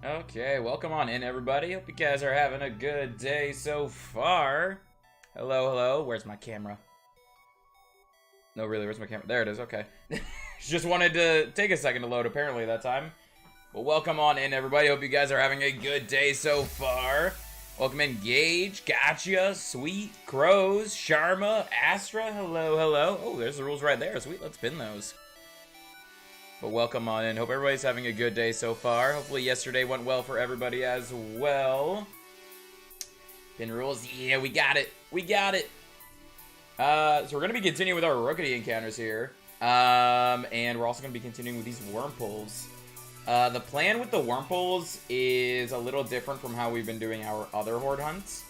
Okay, welcome on in, everybody. Hope you guys are having a good day so far. Hello, hello. Where's my camera? No, really, where's my camera? There it is, okay. Just wanted to take a second to load, apparently, that time. But welcome on in, everybody. Hope you guys are having a good day so far. Welcome in, Gage, Gotcha, Sweet, Crows, Sharma, Astra. Hello, hello. Oh, there's the rules right there. Sweet, let's pin those. But welcome on in. Hope everybody's having a good day so far. Hopefully yesterday went well for everybody as well. Pin rules. Yeah, we got it. We got it. So we're going to be continuing with our rookie encounters here. And we're also going to be continuing with these worm pulls. The plan with the worm pulls is a little different from how we've been doing our other horde hunts.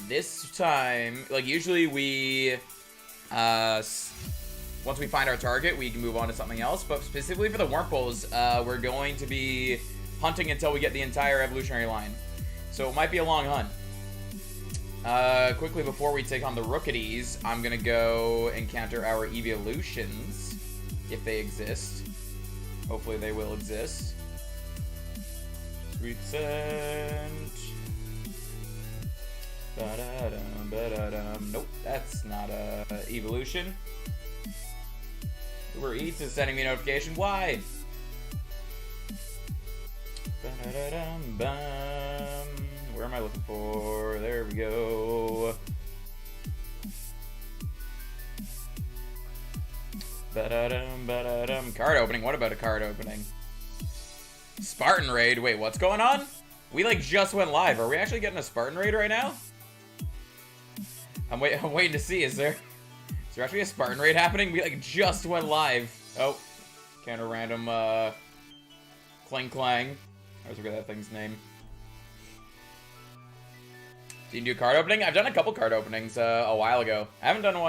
This time, like usually we... once we find our target, we can move on to something else. But specifically for the worm pulls, we're going to be hunting until we get the entire evolutionary line. So it might be a long hunt. Quickly before we take on the rookies, I'm going to go encounter our evolutions, if they exist. Hopefully they will exist. Sweet scent. Ba-da-dum, ba-da-dum. Nope, that's not a evolution. Uber Eats is sending me a notification. Why? Where am I looking for? There we go. Card opening. What about a card opening? Spartan raid. Wait, what's going on? We like just went live. Are we actually getting a Spartan raid right now? I'm waiting to see. Is there actually a Spartan raid happening? We like just went live. Oh, counter random clang clang. I always forget that thing's name. So you can do card opening? I've done a couple card openings a while ago. I haven't done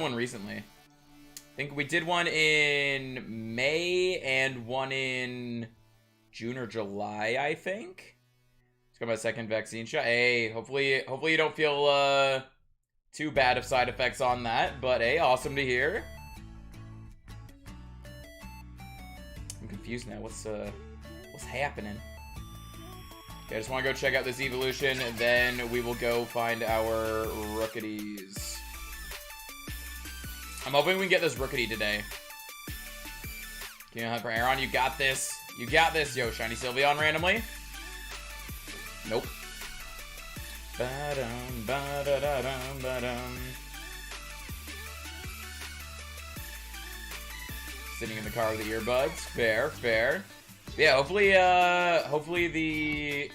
one recently. I think we did one in May and one in June or July, I think. Let's go my second vaccine shot. Hey, hopefully you don't feel too bad of side effects on that, but hey, awesome to hear. I'm confused now. What's happening? Okay, I just want to go check out this evolution, and then we will go find our rookies. I'm hoping we can get this rookie today. Can you hunt for Aaron? You got this. You got this. Yo, Shiny Sylveon randomly. Nope. Ba-dum, ba-da-da-dum, ba-dum. Sitting in the car with the earbuds. Fair, fair. Yeah, hopefully the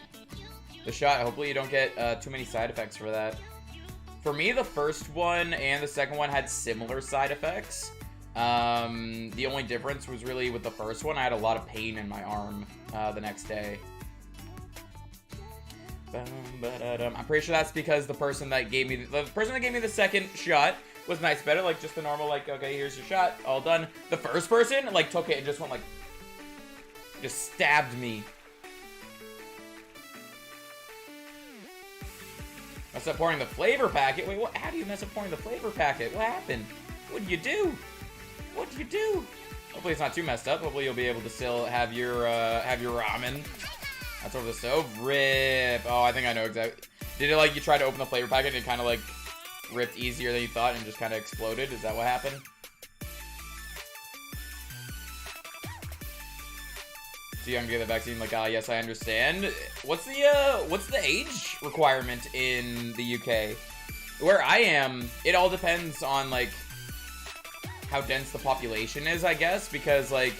shot, hopefully you don't get too many side effects for that. For me, the first one and the second one had similar side effects. The only difference was really with the first one, I had a lot of pain in my arm the next day. I'm pretty sure that's because the person that gave me the second shot was nice better, like just the normal, like, okay, here's your shot, all done. The first person like took it and just went like, just stabbed me. Mess up pouring the flavor packet. Wait, what? How do you mess up pouring the flavor packet? What happened? What do you do? What do you do? Hopefully it's not too messed up. Hopefully you'll be able to still have your ramen. That's over the stove. Rip. Oh, I think I know exactly. Did it like you tried to open the flavor packet and it kind of like ripped easier than you thought and just kind of exploded? Is that what happened? Too young to get the vaccine? Like, yes, I understand. What's the age requirement in the UK? Where I am, it all depends on like how dense the population is, I guess, because like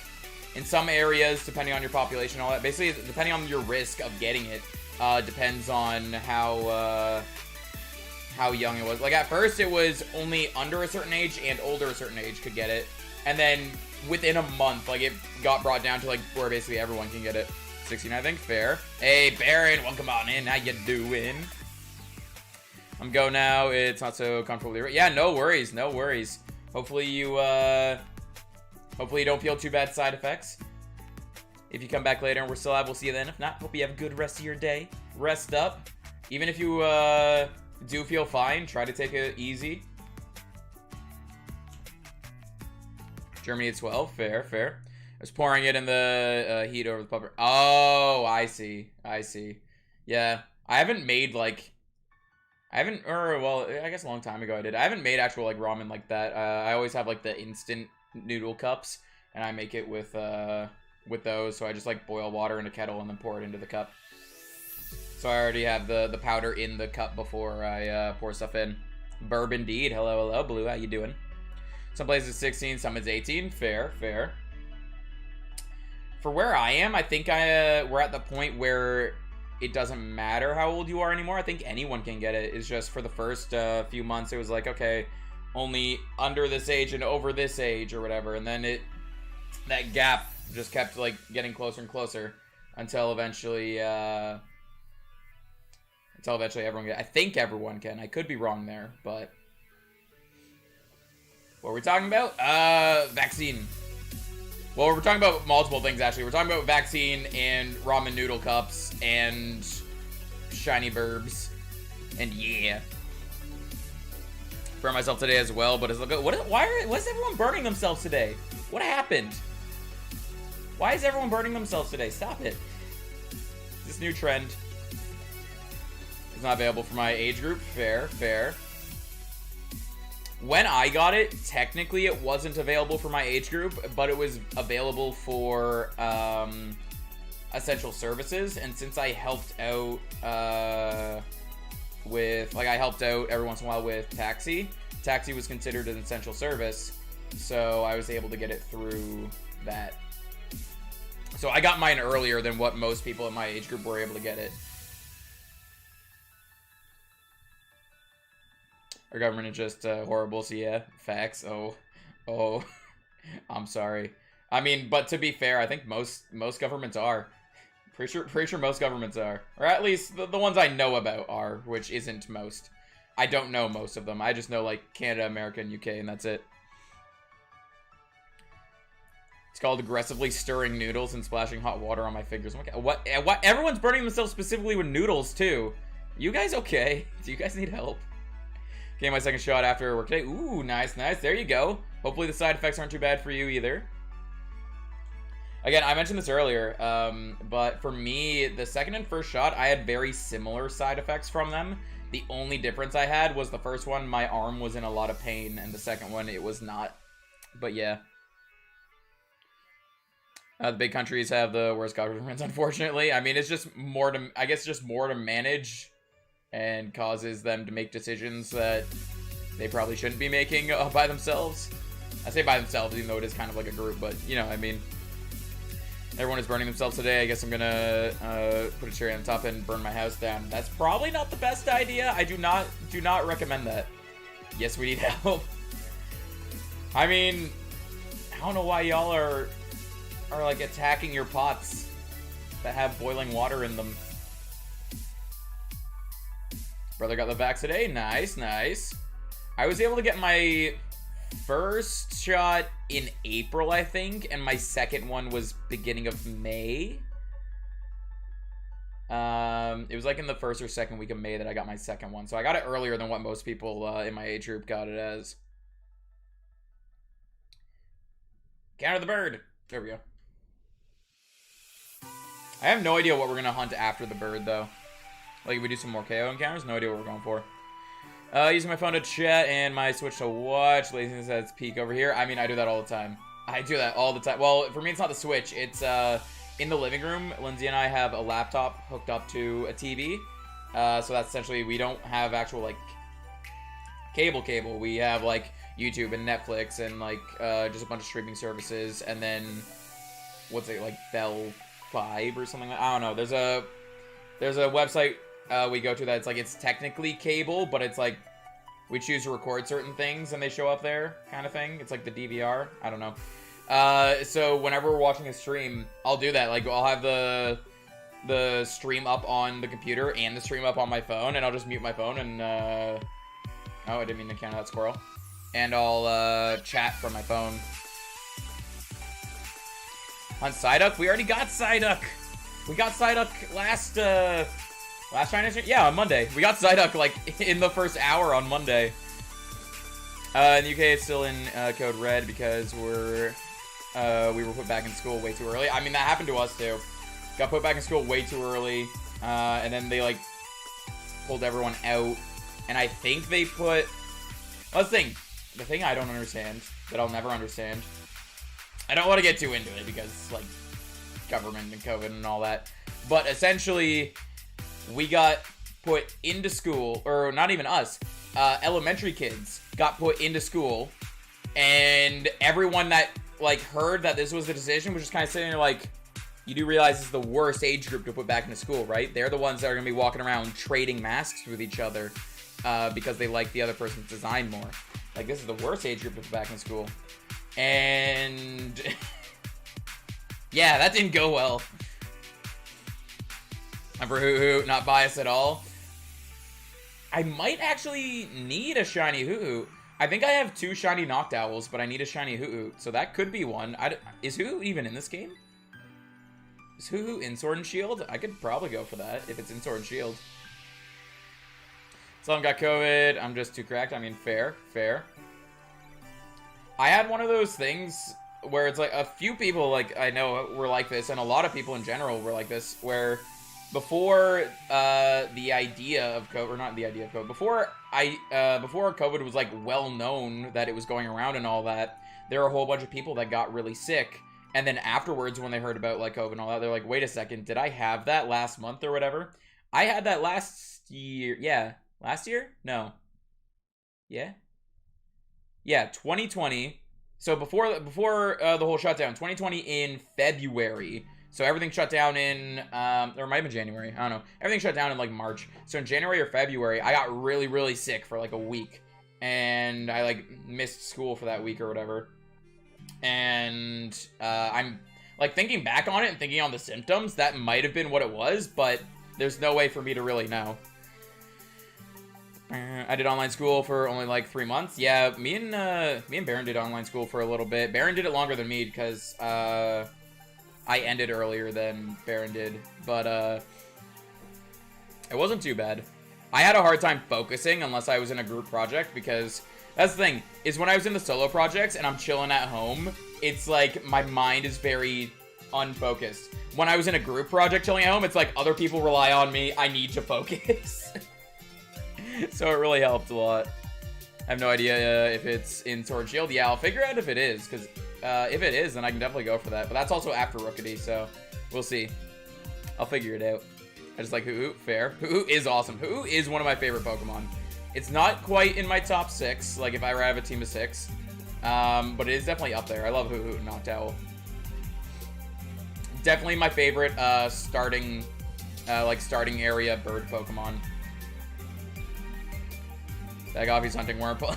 in some areas, depending on your population and all that, basically depending on your risk of getting it, depends on how young it was. Like at first it was only under a certain age and older a certain age could get it. And then within a month, like it got brought down to like where basically everyone can get it. 16, I think, fair. Hey, Baron, welcome on in. How you doing? I'm go now. It's not so comfortable. Yeah, no worries, no worries. Hopefully you don't feel too bad side effects. If you come back later and we're still live, we'll see you then. If not, hope you have a good rest of your day. Rest up. Even if you do feel fine, try to take it easy. Germany at 12, fair, fair. was pouring it in the heat over the pupper. Oh, I see. I see. Yeah. I haven't made, like... well, I guess a long time ago I did. I haven't made actual, like, ramen like that. I always have, like, the instant noodle cups, and I make it with those. So I just, like, boil water in a kettle and then pour it into the cup. So I already have the powder in the cup before I pour stuff in. Burb indeed. Hello, hello, Blue. How you doing? Some places 16, some it's 18. Fair, fair. For where I am, I think we're at the point where it doesn't matter how old you are anymore. I think anyone can get it. It's just for the first few months, it was like, okay, only under this age and over this age or whatever. And then that gap just kept, like, getting closer and closer until eventually... Until eventually everyone can. I think everyone can. I could be wrong there, but... What are we talking about? Vaccine. Well, we're talking about multiple things, actually. We're talking about vaccine and ramen noodle cups and shiny burbs. And yeah. Burn myself today as well, but it's like... Why is everyone burning themselves today? What happened? Why is everyone burning themselves today? Stop it. This new trend. It's not available for my age group. Fair, fair. When I got it, technically it wasn't available for my age group, but it was available for essential services. And since I helped out with, like, I helped out every once in a while with taxi was considered an essential service, so I was able to get it through that. So I got mine earlier than what most people in my age group were able to get it. Our government is just horrible, so yeah, facts. Oh, I'm sorry. I mean, but to be fair, I think most governments are. Pretty sure most governments are. Or at least the ones I know about are, which isn't most. I don't know most of them. I just know, like, Canada, America, and UK, and that's it. It's called aggressively stirring noodles and splashing hot water on my fingers. What? Everyone's burning themselves specifically with noodles, too. You guys okay? Do you guys need help? Okay, my second shot after work today. Ooh, nice, nice. There you go. Hopefully the side effects aren't too bad for you either. Again, I mentioned this earlier, but for me, the second and first shot, I had very similar side effects from them. The only difference I had was the first one, my arm was in a lot of pain, and the second one, it was not. But yeah. The big countries have the worst governments, unfortunately. I mean, it's just more to, I guess, just more to manage, and causes them to make decisions that they probably shouldn't be making by themselves. I say by themselves, even though it is kind of like a group, but, you know, I mean, everyone is burning themselves today. I guess I'm gonna put a cherry on top and burn my house down. That's probably not the best idea. I do not recommend that. Yes, we need help. I mean, I don't know why y'all are like attacking your pots that have boiling water in them. Brother got the vax today. Nice, nice. I was able to get my first shot in April, I think, and my second one was beginning of May. It was like in the first or second week of May that I got my second one. So I got it earlier than what most people in my age group got it as. Counter the bird. There we go. I have no idea what we're going to hunt after the bird, though. Like, if we do some more KO encounters, no idea what we're going for. Using my phone to chat and my Switch to watch. Laziness at its peak over here. I mean, I do that all the time. I do that all the time. Well, for me, it's not the Switch. It's in the living room. Lindsay and I have a laptop hooked up to a TV. So that's essentially, we don't have actual, like, cable. We have, like, YouTube and Netflix and, like, just a bunch of streaming services. And then, what's it, like, Bell 5 or something? I don't know. There's a website we go to that's like, it's technically cable, but it's like we choose to record certain things and they show up there, kind of thing. It's like the DVR. I don't know. So whenever we're watching a stream, I'll do that. Like, I'll have the stream up on the computer and the stream up on my phone, and I'll just mute my phone and oh, I didn't mean to count that squirrel. And I'll chat from my phone. On Psyduck, we already got Psyduck. We got Psyduck last Chinese New Year? Yeah, on Monday. We got Psyduck, like, in the first hour on Monday. In the UK, it's still in code red because we're we were put back in school way too early. I mean, that happened to us too. Got put back in school way too early, and then they like pulled everyone out. And I think they put. Let's think. The thing I don't understand, that I'll never understand. I don't want to get too into it because like government and COVID and all that. But essentially, we got put into school, or not even us. Elementary kids got put into school, and everyone that like heard that this was the decision was just kind of sitting there like, you do realize this is the worst age group to put back into school, right? They're the ones that are gonna be walking around trading masks with each other because they like the other person's design more. Like, this is the worst age group to put back in school. And yeah, that didn't go well. I'm for Hoo-Hoo, not biased at all. I might actually need a shiny Hoo-Hoo. I think I have 2 shiny Noctowls, but I need a shiny Hoo-Hoo, so that could be one. Is Hoo-Hoo even in this game? Is Hoo-Hoo in Sword and Shield? I could probably go for that if it's in Sword and Shield. Someone got COVID. I'm just too cracked. I mean, fair, fair. I had one of those things where it's like a few people, like, I know were like this, and a lot of people in general were like this, where before the idea of COVID, or not the idea of COVID, before COVID was like well known that it was going around and all that, there were a whole bunch of people that got really sick, and then afterwards when they heard about like COVID and all that, they're like, wait a second, did I have that last month or whatever? I had that last year. Yeah, last year? No. Yeah, 2020. So before the whole shutdown, 2020 in February. So everything shut down in, or it might have been January, I don't know. Everything shut down in like March. So in January or February, I got really, really sick for like a week. And I like missed school for that week or whatever. And I'm like thinking back on it and thinking on the symptoms, that might have been what it was, but there's no way for me to really know. I did online school for only like 3 months. Yeah, me and Baron did online school for a little bit. Baron did it longer than me because I ended earlier than Baron did, but it wasn't too bad. I had a hard time focusing unless I was in a group project, because that's the thing, is when I was in the solo projects and I'm chilling at home, it's like my mind is very unfocused. When I was in a group project chilling at home, it's like other people rely on me, I need to focus. So it really helped a lot. I have no idea if it's in Sword Shield. Yeah, I'll figure out if it is, because if it is, then I can definitely go for that. But that's also after Rookity, so we'll see. I'll figure it out. I just like Hoo-Hoo. Fair. Hoo-Hoo is awesome. Hoo-Hoo is one of my favorite Pokemon. It's not quite in my top 6, like if I were to have a team of 6. But it is definitely up there. I love Hoo-Hoo and Noctowl. Definitely my favorite starting area bird Pokemon. That obviously hunting Wurmple.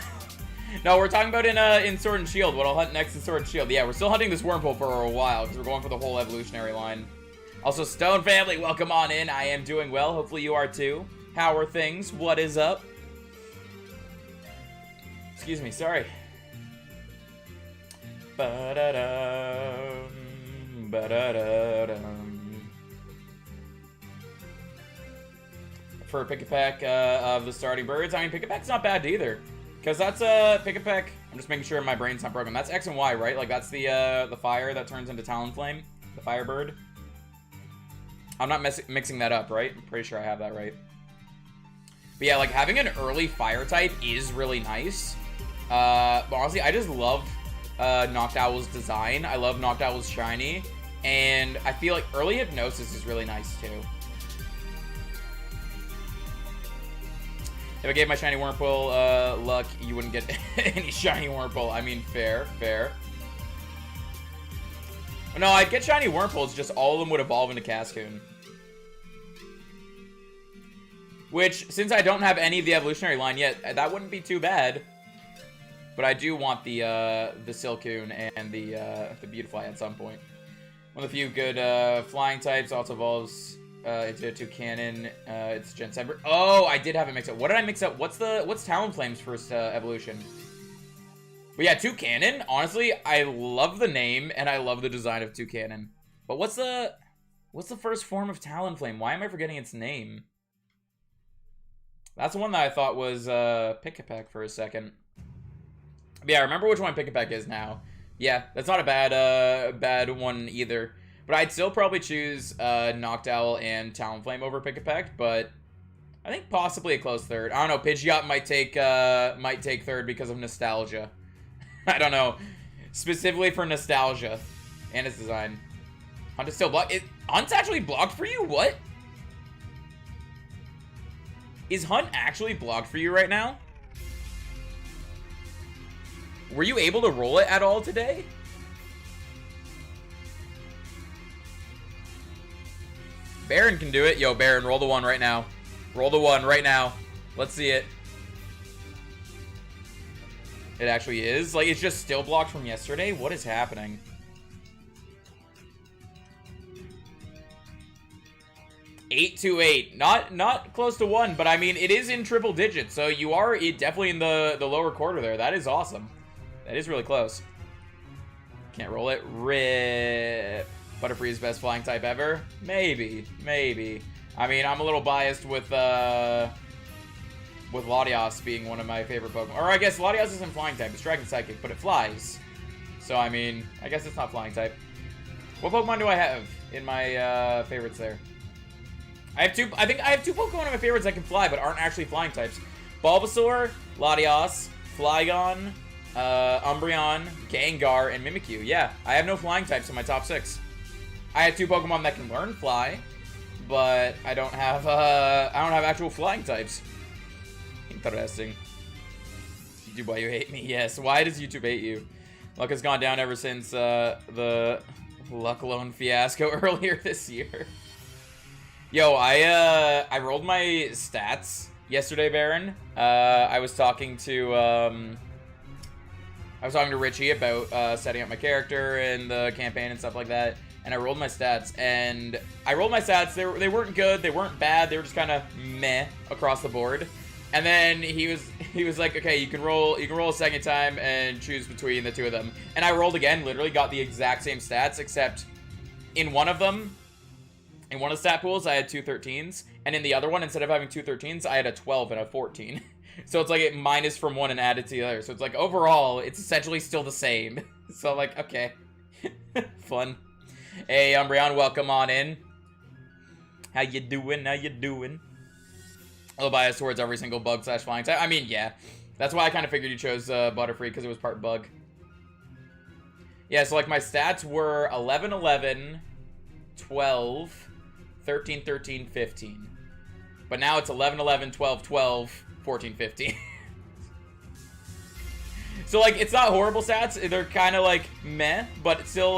No, we're talking about in Sword and Shield. What I'll hunt next is Sword and Shield. Yeah, we're still hunting this Wurmple for a while because we're going for the whole evolutionary line. Also, Stone family, welcome on in. I am doing well. Hopefully you are too. How are things? What is up? Excuse me, sorry. Ba-da-dum, ba-da-da-dum. For a Pick-a-Peck of the starting birds. I mean, Pick-a-Peck's not bad either. Because that's Pick-a-Peck. I'm just making sure my brain's not broken. That's X and Y, right? Like, that's the fire that turns into Talonflame. The Firebird. I'm not mixing that up, right? I'm pretty sure I have that right. But yeah, like, having an early fire type is really nice. But honestly, I just love Noctowl's design. I love Noctowl's shiny. And I feel like early Hypnosis is really nice, too. If I gave my shiny Wurmple luck, you wouldn't get any shiny Wurmple. I mean, fair, fair. No, I'd get shiny Wurmples, just all of them would evolve into Cascoon. Which, since I don't have any of the evolutionary line yet, that wouldn't be too bad. But I do want the Silcoon and the Beautifly at some point. One of the few good flying types also evolves into a Toucanon. It's Gen 7. Oh, I did have it mixed up. What did I mix up? What's Talonflame's first evolution? But yeah, Toucanon. Honestly, I love the name and I love the design of Toucanon. But what's the first form of Talonflame? Why am I forgetting its name? That's the one that I thought was Pick-a-Peck for a second. But yeah, I remember which one Pick-a-Peck is now. Yeah, that's not a bad one either. But I'd still probably choose Noctowl and Talonflame over Pick a Peck, but I think possibly a close third. I don't know, Pidgeot might take third because of nostalgia. I don't know. Specifically for nostalgia and its design. Hunt is still blocked. Hunt's actually blocked for you? What? Is Hunt actually blocked for you right now? Were you able to roll it at all today? Baron can do it. Yo, Baron, roll the 1 right now. Roll the 1 right now. Let's see it. It actually is. Like, it's just still blocked from yesterday? What is happening? Eight to 8. Not close to 1, but I mean, it is in triple digits, so you are definitely in the lower quarter there. That is awesome. That is really close. Can't roll it. Rip. Butterfree's best flying type ever? Maybe. I mean, I'm a little biased with Latios being one of my favorite Pokemon. Or I guess Latios isn't flying type. It's Dragon Psychic, but it flies. So, I mean, I guess it's not flying type. What Pokemon do I have in my favorites there? I think I have 2 Pokemon in my favorites that can fly, but aren't actually flying types. Bulbasaur, Latios, Flygon, Umbreon, Gengar, and Mimikyu. Yeah, I have no flying types in my top 6. I have 2 Pokemon that can learn fly, but I don't have actual flying types. Interesting. YouTube, why you hate me? Yes. Why does YouTube hate you? Luck has gone down ever since the Luck Loan fiasco earlier this year. Yo, I rolled my stats yesterday, Baron. I was talking to Richie about setting up my character and the campaign and stuff like that. And I rolled my stats, and I rolled my stats. They weren't good, they weren't bad, they were just kind of meh across the board. And then he was like, okay, you can roll a second time and choose between the 2 of them. And I rolled again, literally got the exact same stats, except in one of them, in one of the stat pools, I had 2 13s, and in the other one, instead of having 2 13s, I had a 12 and a 14. So it's like it minus from one and added to the other. So it's like overall, it's essentially still the same. So like, okay, fun. Hey, Umbreon, welcome on in. How you doing? How you doing? A little biased towards every single bug / flying type. I mean, yeah. That's why I kind of figured you chose Butterfree, because it was part bug. Yeah, so like my stats were 11, 11, 12, 13, 13, 15. But now it's 11, 11, 12, 12, 14, 15. So like, it's not horrible stats. They're kind of like meh, but still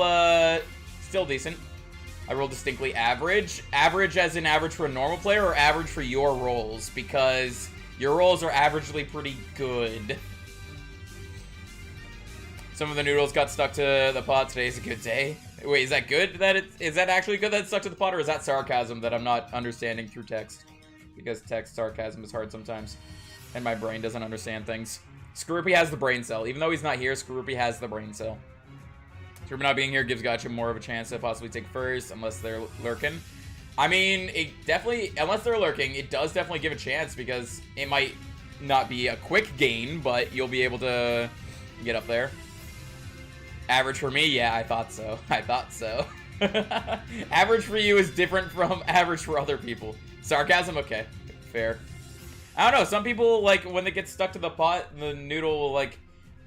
decent. I rolled distinctly average. Average as in average for a normal player, or average for your rolls? Because your rolls are averagely pretty good. Some of the noodles got stuck to the pot. Today's a good day. Wait, is that good? Is that actually good that it's stuck to the pot, or is that sarcasm that I'm not understanding through text? Because text sarcasm is hard sometimes, and my brain doesn't understand things. Skorupi has the brain cell. Even though he's not here, Skorupi has the brain cell. Skorupi not being here gives Gotcha more of a chance to possibly take first, unless they're lurking. I mean, it definitely, unless they're lurking, it does definitely give a chance, because it might not be a quick gain, but you'll be able to get up there. Average for me? Yeah, I thought so. I thought so. Average for you is different from average for other people. Sarcasm? Okay. Fair. I don't know. Some people, like, when they get stuck to the pot, the noodle will, like,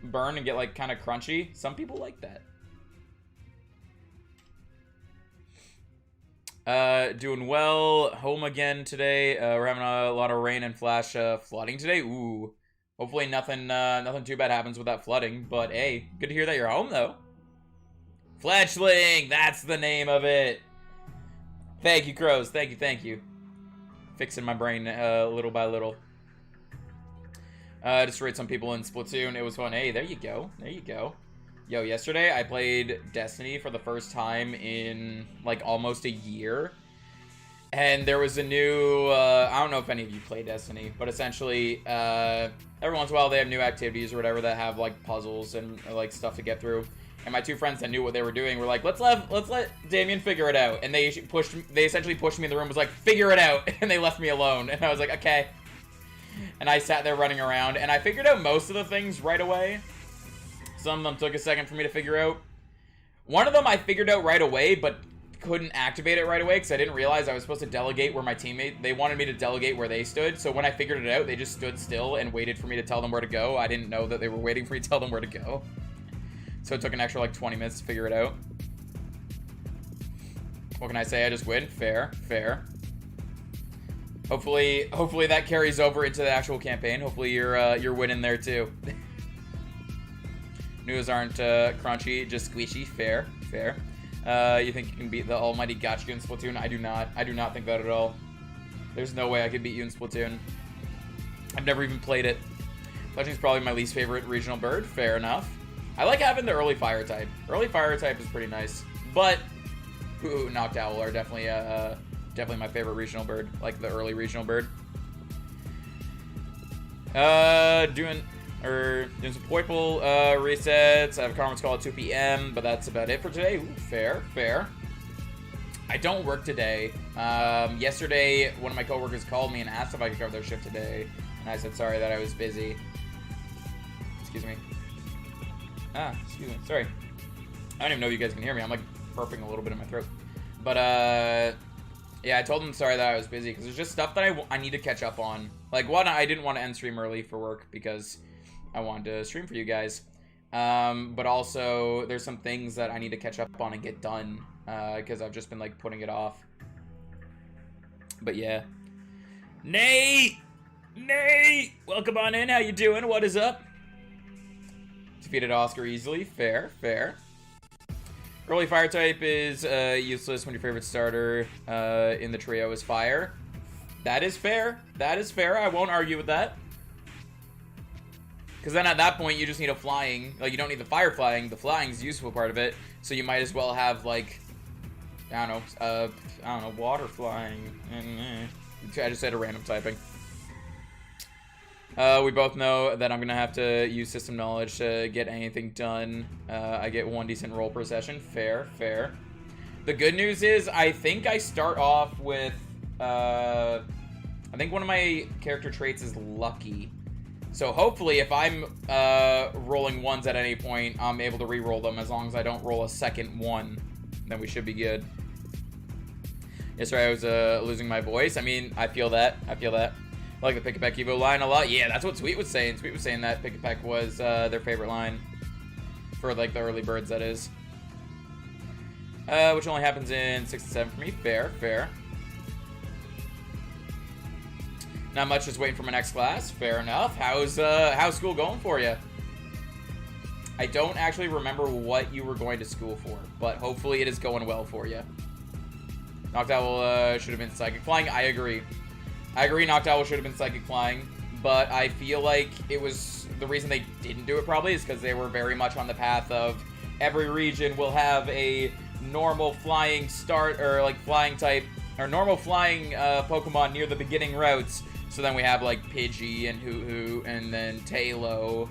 burn and get, like, kind of crunchy. Some people like that. Doing well. Home again today. We're having a lot of rain and flash flooding today. Ooh. Hopefully nothing too bad happens with that flooding. But, hey, good to hear that you're home, though. Fletchling! That's the name of it. Thank you, Crows. Thank you. Fixing my brain little by little. Destroyed some people in Splatoon. It was fun. Hey, there you go. There you go. Yo, yesterday I played Destiny for the first time in, like, almost a year. And there was a new, I don't know if any of you play Destiny, but essentially, every once in a while they have new activities or whatever that have, like, puzzles and, like, stuff to get through. And my 2 friends that knew what they were doing were like, let's let Damien figure it out. And they essentially pushed me in the room, was like, figure it out. And they left me alone. And I was like, okay. And I sat there running around, and I figured out most of the things right away. Some of them took a second for me to figure out. One of them I figured out right away, but couldn't activate it right away because I didn't realize I was supposed to delegate where my teammate... They wanted me to delegate where they stood, so when I figured it out, they just stood still and waited for me to tell them where to go. I didn't know that they were waiting for me to tell them where to go. So it took an extra, like, 20 minutes to figure it out. What can I say? I just win? Fair. Fair. Hopefully that carries over into the actual campaign. Hopefully you're winning there, too. News aren't crunchy, just squishy. Fair. Fair. You think you can beat the almighty Gotcha in Splatoon? I do not. I do not think that at all. There's no way I could beat you in Splatoon. I've never even played it. Fletching's probably my least favorite regional bird. Fair enough. I like having the early fire type. Early fire type is pretty nice. But, Knocked Owl are definitely definitely my favorite regional bird. Like the early regional bird. Doing some Poiple resets. I have a conference call at 2 p.m., but that's about it for today. Ooh, fair, fair. I don't work today. Yesterday, one of my coworkers called me and asked if I could cover their shift today, and I said sorry that I was busy. Excuse me. Excuse me. Sorry. I don't even know if you guys can hear me. I'm like burping a little bit in my throat. But yeah, I told them sorry that I was busy because there's just stuff that I need to catch up on. Like one, I didn't want to end stream early for work because I wanted to stream for you guys. But also there's some things that I need to catch up on and get done because I've just been like putting it off. But yeah. Nate! Welcome on in. How you doing? What is up? Defeated Oscar easily. Fair, fair. Early fire type is useless when your favorite starter in the trio is fire. That is fair. That is fair. I won't argue with that. Because then at that point, you just need a flying. Like, you don't need the fire flying. The flying is the useful part of it. So you might as well have, like, I don't know, water flying. I just said a random typing. We both know that I'm going to have to use system knowledge to get anything done. I get one decent roll per session. Fair, fair. The good news is I think I start off with... I think one of my character traits is lucky. So hopefully if I'm rolling ones at any point, I'm able to re-roll them as long as I don't roll a second one. Then we should be good. Yesterday I was losing my voice. I mean, I feel that. I feel that. I like the Pick a Peck Evo line a lot. Yeah, that's what Sweet was saying. Sweet was saying that Pick a Peck was their favorite line. For, like, the early birds, that is. Which only happens in 6 and 7 for me. Fair, fair. Not much, just waiting for my next class. Fair enough. How's school going for you? I don't actually remember what you were going to school for, but hopefully it is going well for you. Knocked Owl should have been Psychic Flying. I agree. I agree Knocked Owl should have been Psychic Flying, but I feel like it was... The reason they didn't do it probably is because they were very much on the path of every region will have a normal flying start, or like flying type, or normal flying Pokemon near the beginning routes. So then we have like Pidgey and Hoo-Hoo and then Tailo.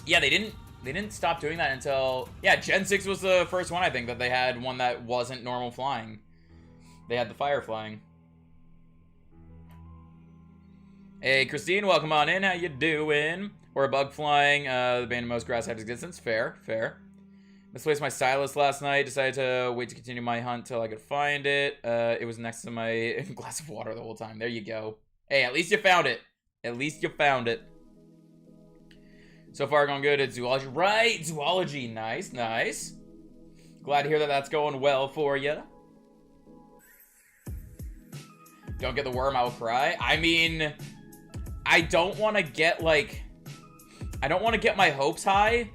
Yeah, they didn't stop doing that until... Yeah, Gen 6 was the first one, I think, that they had one that wasn't normal flying. They had the fire flying. Hey, Christine, welcome on in. How you doing? Or a bug flying. The bane of most grass type existence. Fair, fair. Misplaced my stylus last night. Decided to wait to continue my hunt till I could find it. It was next to my glass of water the whole time. There you go. Hey, at least you found it. At least you found it. So far, going good at zoology. Right, zoology. Nice, nice. Glad to hear that that's going well for you. Don't get the worm, I will cry. I mean, I don't want to get, like... I don't want to get my hopes high,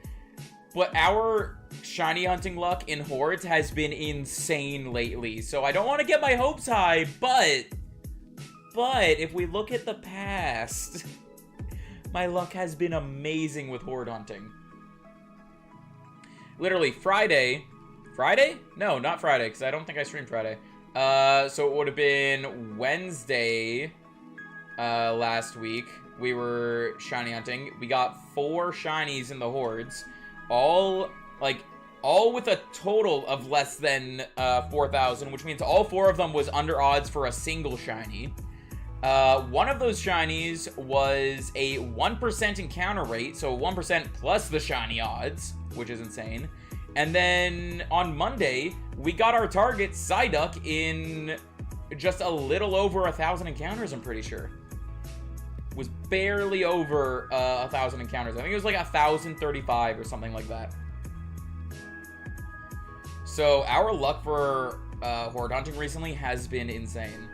but our shiny hunting luck in Hordes has been insane lately. So I don't want to get my hopes high, but if we look at the past, my luck has been amazing with Horde hunting. Literally, Friday? No, not Friday, because I don't think I streamed Friday. So it would have been Wednesday last week. We were shiny hunting. We got 4 shinies in the Hordes. All with a total of less than 4,000, which means all 4 of them was under odds for a single shiny. One of those shinies was a 1% encounter rate, so 1% plus the shiny odds, which is insane. And then on Monday, we got our target Psyduck in just a little over 1,000 encounters, I'm pretty sure. Was barely over 1,000 encounters. I think it was like 1,035 or something like that. So our luck for Horde hunting recently has been insane.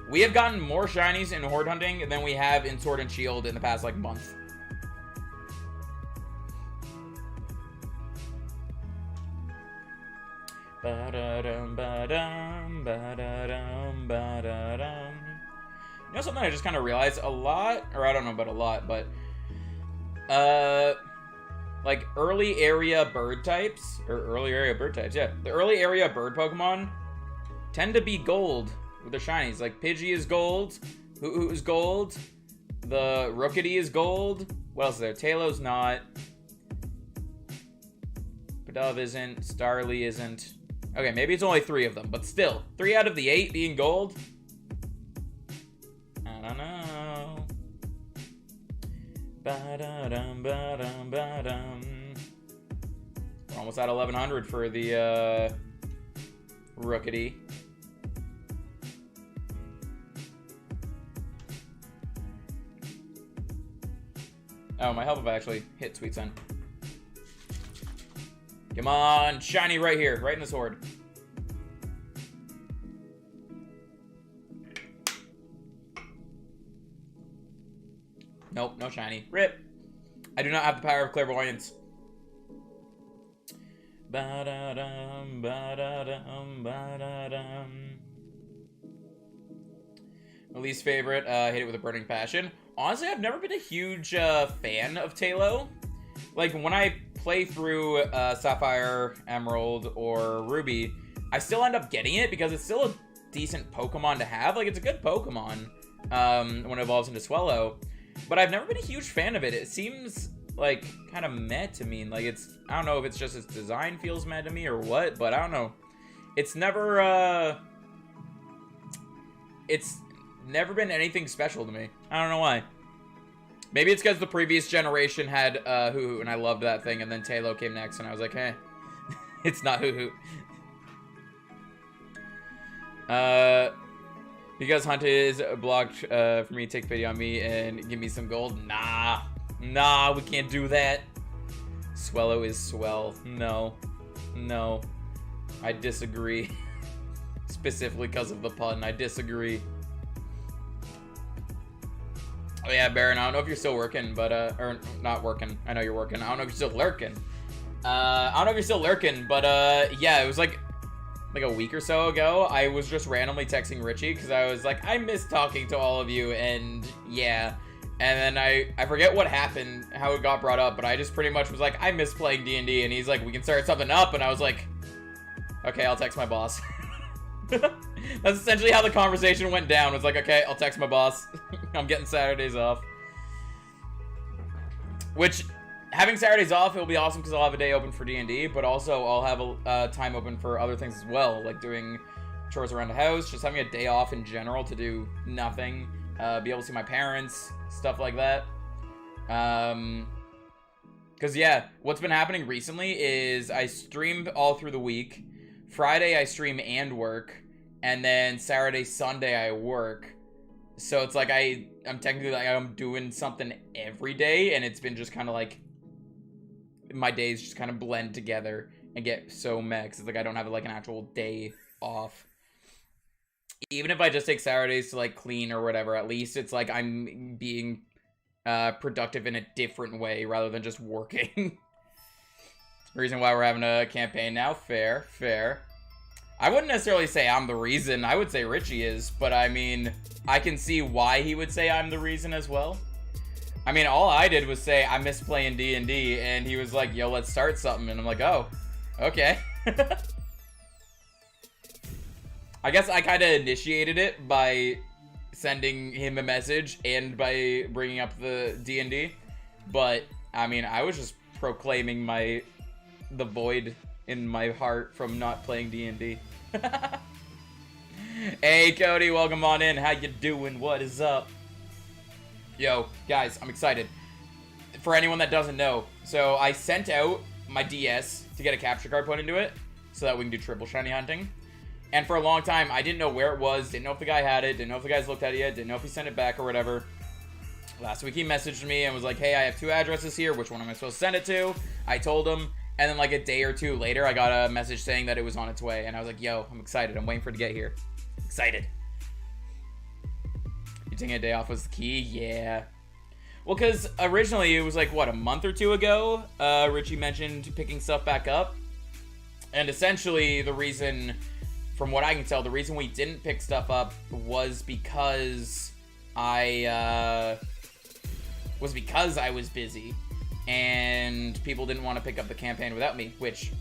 We have gotten more shinies in Horde hunting than we have in Sword and Shield in the past, like, month. Ba-da-dum, ba-dum, ba-da-dum, ba-da-dum. You know something I just kind of realized a lot? Or I don't know about a lot, but... like, early area bird types. Or early area bird types, yeah. The early area bird Pokemon tend to be gold with their shinies. Like, Pidgey is gold. Hoo-Hoo is gold. The Rookity is gold. What else is there? Tailow's not. Pidove isn't. Starly isn't. Okay, maybe it's only 3 of them, but still. 3 out of the 8 being gold? I don't know. Ba-da-dum, ba-dum, ba-dum. We're almost at 1,100 for the, Rookity. Oh, my help if I actually hit Sweet Sun. Come on, shiny right here, right in this horde. Nope, no shiny. Rip. I do not have the power of clairvoyance. Ba-da-dum, ba-da-dum, ba-da-dum. My least favorite, hit it with a burning passion. Honestly, I've never been a huge fan of Taillow. Like, when I play through Sapphire, Emerald, or Ruby, I still end up getting it because it's still a decent Pokemon to have. Like, it's a good Pokemon when it evolves into Swellow. But I've never been a huge fan of it. It seems, like, kind of meh to me. Like, I don't know if it's just its design feels meh to me or what, but I don't know. It's never been anything special to me. I don't know why. Maybe it's because the previous generation had Hoo-Hoo, and I loved that thing, and then Taillow came next, and I was like, eh, it's not Hoo-Hoo. Because Hunt is blocked for me to take pity on me and give me some gold. Nah, we can't do that. Swellow is swell. No, I disagree. Specifically because of the pun, I disagree. Oh yeah, Baron, I don't know if you're still working, but, or not working. I know you're working. I don't know if you're still lurking. Yeah, it was like a week or so ago, I was just randomly texting Richie because I was like, I miss talking to all of you, and yeah. And then I forget what happened, how it got brought up, but I just pretty much was like, I miss playing D&D, and he's like, we can start something up, and I was like, okay, I'll text my boss. That's essentially how the conversation went down. It was like, okay, I'll text my boss. I'm getting Saturdays off. Which, having Saturdays off, it'll be awesome because I'll have a day open for D&D, but also I'll have a time open for other things as well, like doing chores around the house, just having a day off in general to do nothing, be able to see my parents, stuff like that. Because, yeah, what's been happening recently is I streamed all through the week. Friday, I stream and work. And then Saturday, Sunday, I work. So it's like I'm technically like I'm doing something every day. And it's been just kind of like my days just kind of blend together and get so meh. 'Cause it's like I don't have like an actual day off. Even if I just take Saturdays to like clean or whatever, at least it's like I'm being productive in a different way rather than just working. Reason why we're having a campaign now. Fair. I wouldn't necessarily say I'm the reason. I would say Richie is, but I mean, I can see why he would say I'm the reason as well. I mean, all I did was say I miss playing D&D, and he was like, yo, let's start something, and I'm like, oh, okay. I guess I kind of initiated it by sending him a message and by bringing up the D&D, but I mean, I was just proclaiming the void in my heart from not playing D&D. Hey, Cody, welcome on in. How you doing? What is up? Yo, guys, I'm excited. For anyone that doesn't know, so I sent out my DS to get a capture card put into it so that we can do triple shiny hunting. And for a long time, I didn't know where it was, didn't know if the guy had it, didn't know if the guys looked at it yet, didn't know if he sent it back or whatever. Last week he messaged me and was like, hey, I have 2 addresses here. Which one am I supposed to send it to? I told him. And then like a day or 2 later, I got a message saying that it was on its way. And I was like, yo, I'm excited. I'm waiting for it to get here. Excited. You taking a day off was the key? Yeah. Well, because originally it was like, what, a month or 2 ago? Richie mentioned picking stuff back up. And essentially the reason, from what I can tell, the reason we didn't pick stuff up was because I was busy and people didn't want to pick up the campaign without me, which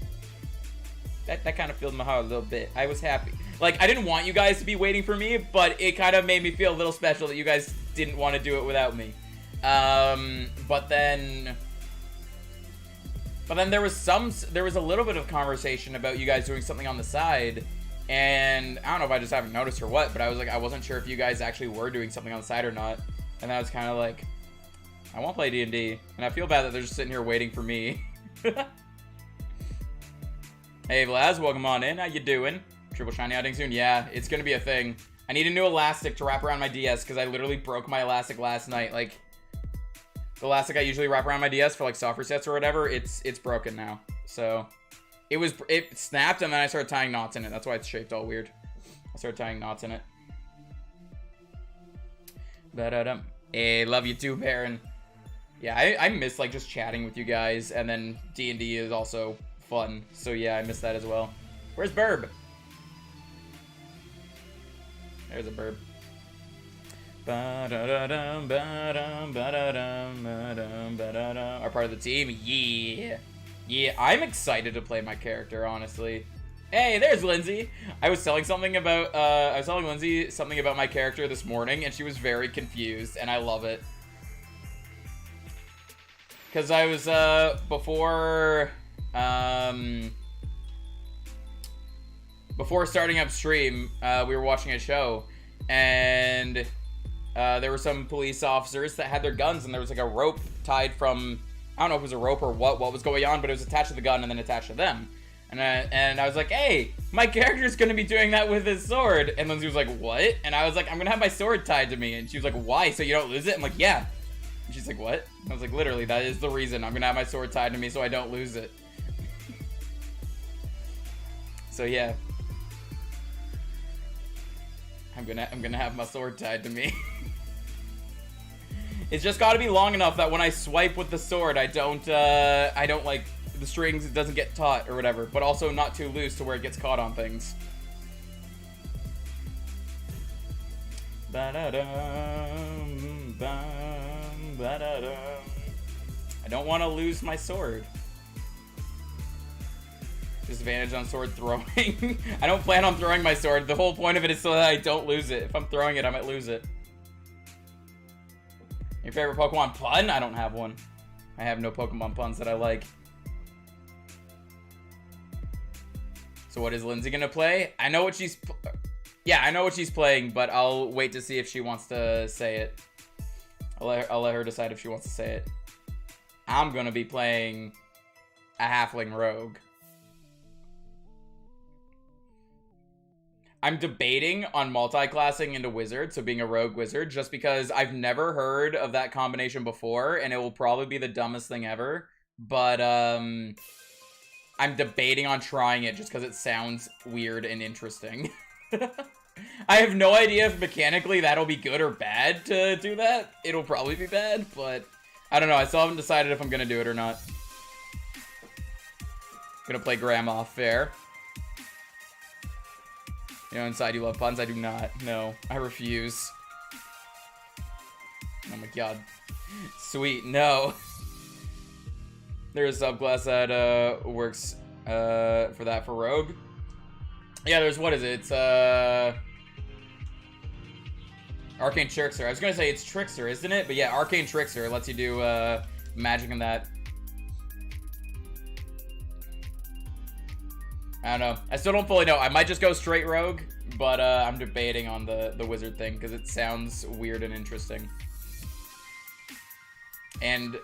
that kind of filled my heart a little bit. I was happy. Like, I didn't want you guys to be waiting for me, but it kind of made me feel a little special that you guys didn't want to do it without me. But then there was a little bit of conversation about you guys doing something on the side, and I don't know if I just haven't noticed or what, but I was like, I wasn't sure if you guys actually were doing something on the side or not. And I was kind of like, I want to play D&D, and I feel bad that they're just sitting here waiting for me. Hey, Vlaz, welcome on in. How you doing? Triple shiny hunting soon? Yeah, it's going to be a thing. I need a new elastic to wrap around my DS, because I literally broke my elastic last night. Like, the elastic I usually wrap around my DS for, like, soft resets or whatever, it's broken now. So, it snapped, and then I started tying knots in it. That's why it's shaped all weird. I started tying knots in it. Ba-da-dum. Hey, love you too, Baron. Yeah, I miss, like, just chatting with you guys, and then D&D is also fun. So, yeah, I miss that as well. Where's Burb? There's a Burb. Ba-da-da-dum, ba-dum, ba-da-dum, ba-dum, ba-da-dum. Are part of the team? Yeah. Yeah, I'm excited to play my character, honestly. Hey, there's Lindsay. I was telling Lindsay something about my character this morning, and she was very confused, and I love it. Because I was, before starting up stream, we were watching a show, and there were some police officers that had their guns, and there was like a rope tied from, I don't know if it was a rope or what was going on, but it was attached to the gun and then attached to them. And I was like, hey, my character's gonna be doing that with his sword. And Lindsay was like, what? And I was like, I'm gonna have my sword tied to me. And she was like, why? So you don't lose it? I'm like, yeah. And she's like, what? And I was like, literally, that is the reason. I'm gonna have my sword tied to me so I don't lose it. So yeah. I'm gonna have my sword tied to me. It's just gotta be long enough that when I swipe with the sword, I don't like, the strings, it doesn't get taut or whatever, but also not too loose to where it gets caught on things. Ba-da-dum, bum, ba-da-dum. I don't want to lose my sword. Disadvantage on sword throwing. I don't plan on throwing my sword. The whole point of it is so that I don't lose it. If I'm throwing it, I might lose it. Your favorite Pokemon pun? I don't have one. I have no Pokemon puns that I like. So what is Lindsay gonna play? I know what she's... Yeah, I know what she's playing, but I'll wait to see if she wants to say it. I'll let her decide if she wants to say it. I'm gonna be playing a halfling rogue. I'm debating on multi-classing into wizard, so being a rogue wizard, just because I've never heard of that combination before, and it will probably be the dumbest thing ever. But, I'm debating on trying it just because it sounds weird and interesting. I have no idea if mechanically that'll be good or bad to do that. It'll probably be bad, but I don't know. I still haven't decided if I'm going to do it or not. Gonna play Grandma, fair. You know, inside you love puns. I do not. No, I refuse. Oh my god. Sweet, no. There's a subclass that works for that for rogue. Yeah, there's, what is it? It's Arcane Trickster. I was gonna say it's Trickster, isn't it? But yeah, Arcane Trickster lets you do magic in that. I don't know. I still don't fully know. I might just go straight rogue. But I'm debating on the wizard thing because it sounds weird and interesting. And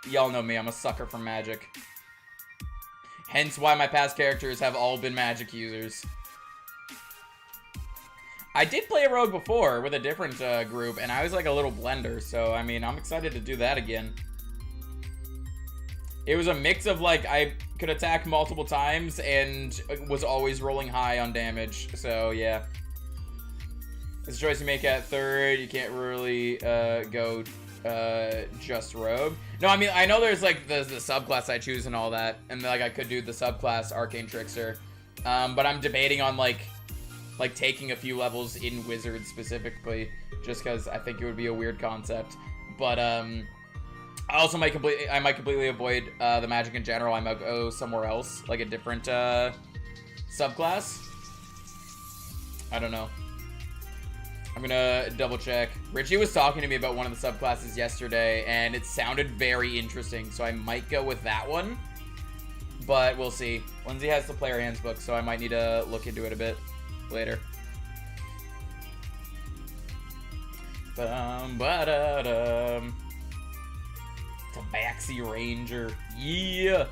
y'all know me, I'm a sucker for magic. Hence why my past characters have all been magic users. I did play a rogue before with a different group, and I was like a little blender, so I mean, I'm excited to do that again. It was a mix of like, I could attack multiple times and was always rolling high on damage, so yeah. It's a choice you make at third, you can't really go just rogue. No, I mean, I know there's like the subclass I choose and all that, and like I could do the subclass Arcane Trickster, but I'm debating on like taking a few levels in Wizard specifically, just because I think it would be a weird concept. But I also might completely avoid the magic in general. I might go somewhere else, like a different subclass. I don't know. I'm gonna double check. Richie was talking to me about one of the subclasses yesterday, and it sounded very interesting, so I might go with that one. But we'll see. Lindsay has the player handbook, so I might need to look into it a bit later. Tabaxi Ranger. Yeah.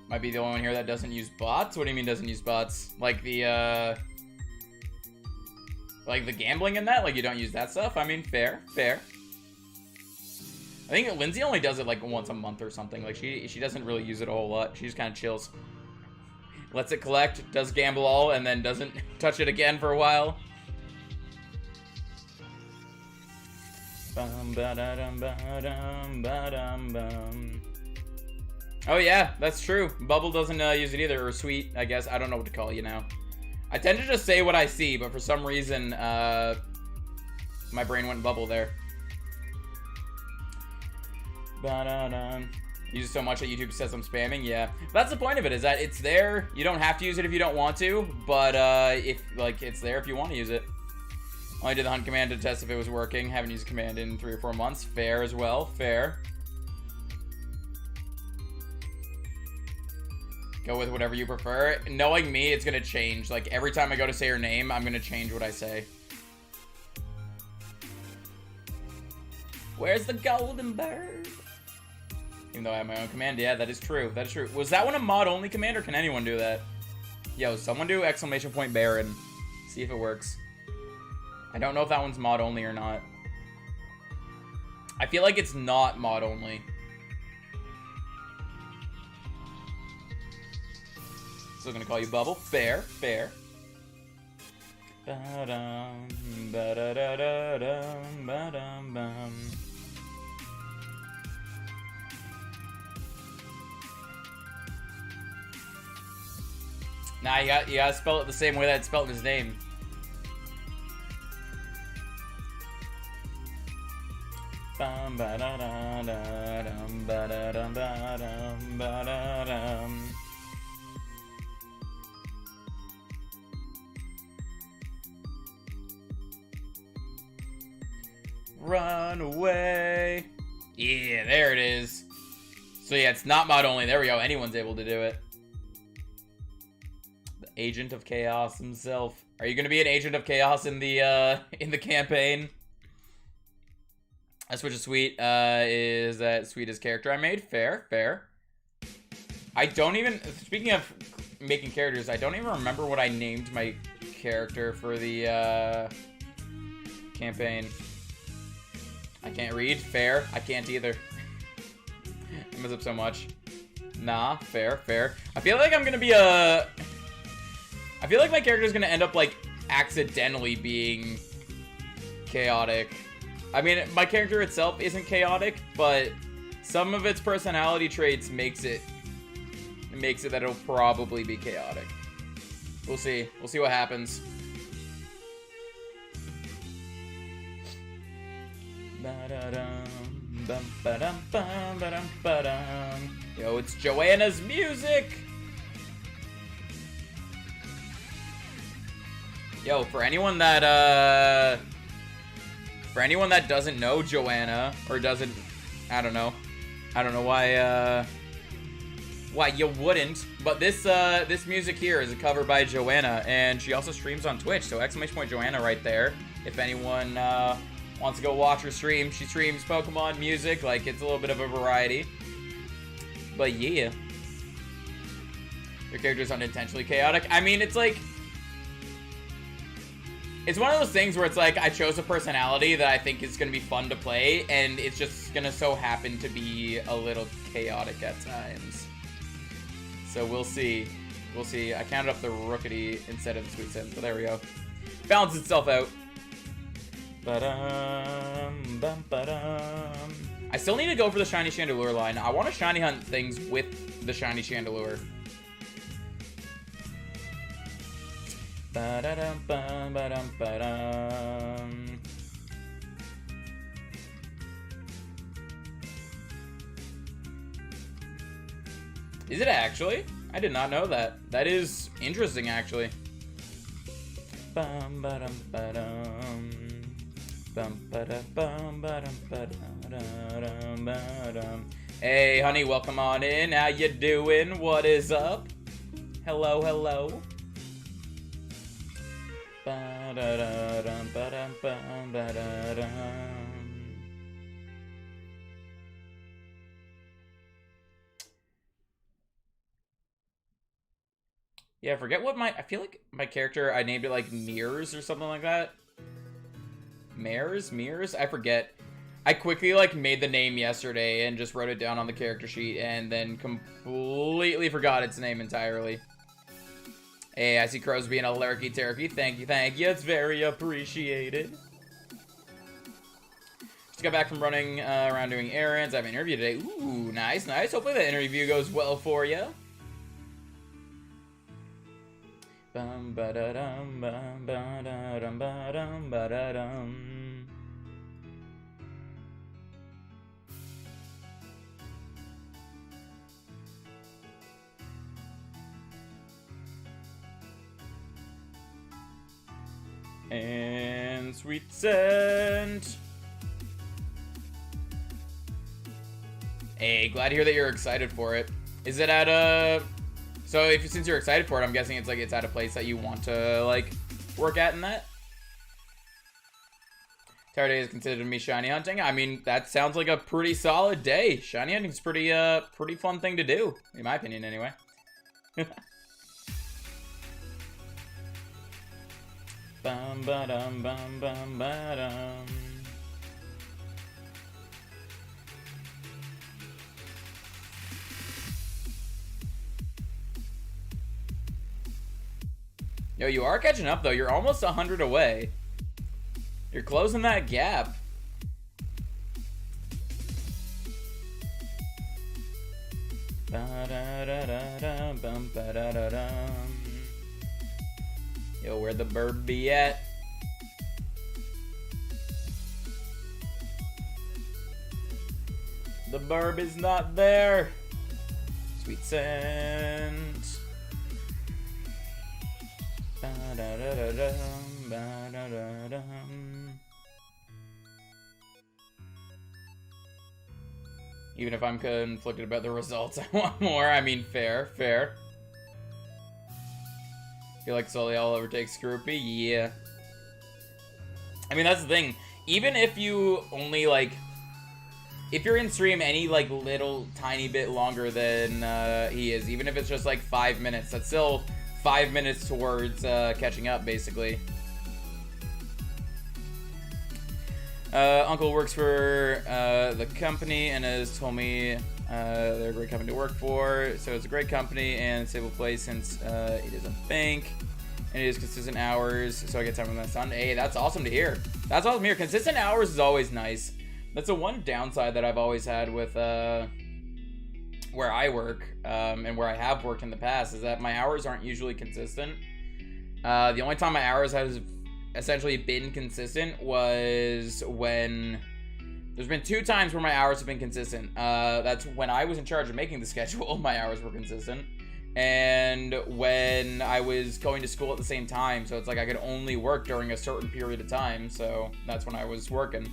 Might be the only one here that doesn't use bots. What do you mean doesn't use bots? Like the gambling in that? Like you don't use that stuff? I mean, fair. I think Lindsay only does it like once a month or something. Like she doesn't really use it a whole lot. She just kind of chills. Lets it collect, does gamble all, and then doesn't touch it again for a while. Oh yeah, that's true. Bubble doesn't use it either, or Sweet, I guess. I don't know what to call you now. I tend to just say what I see, but for some reason, my brain went Bubble there. Use it so much that YouTube says I'm spamming. Yeah, that's the point of it, is that it's there. You don't have to use it if you don't want to, but if like it's there if you want to use it. Only did the hunt command to test if it was working. Haven't used command in 3 or 4 months. Fair as well. Fair. Go with whatever you prefer. Knowing me, it's gonna change. Like every time I go to say her name, I'm gonna change what I say. Where's the golden bird? Even though I have my own command. Yeah, that is true. That is true. Was that one a mod-only command, or can anyone do that? Yo, someone do exclamation point Baron. See if it works. I don't know if that one's mod-only or not. I feel like it's not mod-only. Still gonna call you Bubble. Fair. Ba-dum, ba-da-da-da-dum, ba-dum-bum. Nah, you gotta spell it the same way that it's spelled in his name. Bum, ba-da-da-da-dum, ba-da-dum, ba-dum, ba-da-dum. Run away. Yeah, there it is. So yeah, it's not mod only. There we go. Anyone's able to do it. The Agent of Chaos himself. Are you gonna be an Agent of Chaos in the campaign? That's which is Sweet. Is that sweetest character I made? Fair. I don't even. Speaking of making characters, I don't even remember what I named my character for the campaign. I can't read. Fair. I can't either. I mess up so much. Nah. Fair. I feel like I'm gonna be a... I feel like my character's gonna end up, like, accidentally being chaotic. I mean, my character itself isn't chaotic, but some of its personality traits makes it that it'll probably be chaotic. We'll see. We'll see what happens. Yo, it's Joanna's music. Yo, for anyone that doesn't know Joanna, or doesn't, I don't know why Why, you wouldn't. But this this music here is a cover by Joanna, and she also streams on Twitch, so !Joanna right there. If anyone wants to go watch her stream, she streams Pokemon music, like, it's a little bit of a variety. But yeah. Your character's unintentionally chaotic. I mean, it's like... It's one of those things where it's like, I chose a personality that I think is going to be fun to play, and it's just going to so happen to be a little chaotic at times. So we'll see. We'll see. I counted up the Rookity instead of the Sweet Sin, but there we go. Balance itself out. Ba-dum, bum, ba-dum. I still need to go for the Shiny Chandelure line. I want to shiny hunt things with the Shiny Chandelure. Ba-da-dum, bum, ba-dum, ba-dum. Is it actually? I did not know that. That is interesting, actually. Bum, ba-dum, ba-dum. Bum, ba-dum, bum, ba-dum, ba-dum, ba-dum. Hey, honey, welcome on in. How you doing? What is up? Hello, hello. Ba-da-da-dum, ba-dum, bum, ba-da-dum. Yeah, I forget what I feel like my character, I named it like Mirrors or something like that. Mirrors? I forget. I quickly like made the name yesterday and just wrote it down on the character sheet and then completely forgot its name entirely. Hey, I see Crows being a lurky turkey. Thank you, thank you. It's very appreciated. Just got back from running around doing errands. I have an interview today. Ooh, nice, nice. Hopefully the interview goes well for you. Bum ba da dum bum ba da dum ba dum ba da dum. And sweet scent. Hey, glad to hear that you're excited for it. Is it at a... So since you're excited for it, I'm guessing it's like it's at a place that you want to like work at in that. Entire day is considered me shiny hunting. I mean, that sounds like a pretty solid day. Shiny hunting's pretty fun thing to do, in my opinion, anyway. Bum ba dum bum bum ba dum. Yo, you are catching up, though. You're almost 100 away. You're closing that gap. Yo, where'd the bird be at? The burb is not there. Sweet scent. Ba-da-da-da-dum, ba-da-da-dum. Even if I'm conflicted about the results, I want more. I mean, fair. Feel like slowly I'll overtake Scroopy? Yeah. I mean, that's the thing. Even if you only, like... If you're in stream any, like, little tiny bit longer than he is, even if it's just, like, 5 minutes, that's still 5 minutes towards catching up, basically. Uncle works for the company and has told me they're a great company to work for. So it's a great company and a stable place since it is a bank. And it is consistent hours, so I get time with my son. Hey, that's awesome to hear. That's awesome to hear. Consistent hours is always nice. That's the one downside that I've always had with where I work and where I have worked in the past is that my hours aren't usually consistent. The only time my hours has essentially been consistent was when there's been 2 times where my hours have been consistent. That's when I was in charge of making the schedule, my hours were consistent, and when I was going to school at the same time. So it's like I could only work during a certain period of time, so that's when I was working.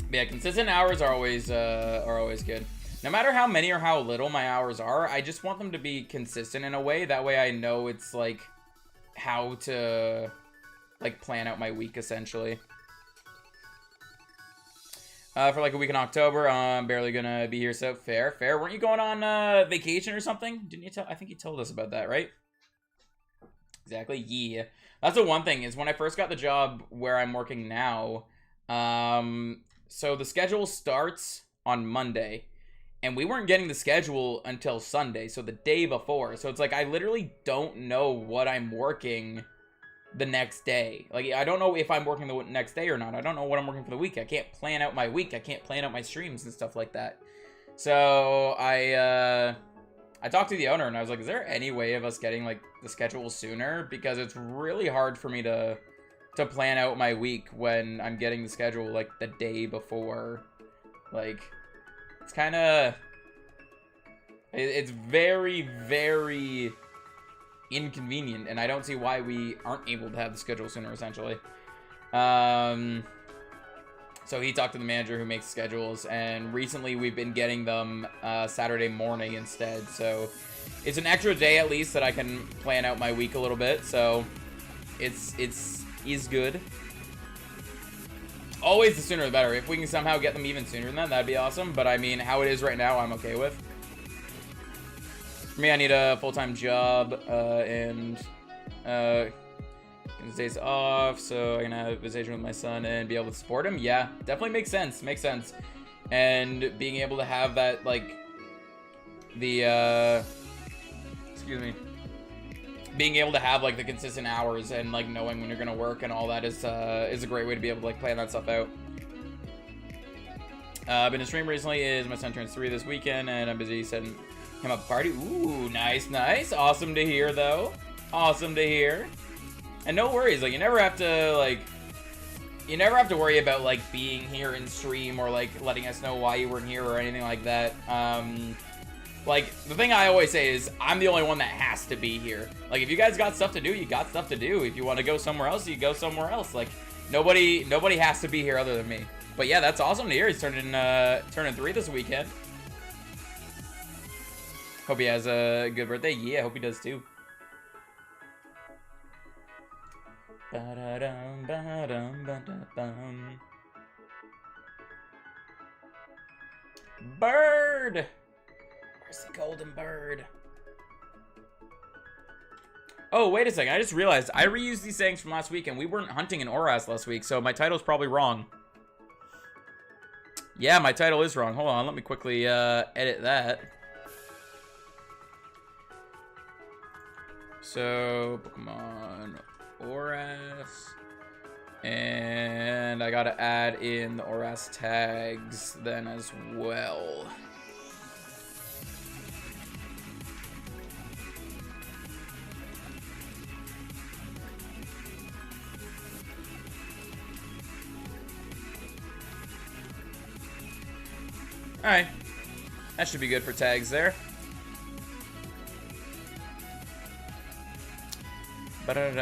But yeah, consistent hours are always good. No matter how many or how little my hours are, I just want them to be consistent in a way. That way I know it's, like, how to, like, plan out my week, essentially. For, like, a week in October, I'm barely gonna be here, so fair. Weren't you going on, vacation or something? Didn't you tell? I think you told us about that, right? Exactly, yeah. That's the one thing, is when I first got the job where I'm working now, so the schedule starts on Monday. And we weren't getting the schedule until Sunday, so the day before. So it's like, I literally don't know what I'm working the next day. Like, I don't know if I'm working the next day or not. I don't know what I'm working for the week. I can't plan out my week. I can't plan out my streams and stuff like that. So I talked to the owner, and I was like, is there any way of us getting, like, the schedule sooner? Because it's really hard for me to plan out my week when I'm getting the schedule, like, the day before. Like... It's kind of... It's very, very inconvenient, and I don't see why we aren't able to have the schedule sooner, essentially. So he talked to the manager who makes schedules, and recently we've been getting them Saturday morning instead. So it's an extra day, at least, that I can plan out my week a little bit. So it's good. Always the sooner the better. If we can somehow get them even sooner than that, that'd be awesome. But I mean, how it is right now, I'm okay with. For me, I need a full-time job and days off, so I can have a visitation with my son and be able to support him. Yeah, definitely makes sense. Makes sense. And being able to have that, like, the excuse me. Being able to have, like, the consistent hours and, like, knowing when you're gonna work and all that is a great way to be able to, like, plan that stuff out. I've been to stream recently. Is my son turns 3 this weekend, and I'm busy setting him up a party. Ooh, nice, nice. Awesome to hear, though. Awesome to hear. And no worries, like, you never have to worry about, like, being here in stream or, like, letting us know why you weren't here or anything like that. Like, the thing I always say is, I'm the only one that has to be here. Like, if you guys got stuff to do, you got stuff to do. If you want to go somewhere else, you go somewhere else. Like, nobody has to be here other than me. But yeah, that's awesome to hear. He's turning 3 this weekend. Hope he has a good birthday. Yeah, hope he does too. Bird! Where's the golden bird? Oh, wait a second. I just realized I reused these sayings from last week, and we weren't hunting in ORAS last week, so my title's probably wrong. Yeah, my title is wrong. Hold on. Let me quickly edit that. So, Pokemon ORAS. And I gotta add in the ORAS tags then as well. Alright. That should be good for tags there. I'm gonna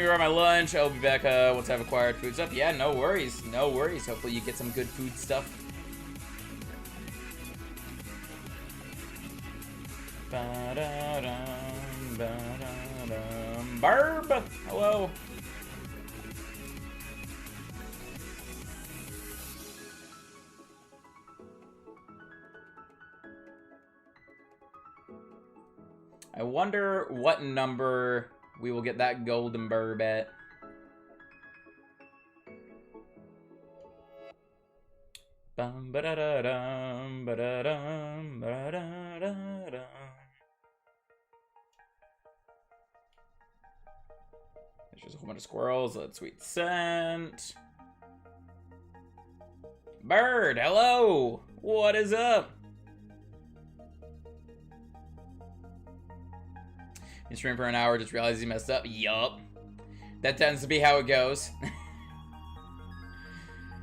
grab my lunch. I'll be back once I've acquired food stuff. Yeah, no worries. No worries. Hopefully you get some good food stuff. Barb! Hello. I wonder what number we will get that golden burb at. Bum ba da da dum ba da dum ba da da dum. There's just a whole bunch of squirrels. Let's sweet scent. Bird, hello. What is up? You stream for an hour, just realized you messed up. Yup. That tends to be how it goes.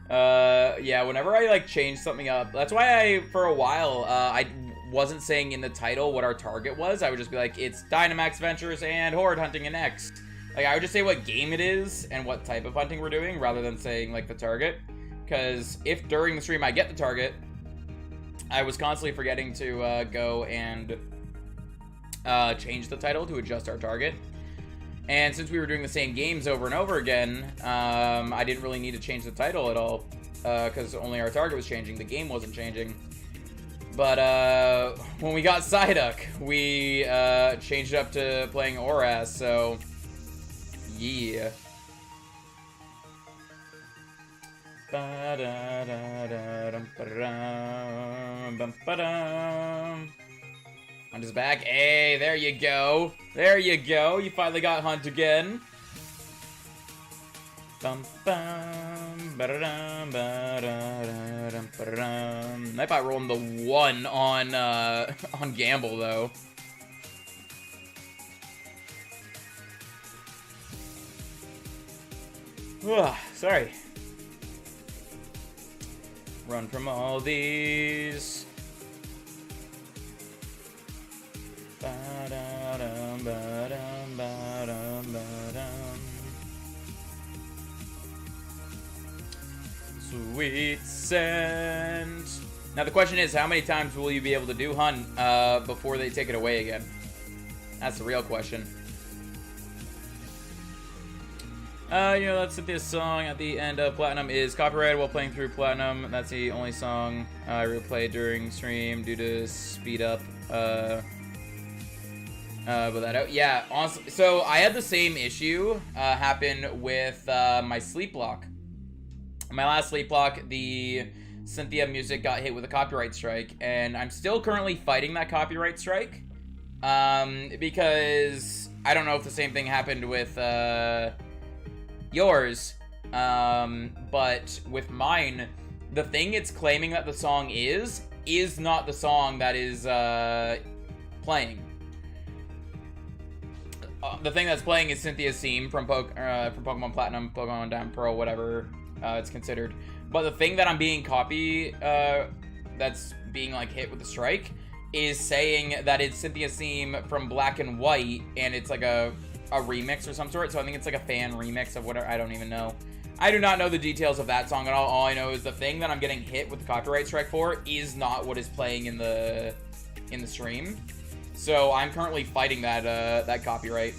Yeah, whenever I, like, change something up, that's why for a while, I wasn't saying in the title what our target was. I would just be like, it's Dynamax Ventures and Horde hunting an X. Like, I would just say what game it is and what type of hunting we're doing, rather than saying, like, the target. because if during the stream I get the target, I was constantly forgetting to go and change the title to adjust our target. And since we were doing the same games over and over again, I didn't really need to change the title at all, because only our target was changing. The game wasn't changing. But when we got Psyduck, we changed it up to playing ORAS, so yeah. Hunt is back. Hey, there you go. There you go. You finally got Hunt again. Might by rolling the 1 on Gamble though. Sorry. Run from all these. Sweet sand. Now the question is, how many times will you be able to do Hunt before they take it away again? That's the real question. That's this song at the end of Platinum is copyrighted while playing through Platinum. That's the only song I replayed during stream due to speed up. But that out. Yeah, honestly, so I had the same issue happen with my sleep block. My last sleep block, the Cynthia music got hit with a copyright strike, and I'm still currently fighting that copyright strike. Because I don't know if the same thing happened with yours, but with mine, the thing it's claiming that the song is not the song that is playing. The thing that's playing is Cynthia's theme from Pokemon Platinum, Pokemon Diamond Pearl, whatever it's considered. But the thing that I'm being that's being like hit with the strike is saying that it's Cynthia's theme from Black and White, and it's like a remix or some sort. So I think it's like a fan remix of whatever. I don't even know. I do not know the details of that song at all. All I know is the thing that I'm getting hit with the copyright strike for is not what is playing in the stream. So I'm currently fighting that copyright.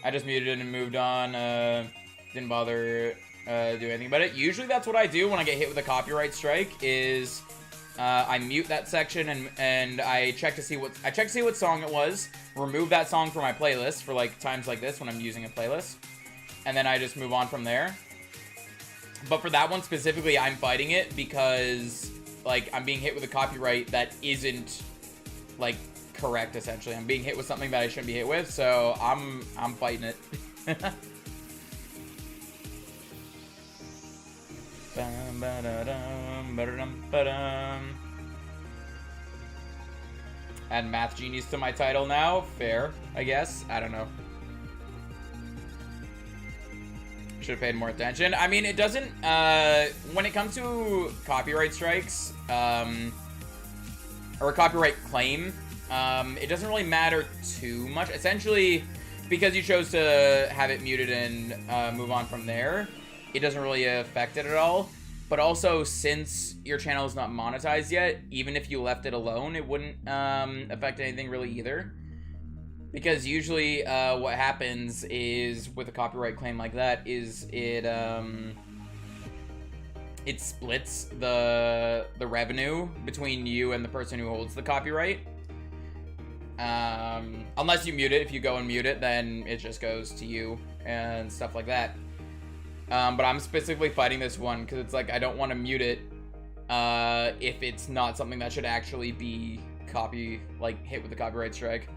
I just muted it and moved on. Didn't bother do anything about it. Usually that's what I do when I get hit with a copyright strike is I mute that section and I check to see what song it was, remove that song from my playlist for like times like this when I'm using a playlist, and then I just move on from there. But for that one specifically, I'm fighting it because like I'm being hit with a copyright that isn't like correct. Essentially, I'm being hit with something that I shouldn't be hit with, so I'm fighting it. Add Math Genius to my title now. Fair, I guess. I don't know. Should have paid more attention. I mean, it doesn't, when it comes to copyright strikes, or a copyright claim, it doesn't really matter too much. Essentially, because you chose to have it muted and move on from there, it doesn't really affect it at all. But also, since your channel is not monetized yet, even if you left it alone, it wouldn't affect anything really either. Because usually what happens is with a copyright claim like that is it splits the revenue between you and the person who holds the copyright. Unless you mute it. If you go and mute it, then it just goes to you and stuff like that. But I'm specifically fighting this one because it's like I don't want to mute it if it's not something that should actually be hit with a copyright strike.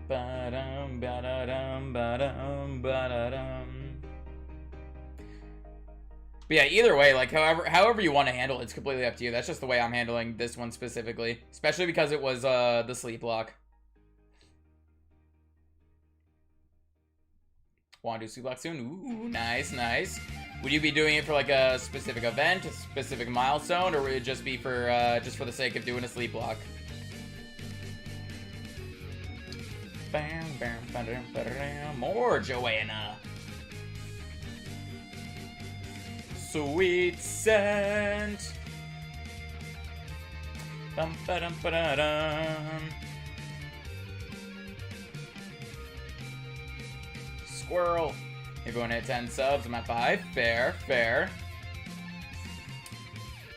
But yeah, either way, like however you want to handle it, it's completely up to you. That's just the way I'm handling this one specifically, especially because it was the sleep lock. Want to do sleep lock soon? Ooh, nice, nice. Would you be doing it for like a specific event, a specific milestone, or would it just be for just for the sake of doing a sleep block? More Joanna. Sweet scent. Squirrel. Everyone hit 10 subs. I'm at 5. Fair, fair.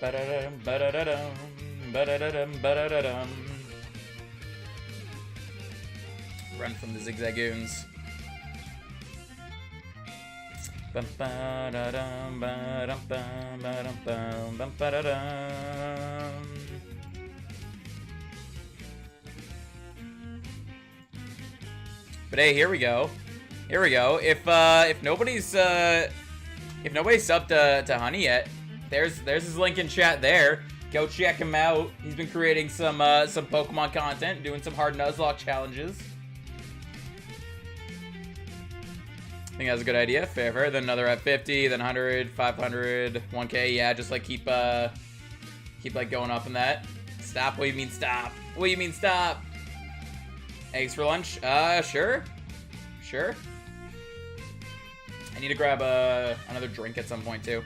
Ba-da-dum, ba-da-da-dum, ba-da-da-dum, ba-da-da-dum. Run from the zigzagoons. Bum ba-da-dum, ba-dum, bum, ba-dum, bum, bum, ba-da-dum. But hey, here we go. Here we go. If nobody's subbed to Honey yet, there's his link in chat there. Go check him out. He's been creating some Pokemon content, doing some hard Nuzlocke challenges. I think that's a good idea. Fair, fair. Then another at 50, then 100, 500, 1K. Yeah, just like keep like going up in that. Stop. What do you mean stop? What do you mean stop? Eggs for lunch? Sure. Sure. I need to grab another drink at some point too.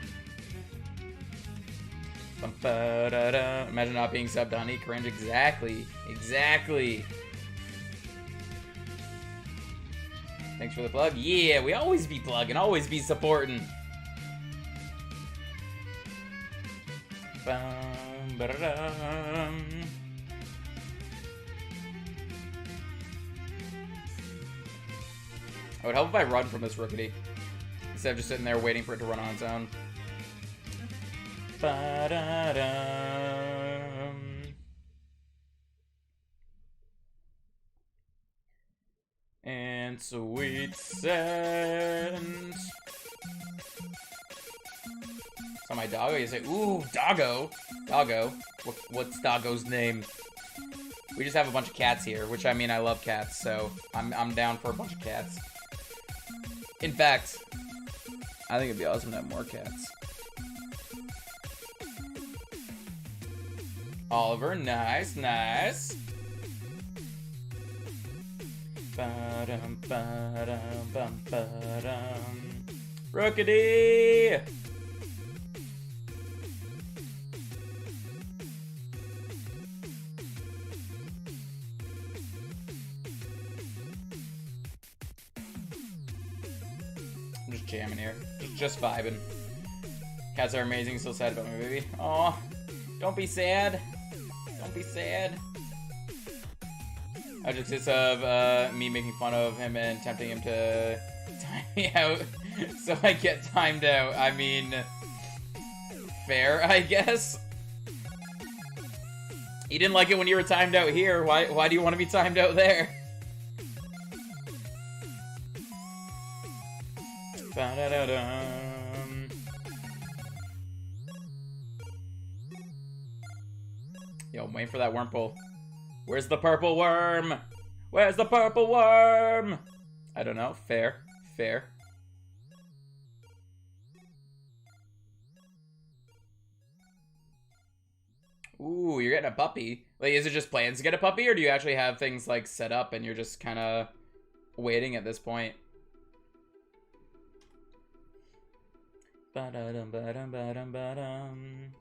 Imagine not being subbed to Honey. Cringe. Exactly. Exactly. Thanks for the plug. Yeah, we always be plugging, always be supporting. It would help if I run from this Rookity instead of just sitting there waiting for it to run on its own. And sweet scent. So my doggo, you say, ooh, doggo. Doggo. What's doggo's name? We just have a bunch of cats here, which I mean, I love cats, so I'm down for a bunch of cats. In fact, I think it'd be awesome to have more cats. Oliver, nice, nice. Ba-dum, ba-dum, bum, ba-dum. Rookity! I'm just jamming here. Just vibing. Cats are amazing, so sad about my baby. Aw, don't be sad. Don't be sad. I just consists of me making fun of him and tempting him to time me out so I get timed out. I mean, fair, I guess. You didn't like it when you were timed out here. Why do you want to be timed out there? Ba-da-da-dum. Yo, I'm waiting for that Wurmple. Where's the purple worm? Where's the purple worm? I don't know. Fair. Fair. Ooh, you're getting a puppy. Like, is it just plans to get a puppy, or do you actually have things, like, set up and you're just kind of waiting at this point? Ba-da-dum, ba-dum, ba-dum, ba-dum.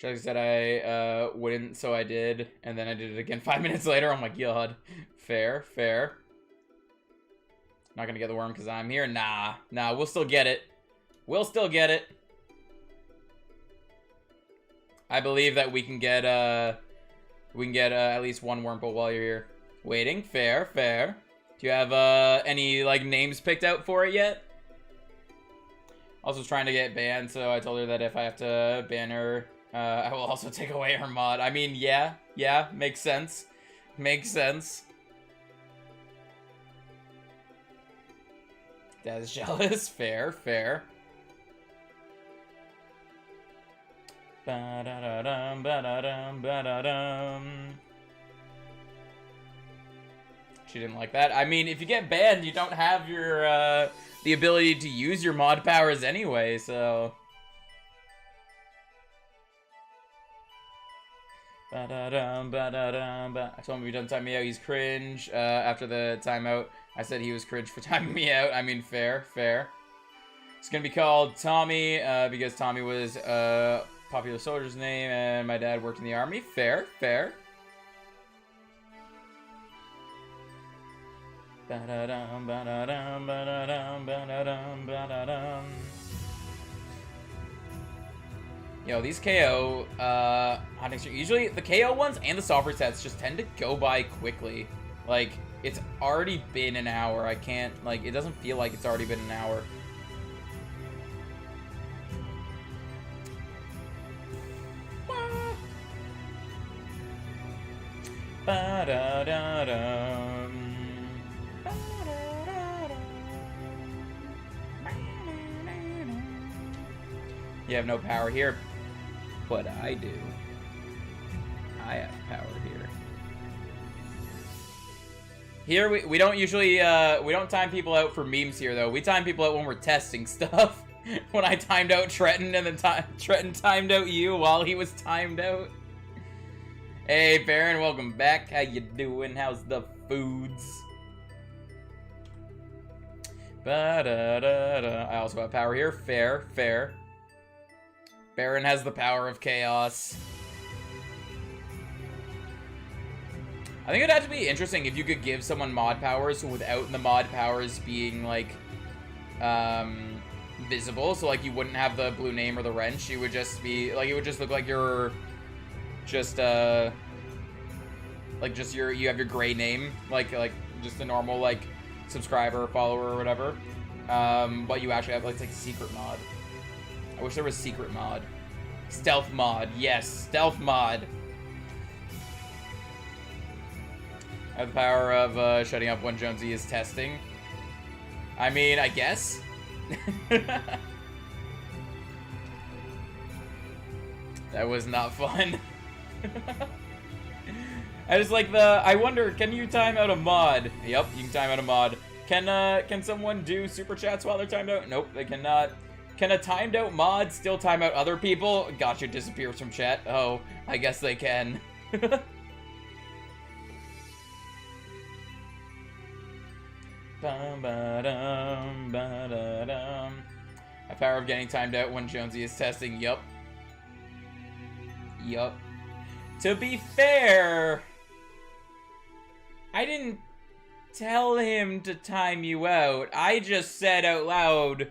Charlie said I wouldn't, so I did, and then I did it again 5 minutes later. Oh my god. Fair, fair. Not gonna get the worm because I'm here. Nah, we'll still get it. We'll still get it. I believe that we can get at least one Wurmple while you're here. Waiting. Fair, fair. Do you have any like names picked out for it yet? Also trying to get banned, so I told her that if I have to ban her, I will also take away her mod. I mean, yeah, makes sense. Makes sense. Dad's jealous. Fair, fair. Ba-da-da-dum, ba-da-dum, ba-da-dum. She didn't like that. I mean, if you get banned, you don't have your, the ability to use your mod powers anyway, so... I told him we done time me out, he's cringe. After the timeout, I said he was cringe for timing me out. I mean, fair, fair. It's gonna be called Tommy, because Tommy was a popular soldier's name, and my dad worked in the army. Fair, fair. Yo, these KO, usually the KO ones and the software sets just tend to go by quickly. Like, it's already been an hour. I can't, like, it doesn't feel like it's already been an hour. You have no power here, but I do. I have power here. Here we don't usually we don't time people out for memes here though. We time people out when we're testing stuff. When I timed out Trenton and then Trenton timed out you while he was timed out. Hey Baron, welcome back. How you doing? How's the foods? I also have power here. Fair, fair. Baron has the power of chaos. I think it'd have to be interesting if you could give someone mod powers without the mod powers being, like, visible. So, like, you wouldn't have the blue name or the wrench. You would just be, like, it would just look like you're just, you have your gray name. Like just a normal, like, subscriber, follower, or whatever. But you actually have, like, secret mod. I wish there was secret mod. Stealth mod. Yes, stealth mod. I have the power of shutting up when Jonesy is testing. I mean, I guess. That was not fun. I just like I wonder, can you time out a mod? Yep, you can time out a mod. Can someone do super chats while they're timed out? Nope, they cannot. Can a timed out mod still time out other people? Gotcha disappears from chat. Oh, I guess they can. A power of getting timed out when Jonesy is testing. Yup. Yup. To be fair, I didn't tell him to time you out. I just said out loud,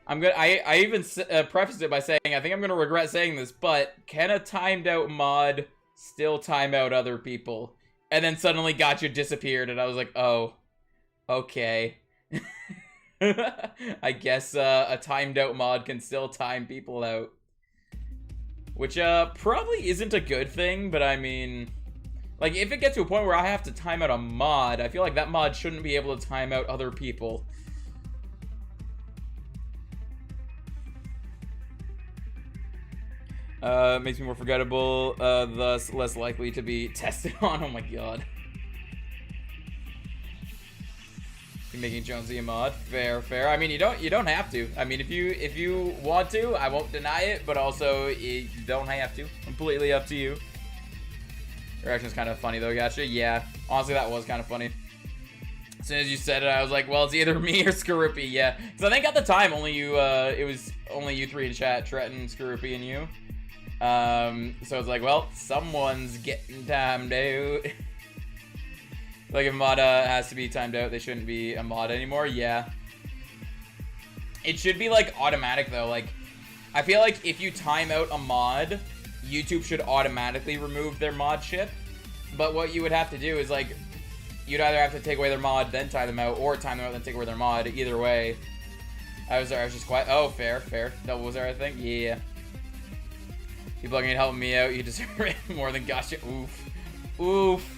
I even prefaced it by saying, I think I'm gonna regret saying this, but can a timed out mod still time out other people? And then suddenly Gotcha disappeared, and I was like, oh, okay. I guess a timed out mod can still time people out. Which probably isn't a good thing, but I mean, like, if it gets to a point where I have to time out a mod, I feel like that mod shouldn't be able to time out other people. Makes me more forgettable, thus less likely to be tested on. Oh my god. You're making Jonesy a mod. Fair, fair. I mean, you don't have to. I mean, if you want to, I won't deny it, but also you don't have to. Completely up to you. Reaction's kind of funny though, Gotcha. Yeah, honestly, that was kind of funny. As soon as you said it, I was like, well, it's either me or Skorupi. Yeah, because I think at the time only you, it was only you three in chat: Trenton, Skorupi, and you. So it's like, well, someone's getting timed out. Like, if mod has to be timed out, they shouldn't be a mod anymore. Yeah. It should be, like, automatic, though. Like, I feel like if you time out a mod, YouTube should automatically remove their mod shit. But what you would have to do is, like, you'd either have to take away their mod, then time them out, or time them out, then take away their mod. Either way. I was just quiet. Oh, fair, fair. Double was there, I think? Yeah. People are going to help me out. You deserve it more than Gotcha. Oof. Oof.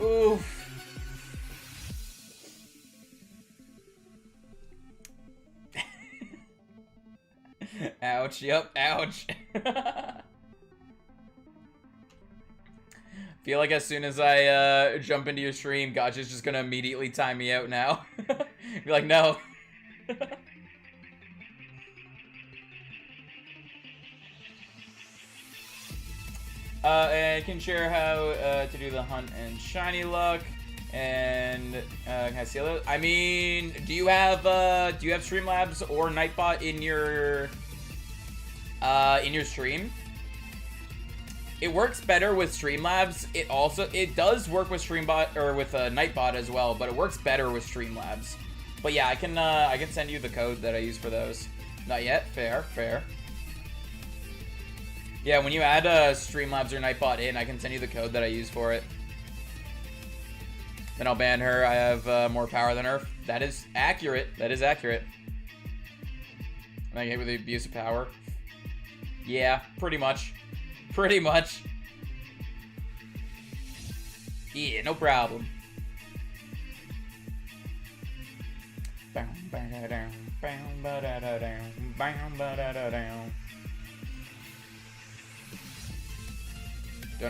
Oof. Ouch. Yep. Ouch. Feel like as soon as I jump into your stream, Gotcha's just gonna immediately time me out now. Be like, no. And can share how to do the hunt and shiny luck. And can I see those? I mean, do you have Streamlabs or Nightbot in your stream? It works better with Streamlabs. It does work with Streambot or with Nightbot as well, but it works better with Streamlabs. But yeah, I can send you the code that I use for those. Not yet. Fair. Yeah, when you add Streamlabs or Nightbot in, I can send you the code that I use for it. Then I'll ban her. I have more power than her. That is accurate. I get with the abuse of power. Yeah, pretty much. Yeah, no problem. Don't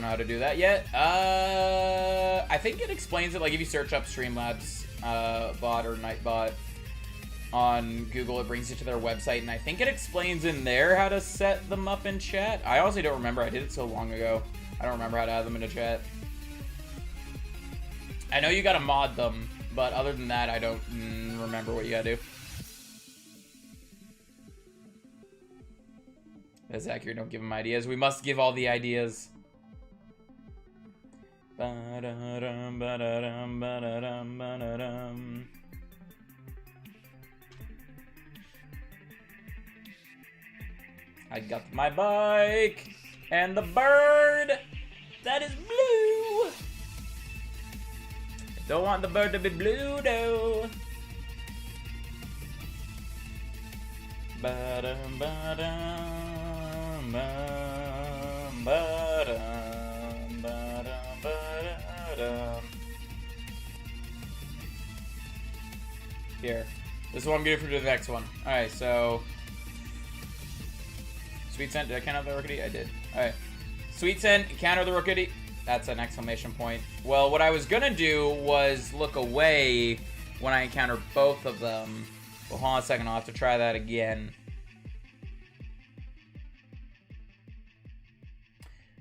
know how to do that yet. I think it explains it, like if you search up Streamlabs bot or Nightbot on Google, it brings you to their website, and I think it explains in there how to set them up in chat. I honestly don't remember. I did it so long ago. I don't remember how to add them into chat. I know you gotta mod them, but other than that, I don't remember what you gotta do. That's accurate. Don't give them ideas. We must give all the ideas. Ba-da-dum, ba-da-dum, ba-da-dum, ba-da-dum. I got my bike and the bird that is blue. Don't want the bird to be blue though. Ba-dum, ba-dum, ba-dum, ba-dum, ba-dum, ba-dum. Here. This is what I'm gonna do for the next one. Alright, so Sweet Scent, did I counter the Rookity? I did. Alright. Sweet Scent, counter the Rookity. That's an exclamation point. Well, what I was gonna do was look away when I encounter both of them. Well, hold on a second, I'll have to try that again.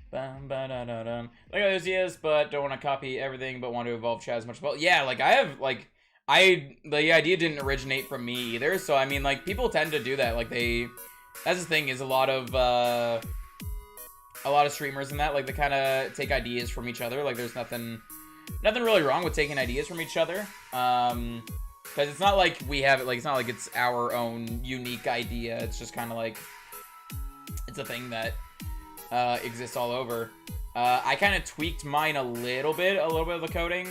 Bum, ba, da, da, dum. Like those ideas, but don't want to copy everything, but want to evolve chat as much as well. Yeah, like I have, like, the idea didn't originate from me either, so I mean, like, people tend to do that. Like, that's the thing, is a lot of streamers and that, like, they kind of take ideas from each other. Like, there's nothing really wrong with taking ideas from each other. Because it's not like we have it, like, it's not like it's our own unique idea. It's just kind of like, it's a thing that exists all over. I kind of tweaked mine a little bit of the coding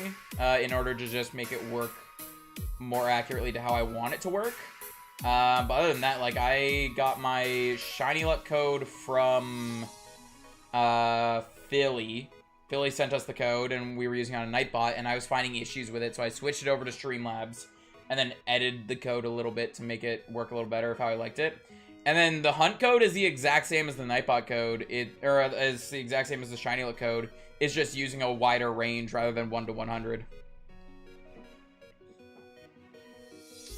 in order to just make it work more accurately to how I want it to work. But other than that, like, I got my shiny luck code from Philly. Philly sent us the code, and we were using it on a Nightbot, and I was finding issues with it, so I switched it over to Streamlabs, and then edited the code a little bit to make it work a little better of how I liked it. And then the hunt code is the exact same as the Nightbot code, or is the exact same as the shiny luck code. It's just using a wider range rather than 1 to 100.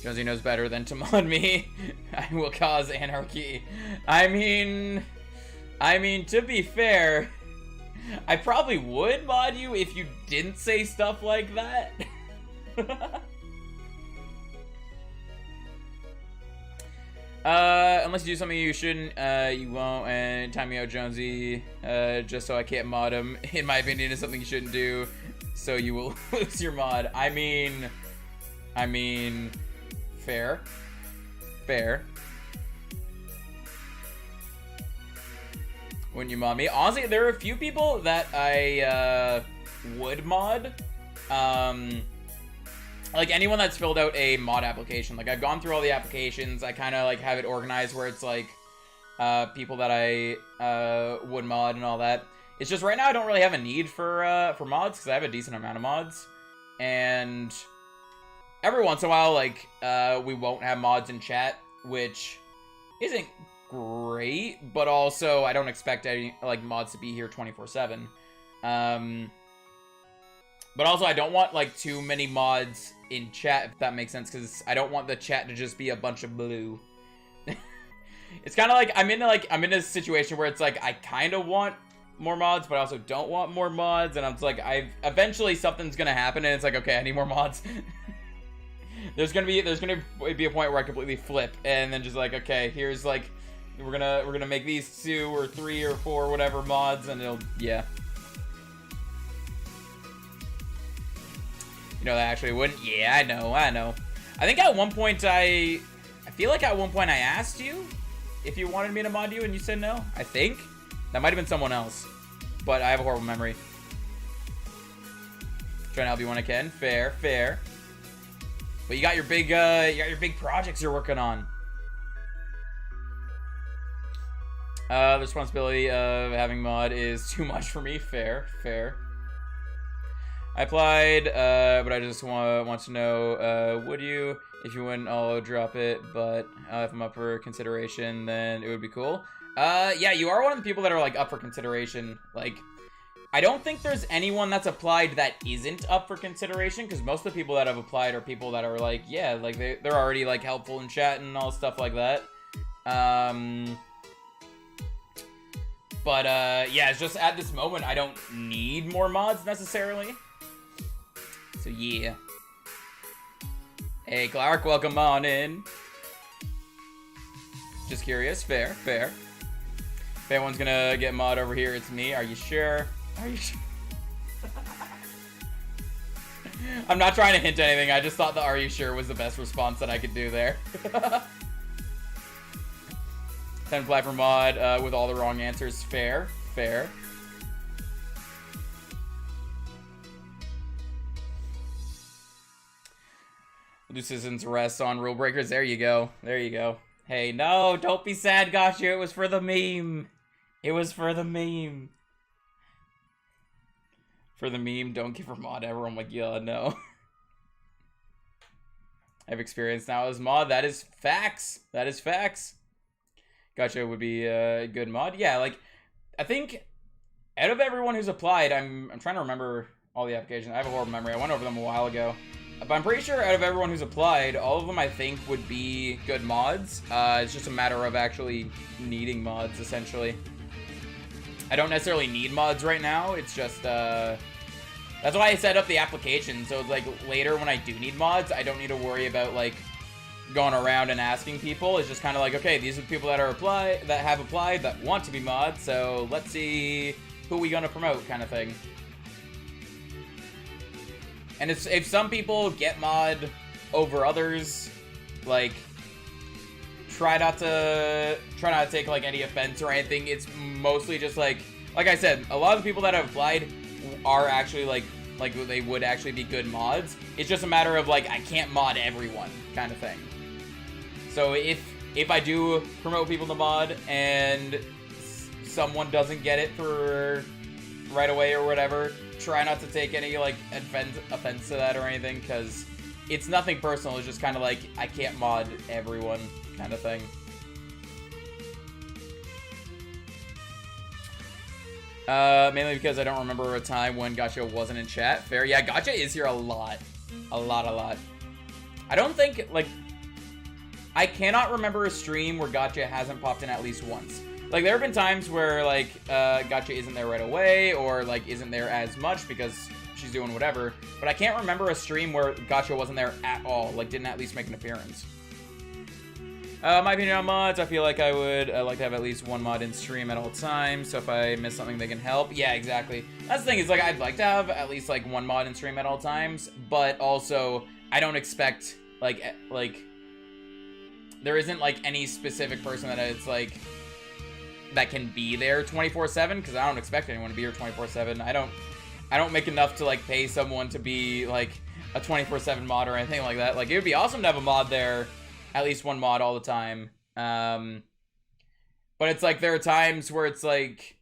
Jonesy knows better than to mod me. I will cause anarchy. I mean, to be fair, I probably would mod you if you didn't say stuff like that. Unless you do something you shouldn't, you won't, and time me out, Jonesy, just so I can't mod him, in my opinion, is something you shouldn't do, so you will lose your mod. I mean, fair. Wouldn't you mod me? Honestly, there are a few people that I, would mod, like anyone that's filled out a mod application. Like, I've gone through all the applications. I kind of like have it organized where it's like people that I would mod and all that. It's just right now I don't really have a need for mods because I have a decent amount of mods, and every once in a while, like, we won't have mods in chat, which isn't great, but also I don't expect any like mods to be here 24/7. But also, I don't want, like, too many mods in chat, if that makes sense, because I don't want the chat to just be a bunch of blue. It's kind of like, I'm in a situation where it's like, I kind of want more mods, but I also don't want more mods, and I'm just like, eventually something's gonna happen, and it's like, okay, I need more mods. There's gonna be a point where I completely flip, and then just like, okay, here's like, we're gonna make these 2 or 3 or 4 whatever mods, and it'll, yeah. You know, that actually wouldn't. Yeah, I know. I think at one point I feel like at one point I asked you if you wanted me to mod you, and you said no. I think that might have been someone else, but I have a horrible memory. Trying to help you when I can. Fair. But you got your big projects you're working on. The responsibility of having mod is too much for me. Fair. I applied, but I just want to know, would you? If you wouldn't, I'll drop it, but if I'm up for consideration, then it would be cool. Yeah, you are one of the people that are, like, up for consideration. Like, I don't think there's anyone that's applied that isn't up for consideration, because most of the people that have applied are people that are, like, yeah, like, they're already, like, helpful in chat and all stuff like that. But, yeah, it's just at this moment, I don't need more mods, necessarily. So, yeah. Hey, Clark, welcome on in. Just curious. Fair. If anyone's gonna get mod over here, it's me. Are you sure? I'm not trying to hint anything. I just thought the "are you sure" was the best response that I could do there. 10 apply for mod with all the wrong answers. Fair. Do citizens arrest on rule breakers. There you go. Hey, no, don't be sad, Gotcha. It was for the meme. For the meme, don't give her mod ever. I'm like, yeah, no. I have experience now as mod. That is facts. Gotcha would be a good mod. Yeah, like, I think out of everyone who's applied, I'm trying to remember all the applications. I have a horrible memory. I went over them a while ago. But I'm pretty sure out of everyone who's applied, all of them I think would be good mods. It's just a matter of actually needing mods, essentially. I don't necessarily need mods right now. It's just, that's why I set up the application. So, like, later when I do need mods, I don't need to worry about, like, going around and asking people. It's just kind of like, okay, these are the people that have applied, that want to be mods. So, let's see who we gonna promote, kind of thing. And if some people get mod over others, like, try not to take, like, any offense or anything. It's mostly just, like I said, a lot of the people that have applied are actually, like they would actually be good mods. It's just a matter of, like, I can't mod everyone kind of thing. So if I do promote people to mod and someone doesn't get it for right away or whatever, try not to take any, like, offense to that or anything, because it's nothing personal. It's just kind of like, I can't mod everyone kind of thing. Mainly because I don't remember a time when Gotcha wasn't in chat. Fair. Yeah, Gotcha is here a lot. A lot. I don't think, like, I cannot remember a stream where Gotcha hasn't popped in at least once. Like, there have been times where, like, Gotcha isn't there right away, or, like, isn't there as much because she's doing whatever. But I can't remember a stream where Gotcha wasn't there at all, like, didn't at least make an appearance. My opinion on mods, I feel like I would like to have at least one mod in stream at all times, so if I miss something, they can help. Yeah, exactly. That's the thing, is, like, I'd like to have at least, like, one mod in stream at all times, but also, I don't expect, like, there isn't, like, any specific person that it's, like, that can be there 24/7, because I don't expect anyone to be here 24/7. I don't make enough to, like, pay someone to be, like, a 24/7 mod or anything like that. Like, it would be awesome to have a mod there, at least one mod all the time. But it's like, there are times where it's like,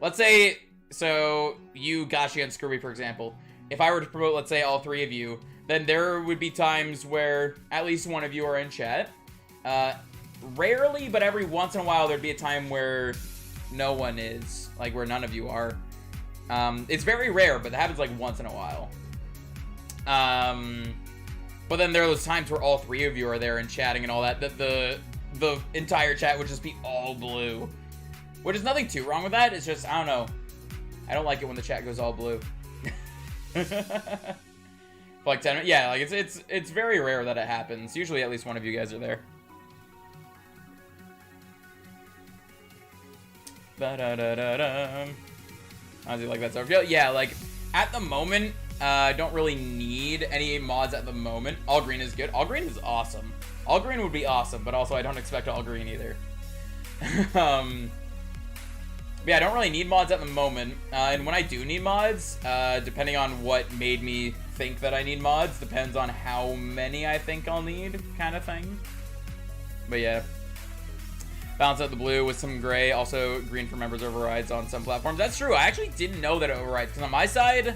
let's say, so you, Gashi, and Scrooby, for example, if I were to promote, let's say, all three of you, then there would be times where at least one of you are in chat. Rarely, but every once in a while, there'd be a time where no one is, like, where none of you are. It's very rare, but it happens like once in a while. But then there are those times where all three of you are there and chatting and all that, that the entire chat would just be all blue. Which is nothing too wrong with that. It's just, I don't know. I don't like it when the chat goes all blue. For like 10 minutes. Yeah, like it's very rare that it happens. Usually at least one of you guys are there. Honestly, like that. So yeah, like at the moment, I don't really need any mods at the moment. All green is good. All green is awesome. All green would be awesome, but also I don't expect all green either. Yeah, I don't really need mods at the moment. And when I do need mods, depending on what made me think that I need mods, depends on how many I think I'll need, kind of thing. But yeah. Balance out the blue with some gray. Also, green for members overrides on some platforms. That's true. I actually didn't know that it overrides. Because on my side,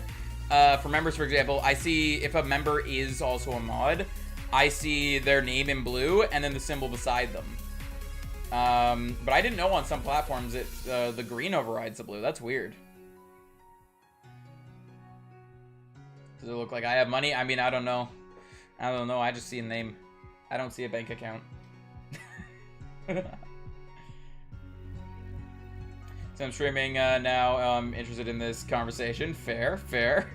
for members, for example, I see if a member is also a mod, I see their name in blue and then the symbol beside them. But I didn't know on some platforms it the green overrides the blue. That's weird. Does it look like I have money? I mean, I don't know. I don't know. I just see a name. I don't see a bank account. So I'm streaming now. I'm interested in this conversation. Fair, fair.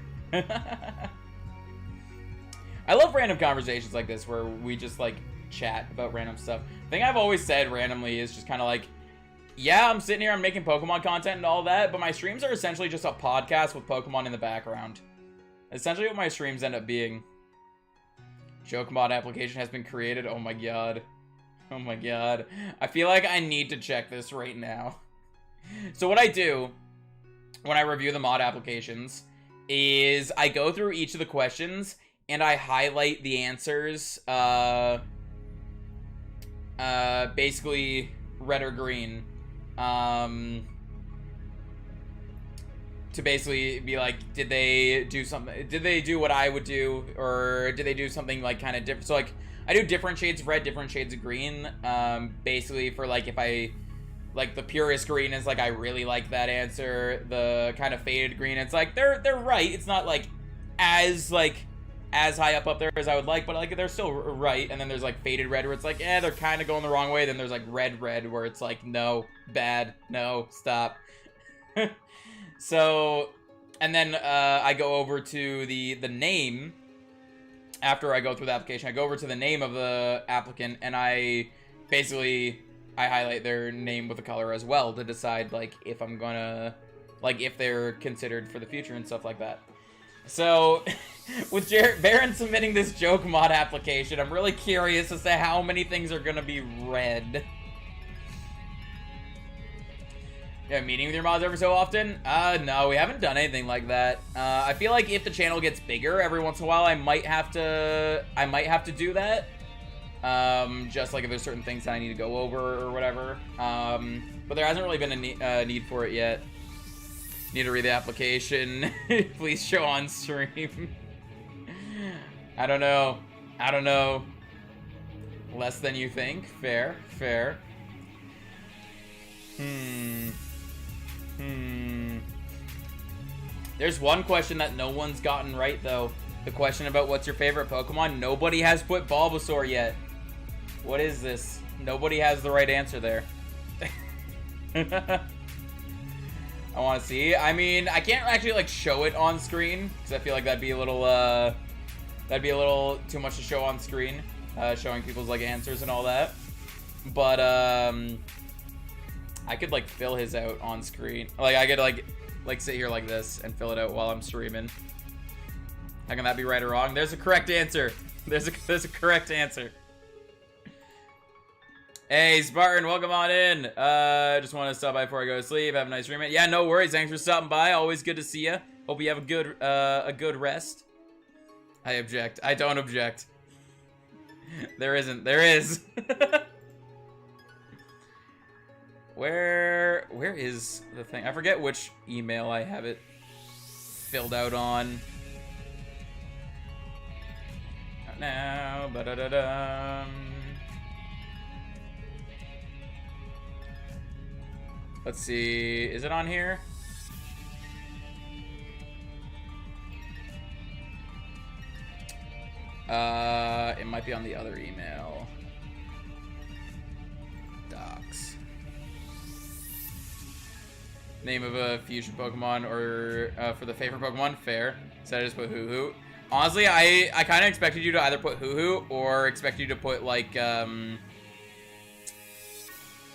I love random conversations like this where we just like chat about random stuff. The thing I've always said randomly is just kind of like, yeah, I'm sitting here, I'm making Pokemon content and all that, but my streams are essentially just a podcast with Pokemon in the background. Essentially what my streams end up being. Joke mod application has been created. Oh my god. Oh my god. I feel like I need to check this right now. So what I do when I review the mod applications is I go through each of the questions and I highlight the answers, basically red or green, to basically be like, did they do something, did they do what I would do, or did they do something like kind of different? So like I do different shades of red, different shades of green, basically for like if I like the purest green is like I really like that answer. The kind of faded green, it's like they're right. It's not like as high up there as I would like, but like they're still right. And then there's like faded red where it's like, they're kind of going the wrong way. Then there's like red where it's like, no, bad, no, stop. So, and then I go over to the name. After I go through the application, I go over to the name of the applicant and I highlight their name with a color as well to decide like if I'm gonna, like if they're considered for the future and stuff like that. So with Baron submitting this joke mod application, I'm really curious as to how many things are gonna be red. Yeah, meeting with your mods every so often? No, we haven't done anything like that. I feel like if the channel gets bigger every once in a while, I might have to do that. Just like if there's certain things that I need to go over or whatever. But there hasn't really been a need for it yet. Need to read the application. Please show on stream. I don't know. Less than you think. Fair. There's one question that no one's gotten right, though. The question about what's your favorite Pokemon. Nobody has put Bulbasaur yet. What is this? Nobody has the right answer there. I want to see. I mean, I can't actually like show it on screen because I feel like that'd be a little too much to show on screen, showing people's like answers and all that. But I could like fill his out on screen. Like I could like sit here like this and fill it out while I'm streaming. How can that be right or wrong? There's a correct answer. There's a correct answer. Hey, Spartan, welcome on in. Just want to stop by before I go to sleep. Have a nice stream. Yeah, no worries. Thanks for stopping by. Always good to see you. Hope you have a good rest. I object. I don't object. There isn't. There is. Where is the thing? I forget which email I have it filled out on. Not now. Ba-da-da-dum. Let's see. Is it on here? might be on the other email. Docs. Name of a fusion Pokemon or for the favorite Pokemon? Fair. So I just put Hoo-Hoo. Honestly, I kind of expected you to either put Hoo-Hoo or expect you to put like a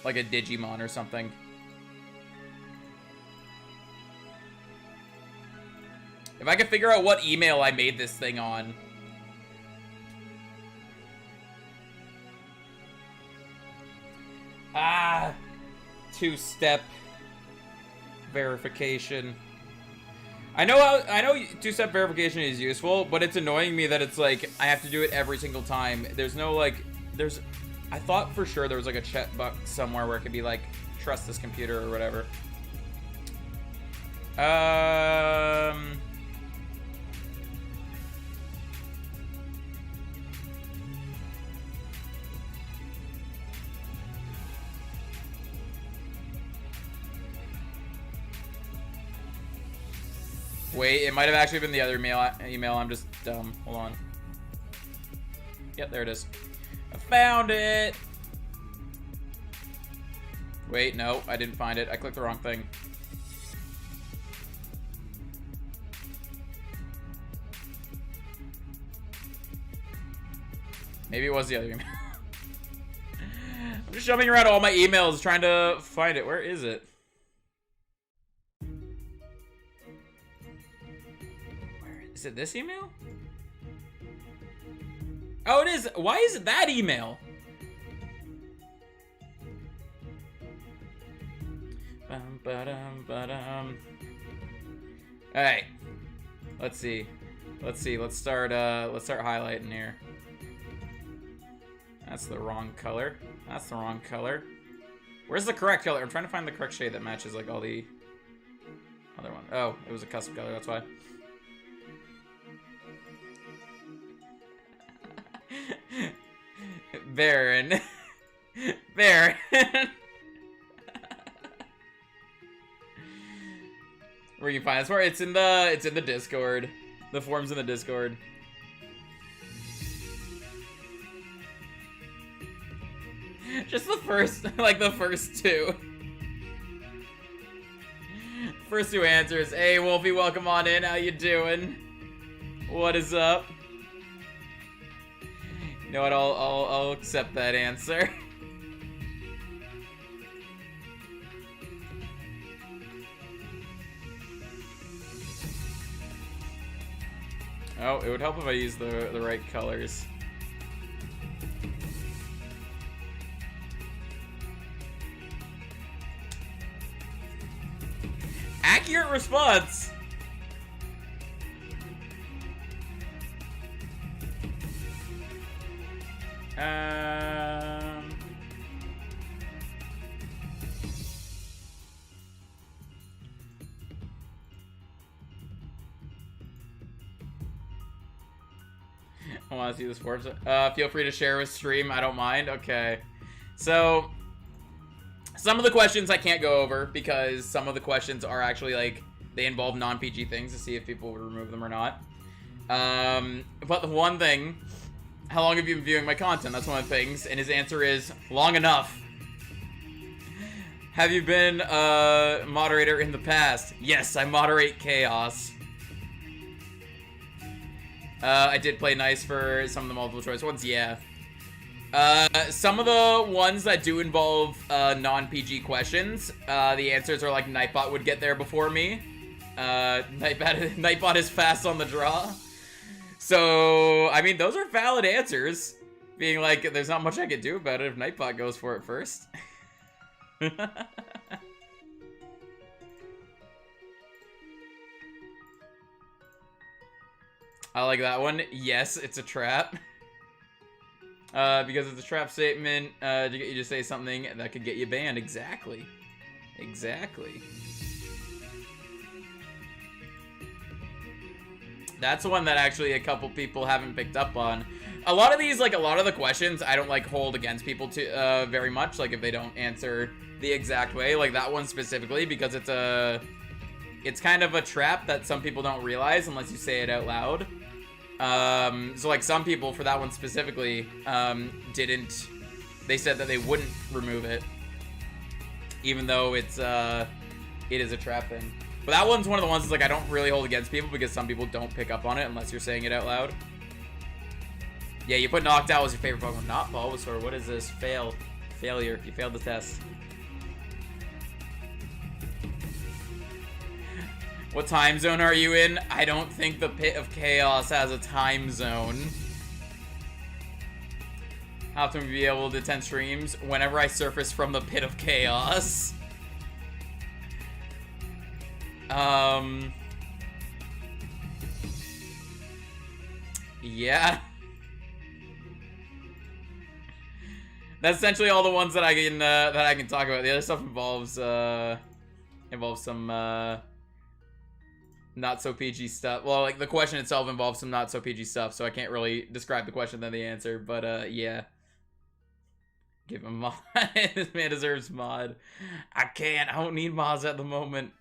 Digimon or something. If I could figure out what email I made this thing on. Ah, two-step verification. I know two-step verification is useful, but it's annoying me that it's like I have to do it every single time. There's no like, I thought for sure there was like a checkbox somewhere where it could be like, trust this computer or whatever. Wait, it might have actually been the other email. I'm just dumb. Hold on. Yep, there it is. I found it. Wait, no, I didn't find it. I clicked the wrong thing. Maybe it was the other email. I'm just jumping around all my emails trying to find it. Where is it? Is it this email? Oh, it is. Why is it that email? All right. Let's see. Let's start highlighting here. That's the wrong color. That's the wrong color. Where's the correct color? I'm trying to find the correct shade that matches like all the other ones. Oh, it was a custom color. That's why. Baron. Baron. Where you find this? Where it's in the Discord. The forums in the Discord. Just the first, like the first two. First two answers. Hey Wolfie, welcome on in. How you doing? What is up? You know what? I'll accept that answer. Oh, it would help if I used the right colors. Accurate response. I want to see this form. Feel free to share with stream. I don't mind. Okay. So, some of the questions I can't go over because some of the questions are actually like, they involve non-PG things to see if people would remove them or not. But the one thing, how long have you been viewing my content? That's one of the things. And his answer is, long enough. Have you been a moderator in the past? Yes, I moderate chaos. I did play nice for some of the multiple choice ones, yeah. Some of the ones that do involve non-PG questions, the answers are like Nightbot would get there before me. Nightbot is fast on the draw. So, I mean, those are valid answers. Being like, there's not much I could do about it if Nightbot goes for it first. I like that one. Yes, it's a trap. Because it's a trap statement to get you to say something that could get you banned. Exactly. Exactly. That's one that actually a couple people haven't picked up on. A lot of these, like a lot of the questions, I don't like hold against people to very much. Like if they don't answer the exact way, like that one specifically, because it's kind of a trap that some people don't realize unless you say it out loud. So like some people for that one specifically didn't. They said that they wouldn't remove it, even though it is a trap thing. But that one's one of the ones that's like I don't really hold against people because some people don't pick up on it unless you're saying it out loud. Yeah, you put knocked out as your favorite Pokemon, not Bulbasaur. What is this? Failure. You failed the test. What time zone are you in? I don't think the Pit of Chaos has a time zone. How often will we be able to attend streams? Whenever I surface from the Pit of Chaos. Yeah. That's essentially all the ones that I can talk about. The other stuff involves some not so PG stuff. Well, like the question itself involves some not so PG stuff, so I can't really describe the question than the answer. But yeah, give him mod. This man deserves mod. I can't. I don't need mods at the moment.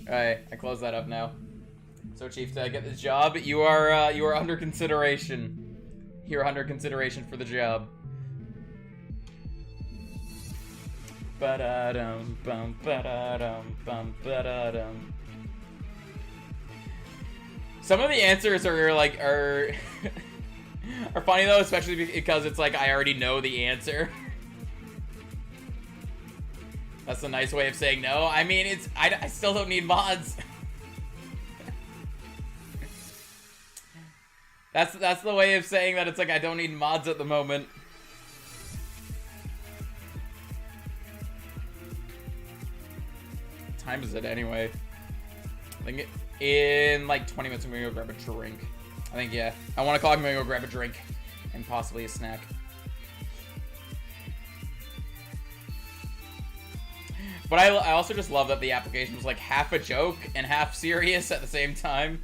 All right, I close that up now. So, Chief, to get this job, you are under consideration. You're under consideration for the job. Ba-da-dum, bum, ba-da-dum, bum, ba-da-dum. Some of the answers are funny though, especially because it's like I already know the answer. That's a nice way of saying no. I mean, I still don't need mods. That's the way of saying that it's like I don't need mods at the moment. What time is it anyway? I think in like 20 minutes I'm gonna go grab a drink. I think, yeah. I want to call. I'm gonna go grab a drink and possibly a snack. But I also just love that the application was like half a joke and half serious at the same time.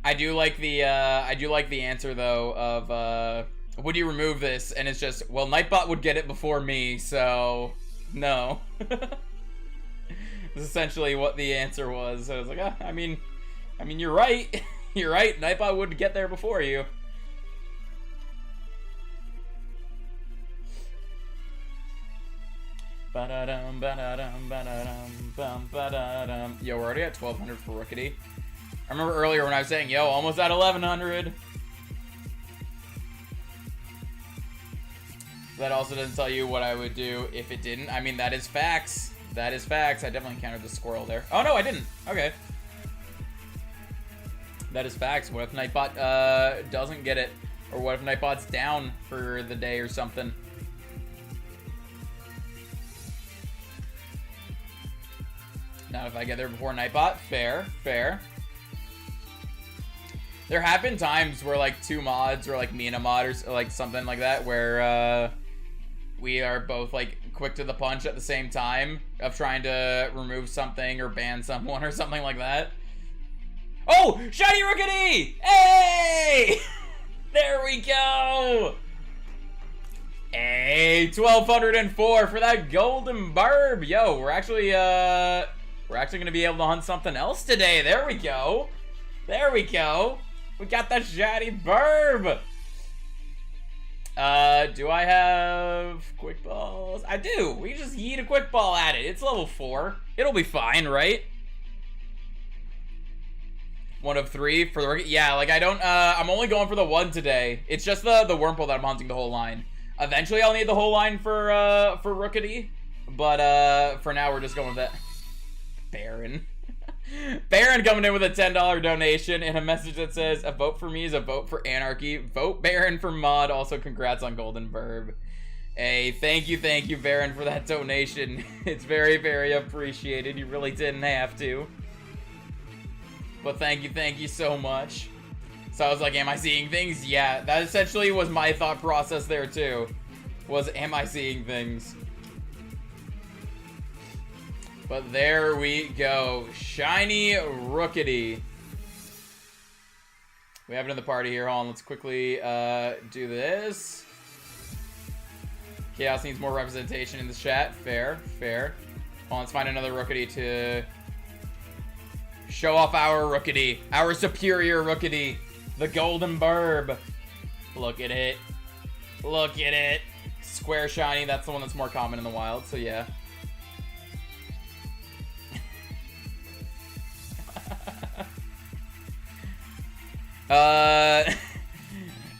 I do like the answer though of would you remove this? And it's just, well, Nightbot would get it before me, so no. That's essentially what the answer was. So I was like, I mean you're right. You're right. Nightbot would get there before you. Ba-da-dum, ba-da-dum, ba-da-dum, bum, ba-da-dum. Yo, we're already at 1200 for Rookity. I remember earlier when I was saying, yo, almost at 1100. That also doesn't tell you what I would do if it didn't. I mean, that is facts. That is facts. I definitely encountered the squirrel there. Oh, no, I didn't. Okay. That is facts. What if Nightbot doesn't get it? Or what if Nightbot's down for the day or something? Now, if I get there before Nightbot, fair, fair. There have been times where, like, two mods, or, like, me and a mod, or, like, something like that, where, we are both, like, quick to the punch at the same time of trying to remove something or ban someone or something like that. Oh! Shiny Rookity! Hey! There we go! Hey, 1204 for that golden barb. Yo, we're actually gonna be able to hunt something else today. There we go. There we go. We got the shiny barb. Do I have quick balls? I do. We just yeet a quick ball at it. It's level 4. It'll be fine, right? 1 of 3 for the Rookity. Yeah, like I don't. I'm only going for the 1 today. It's just the Wurmple that I'm hunting the whole line. Eventually, I'll need the whole line for Rookity, but for now, we're just going with that. Baron. Baron coming in with a $10 donation and a message that says, "A vote for me is a vote for anarchy. Vote Baron for mod. Also, congrats on Golden Burb." Hey, thank you, Baron, for that donation. It's very, very appreciated. You really didn't have to, but thank you so much. So I was like, am I seeing things? Yeah, that essentially was my thought process there too. Was, am I seeing things? But there we go. Shiny Rookity. We have it in the party here. Hold on, let's quickly do this. Chaos needs more representation in the chat. Fair, fair. Hold on, let's find another Rookity to Show off our rookity. Our superior rookity. The golden burb. Look at it. Look at it. Square shiny. That's the one that's more common in the wild, so yeah.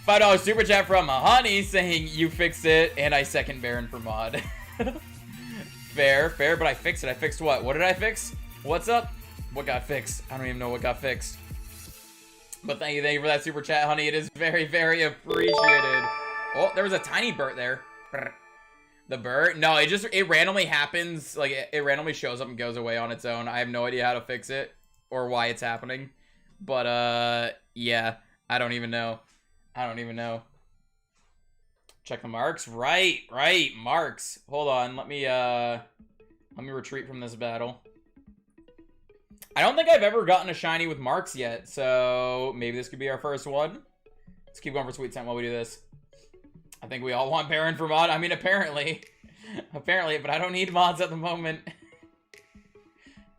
$5 super chat from Honey saying you fixed it, and I second Baron for mod. Fair, but I fixed it. I fixed what? What did I fix? What's up? What got fixed? I don't even know what got fixed. But thank you for that super chat, Honey. It is very, very appreciated. Oh, there was a tiny Burt there. The Burt? No, it randomly happens. Like, it randomly shows up and goes away on its own. I have no idea how to fix it or why it's happening. But, yeah. I don't even know. Check the marks. Right. Marks. Hold on. Let me retreat from this battle. I don't think I've ever gotten a shiny with marks yet, so maybe this could be our first one. Let's keep going for Sweet Scent while we do this. I think we all want Baron for mod. I mean, apparently, but I don't need mods at the moment.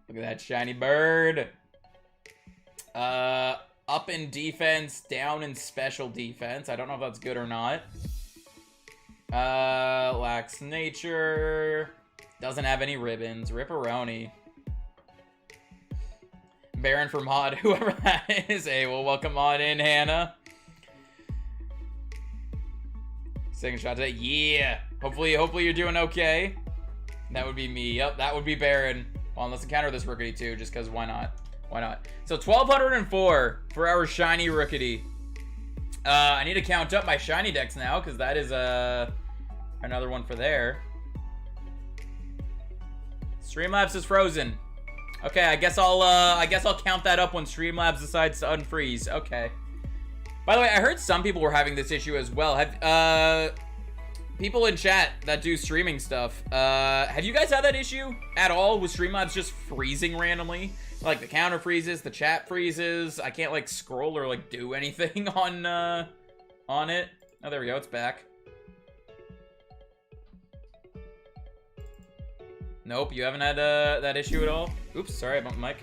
Look at that shiny bird. Up in defense, down in special defense. I don't know if that's good or not. Lacks nature. Doesn't have any ribbons. Ripperoni. Baron for mod, whoever that is. Hey, well, welcome on in, Hannah. Second shot today. Yeah. Hopefully you're doing okay. That would be me. Yep, that would be Baron. Well, let's encounter this Rookity too, just because why not? Why not? So 1204 for our shiny Rookity. I need to count up my shiny decks now, because that is another one for there. Streamlabs is frozen. Okay, I guess I'll count that up when Streamlabs decides to unfreeze. Okay. By the way, I heard some people were having this issue as well. Have people in chat that do streaming stuff, have you guys had that issue at all with Streamlabs just freezing randomly? Like the counter freezes, the chat freezes. I can't like scroll or like do anything on it. Oh, there we go. It's back. Nope, you haven't had that issue at all. Oops, sorry, I bumped the mic.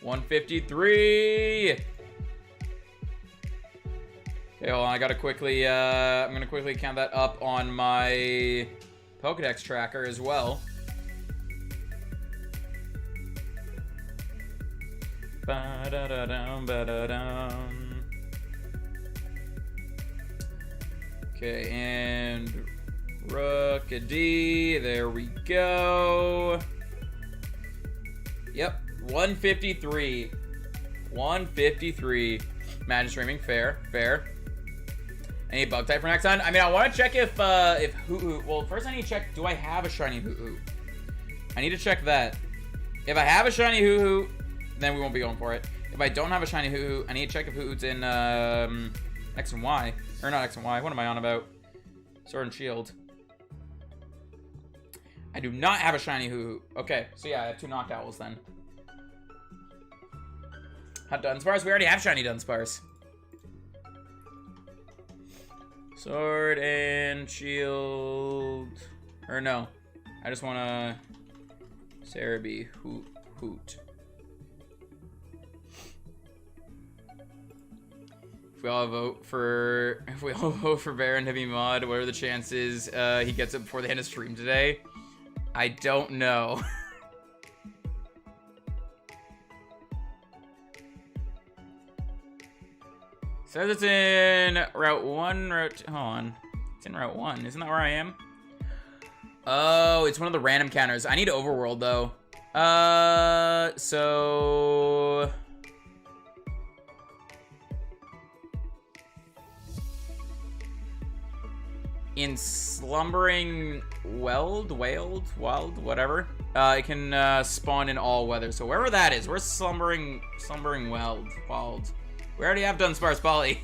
153. Okay, hold on. I gotta quickly. I'm gonna quickly count that up on my Pokedex tracker as well. Ba-da-da-dum, ba-da-dum. Okay, and Rookity, there we go. Yep, 153. 153. Imagine streaming, fair. Any bug type for next time? I mean, I want to check if Hoot. Well, first I need to check, do I have a shiny Hoot? I need to check that. If I have a shiny Hoot, then we won't be going for it. If I don't have a shiny Hoot, I need to check if Hoot's in X and Y. Or not X and Y, what am I on about? Sword and Shield. I do not have a shiny Hoot. Okay, so yeah, I have 2 Knocked Owls then. Hot Dunsparce? We already have shiny Dunsparce. Sword and Shield. Or no. I just want to Cerebi Hoot. If we all vote for Baron to be mod, what are the chances he gets it before the end of stream today? I don't know. Says it's in Route 1, hold on. It's in Route 1, isn't that where I am? Oh, it's one of the random counters. I need Overworld, though. So... in Slumbering Wild, whatever. It can spawn in all weather. So wherever that is, where's Slumbering Wild? We already have Dunsparce Poly.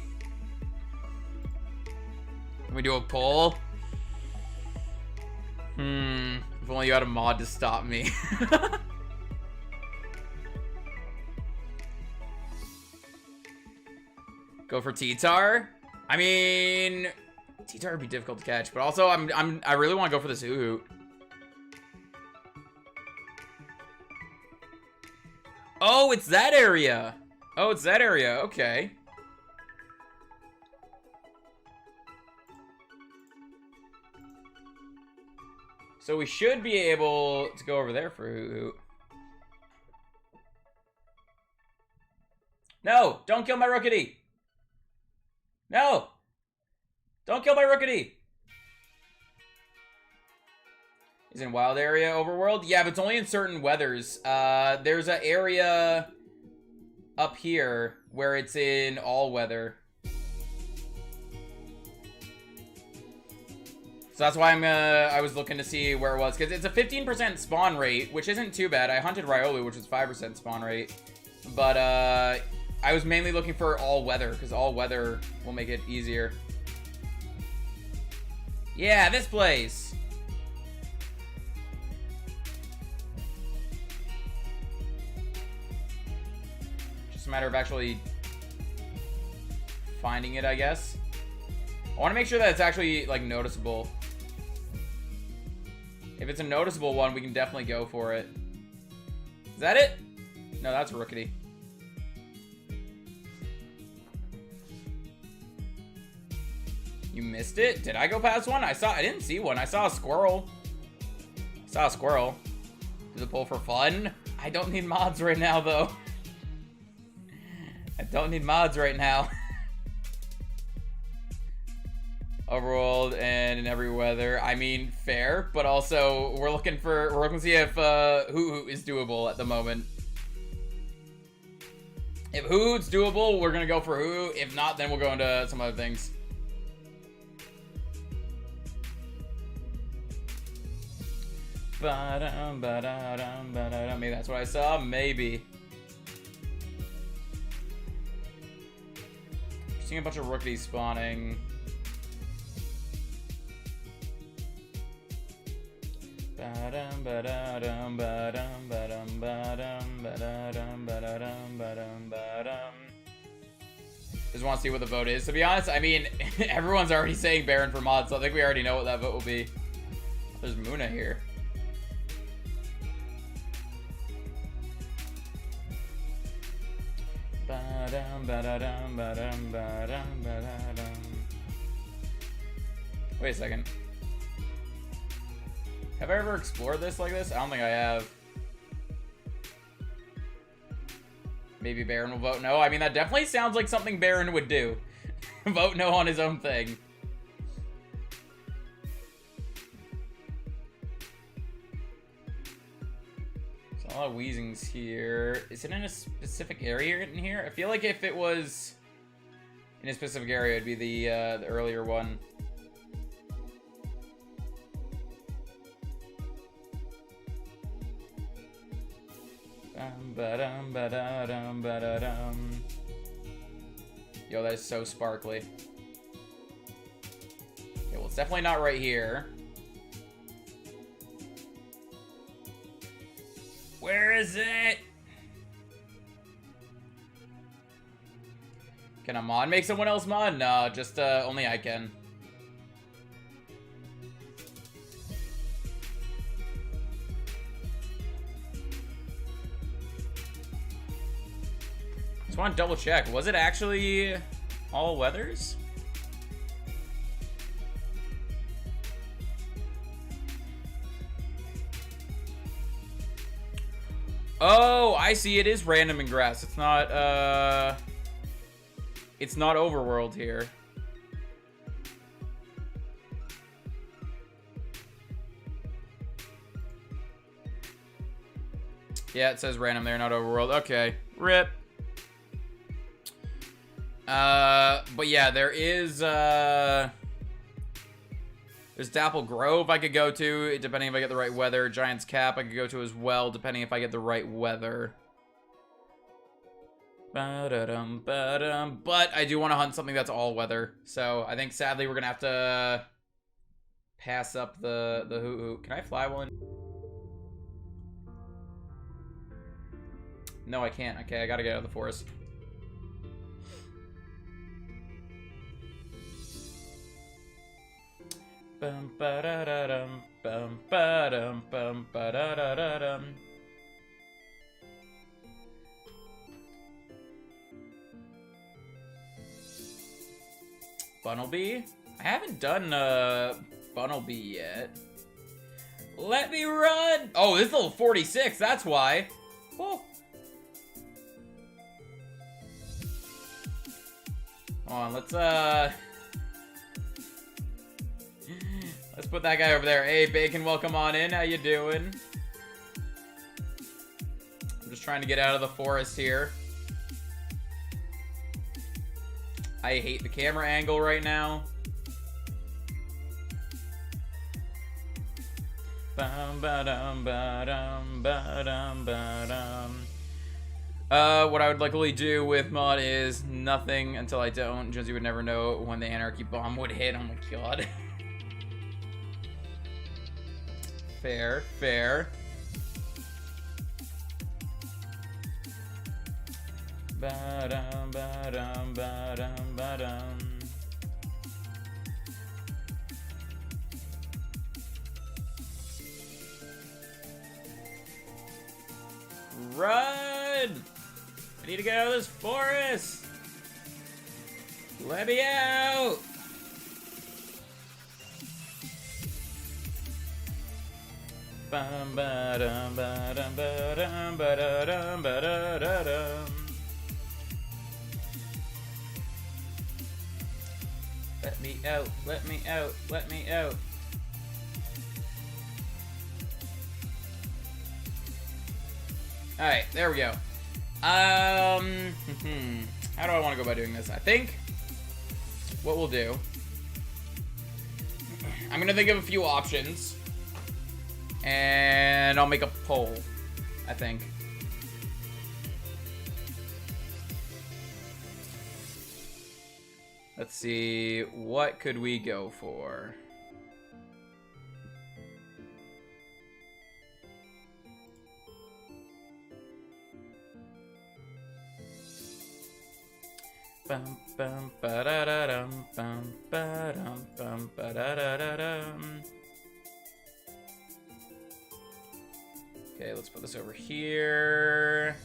Can we do a poll? If only you had a mod to stop me. Go for T-Tar? I mean, T-Tar would be difficult to catch, but also I really want to go for this Hoot. Oh, Oh, it's that area. Oh, it's that area. Okay. So we should be able to go over there for Hoot Hoot. No! Don't kill my Rookity! No! Don't kill my Rookity! Is in wild area overworld? Yeah, but it's only in certain weathers. There's an area up here where it's in all weather. So that's why I was looking to see where it was, because it's a 15% spawn rate, which isn't too bad. I hunted Riolu, which was 5% spawn rate, but I was mainly looking for all weather, because all weather will make it easier. Yeah, this place. Just a matter of actually finding it, I guess. I want to make sure that it's actually, like, noticeable. If it's a noticeable one, we can definitely go for it. Is that it? No, that's Rookity. You missed it? Did I go past one? I didn't see one. I saw a squirrel. I saw a squirrel. Does it pull for fun? I don't need mods right now, though. I don't need mods right now. Overworld and in every weather. I mean, fair, but also we're looking to see if Hoot Hoot is doable at the moment. If Hoot Hoot's doable, we're gonna go for Hoot Hoot. If not, then we'll go into some other things. Maybe that's what I saw. Maybe. Seeing a bunch of Rookies spawning. Just want to see what the vote is. To be honest, I mean, everyone's already saying Baron for mods, so I think we already know what that vote will be. There's Muna here. Wait a second. Have I ever explored this like this? I don't think I have. Maybe Baron will vote no. I mean, that definitely sounds like something Baron would do. Vote no on his own thing. There's a lot of Weezings here. Is it in a specific area in here? I feel like if it was in a specific area, it'd be the earlier one. Yo, that is so sparkly. Okay, well, it's definitely not right here. Where is it? Can a mod make someone else mod? No, just only I can. Just want to double check. Was it actually all weathers? Oh, I see. It is random in grass. It's not overworld here. Yeah, it says random there, not overworld. Okay, rip. But yeah, there is, there's Dapple Grove I could go to, depending if I get the right weather. Giant's Cap I could go to as well, depending if I get the right weather. But I do want to hunt something that's all weather. So I think sadly we're gonna have to pass up the Hoot Hoot. Can I fly one? No, I can't. Okay, I gotta get out of the forest. Bum ba da da dum bum ba dum bum ba da da da dum. Funnelbee? I haven't done Funnelbee yet. Let me run! Oh, this is level 46, that's why. Oh. Hold on, let's put that guy over there. Hey, Bacon, welcome on in. How you doing? I'm just trying to get out of the forest here. I hate the camera angle right now. What I would likely do with mod is nothing until I don't. Jonesy would never know when the anarchy bomb would hit. Oh my god. Fair, fair. Ba-dum, ba-dum, ba-dum, ba-dum. Run! I need to get out of this forest! Let me out! Bum ba dum ba dum ba dum ba da dum ba da da dum. Let me out, let me out, let me out. Alright, there we go. How do I want to go about doing this? I think what we'll do, I'm gonna think of a few options and I'll make a poll, I think. Let's see, what could we go for? Bum bum ba da da dum bum ba dum bum ba da da da dum. Okay, let's put this over here.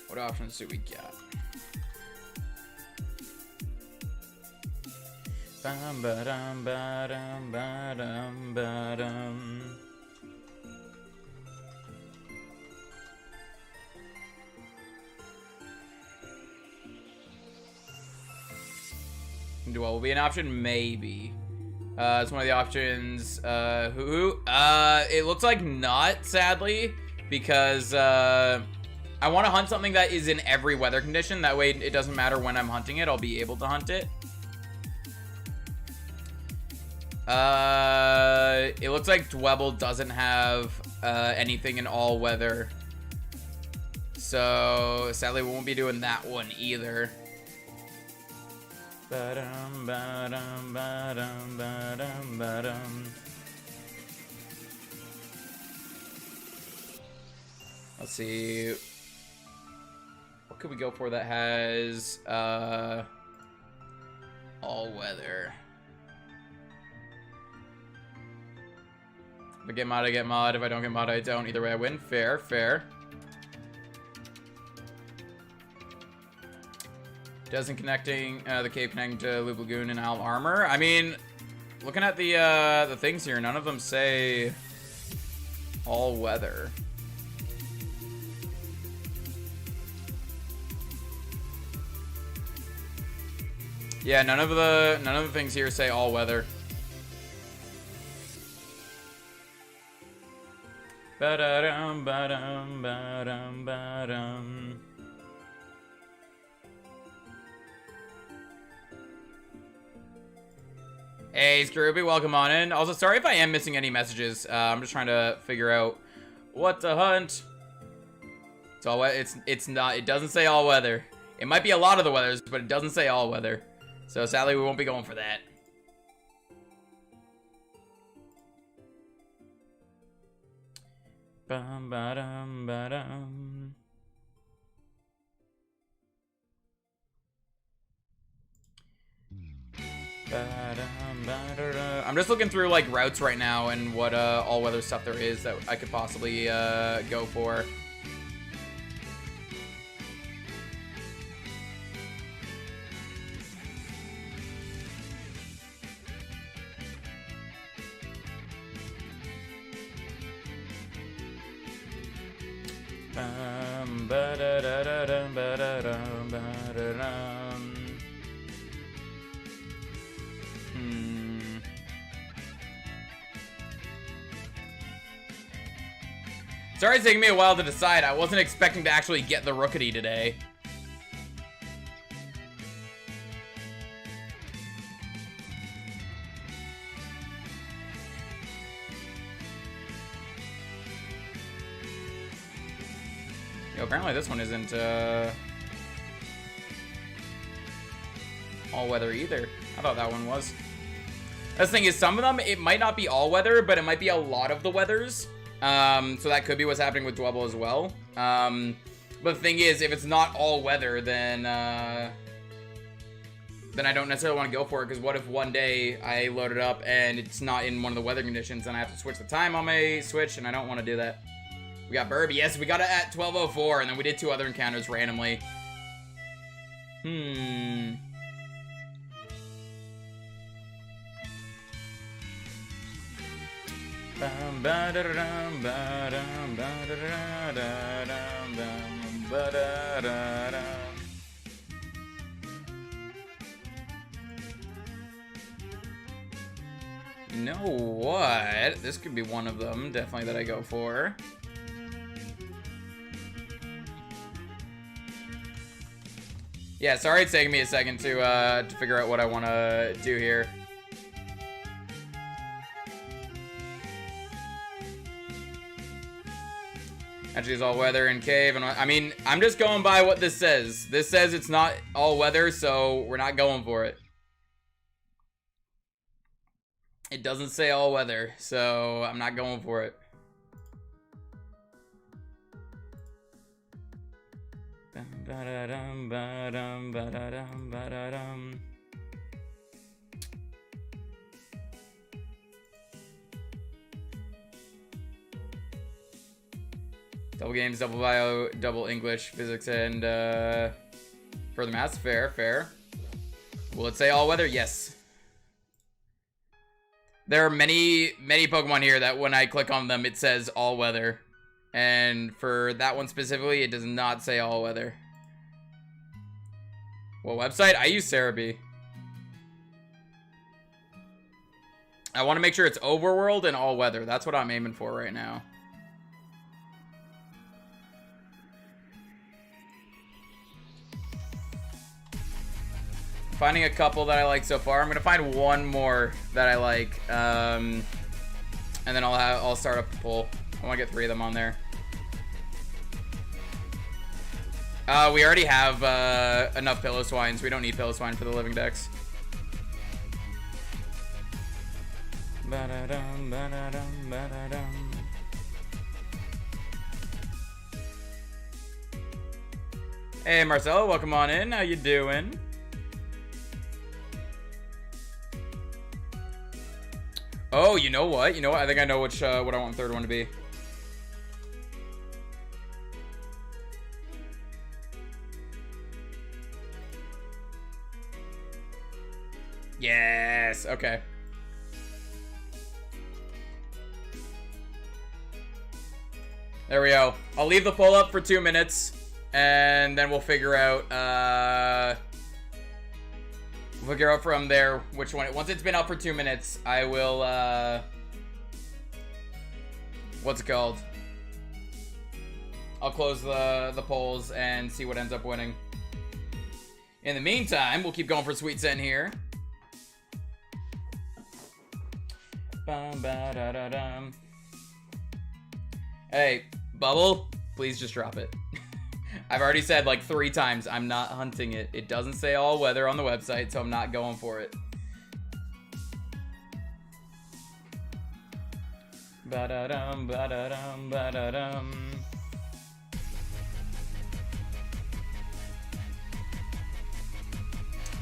What options do we got? Bum ba dum ba dum ba dum ba dum. Duel will be an option, maybe. It's one of the options. It looks like not, sadly, because I want to hunt something that is in every weather condition. That way, it doesn't matter when I'm hunting it. I'll be able to hunt it. It looks like Dwebble doesn't have anything in all weather, so sadly, we won't be doing that one either. Ba-dum, ba-dum, ba-dum, ba-dum, ba-dum. Let's see. What could we go for that has all weather? If I get mod, I get mod. If I don't get mod, I don't. Either way, I win. Fair, fair. Doesn't connecting the cave connecting to Loop Lagoon and Alv Armor. I mean, looking at the things here, none of them say all weather. Yeah, none of the things here say all weather. Ba-da-dum, ba-dum, ba-dum, ba-dum. Hey, Scrooby, welcome on in. Also, sorry if I am missing any messages. I'm just trying to figure out what to hunt. It's all it's not. It doesn't say all weather. It might be a lot of the weathers, but it doesn't say all weather. So sadly, we won't be going for that. Bum ba dum ba dum. I'm just looking through like routes right now and what all weather stuff there is that I could possibly go for. Sorry it's taking me a while to decide. I wasn't expecting to actually get the Rookity today. Yo, apparently this one isn't all weather either. I thought that one was. The thing is, some of them, it might not be all weather, but it might be a lot of the weathers. So that could be what's happening with Dwebble as well. But the thing is, if it's not all weather, then I don't necessarily want to go for it, because what if one day I load it up and it's not in one of the weather conditions and I have to switch the time on my Switch, and I don't want to do that. We got Burby. Yes, we got it at 12:04, and then we did 2 other encounters randomly. You know what? This could be one of them, definitely, that I go for. Yeah, sorry it's taking me a second to figure out what I want to do here. Actually, it's all weather and cave, and I mean, I'm just going by what this says. This says it's not all weather, so we're not going for it. It doesn't say all weather, so I'm not going for it. Double games, double bio, double English, physics, and further maths. Fair, fair. Will it say all weather? Yes. There are many Pokemon here that when I click on them, it says all weather. And for that one specifically, it does not say all weather. What website? I use Cerebi. I want to make sure it's overworld and all weather. That's what I'm aiming for right now. Finding a couple that I like so far. I'm gonna find one more that I like, and then I'll start up the poll. I want to get 3 of them on there. We already have enough Pillow Swines. We don't need Pillow Swine for the living decks. Hey Marcelo, welcome on in. How you doing? Oh, you know what? You know what? I think I know which what I want the third one to be. Yes. Okay. There we go. I'll leave the poll up for 2 minutes, and then we'll figure out from there which one. Once it's been up for 2 minutes, I will what's it called? I'll close the polls and see what ends up winning. In the meantime, we'll keep going for Sweet Scent here. Hey, Bubble, please just drop it. I've already said like 3 times, I'm not hunting it. It doesn't say all weather on the website, so I'm not going for it. Ba-da-dum, ba-da-dum, ba-da-dum.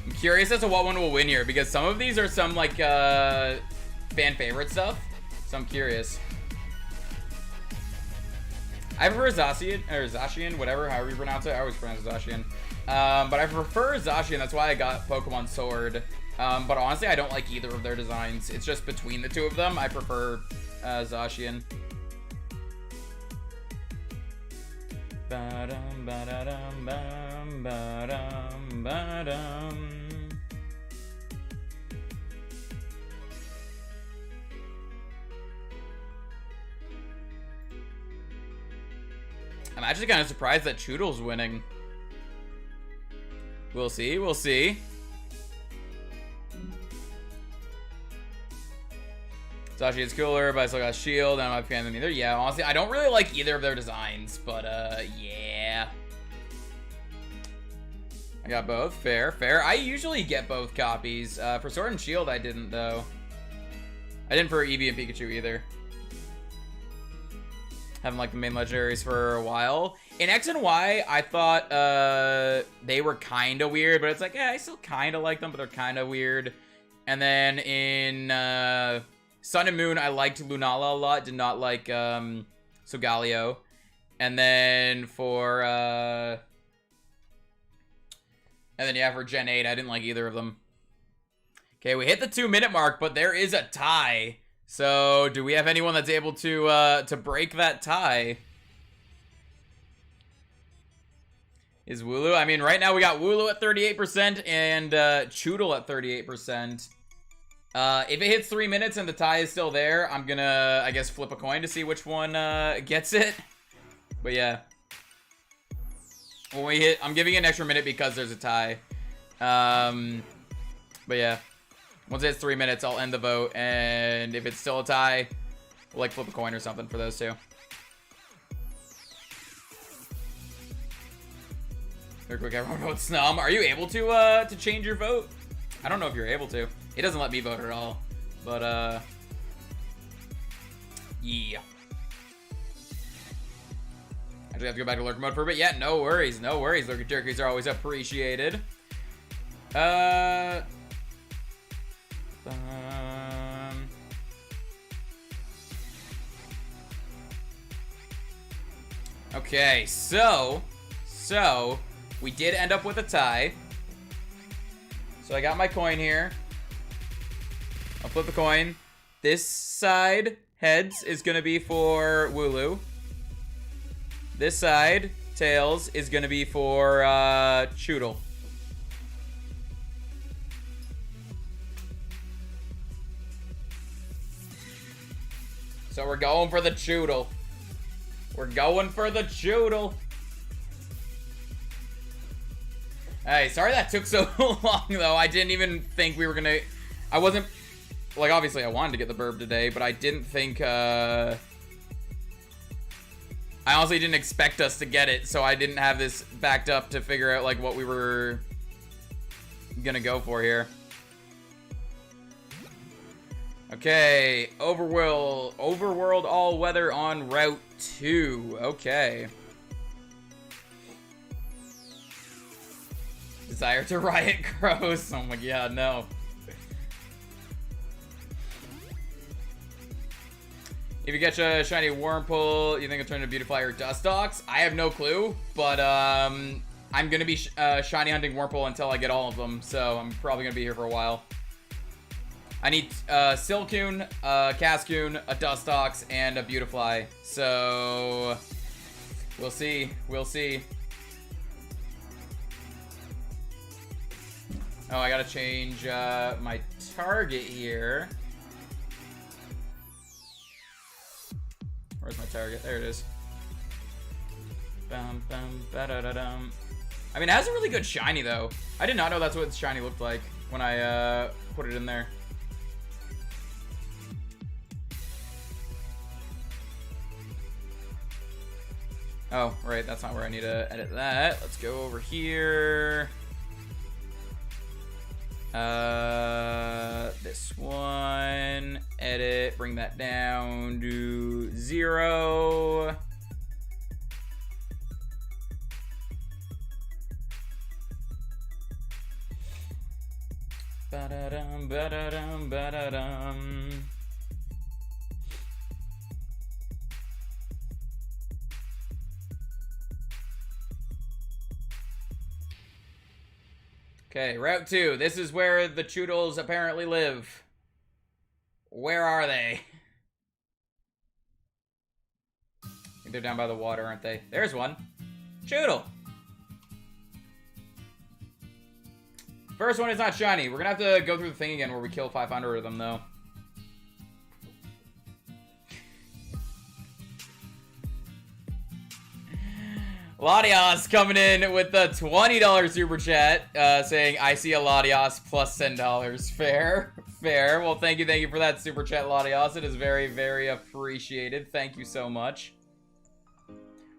I'm curious as to what one will win here, because some of these are some like fan favorite stuff, so I'm curious. I prefer Zacian, or Zacian, whatever, however you pronounce it. I always pronounce Zacian. But I prefer Zacian, that's why I got Pokemon Sword. But honestly, I don't like either of their designs. It's just between the 2 of them, I prefer Zacian. Ba-dum, ba-da-dum, bum, ba-dum, ba-dum. I'm actually kind of surprised that Choodle's winning. We'll see, we'll see. Sashi is cooler, but I still got shield. I'm not a fan of them either. Yeah, honestly, I don't really like either of their designs, but yeah. I got both. Fair, fair. I usually get both copies. For Sword and Shield, I didn't, though. I didn't for Eevee and Pikachu either. Haven't liked the main legendaries for a while. In X and Y, I thought they were kind of weird, but it's like, yeah, I still kind of like them, but they're kind of weird. And then in Sun and Moon, I liked Lunala a lot, did not like Solgaleo. And then for for Gen 8, I didn't like either of them. Okay, we hit the 2-minute mark, but there is a tie. So, do we have anyone that's able to break that tie? Is Wooloo? I mean, right now we got Wooloo at 38% and Choodle at 38%. If it hits 3 minutes and the tie is still there, I'm gonna, I guess, flip a coin to see which one gets it. But yeah. When we hit, I'm giving it an extra minute because there's a tie. But yeah. Once it hits 3 minutes, I'll end the vote, and if it's still a tie, we'll like flip a coin or something for those two. Very quick, everyone votes Snum. Are you able to change your vote? I don't know if you're able to. It doesn't let me vote at all, but yeah. I do have to go back to lurk mode for a bit. Yeah, no worries, no worries. Lurker jerkies are always appreciated. Okay, so we did end up with a tie. So I got my coin here. I'll flip the coin. This side, heads, is gonna be for Wooloo. This side, tails, is gonna be for Choodle. So we're going for the Choodle. We're going for the Choodle. Hey, sorry that took so long, though. I didn't even think we were gonna... I wasn't... Like, obviously, I wanted to get the burb today, but I didn't think, I honestly didn't expect us to get it, so I didn't have this backed up to figure out, like, what we were gonna go for here. Okay, Overworld All-Weather on Route 2. Okay. Desire to riot grows. Oh my god, no. If you catch a shiny Wurmple, you think it'll turn into Beautifly or Dustox? I have no clue, but I'm gonna be shiny hunting Wurmple until I get all of them, so I'm probably gonna be here for a while. I need Silcoon, Cascoon, a Dustox, and a Beautifly. So we'll see. We'll see. Oh, I gotta change my target here. Where's my target? There it is. Bum, bum, ba-da-da-dum. I mean, it has a really good shiny, though. I did not know that's what the shiny looked like when I put it in there. Oh, right, that's not where I need to edit that. Let's go over here. This one, edit, bring that down to 0. Ba-da-dum, ba-da-dum, ba-da-dum. Okay, Route 2. This is where the Choodles apparently live. Where are they? I think they're down by the water, aren't they? There's one. Choodle. First one is not shiny. We're gonna have to go through the thing again where we kill 500 of them, though. Latios coming in with the $20 super chat, saying, I see a Latios plus $10. Fair, fair. Well, thank you for that super chat, Latios. It is very, very appreciated. Thank you so much.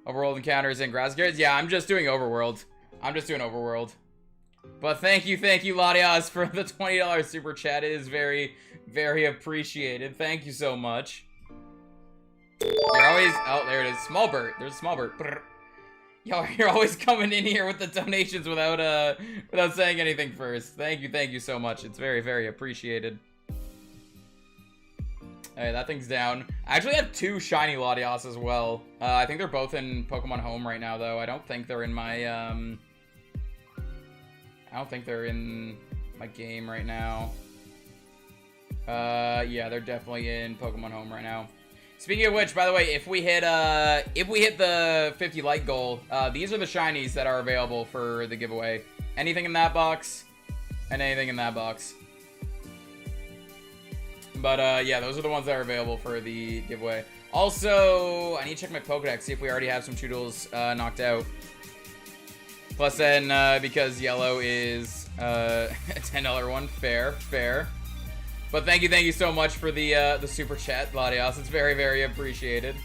Overworld encounters and grass carrots. Yeah, I'm just doing Overworld. I'm just doing Overworld. But thank you, Latios, for the $20 super chat. It is very, very appreciated. Thank you so much. You're always... Oh, there it is. Smallbert. There's a Smallbert. Brr. Yo, you're always coming in here with the donations without saying anything first. Thank you so much. It's very, very appreciated. Hey, that thing's down. I actually have 2 shiny Latios as well. I think they're both in Pokemon Home right now, though. I don't think they're in my, I don't think they're in my game right now. Yeah, they're definitely in Pokemon Home right now. Speaking of which, by the way, if we hit the 50 like goal, these are the shinies that are available for the giveaway. Anything in that box, and anything in that box. But yeah, those are the ones that are available for the giveaway. Also, I need to check my Pokedex, see if we already have some Choodles knocked out. Plus then, because yellow is a $10 one, fair, fair. But thank you so much for the super chat, Latios. It's very, very appreciated.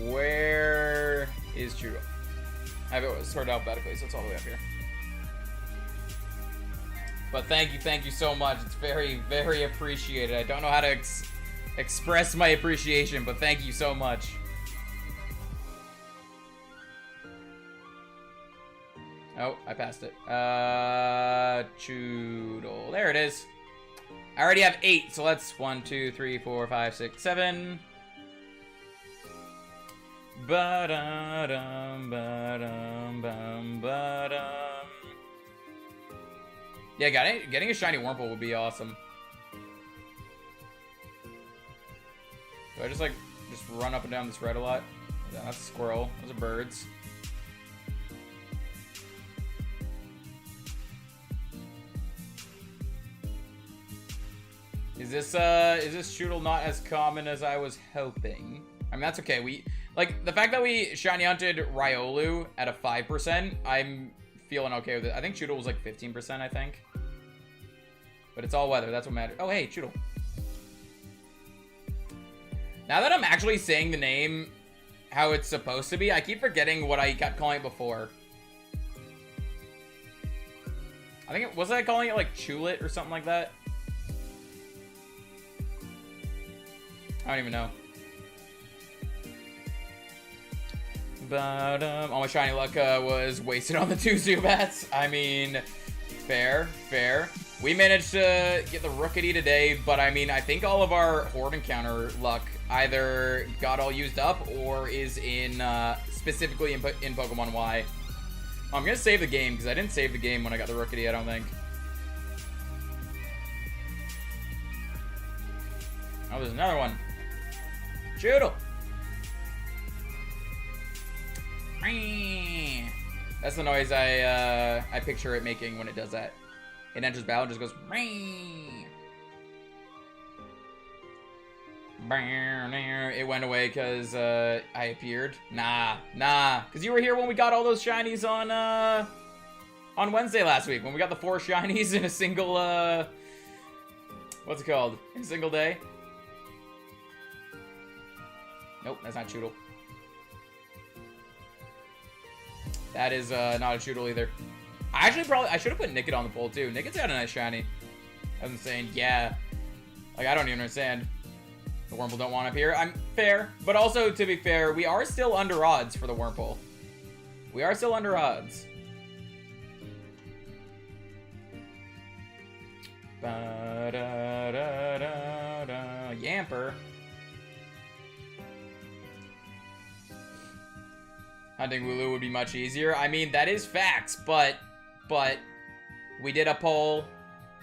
Where is Choodle? I have it sorted alphabetically, so it's all the way up here. But thank you so much. It's very, very appreciated. I don't know how to express my appreciation, but thank you so much. Oh, I passed it. Choodle. There it is. I already have 8, so let's 1, 2, 3, 4, 5, 6, 7. Ba-dum, ba-dum, bum, ba-dum. Yeah, getting a shiny Wurmple would be awesome. Do I just run up and down this red a lot? Yeah, that's a squirrel. Those are birds. Is this Choodle not as common as I was hoping? I mean, that's okay. Like, the fact that we shiny hunted Riolu at a 5%, I'm feeling okay with it. I think Choodle was like 15%, I think. But it's all weather. That's what matters. Oh, hey, Choodle. Now that I'm actually saying the name how it's supposed to be, I keep forgetting what I kept calling it before. I think was I calling it like Chulet or something like that? I don't even know. But all my shiny luck was wasted on the 2 Zubats. I mean, fair, fair. We managed to get the Rookity today, but I mean, I think all of our Horde encounter luck either got all used up or is in specifically in Pokemon Y. I'm gonna save the game because I didn't save the game when I got the Rookity, I don't think. Oh, there's another one. Choodle. That's the noise I picture it making when it does that. It enters battle and just goes. It went away because I appeared. Nah. Because you were here when we got all those shinies on Wednesday last week. When we got the 4 shinies in a single, what's it called? In a single day. Nope, that's not Choodle. That is not a Choodle either. I should have put Nickit on the poll too. Nickit's got a nice shiny. I'm saying, yeah. Like, I don't even understand. The Wurmple don't want up here. I'm fair. But also, to be fair, we are still under odds for the Wurmple. We are still under odds. Yamper. Hunting Wooloo would be much easier. I mean, that is facts, but we did a poll,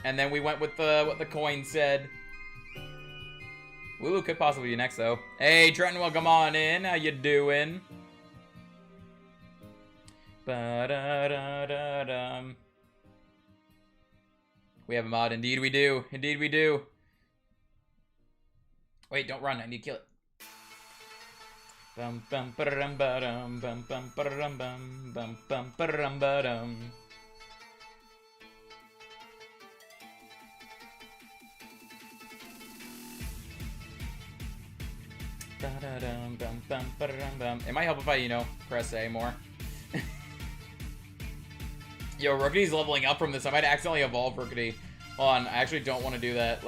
and then we went with what the coin said. Wooloo could possibly be next, though. Hey, Trenton, welcome on in. How you doing? Ba-da-da-da-dum. We have a mod. Indeed we do. Indeed we do. Wait, don't run. I need to kill it. Bum bum ba-dum ba-dum bum bum ba-dum bum bum bum ba-dum ba-dum. Ba-da-dum bum bum ba-dum bum. It might help if I, you know, press A more. Yo, Rookedy's leveling up from this. I might accidentally evolve Rookedy. Hold on, I actually don't want to do that.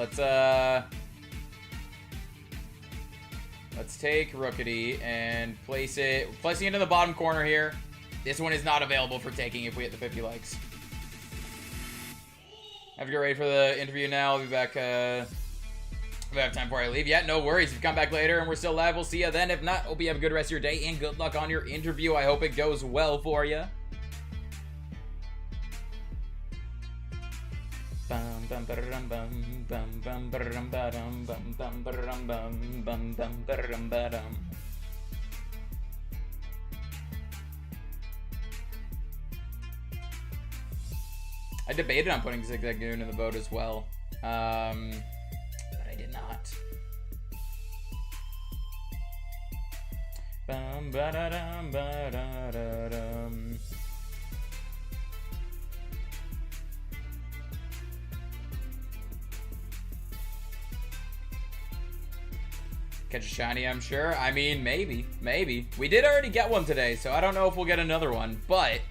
Let's take Rookedy and placing it in the bottom corner here. This one is not available for taking if we hit the 50 likes. I have to get ready for the interview now. I'll be back, if I have time before I leave. Yeah, no worries. If you come back later and we're still live, we'll see you then. If not, hope you have a good rest of your day and good luck on your interview. I hope it goes well for you. Bum bum ba-dum bum bum bum ba-dum ba-dum bum bum ba-dum bum bum bum ba-dum ba-dum. I debated on putting Zigzagoon in the vote as well, but I did not. Bum ba-da-dum ba-da-da-dum. Catch a shiny, I'm sure. I mean, maybe. We did already get one today, so I don't know if we'll get another one. But,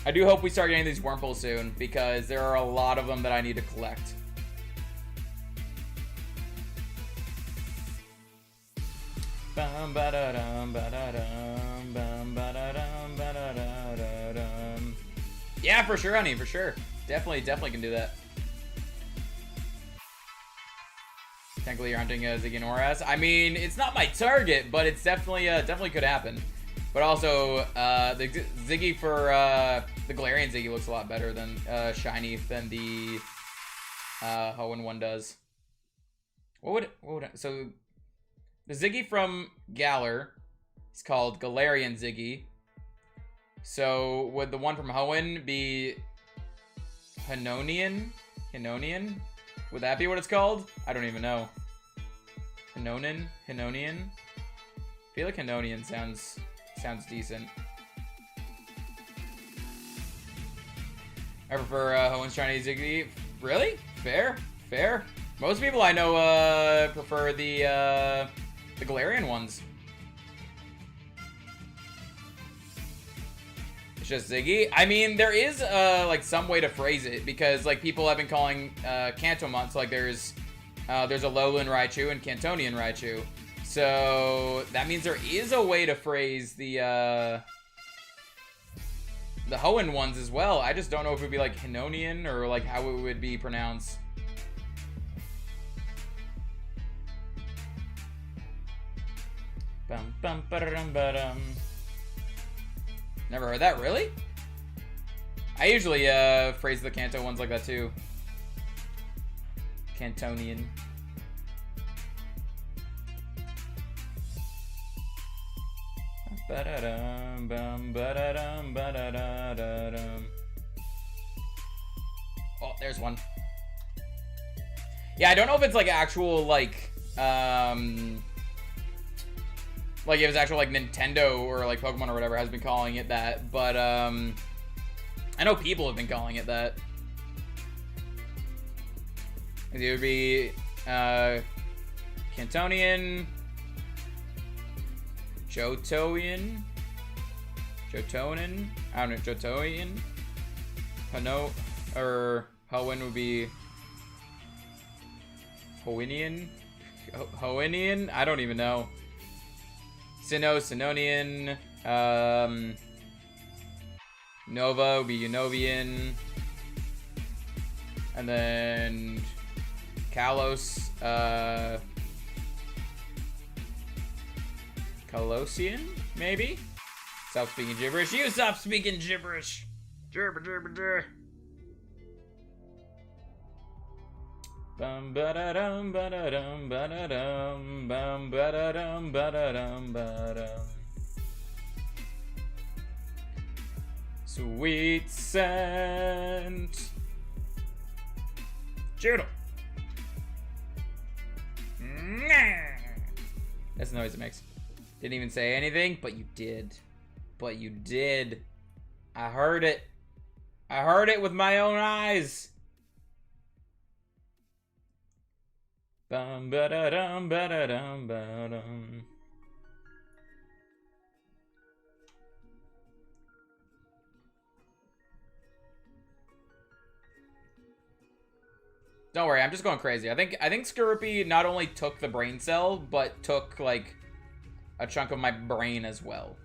I do hope we start getting these Wurmples soon, because there are a lot of them that I need to collect. Bum ba da dum ba da dum bum ba da dum ba da da da dum. Yeah, for sure, honey, for sure. Definitely can do that. Technically, you're hunting Ziggy and ORAS. I mean, it's not my target, but it's definitely could happen. But also, the Ziggy for the Galarian Ziggy looks a lot better than shiny than the Hoenn one does. So the Ziggy from Galar is called Galarian Ziggy. So would the one from Hoenn be Hinonian? Would that be what it's called? I don't even know. Hinonian? I feel like Hinonian sounds decent. I prefer Hoenn's Chinese Ziggy. Really? Fair. Most people I know prefer the Galarian ones. It's just Ziggy. I mean, there is like some way to phrase it, because like people have been calling Kantomon, so like there's a Lowland Raichu and Cantonian Raichu. So that means there is a way to phrase the Hoenn ones as well. I just don't know if it would be like Hinonian or like how it would be pronounced. Bum bum ba-dum ba-dum. Never heard that, really? I usually phrase the Kanto ones like that too. Cantonian. Ba-da-dum bum ba-da-dum ba-da-da-da-dum. Oh, there's one. Yeah, I don't know if it's like actual like if it's actual like Nintendo or like Pokemon or whatever has been calling it that, but I know people have been calling it that. It would be Cantonian, Johtoian, I don't know, Johtoian, or Hoenn would be Hoennian, I don't even know. Sinonian, Nova would be Unovian, and then Kalos, Kalosian, maybe? Stop speaking gibberish. You stop speaking gibberish! Bum ba da dum ba da dum ba da dum bum ba da dum ba da dum ba dum. Sweet scent. Joodle. That's the noise it makes. Didn't even say anything, but you did. But you did. I heard it. I heard it with my own eyes. Bum ba da dum ba da dum ba dum. Don't worry, I'm just going crazy. I think Skorupi not only took the brain cell, but took like a chunk of my brain as well.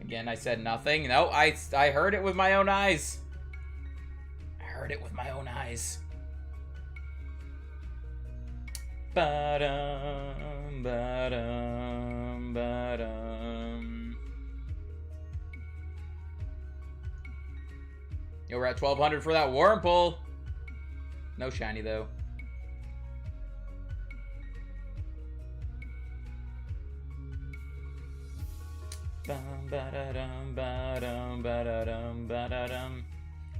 Again, I said nothing. No, I heard it with my own eyes. I heard it with my own eyes. Ba-dum, ba-dum, ba-dum. Yo, we're at 1200 for that Wurmple. No shiny, though.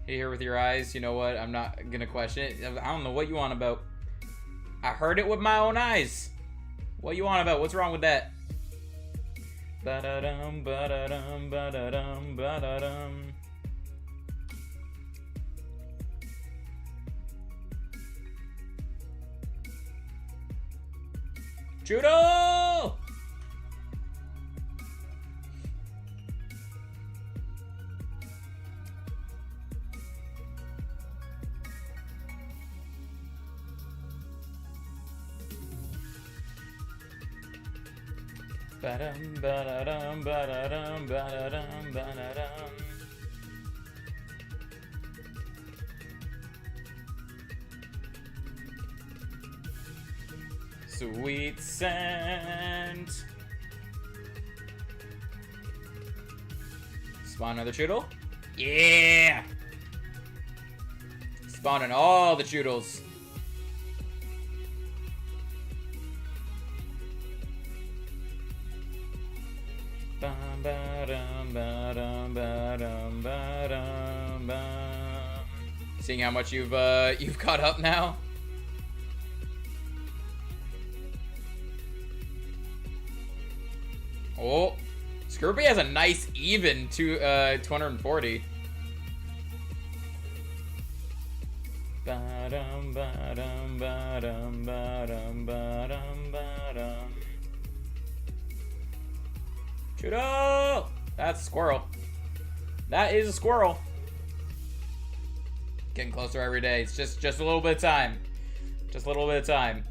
Hey, here with your eyes. You know what? I'm not gonna question it. I don't know what you want about. I heard it with my own eyes. What you want about? What's wrong with that? Ba-da-dum, ba-da-dum, ba-da-dum, ba-da-dum. Judo! Ba-dum, ba-da-dum, ba-da-dum, ba-da-dum, ba-da-dum. Sweet scent. Spawn another Choodle? Yeah! Spawning all the Choodles. Bum, ba-dum, ba-dum, ba-dum, ba-dum, bum. Seeing how much you've caught up now? Oh, Skorupi has a nice even to 240. Ba-dum, ba-dum, ba-dum, ba-dum, ba-dum, ba-dum. Judo! That's a squirrel. That is a squirrel. Getting closer every day. It's just a little bit of time. Just a little bit of time.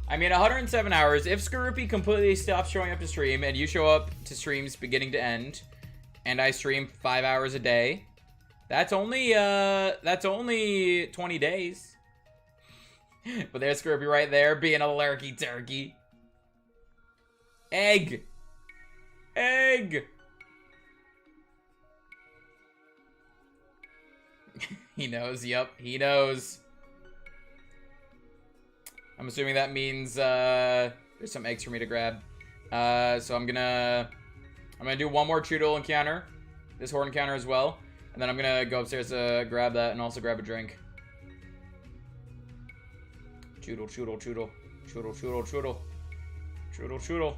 I mean, 107 hours. If Skorupi completely stops showing up to stream, and you show up to streams beginning to end, and I stream 5 hours a day, that's only 20 days. But there's Skorupi right there, being a lurky turkey. Egg! Egg! He knows, yep, he knows. I'm assuming that means there's some eggs for me to grab. So I'm gonna do one more Choodle encounter, this Horde encounter as well, and then I'm gonna go upstairs to grab that and also grab a drink. Choodle, Choodle, Choodle, Choodle, Choodle, Choodle, Choodle, Choodle,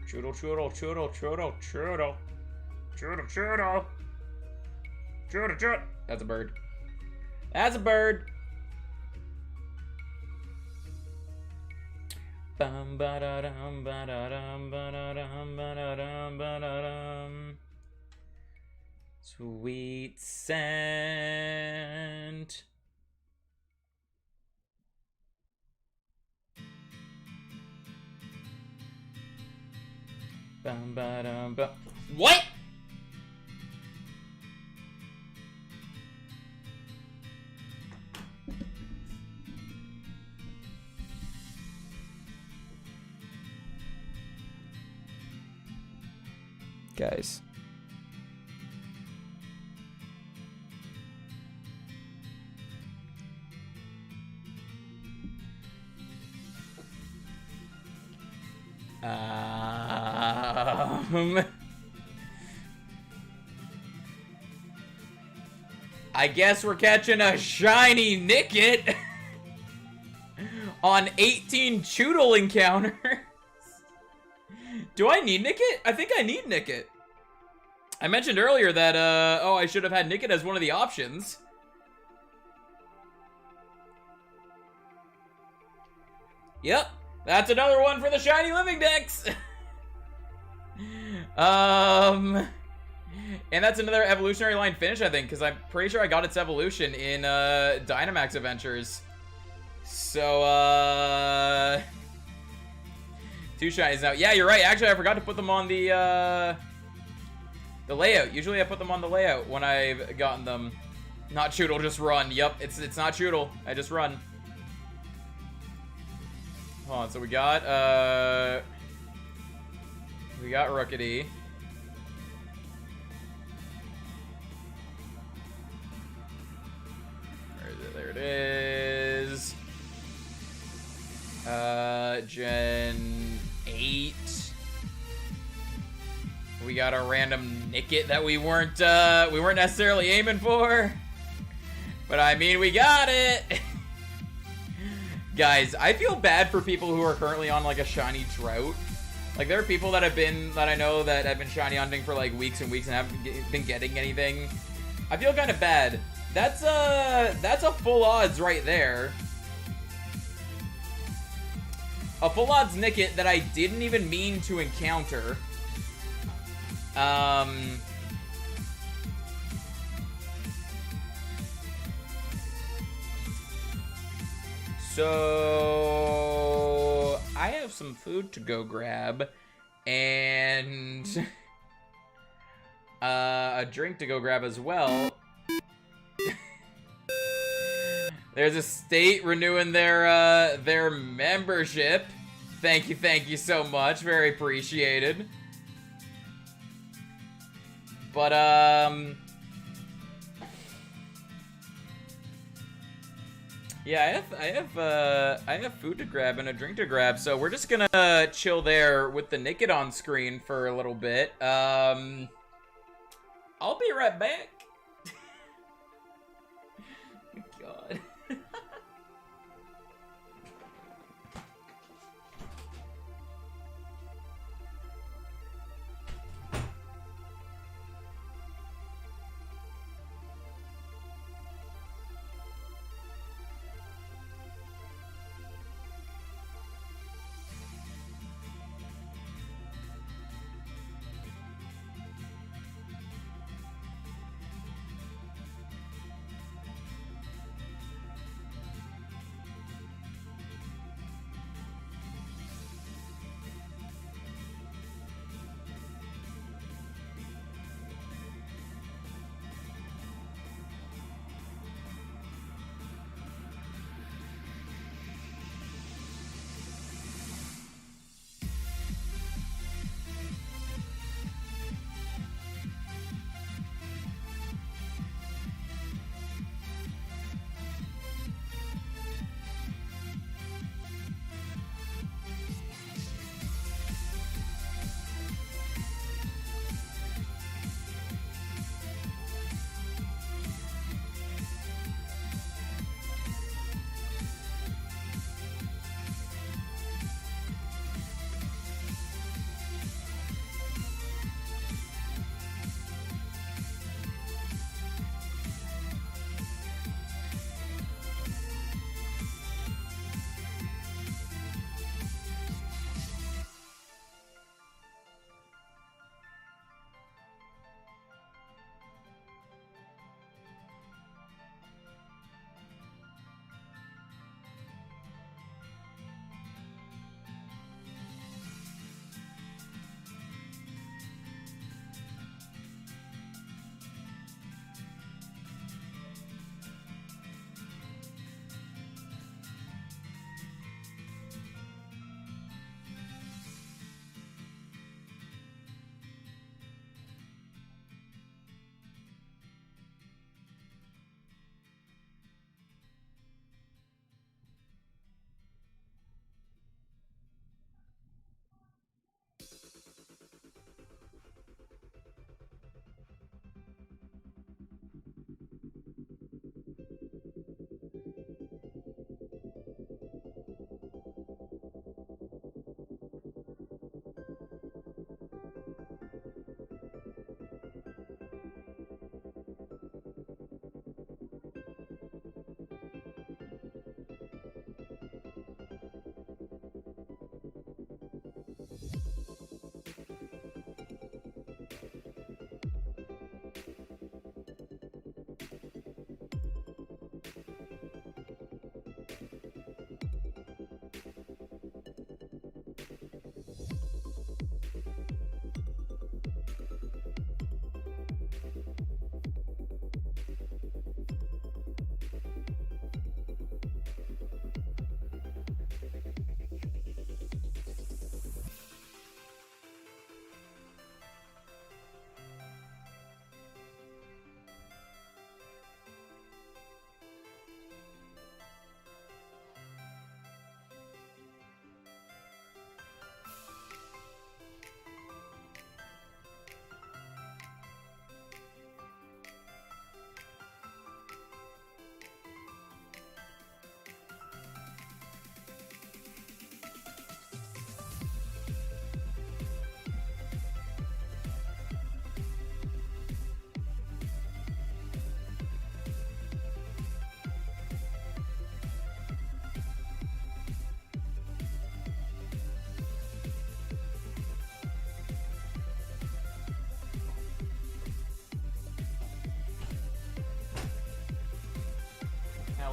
Choodle, Choodle, Choodle, Choodle, Choodle, Choodle, Choodle, Choodle, Choodle. That's a bird. That's a bird. Bum ba da dum ba da dum ba da dum ba da dum ba da dum. Sweet scent. Bum ba dum ba. What? guys. I guess we're catching a shiny Nickit on 18 Choodle encounters. Do I need Nickit? I think I need Nickit. I mentioned earlier that, oh, I should have had Nickit as one of the options. Yep, that's another one for the shiny living decks. And that's another evolutionary line finish, I think, because I'm pretty sure I got its evolution in Dynamax Adventures. So, 2 shinies now. Yeah, you're right. Actually, I forgot to put them on the layout. Usually I put them on the layout when I've gotten them. Not Choodle, just run. Yep, it's not Choodle. I just run. Hold on, so we got Rookity. Where is it? There it is. Gen 8. We got a random Nickit that we weren't necessarily aiming for. But I mean, we got it. Guys, I feel bad for people who are currently on like a shiny drought. Like there are people that I know that have been shiny hunting for like weeks and weeks and haven't been getting anything. I feel kind of bad. That's a full odds right there. A full odds Nickit that I didn't even mean to encounter. So I have some food to go grab and a drink to go grab as well. There's a state renewing their membership. Thank you so much. Very appreciated. But yeah, I have food to grab and a drink to grab, so we're just gonna chill there with the Nickit on screen for a little bit. I'll be right back. God.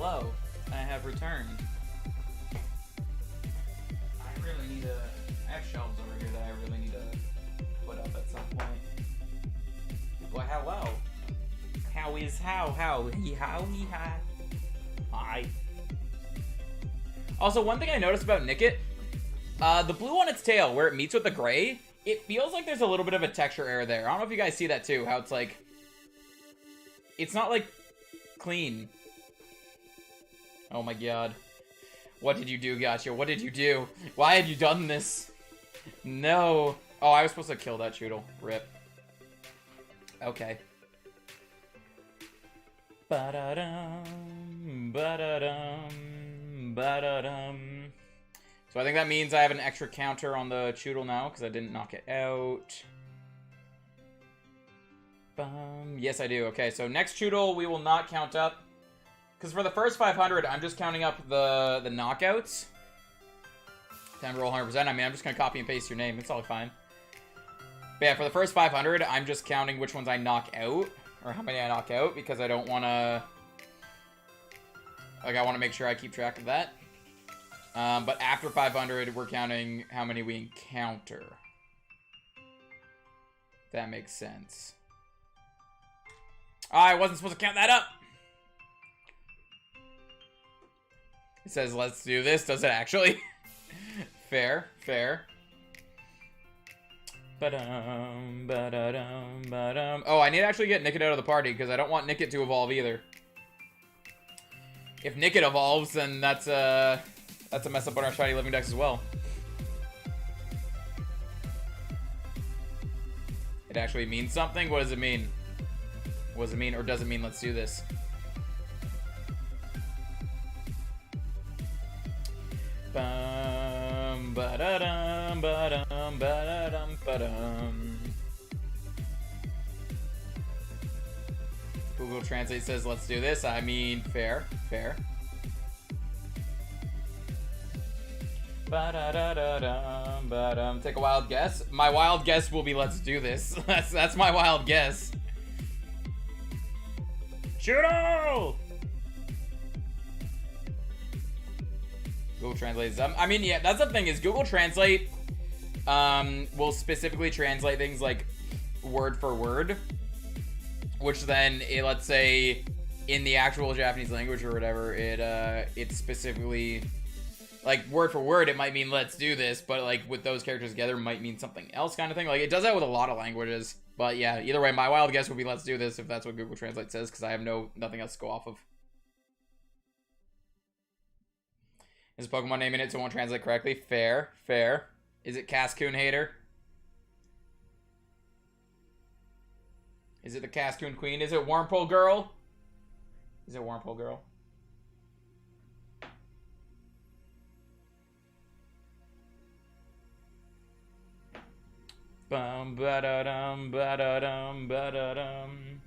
hello. I have returned. I really need to... I have shelves over here that I really need to put up at some point. Well, hello. How is how? How he hi. Hi. Also, one thing I noticed about Nickit, the blue on its tail, where it meets with the gray, it feels like there's a little bit of a texture error there. I don't know if you guys see that too, how it's like... It's not, like, clean. Oh my god. What did you do, Gotcha? What did you do? Why have you done this? No. Oh, I was supposed to kill that Choodle. Rip. Okay. Ba-da-dum, ba-da-dum, ba-da-dum. So I think that means I have an extra counter on the Choodle now, because I didn't knock it out. Yes, I do. Okay, so next Choodle we will not count up. Because for the first 500, I'm just counting up the knockouts. Time to roll 100%. I mean, I'm just going to copy and paste your name. It's all fine. But yeah, for the first 500, I'm just counting which ones I knock out. Or how many I knock out, because I don't want to... Like, I want to make sure I keep track of that. But after 500, we're counting how many we encounter. If that makes sense. I wasn't supposed to count that up! It says, let's do this. Does it actually? Fair, fair. Ba-dum, ba-da-dum, ba-dum. Oh, I need to actually get Nickit out of the party, because I don't want Nickit to evolve either. If Nickit evolves, then that's a mess up on our shiny living decks as well. It actually means something? What does it mean? What does it mean, or does it mean let's do this? Bum, ba-da-dum, ba-dum, ba-da-dum, ba-dum. Google Translate says let's do this. I mean, fair, fair. Ba-da-da-da-dum, ba-dum. Take a wild guess. My wild guess will be let's do this. That's my wild guess. Choodle! Google Translate. I mean, yeah, that's the thing is Google Translate will specifically translate things like word for word, which then, let's say, in the actual Japanese language or whatever, it specifically, like, word for word, it might mean let's do this, but, like, with those characters together might mean something else kind of thing. Like, it does that with a lot of languages. But, yeah, either way, my wild guess would be let's do this if that's what Google Translate says, because I have nothing else to go off of. Is a Pokemon name in it so it won't translate correctly? Fair, fair. Is it Cascoon Hater? Is it the Cascoon Queen? Is it Wormpole Girl? Is it Wormpole Girl? Bum ba da dum ba da dum ba da dum.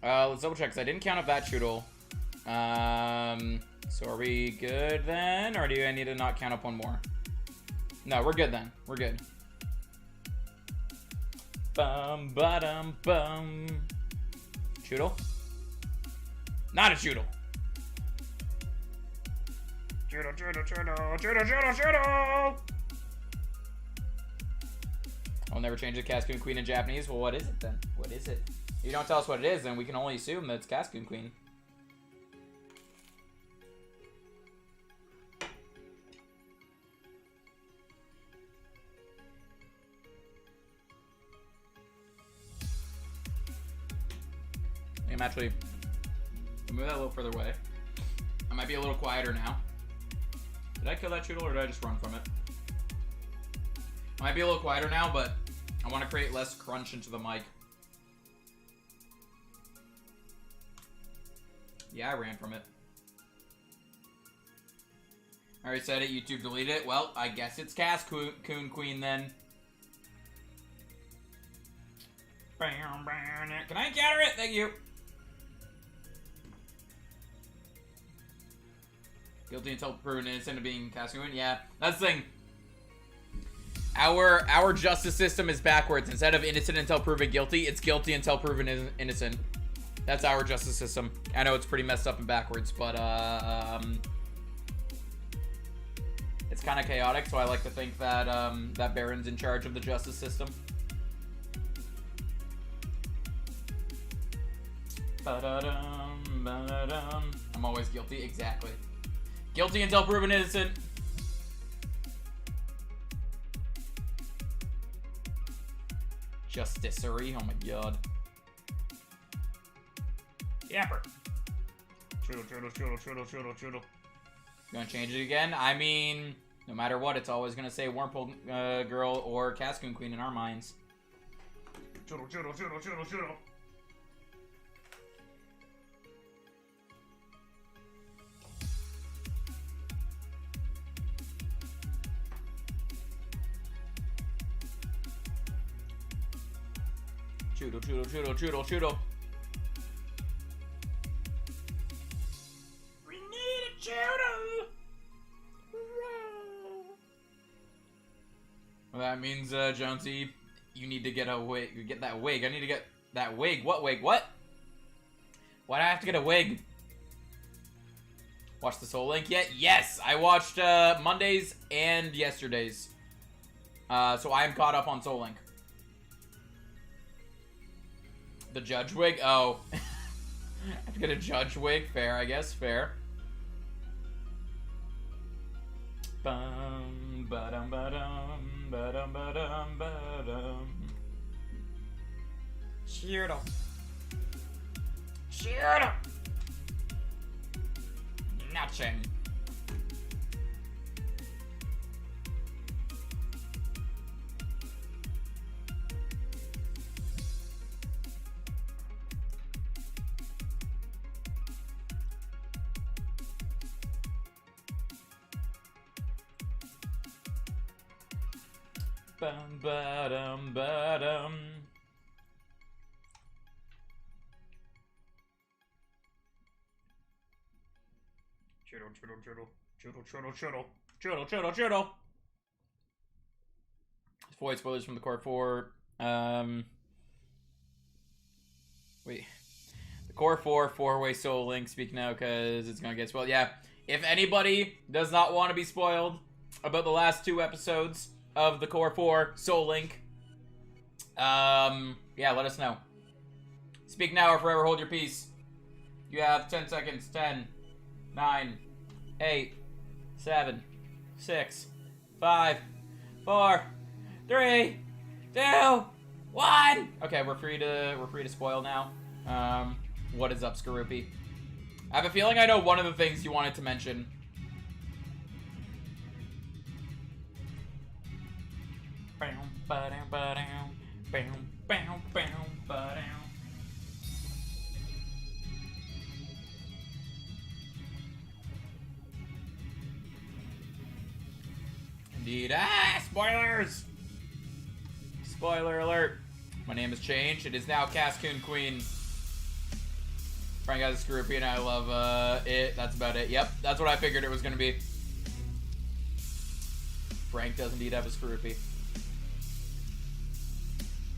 Let's double check because I didn't count up that Choodle. So are we good then, or do I need to not count up one more? No, we're good then. We're good. Bum ba dum bum. Choodle? Not a Choodle. Choodle, Choodle, Choodle, Choodle, Choodle, Choodle. I'll never change the Cascoon Queen in Japanese. Well, what is it then? What is it? If you don't tell us what it is, then we can only assume that it's Cascoon Queen. I'm actually... move that a little further away. I might be a little quieter now. Did I kill that Choodle, or did I just run from it? I might be a little quieter now, but I want to create less crunch into the mic. Yeah, I ran from it. I already said it, YouTube deleted it. Well, I guess it's Cascoon Queen then. Can I encounter it? Thank you. Guilty until proven innocent of being Cascoon. Yeah, that's the thing. Our justice system is backwards. Instead of innocent until proven guilty, it's guilty until proven innocent. That's our justice system. I know it's pretty messed up and backwards, but it's kind of chaotic, so I like to think that that Baron's in charge of the justice system. Ba-da-dum, ba-da-dum. I'm always guilty, exactly. Guilty until proven innocent. Justicery, oh my god. Yapper. Churtle. You gonna change it again? I mean, no matter what, it's always gonna say Wormhole Girl or Cascoon Queen in our minds. Churtle. Choodle. We need a choodle. Well, that means, Jonesy, you need to get a wig. Get that wig. I need to get that wig. What wig? What? Why do I have to get a wig? Watch the Soul Link yet? Yes! I watched, Mondays and yesterday's. So I am caught up on Soul Link. The judge wig? Oh. I have to get a judge wig. Fair, I guess. Fair. Bum, ba-dum, ba-dum, ba-dum, ba-dum, ba-dum. Shirtle. Nothing. Bum, ba-dum, ba-dum. Churtle. Void spoilers from the Core 4. Wait. The Core 4 four-way Soul Link. Speak now, because it's gonna get spoiled. Yeah. If anybody does not want to be spoiled about the last 2 episodes of the Core 4 Soul Link, yeah, let us know. Speak now or forever hold your peace. You have 10 seconds. 10, 9, 8, 7, 6, 5, 4, 3, 2, 1. Okay, we're free to spoil now. What is up, Skaroopy? I have a feeling I know one of the things you wanted to mention. Indeed. Spoilers! Spoiler alert. My name has changed. It is now Cascoon Queen. Frank has a Skaroopy and I love it. That's about it. Yep, that's what I figured it was going to be. Frank does indeed have a Skaroopy.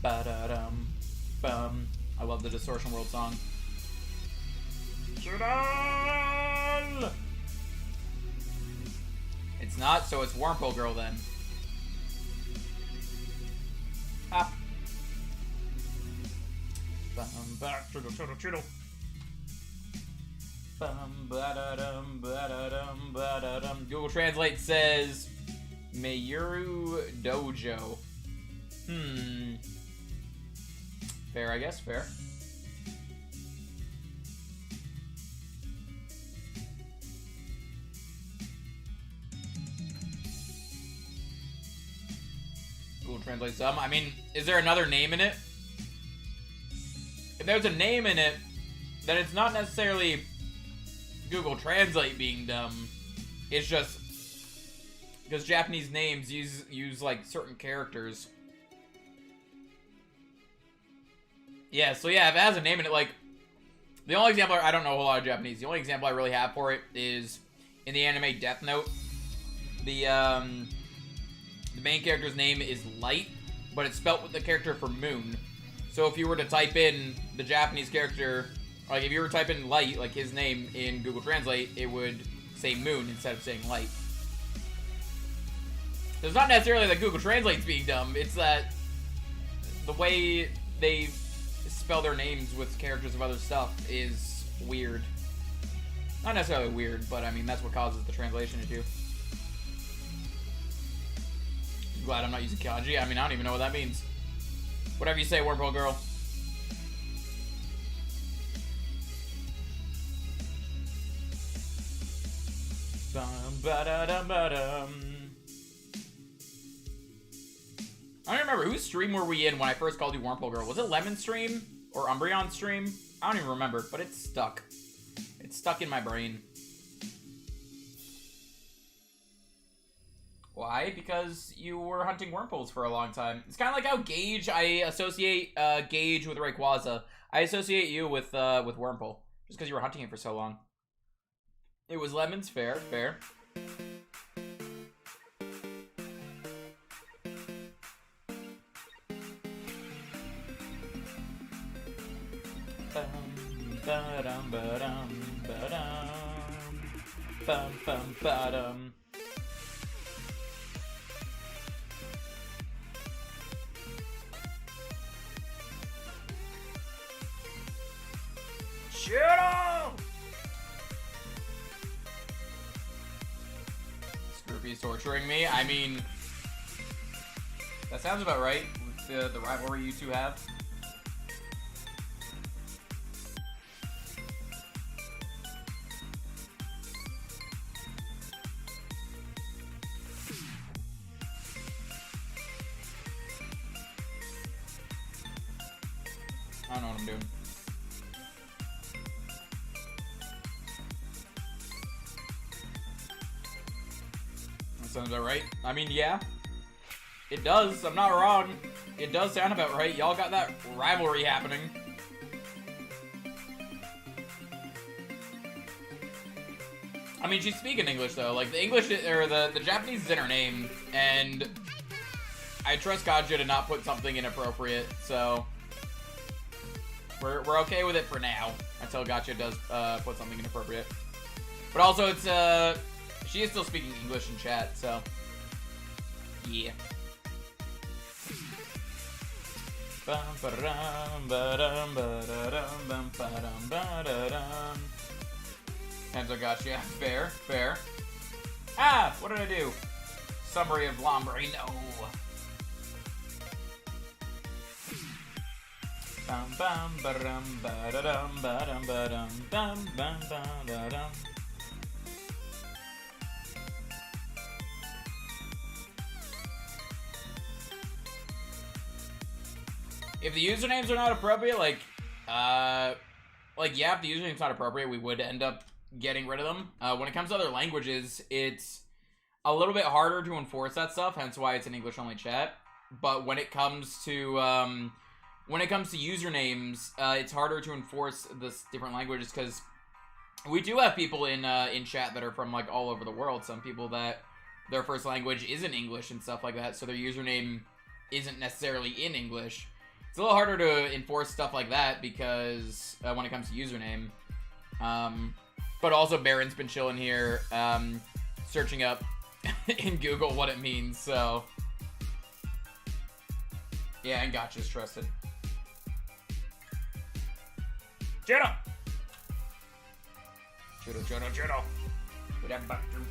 Ba-da-dum, bum. I love the Distortion World song. Churtle! It's not, so it's Wormhole Girl then. Ah. Bum, back, churtle. Bum, ba-da-dum, ba-da-dum, ba-da-dum. Google Translate says Mayuru Dojo. Fair, I guess, fair. Google Translate some. I mean, is there another name in it? If there's a name in it, then it's not necessarily Google Translate being dumb. It's just because Japanese names use like certain characters. Yeah, so yeah, if it has a name in it, like, the only example, I don't know a whole lot of Japanese, the only example I really have for it is in the anime Death Note. The main character's name is Light, but it's spelt with the character for Moon. So if you were to type in the Japanese character Like, if you were typing light, like his name in Google Translate, it would say moon instead of saying light. So it's not necessarily that Google Translate's being dumb, it's that the way they spell their names with characters of other stuff is weird. Not necessarily weird, but I mean, that's what causes the translation issue. Glad I'm not using kanji. I mean, I don't even know what that means. Whatever you say, Wormhole Girl. I don't remember, whose stream were we in when I first called you Wormhole Girl? Was it Lemon's stream? Or Umbreon's stream? I don't even remember, but it's stuck. It's stuck in my brain. Why? Because you were hunting wormholes for a long time. It's kind of like how Gage, I associate Gage with Rayquaza. I associate you with Wormhole. Just because you were hunting it for so long. It was Lemons, fair, fair. Scroopy's torturing me. I mean, that sounds about right with the rivalry you two have. I don't know what I'm doing. That sounds about right. I mean, yeah. It does. I'm not wrong. It does sound about right. Y'all got that rivalry happening. I mean, she's speaking English, though. Like, the English, or the Japanese is in her name, and I trust Katja to not put something inappropriate, so we're okay with it for now, until Gotcha does put something inappropriate. But also, it's she is still speaking English in chat, so yeah. Enzo Gotcha, fair, fair. Ah, what did I do? Summary of Lombre, no. If the usernames are not appropriate, like yeah, if the username's not appropriate, we would end up getting rid of them. When it comes to other languages, it's a little bit harder to enforce that stuff, hence why it's an English-only chat. But when it comes to usernames, it's harder to enforce the different languages, because we do have people in chat that are from like all over the world. Some people that their first language isn't English and stuff like that, so their username isn't necessarily in English. It's a little harder to enforce stuff like that because when it comes to username. But also Baron's been chilling here, searching up in Google what it means, so yeah, and Gotcha's trusted. Judo! Judo, judo, judo. With that bathroom.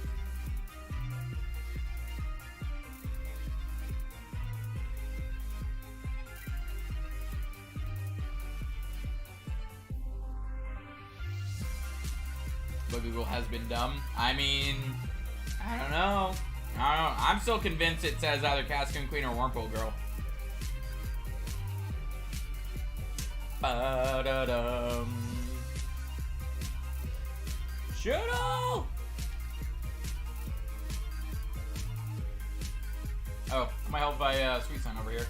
But Google has been dumb. I mean, I don't know. I'm still convinced it says either Cascoon Queen or Wormhole Girl. Ba-da-dum. Judo! Oh, my help by Sweet Sign over here.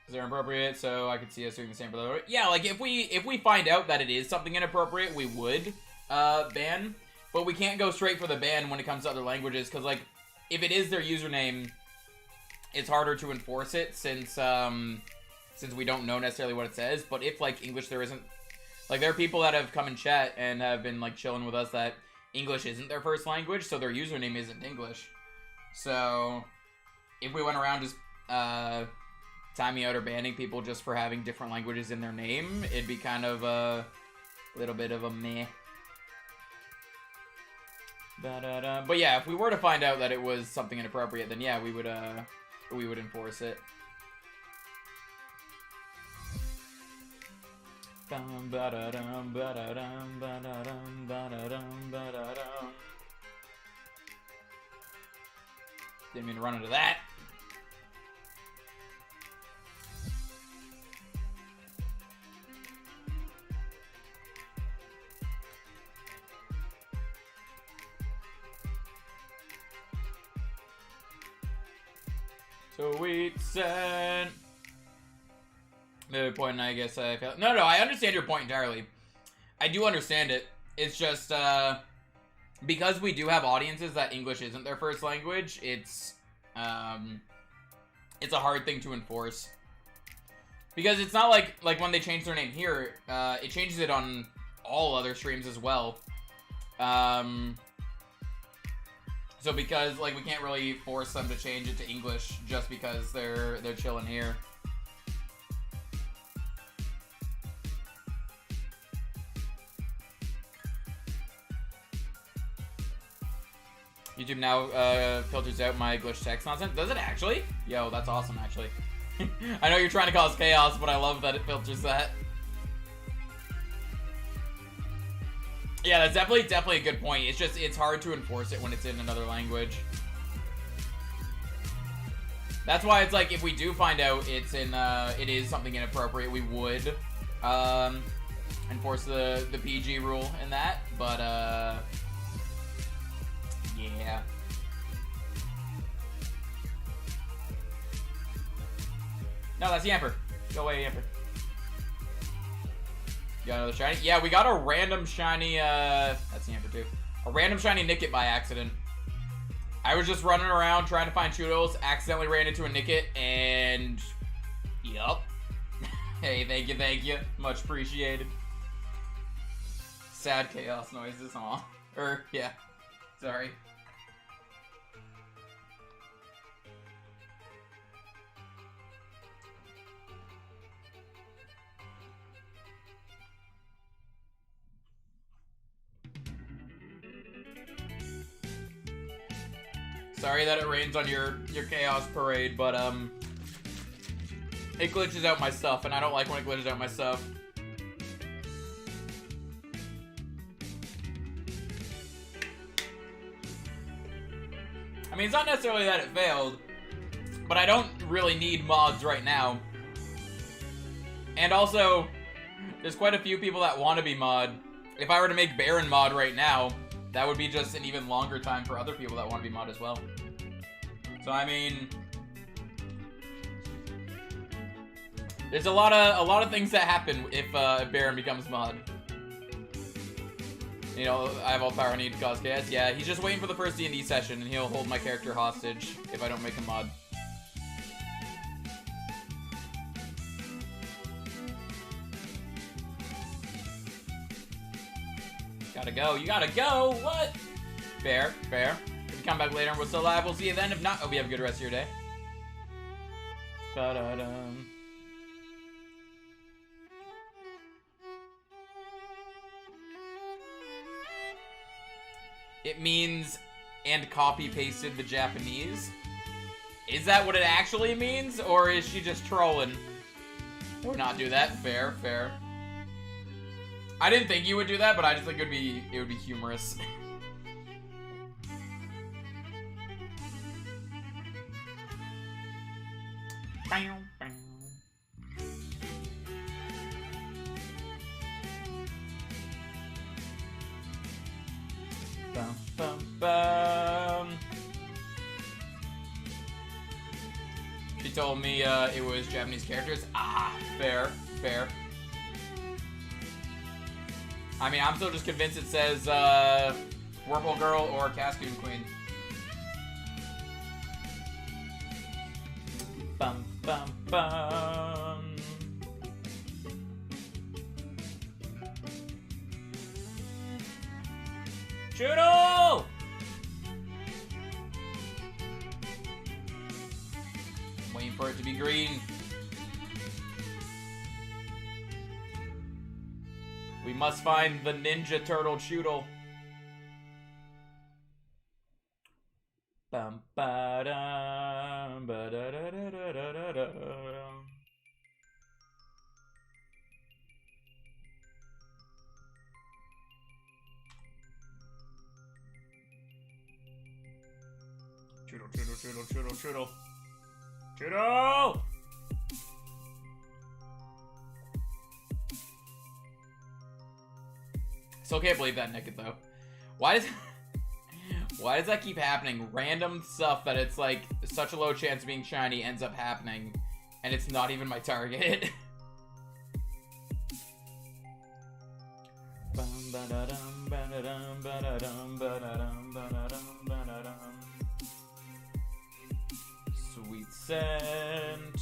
Is there inappropriate? So I could see us doing the same for the other. Yeah, like if we find out that it is something inappropriate, we would ban. But we can't go straight for the ban when it comes to other languages, because, like, if it is their username, it's harder to enforce it since we don't know necessarily what it says. But if, like, English there isn't... Like, there are people that have come in chat and have been, like, chilling with us that English isn't their first language, so their username isn't English. So, if we went around just timing out or banning people just for having different languages in their name, it'd be kind of a little bit of a meh. But yeah, if we were to find out that it was something inappropriate, then yeah, we would enforce it. Didn't mean to run into that. Sweet scent. The point, I guess I felt. No, I understand your point entirely. I do understand it. It's just because we do have audiences that English isn't their first language. It's a hard thing to enforce because it's not like when they change their name here, it changes it on all other streams as well. So because, like, we can't really force them to change it to English just because they're chilling here. YouTube now filters out my glitch text nonsense. Does it actually? Yo, that's awesome, actually. I know you're trying to cause chaos, but I love that it filters that. Yeah, that's definitely a good point. It's just, it's hard to enforce it when it's in another language. That's why it's like, if we do find out it's in, it is something inappropriate, we would, enforce the PG rule in that, but, yeah. No, that's Yamper. Go away, Yamper. Got another shiny? Yeah, we got a random shiny, that's the answer too. A random shiny Nickit by accident. I was just running around trying to find Choodles, accidentally ran into a Nickit, and... Yup. Hey, thank you. Much appreciated. Sad chaos noises, aw. Yeah. Sorry. Sorry that it rains on your chaos parade, but it glitches out my stuff, and I don't like when it glitches out my stuff. I mean, it's not necessarily that it failed, but I don't really need mods right now. And also, there's quite a few people that want to be mod. If I were to make Baron mod right now, that would be just an even longer time for other people that want to be mod as well. So I mean, there's a lot of things that happen if Baron becomes mod. You know, I have all power I need to cause chaos. Yeah, he's just waiting for the first D&D session, and he'll hold my character hostage if I don't make him mod. Gotta go. You gotta go. What? Fair. If you come back later and we're still live, we'll see you then. If not, hope you have a good rest of your day. Ba-da-dum. It means and copy-pasted the Japanese. Is that what it actually means? Or is she just trolling? Or not do that? Fair. I didn't think you would do that, but I just think it would be humorous. Bum, bum, bum. She told me it was Japanese characters. Ah, fair. I mean, I'm still just convinced it says Whirlpool Girl or Cascoon Queen. Bum, bum, bum. Shoodle! Waiting for it to be green. We must find the Ninja Turtle Shoodle. Bum ba dum ba da da da da da da da. Choodle, choodle, choodle, choodle, choodle. Choodle! Still can't believe that naked though. Why does that keep happening? Random stuff that it's like such a low chance of being shiny ends up happening, and it's not even my target. Sweet scent.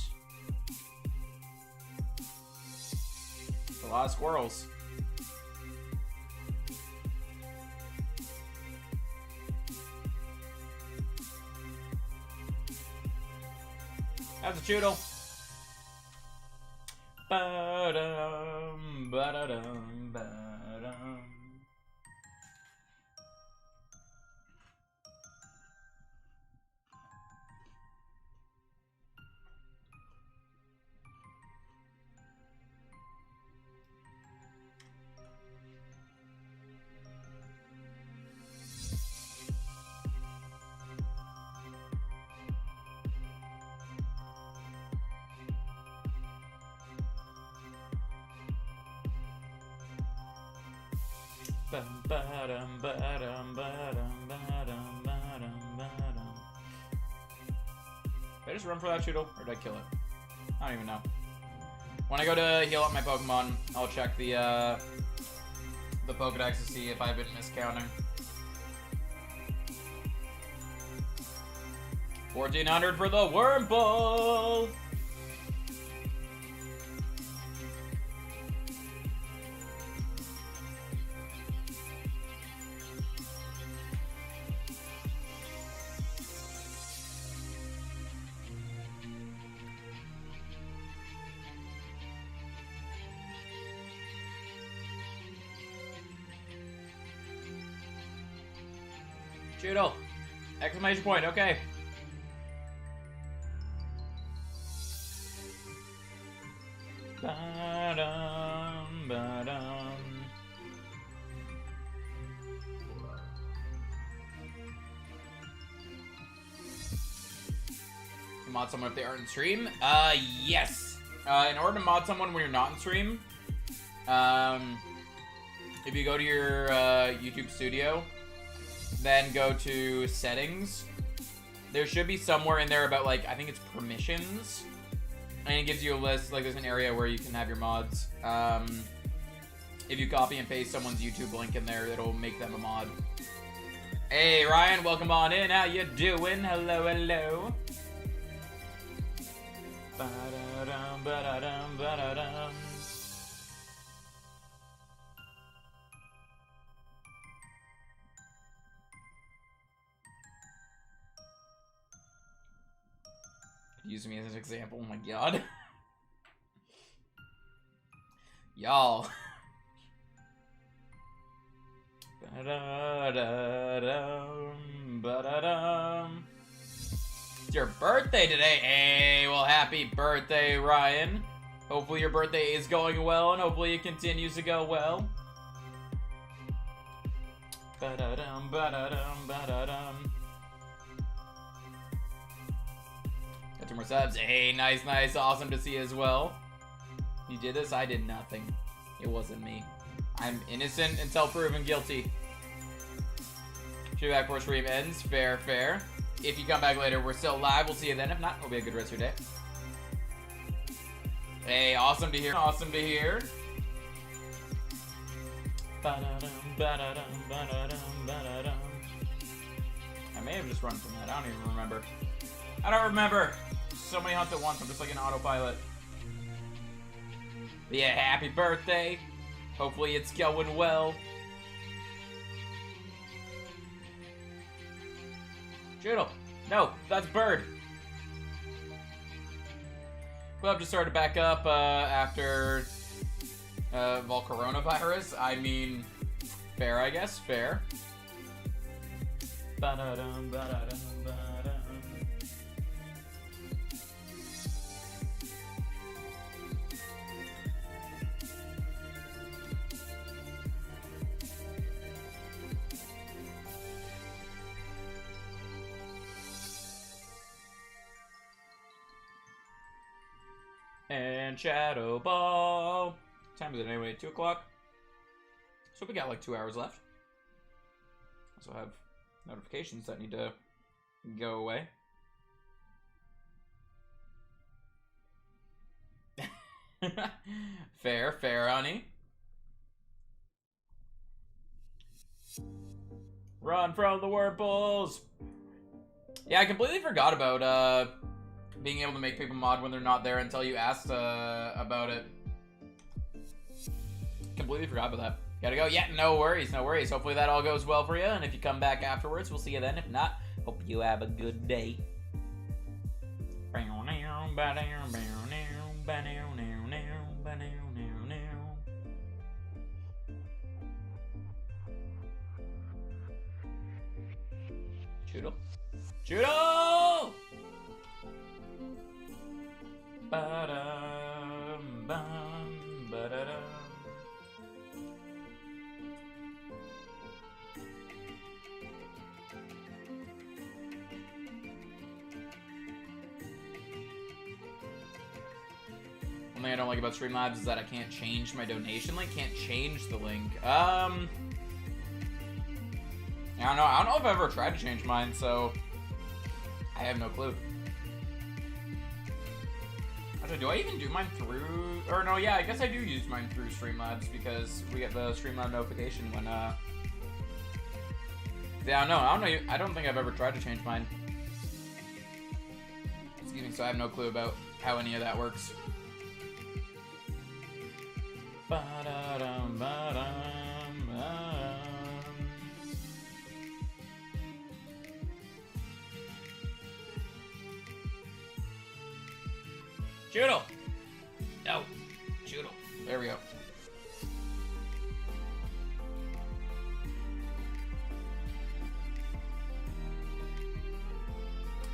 A lot of squirrels. That's a Choodle. Ba-dum, ba-da-dum, ba-dum. Bum, ba-dum, ba-dum, ba-dum, ba-dum, ba-dum, ba-dum. Did I just run for that Choodle, or did I kill it? I don't even know. When I go to heal up my Pokemon, I'll check the Pokedex to see if I've been miscounting. 1400 for the Wormhole! Choodle! Exclamation point, okay. Ba-dum, ba-dum. You mod someone if they aren't in stream? Yes. In order to mod someone when you're not in stream, if you go to your YouTube studio, then go to settings. There should be somewhere in there about, like, I think it's permissions. And it gives you a list, like there's an area where you can have your mods. If you copy and paste someone's YouTube link in there, it'll make them a mod. Hey Ryan, welcome on in. How you doing? Hello, hello. Ba-da-dum, ba-da-dum, ba-da-dum. Use me as an example, oh my god. Y'all. It's your birthday today. Hey, well, happy birthday, Ryan. Hopefully your birthday is going well, and hopefully it continues to go well. Ba-da-dum, ba-da-dum, ba-da-dum. 2 more subs. Hey, nice, nice. Awesome to see as well. You did this? I did nothing. It wasn't me. I'm innocent until proven guilty. Should be back before stream ends. Fair, fair. If you come back later, we're still live. We'll see you then. If not, it'll be a good rest of your day. Hey, awesome to hear. Awesome to hear. Ba-da-dum, ba-da-dum, ba-da-dum, ba-da-dum. may have just run from that. I don't even remember. I don't remember. So many hunts at once. I'm just like an autopilot. But yeah, happy birthday. Hopefully it's going well. Joodle. No, that's Bird. Club just started back up after coronavirus. I mean, fair, I guess. Fair. Ba-da-dum, ba-da-dum, ba-da-dum. And Shadow Ball. What time is it anyway? 2 o'clock? So we got like 2 hours left. Also have notifications that need to go away. Fair, fair, honey. Run from the whirlpools. Yeah, I completely forgot about being able to make people mod when they're not there until you asked about it. Completely forgot about that. Gotta go. Yeah, no worries, no worries. Hopefully that all goes well for you, and if you come back afterwards, we'll see you then. If not, hope you have a good day. Choodle. Choodle! Ba-dum, bum, ba-da-dum. One thing I don't like about Streamlabs is that I can't change my donation link. Can't change the link. I don't know. I don't know if I've ever tried to change mine, so I have no clue. Actually, do I even do mine through? Or no, yeah, I guess I do use mine through Streamlabs because we get the Streamlabs notification when yeah, no, I don't know. I don't think I've ever tried to change mine. Excuse me, so I have no clue about how any of that works. Ba-da-dum, ba-dum, ba-dum. Choodle! No. Choodle. There we go.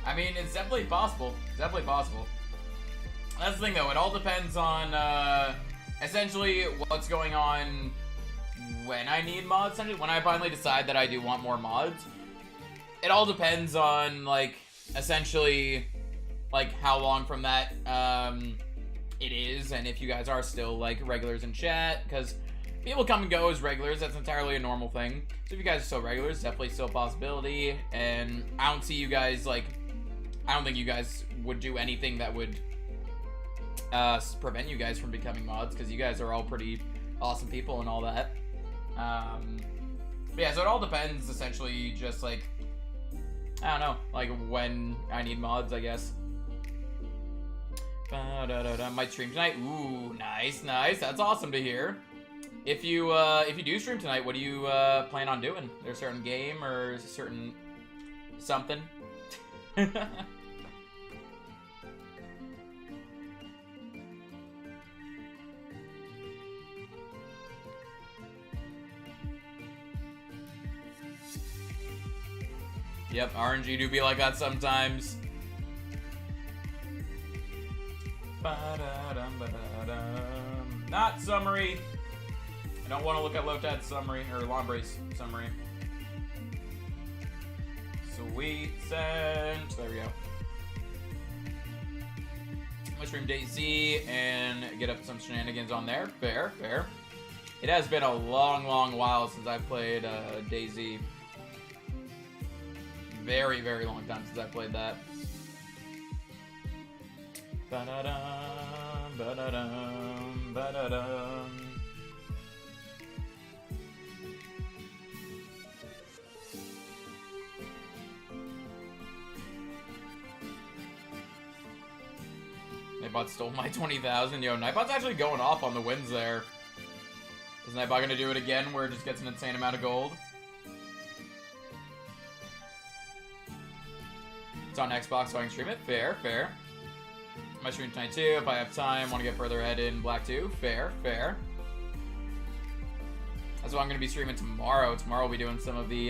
I mean, it's definitely possible. It's definitely possible. That's the thing, though. It all depends on, essentially, what's going on when I need mods. Essentially, when I finally decide that I do want more mods. It all depends on, like, essentially, like, how long from that, it is, and if you guys are still, like, regulars in chat, because people come and go as regulars. That's entirely a normal thing. So if you guys are still regulars, definitely still a possibility, and I don't see you guys, like, I don't think you guys would do anything that would prevent you guys from becoming mods, because you guys are all pretty awesome people and all that. But yeah, so it all depends, essentially, just, like, I don't know, like, when I need mods, I guess. Might stream tonight. Ooh, nice, nice. That's awesome to hear. If you do stream tonight, what do you plan on doing? Is there a certain game or a certain something? Yep, RNG do be like that sometimes. Ba-da-dum, ba-da-dum. Not summary. I don't want to look at Lotad's summary, or Lombre's summary. Sweet scent. There we go. I'm gonna stream DayZ and get up some shenanigans on there. Fair, fair. It has been a long, long while since I played DayZ. Very, very long time since I played that. Ba-da-dum, ba-da-dum, ba-da-dum. Nightbot stole my 20,000. Yo, Nightbot's actually going off on the wins there. Is Nightbot gonna do it again where it just gets an insane amount of gold? It's on Xbox, so I can stream it. Fair, fair. I stream tonight too. If I have time, want to get further ahead in Black 2. Fair, fair. That's what I'm going to be streaming tomorrow. Tomorrow we'll be doing some of the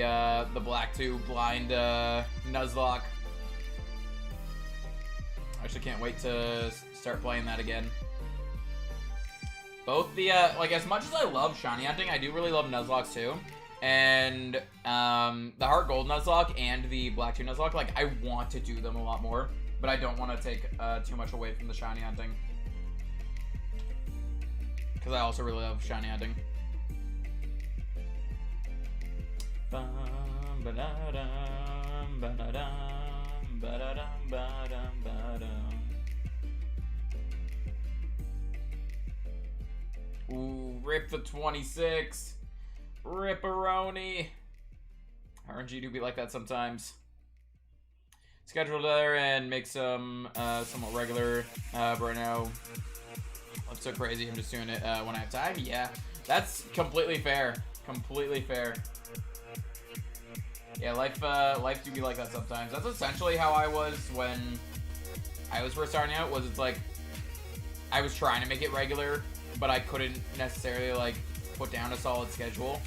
Black 2 blind Nuzlocke. Actually can't wait to start playing that again. Both the, like, as much as I love shiny hunting, I do really love Nuzlocks too. And the Heart Gold Nuzlocke and the Black 2 Nuzlocke, like, I want to do them a lot more, but I don't want to take too much away from the shiny hunting. Because I also really love shiny hunting. Ooh, rip the 26. Ripperoni. RNG do be like that sometimes. Schedule there and make some somewhat regular. Right now, I'm so crazy. I'm just doing it when I have time. Yeah, that's completely fair. Completely fair. Yeah, life do be like that sometimes. That's essentially how I was when I was first starting out. Was it's like I was trying to make it regular, but I couldn't necessarily like put down a solid schedule.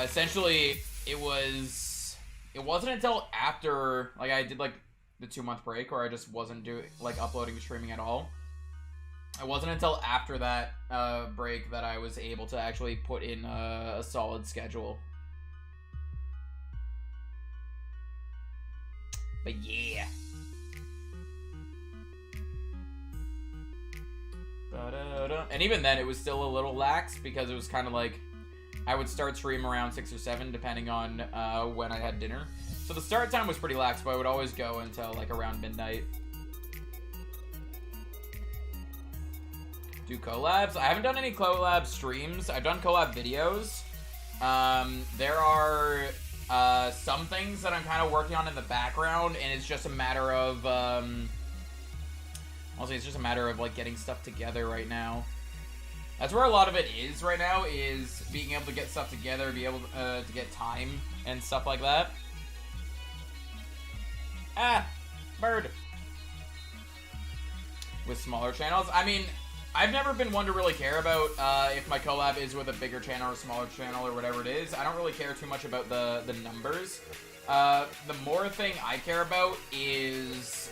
Essentially, it wasn't until after like I did like the 2-month break where I just wasn't doing like uploading and streaming at all. It wasn't until after that break that I was able to actually put in a solid schedule. But yeah. And even then, it was still a little lax because it was kind of like I would start stream around 6 or 7 depending on when I had dinner. So the start time was pretty lax, but I would always go until like around midnight. Do collabs? I haven't done any collab streams. I've done collab videos. There are some things that I'm kind of working on in the background, and it's just a matter of honestly, it's just a matter of like getting stuff together right now. That's where a lot of it is right now, is being able to get stuff together, be able to get time and stuff like that. Ah, bird. With smaller channels, I mean, I've never been one to really care about if my collab is with a bigger channel or smaller channel or whatever it is. I don't really care too much about the numbers. The more thing I care about is,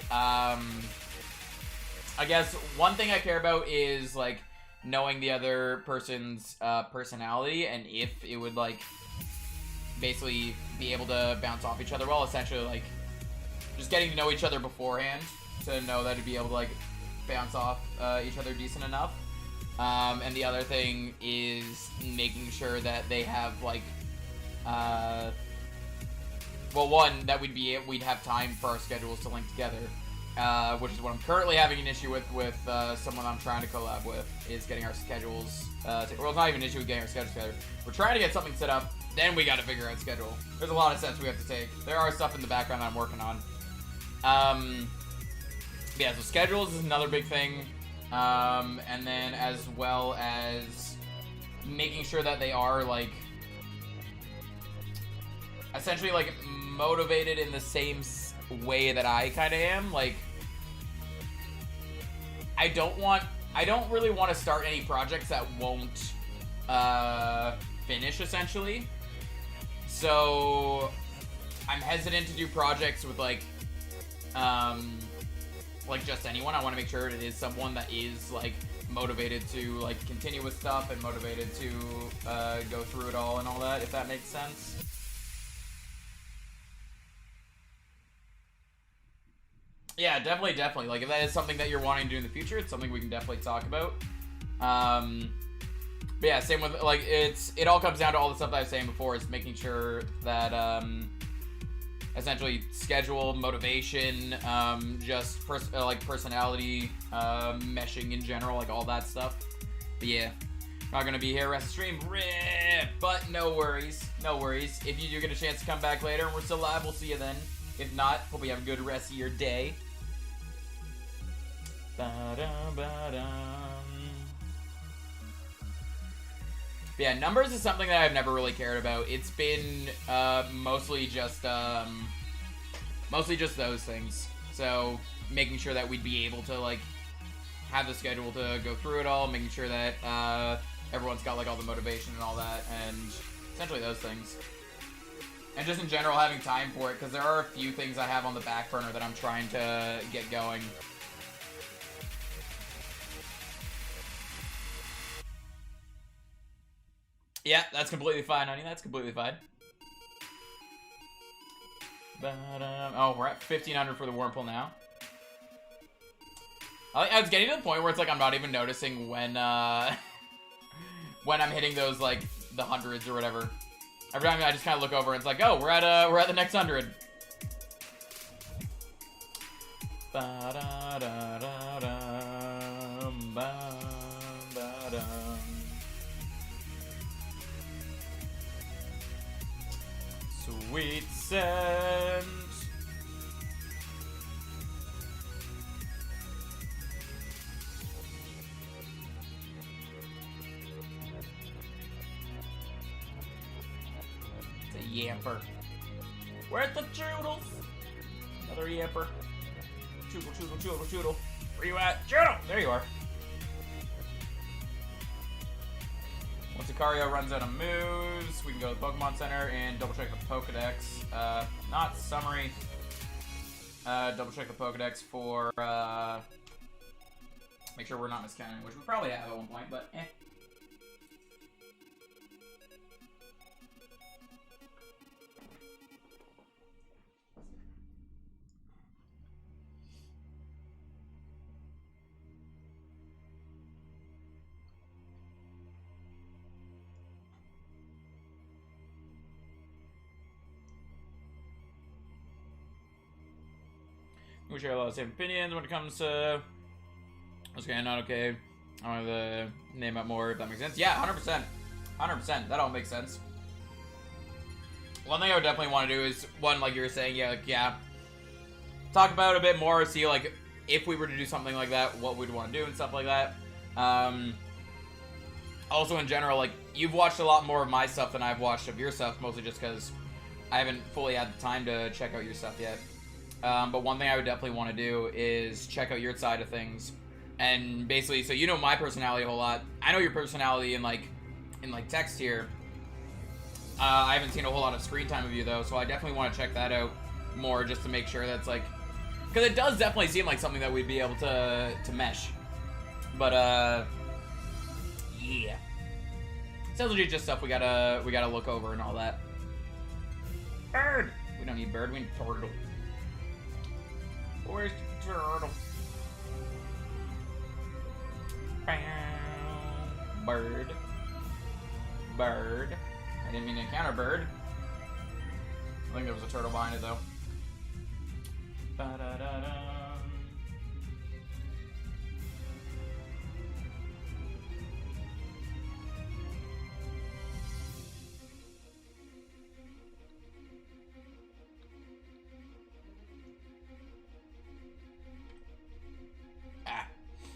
I guess one thing I care about is like knowing the other person's personality and if it would like basically be able to bounce off each other well. Essentially, like just getting to know each other beforehand to know that it'd be able to like bounce off each other decent enough. And the other thing is making sure that they have like well, one, that we'd have time for our schedules to link together, which is what I'm currently having an issue with someone I'm trying to collab with, is getting our schedules well, it's not even an issue with getting our schedules together. We're trying to get something set up, then we gotta figure out schedule. There's a lot of steps we have to take. There are stuff in the background that I'm working on. Yeah, so schedules is another big thing, and then as well as making sure that they are like essentially like motivated in the same way that I kind of am. Like I don't really want to start any projects that won't finish, essentially. So I'm hesitant to do projects with like just anyone. I want to make sure it is someone that is like motivated to like continue with stuff and motivated to go through it all and all that, if that makes sense. Yeah, definitely. Like if that is something that you're wanting to do in the future, it's something we can definitely talk about. But yeah, same with like it all comes down to all the stuff that I was saying before, is making sure that essentially schedule, motivation, just like personality, meshing in general, like all that stuff. But yeah, not gonna be here rest of stream, rip, but no worries. If you do get a chance to come back later and we're still live, we'll see you then. If not, hope you have a good rest of your day. Yeah, numbers is something that I've never really cared about. It's been mostly just those things. So making sure that we'd be able to like have the schedule to go through it all, making sure that everyone's got like all the motivation and all that, and essentially those things. And just in general having time for it, because there are a few things I have on the back burner that I'm trying to get going. Yeah, that's completely fine, honey. That's completely fine. But, oh, we're at 1,500 for the Wurmple now. I was getting to the point where it's like I'm not even noticing when when I'm hitting those like the hundreds or whatever. Every time I just kind of look over and it's like, oh, we're at the next 100. Sweet scent. It's a yamper. Where's the choodles? Another yamper. Choodle, choodle, choodle, choodle. Where you at? Choodle! There you are. Once Lucario runs out of moves, we can go to the Pokemon Center and double check the Pokedex. Not summary. Double check the Pokedex for, make sure we're not miscounting, which we probably have at one point, but eh. We share a lot of the same opinions when it comes to okay, not okay. I want to name out more if that makes sense. Yeah, 100%. 100%. That all makes sense. One thing I would definitely want to do is, one, like you were saying, yeah, talk about it a bit more, see, like, if we were to do something like that, what we'd want to do and stuff like that. Also, in general, like, you've watched a lot more of my stuff than I've watched of your stuff, mostly just because I haven't fully had the time to check out your stuff yet. But one thing I would definitely want to do is check out your side of things, and basically, so you know my personality a whole lot. I know your personality in text here. I haven't seen a whole lot of screen time of you though, so I definitely want to check that out more just to make sure that's like, because it does definitely seem like something that we'd be able to mesh. But yeah, sounds legit just stuff we gotta look over and all that. Bird. We don't need bird. We need turtle. Where's the turtle? Bird. Bird. I didn't mean to encounter bird. I think there was a turtle behind it though. Ba-da-da-da.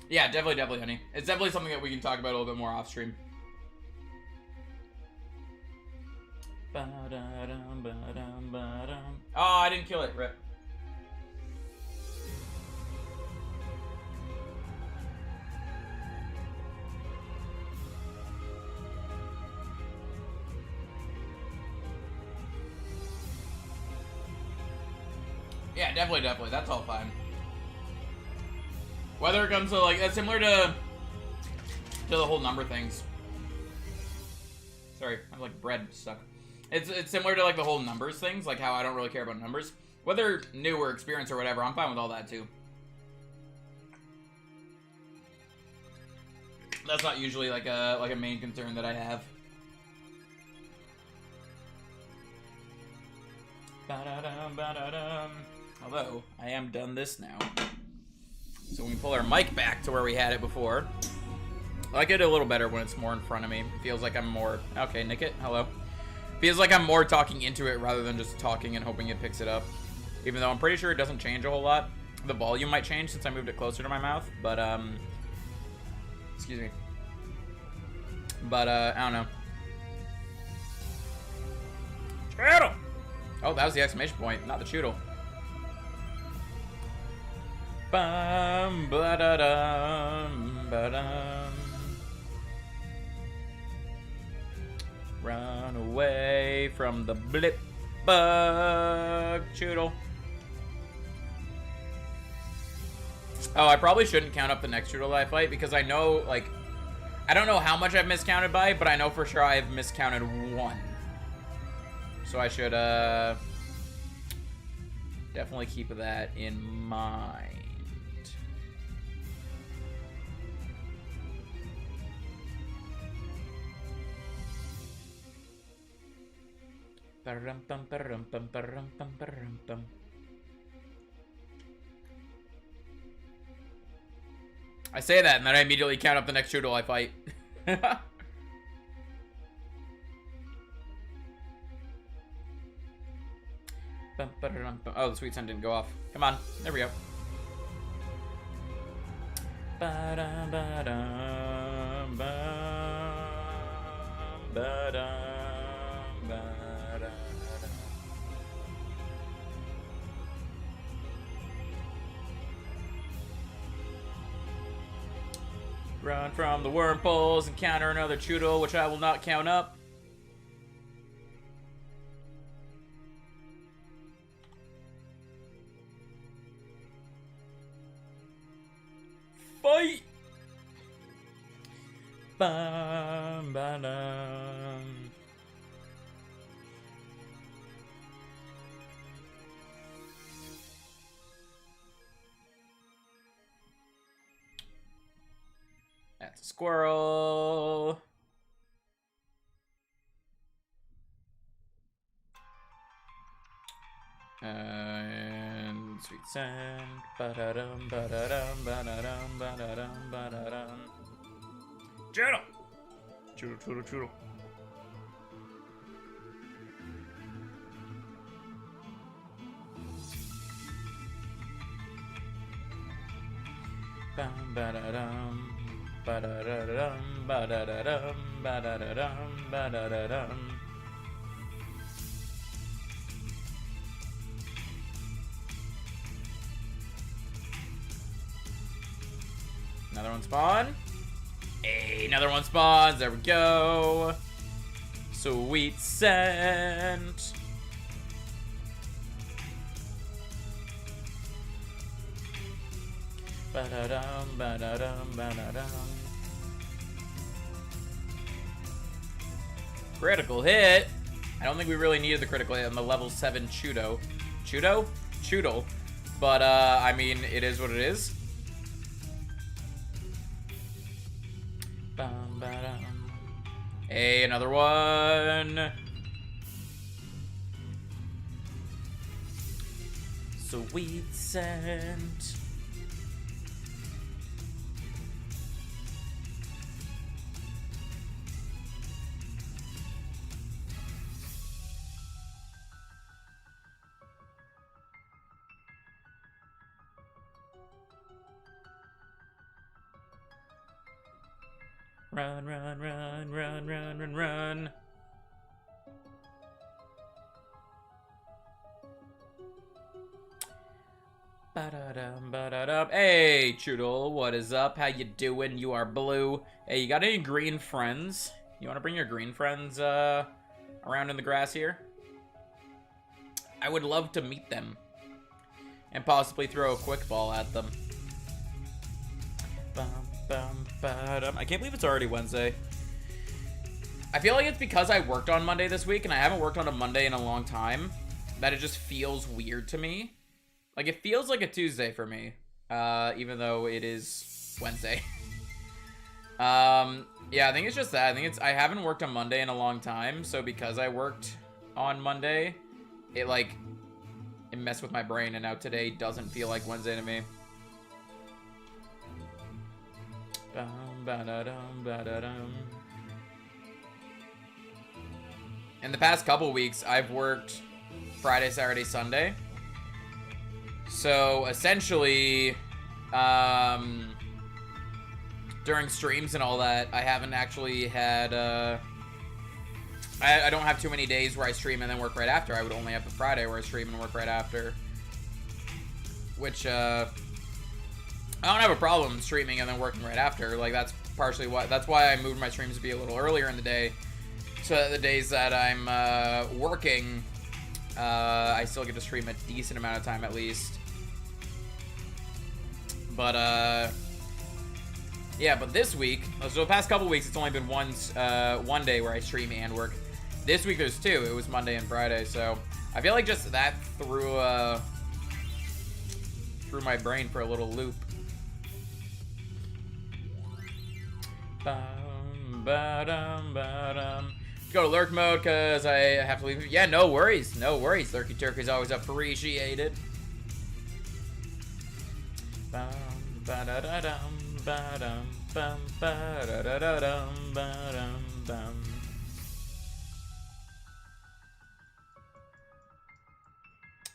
Yeah, definitely, honey. It's definitely something that we can talk about a little bit more off stream. Oh, I didn't kill it. Rip. Yeah, definitely. That's all fine. Whether it comes to, like, that's similar to the whole number things. Sorry, I have, like, bread stuck. It's similar to, like, the whole numbers things, like how I don't really care about numbers. Whether new or experience or whatever, I'm fine with all that, too. That's not usually, like a main concern that I have. Ba-da-dum, ba-da-dum. Although, I am done this now. So we can pull our mic back to where we had it before. I like it a little better when it's more in front of me. It feels like I'm more... Okay, Nick it. Hello. Feels like I'm more talking into it rather than just talking and hoping it picks it up. Even though I'm pretty sure it doesn't change a whole lot. The volume might change since I moved it closer to my mouth, but, excuse me. But, I don't know. Choodle! Oh, that was the exclamation point, not the choodle. Bum, ba-da-dum, ba-dum. Run away from the blip bug, choodle. Oh, I probably shouldn't count up the next choodle that I fight because I know, like, I don't know how much I've miscounted by, but I know for sure I've miscounted one. So I should, definitely keep that in mind. I say that, and then I immediately count up the next choodle I fight. Oh, the sweet sun didn't go off. Come on, there we go. Run from the worm poles and counter another choodle, which I will not count up. Fight! Bum, ba-dum. That's a squirrel. And sweet sand. Ba-da-dum, ba-da-dum, ba-da-dum, ba-da-dum, ba-da-dum. Choodle! Choodle, choodle, choodle. Bum, ba-da-dum. Ba-da-da-dum, ba-da-da-dum, ba-da-da-dum, ba-da-da-dum. Another one spawn. Hey, another one spawns. There we go. Sweet scent. Ba-da-dum, ba-da-dum, ba-da-dum. Critical hit. I don't think we really needed the critical hit on the level 7 Chudo. Chudo? Choodle. But, I mean, it is what it is. Bum, ba-dum. Hey, another one. Sweet scent. Run, run, run, run, run, run, run. Ba-da-dum, ba-da-dum. Hey, Choodle, what is up? How you doing? You are blue. Hey, you got any green friends? You want to bring your green friends around in the grass here? I would love to meet them. And possibly throw a quick ball at them. Bum, bum, ba-dum. I can't believe it's already Wednesday. I feel like it's because I worked on Monday this week, and I haven't worked on a Monday in a long time, that it just feels weird to me. Like, it feels like a Tuesday for me, even though it is Wednesday. Yeah, I think it's just that. I think I haven't worked on Monday in a long time, so because I worked on Monday, it messed with my brain, and now today doesn't feel like Wednesday to me. Bum, ba-da-dum, ba-da-dum. In the past couple weeks, I've worked Friday, Saturday, Sunday. So essentially, during streams and all that, I haven't actually had, I don't have too many days where I stream and then work right after. I would only have the Friday where I stream and work right after. Which, I don't have a problem streaming and then working right after. Like, that's partially why, that's why I moved my streams to be a little earlier in the day. So that the days that I'm, working, I still get to stream a decent amount of time at least. But, yeah, but this week, so the past couple weeks, it's only been one day where I stream and work. This week there's two. It was Monday and Friday, so I feel like just that threw my brain for a little loop. Go to lurk mode because I have to leave. Yeah, no worries, no worries. Lurky Turkey's always appreciated.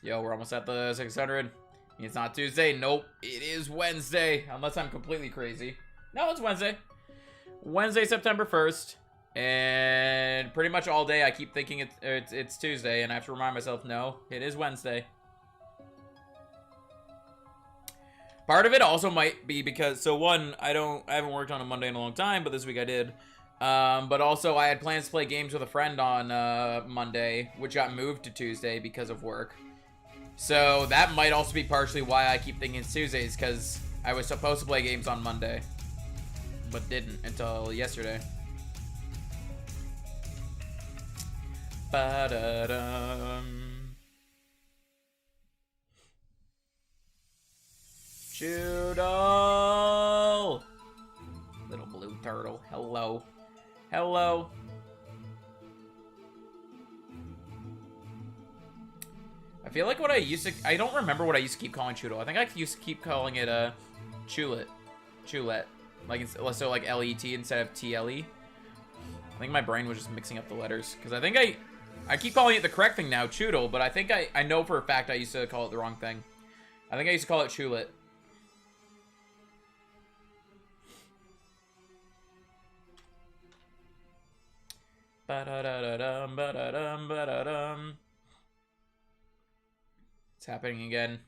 Yo, we're almost at the 600. It's not Tuesday. Nope, it is Wednesday. Unless I'm completely crazy. No, it's Wednesday. Wednesday, September 1st. And pretty much all day I keep thinking it's Tuesday, and I have to remind myself, no, it is Wednesday. Part of it also might be because, so one, I haven't worked on a Monday in a long time, but this week I did. But also I had plans to play games with a friend on Monday, which got moved to Tuesday because of work. So that might also be partially why I keep thinking it's Tuesdays, because I was supposed to play games on Monday, but didn't until yesterday. Ba-da-dum. Choodle! Little blue turtle. Hello. Hello. I feel like what I used to... I don't remember what I used to keep calling Choodle. I think I used to keep calling it Chulet. Chulet. Like, so like L-E-T instead of T-L-E. I think my brain was just mixing up the letters. Because I think I keep calling it the correct thing now, Choodle, but I think I know for a fact I used to call it the wrong thing. I think I used to call it Chulet. Ba-da-da-da-dum, ba-da-dum, ba-da-dum. It's happening again.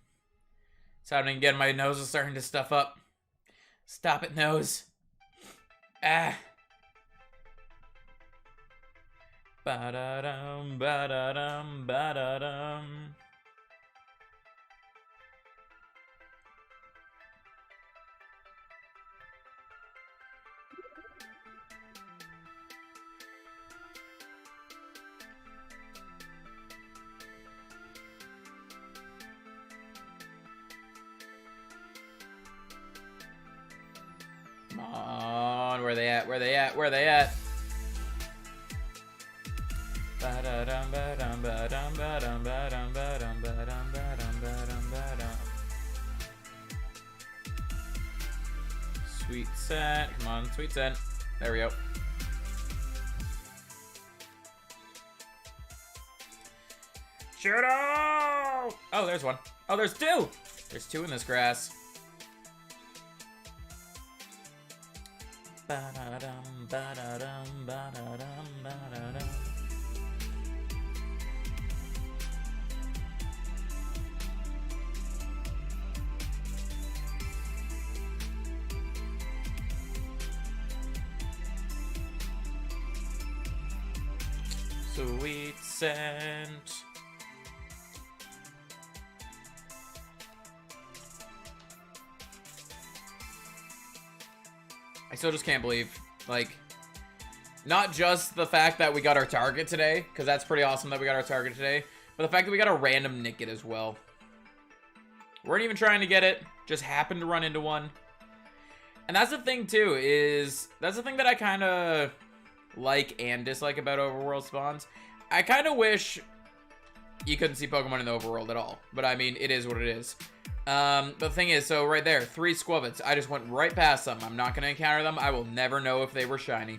It's happening again. My nose is starting to stuff up. Stop it, nose. Ah. Ba-da-dum, ba-da-dum, ba-da-dum. Come on, where are they at? Where are they at? Where are they at? Ba-da-dum, ba-dum, ba-dum, ba-dum, ba-dum, ba-dum, ba-dum, ba-dum, ba-dum, ba-dum. Sweet scent. Come on, sweet scent. There we go. Shoot! Oh, there's one. Oh, there's two! There's two in this grass. Ba-da-dum, ba-da-dum, ba-da-dum, ba-da-dum. Sweet scent. I still just can't believe, like, not just the fact that we got our target today, because that's pretty awesome that we got our target today, but the fact that we got a random Nickit as well. Weren't even trying to get it, just happened to run into one. And that's the thing, too, is, that's the thing that I kind of like and dislike about overworld spawns. I kind of wish you couldn't see Pokemon in the overworld at all, but I mean, it is what it is. But the thing is, so right there, 3 Squavets. I just went right past them. I'm not going to encounter them. I will never know if they were shiny.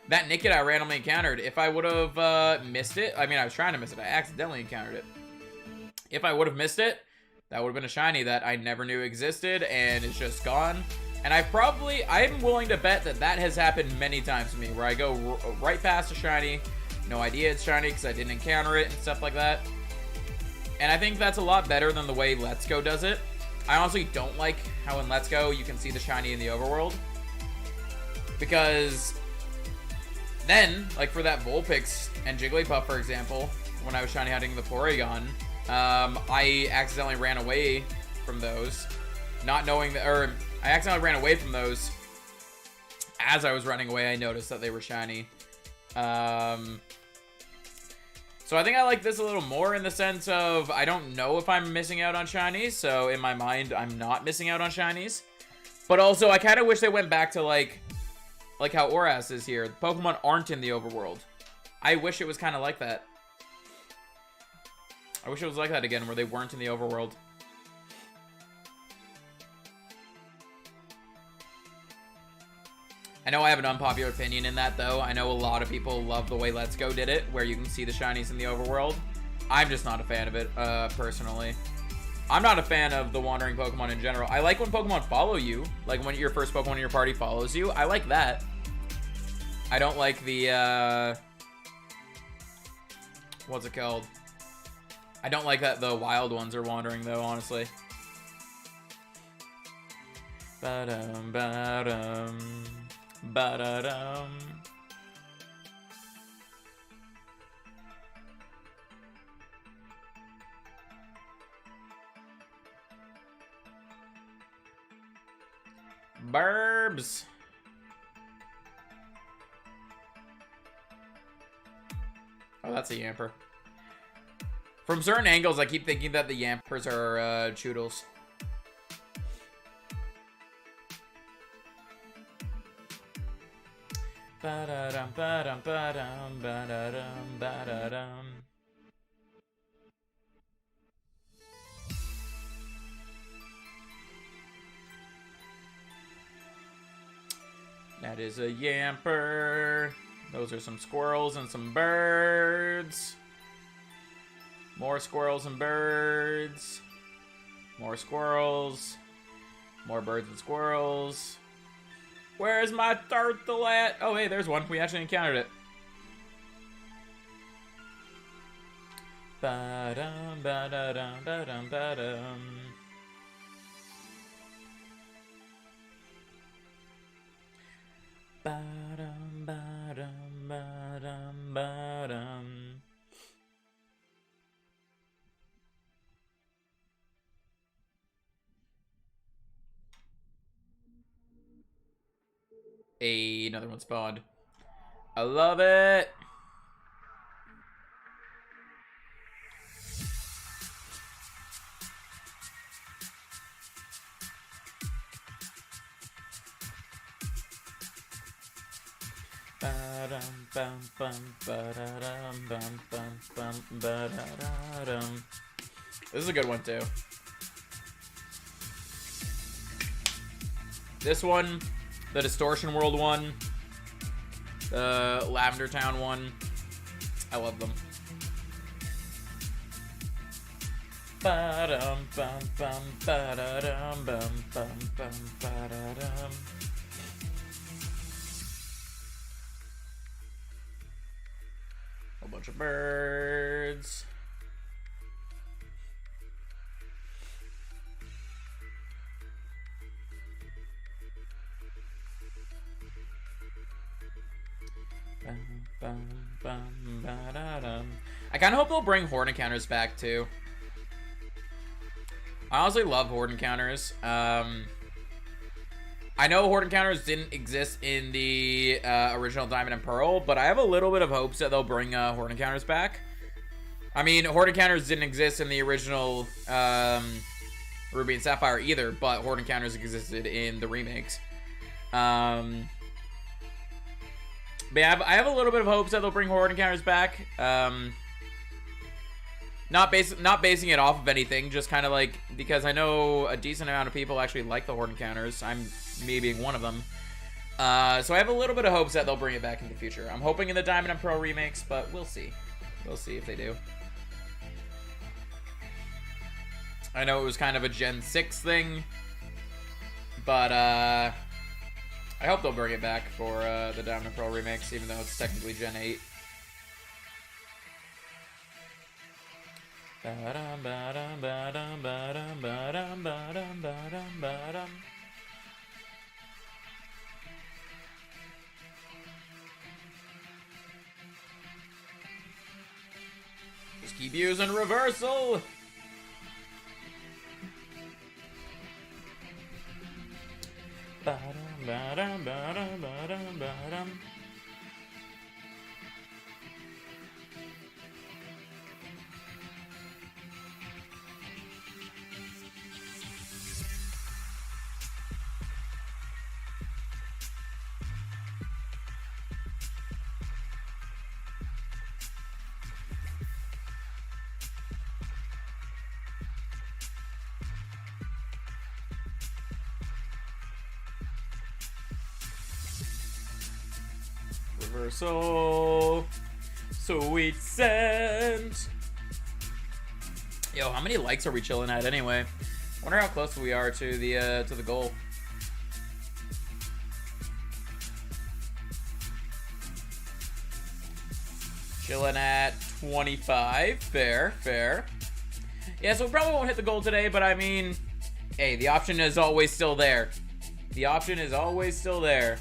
That Nickit I randomly encountered, if I would have missed it, I mean, I was trying to miss it. I accidentally encountered it. If I would have missed it, That would have been a shiny that I never knew existed, and it's just gone. And I'm willing to bet that that has happened many times to me, where I go right past a shiny, no idea it's shiny because I didn't encounter it and stuff like that. And I think that's a lot better than the way Let's Go does it. I honestly don't like how in Let's Go you can see the shiny in the overworld. Because then, like for that Vulpix and Jigglypuff, for example, when I was shiny hunting the Porygon, I accidentally ran away from those, not knowing that, or I accidentally ran away from those. As I was running away, I noticed that they were shiny. So I think I like this a little more in the sense of I don't know if I'm missing out on shinies, so in my mind, I'm not missing out on shinies. But also, I kind of wish they went back to like how ORAS is here. Pokemon aren't in the overworld. I wish it was kind of like that. I wish it was like that again, where they weren't in the overworld. I know I have an unpopular opinion in that, though. I know a lot of people love the way Let's Go did it, where you can see the shinies in the overworld. I'm just not a fan of it, personally. I'm not a fan of the wandering Pokemon in general. I like when Pokemon follow you, like when your first Pokemon in your party follows you. I like that. I don't like the, what's it called? I don't like that the wild ones are wandering, though, honestly. Ba-dum, ba-dum. Ba-da-dum. Burbs. Oh, that's a Yamper. From certain angles, I keep thinking that the Yampers are Choodles. Ba-da-dum, ba-dum, ba-dum, ba-da-dum, ba-da-dum. That is a Yamper. Those are some squirrels and some birds. More squirrels and birds. More squirrels. More birds and squirrels. Where's my turtle at? Oh, hey, there's one. We actually encountered it. Ba-dum, ba-da-dum, ba-dum, ba-dum. Ba-dum, ba-dum, ba-dum, ba-dum. Hey, another one spawned. I love it. Ba-dum, bum, bum, ba-da-dum, bum, bum, bum, ba-da-da-dum. This is a good one too. This one, the Distortion World one, the Lavender Town one, I love them. Ba-dum, bum, bum, ba-da-dum, bum, bum, bum, ba-da-dum. A bunch of birds. I kind of hope they'll bring Horde encounters back too. I honestly love Horde encounters. I know Horde encounters didn't exist in the original Diamond and Pearl, but I have a little bit of hopes that they'll bring Horde encounters back. I mean, Horde encounters didn't exist in the original Ruby and Sapphire either, but Horde encounters existed in the remakes. But yeah, I have a little bit of hopes that they'll bring Horde encounters back. Not basing it off of anything, just kind of like, because I know a decent amount of people actually like the Horde encounters. Me being one of them. So I have a little bit of hopes that they'll bring it back in the future. I'm hoping in the Diamond and Pearl remakes, but we'll see. We'll see if they do. I know it was kind of a Gen 6 thing, but I hope they'll bring it back for the Diamond and Pearl remakes, even though it's technically Gen 8. Just keep using reversal. Reversal. Sweet scent. Yo, how many likes are we chilling at anyway? Wonder how close we are to the goal. Chilling at 25. Fair, fair. Yeah, so we probably won't hit the goal today, but I mean, hey, the option is always still there. The option is always still there.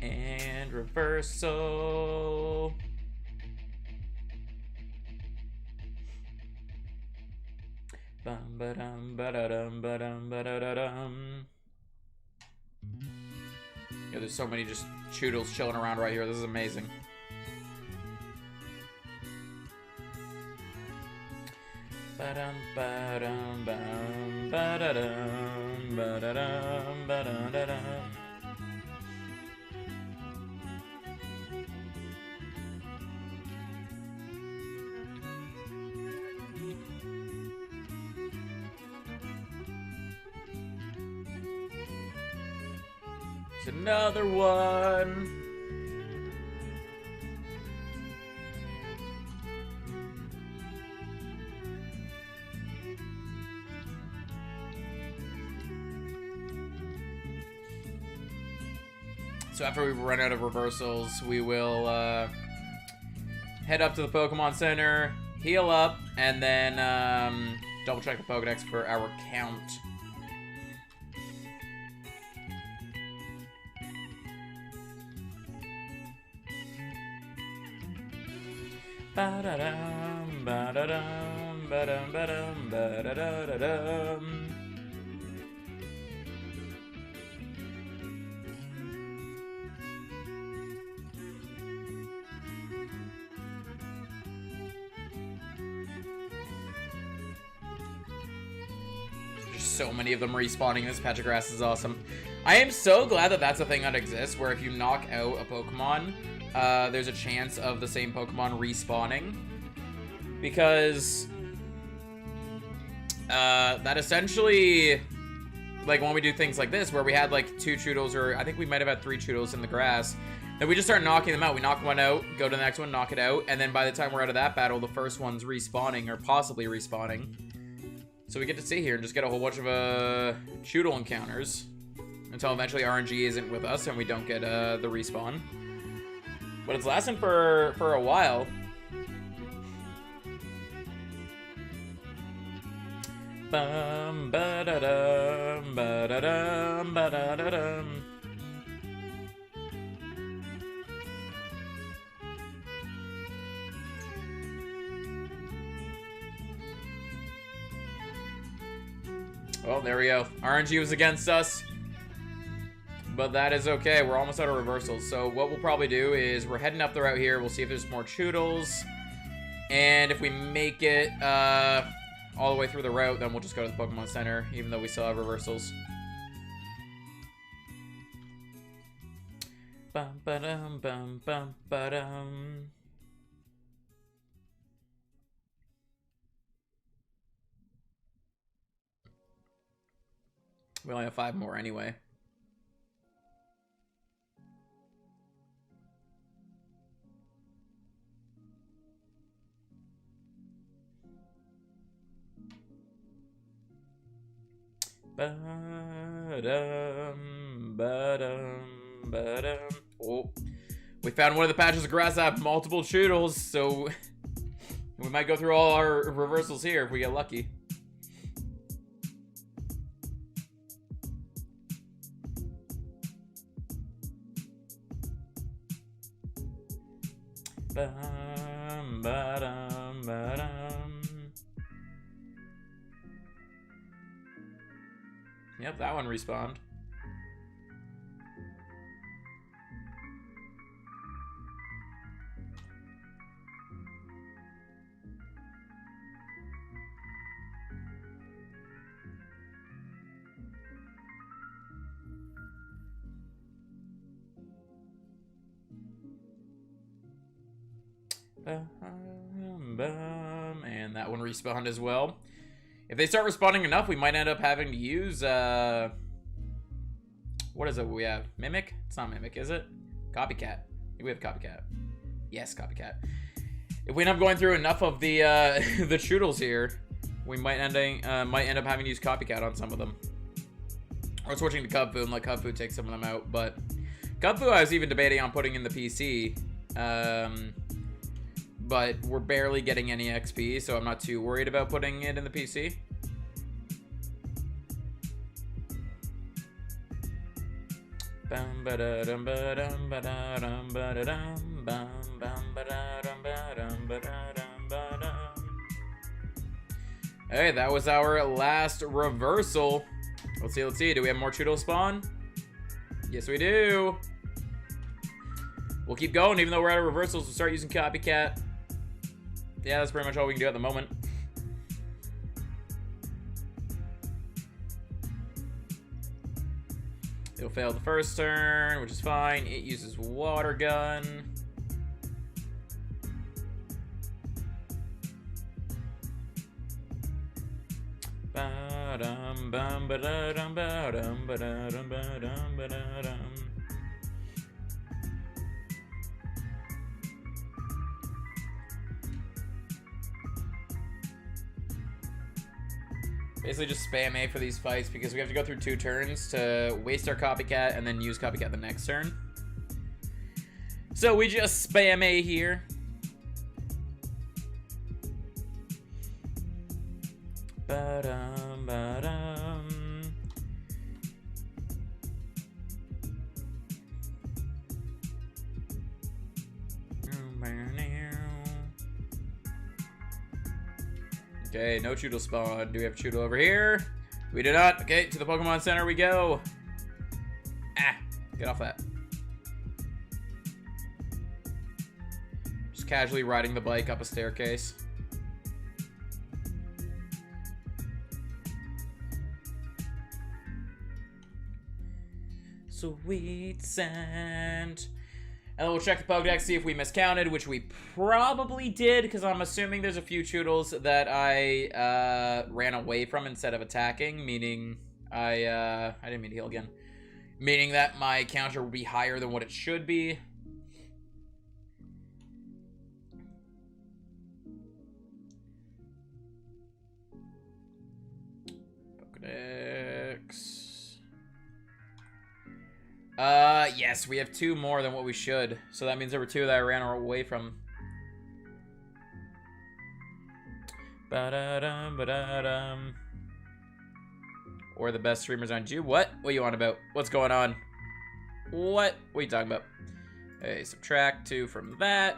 And reversal. Yeah, there's so many just choodles chilling around right here. This is amazing. It's another one. So after we run out of reversals, we will head up to the Pokemon Center, heal up, and then double check the Pokedex for our count. Ba-da-dum, ba-da-dum, ba-dum, ba-dum, ba-da-da-da-dum. There's so many of them respawning. This patch of grass is awesome. I am so glad that that's a thing that exists, where if you knock out a Pokemon, there's a chance of the same Pokemon respawning, because that essentially, like when we do things like this, where we had like 2 Choodles, or I think we might have had 3 Choodles in the grass, then we just start knocking them out. We knock one out, go to the next one, knock it out, and then by the time we're out of that battle, the first one's respawning, or possibly respawning. So we get to sit here and just get a whole bunch of Choodle encounters until eventually RNG isn't with us and we don't get the respawn. But it's lasting for a while. Bum ba da dum ba da dum ba da da dum. Well, there we go. RNG was against us. But that is okay. We're almost out of reversals. So what we'll probably do is we're heading up the route here. We'll see if there's more Choodles. And if we make it all the way through the route, then we'll just go to the Pokemon Center, even though we still have reversals. Bum ba dum bum bum ba dum. We only have 5 more anyway. Oh, we found one of the patches of grass that have multiple choodles, so we might go through all our reversals here if we get lucky. Yep, that one respawned. And that one respawned as well. If they start respawning enough, we might end up having to use, what is it we have? Mimic? It's not Mimic, is it? Copycat. We have Copycat. Yes, Copycat. If we end up going through enough of the the choodles here, we might end up having to use Copycat on some of them. Or switching to Cub Fu and let Cub Fu take some of them out. But Cub Fu I was even debating on putting in the PC. But we're barely getting any XP, so I'm not too worried about putting it in the PC. Hey, that was our last reversal. Let's see. Do we have more Choodle spawn? Yes, we do. We'll keep going, even though we're out of reversals. We'll start using Copycat. Yeah, that's pretty much all we can do at the moment. It'll fail the first turn, which is fine. It uses water gun. Basically just spam A for these fights because we have to go through 2 turns to waste our Copycat and then use Copycat the next turn. So we just spam A here. Okay, no Choodle spawn. Do we have Choodle over here? We do not. Okay, to the Pokemon Center we go. Ah, get off that. Just casually riding the bike up a staircase. Sweet scent. And then we'll check the Pokedex, see if we miscounted, which we probably did, because I'm assuming there's a few Choodles that I ran away from instead of attacking, meaning I didn't mean to heal again. Meaning that my counter will be higher than what it should be. Pokedex. Yes, we have 2 more than what we should. So that means there were 2 that I ran away from. Ba-da-dum, ba-da-dum. Or the best streamers on you. What? What are you on about? What's going on? What? What are you talking about? Hey, subtract 2 from that.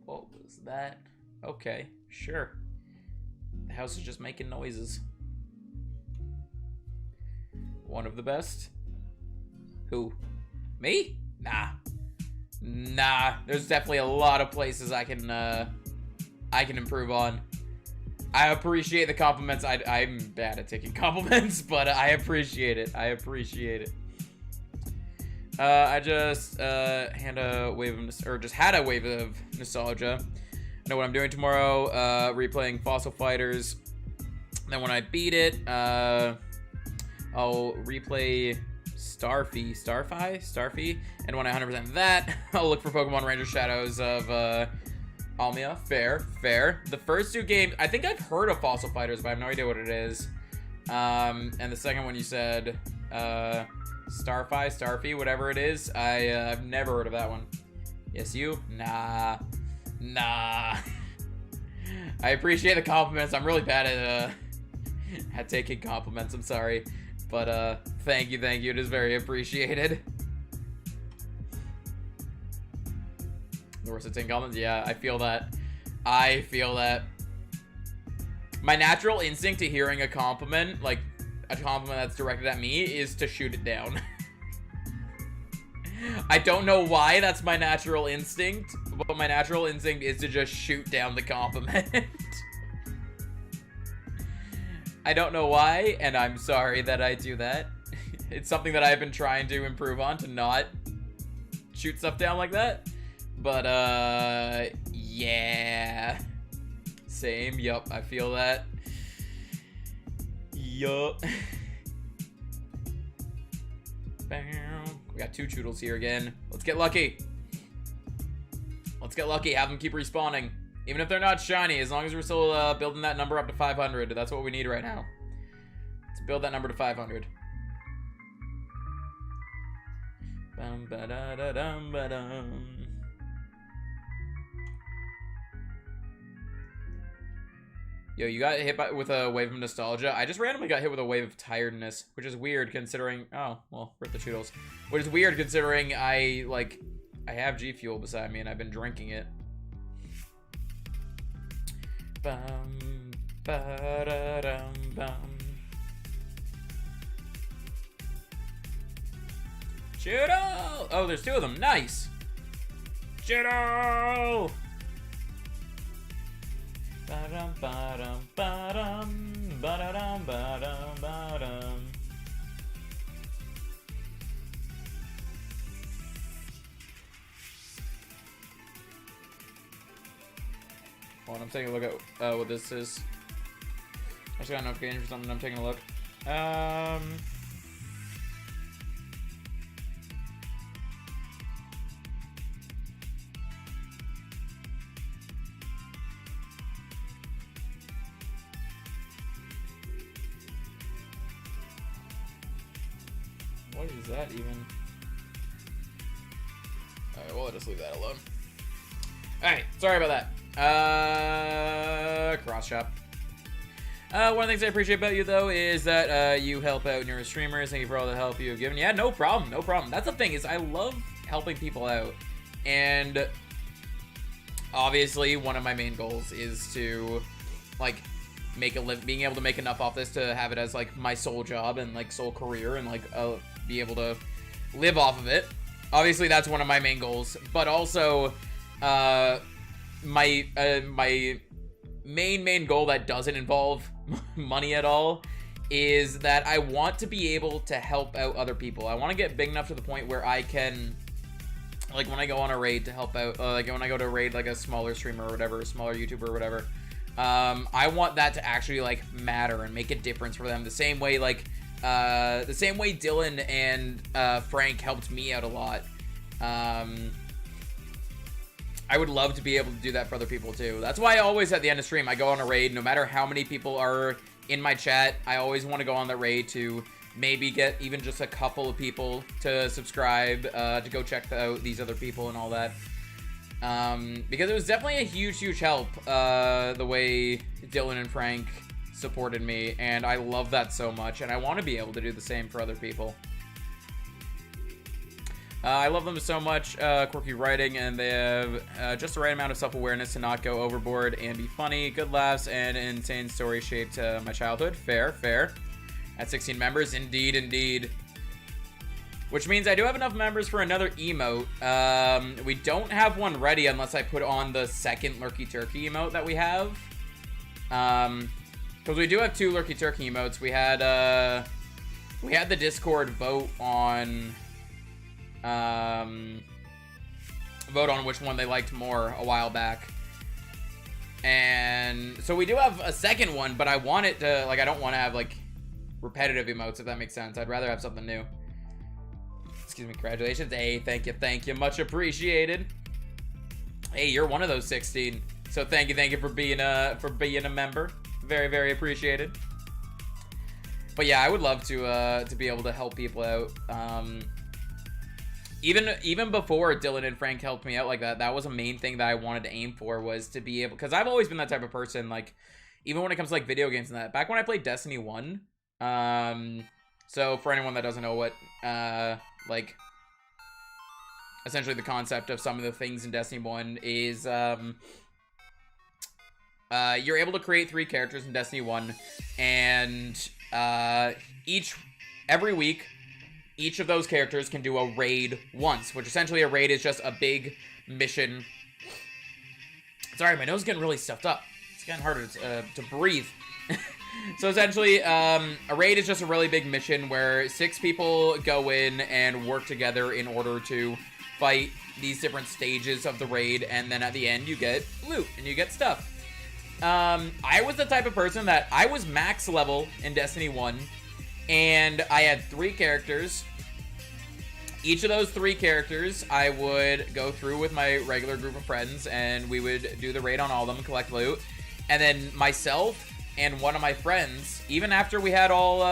What was that? Okay, sure. The house is just making noises. One of the best? Who? Me? Nah. Nah, there's definitely a lot of places I can improve on. I appreciate the compliments. I'm bad at taking compliments, but I appreciate it. I appreciate it. I just had a wave of nostalgia. I know what I'm doing tomorrow. Replaying Fossil Fighters. Then when I beat it, I'll replay Starfy. And when I 100% that, I'll look for Pokemon Ranger Shadows of Almia. Fair. The first two games, I think I've heard of Fossil Fighters, but I have no idea what it is. And the second one you said, Starfy, whatever it is, I've never heard of that one. Yes, you? Nah. I appreciate the compliments. I'm really bad at taking compliments. I'm sorry, but thank you. It is very appreciated. The worst at taking compliments. Yeah, I feel that. My natural instinct to hearing a compliment, like a compliment that's directed at me, is to shoot it down. I don't know why that's my natural instinct, but my natural instinct is to just shoot down the compliment. I don't know why, and I'm sorry that I do that. It's something that I've been trying to improve on, to not shoot stuff down like that. But, yeah. Same, yup, I feel that. Yup. We got 2 Choodles here again. Let's get lucky. Have them keep respawning. Even if they're not shiny, as long as we're still building that number up to 500. That's what we need right now. Let's build that number to 500. Yo, you got hit with a wave of nostalgia. I just randomly got hit with a wave of tiredness, which is weird considering... Oh, well, rip the Choodles. Which is weird considering I have G Fuel beside me and I've been drinking it. Choodle! Oh, there's 2 of them. Nice! Choodle! Hold on, I'm taking a look at what this is. I just got a notification for something. I'm taking a look. What is that even? Alright, well, I'll just leave that alone. Alright, sorry about that. Cross shop. One of the things I appreciate about you, though, is that you help out your streamers. Thank you for all the help you've given. Yeah, no problem. That's the thing, is I love helping people out. And obviously, one of my main goals is to, like, being able to make enough off this to have it as, like, my sole job and, like, sole career and, like, be able to live off of it. Obviously, that's one of my main goals. But also, my main goal that doesn't involve money at all is that I want to be able to help out other people. I want to get big enough to the point where I can, like, when I go on a raid to help out, like when I go to raid like a smaller streamer or whatever, a smaller YouTuber or whatever, I want that to actually, like, matter and make a difference for them. The same way, like, the same way Dylan and Frank helped me out a lot. I would love to be able to do that for other people too. That's why I always, at the end of stream, I go on a raid. No matter how many people are in my chat, I always want to go on the raid to maybe get even just a couple of people to subscribe, to go check out these other people and all that. Because it was definitely a huge help, the way Dylan and Frank supported me, and I love that so much, and I want to be able to do the same for other people. I love them so much, quirky writing, and they have just the right amount of self-awareness to not go overboard and be funny, good laughs, and an insane story shaped my childhood. Fair. At 16 members, indeed. Which means I do have enough members for another emote. We don't have one ready unless I put on the second Lurky Turkey emote that we have. Because we do have 2 Lurky Turkey emotes. We had the Discord vote on vote on which one they liked more a while back. And so we do have a second one, but I want it to, like, I don't want to have, like, repetitive emotes, if that makes sense. I'd rather have something new. Excuse me, congratulations. Hey, thank you. Much appreciated. Hey, you're one of those 16. So thank you for being a member. Very, very appreciated. But yeah, I would love to be able to help people out. Even before Dylan and Frank helped me out like that, that was a main thing that I wanted to aim for, was to be able, because I've always been that type of person, like, even when it comes to, like, video games and that. Back when I played Destiny 1, so for anyone that doesn't know what, like, essentially the concept of some of the things in Destiny 1 is, you're able to create 3 characters in Destiny 1, and every week, each of those characters can do a raid once, which essentially a raid is just a big mission. Sorry, my nose is getting really stuffed up. It's getting harder to breathe. So essentially, a raid is just a really big mission where 6 people go in and work together in order to fight these different stages of the raid, and then at the end you get loot and you get stuff. I was the type of person that I was max level in Destiny 1, and I had 3 characters. Each of those 3 characters, I would go through with my regular group of friends, and we would do the raid on all of them and collect loot. And then myself and one of my friends, even after we had all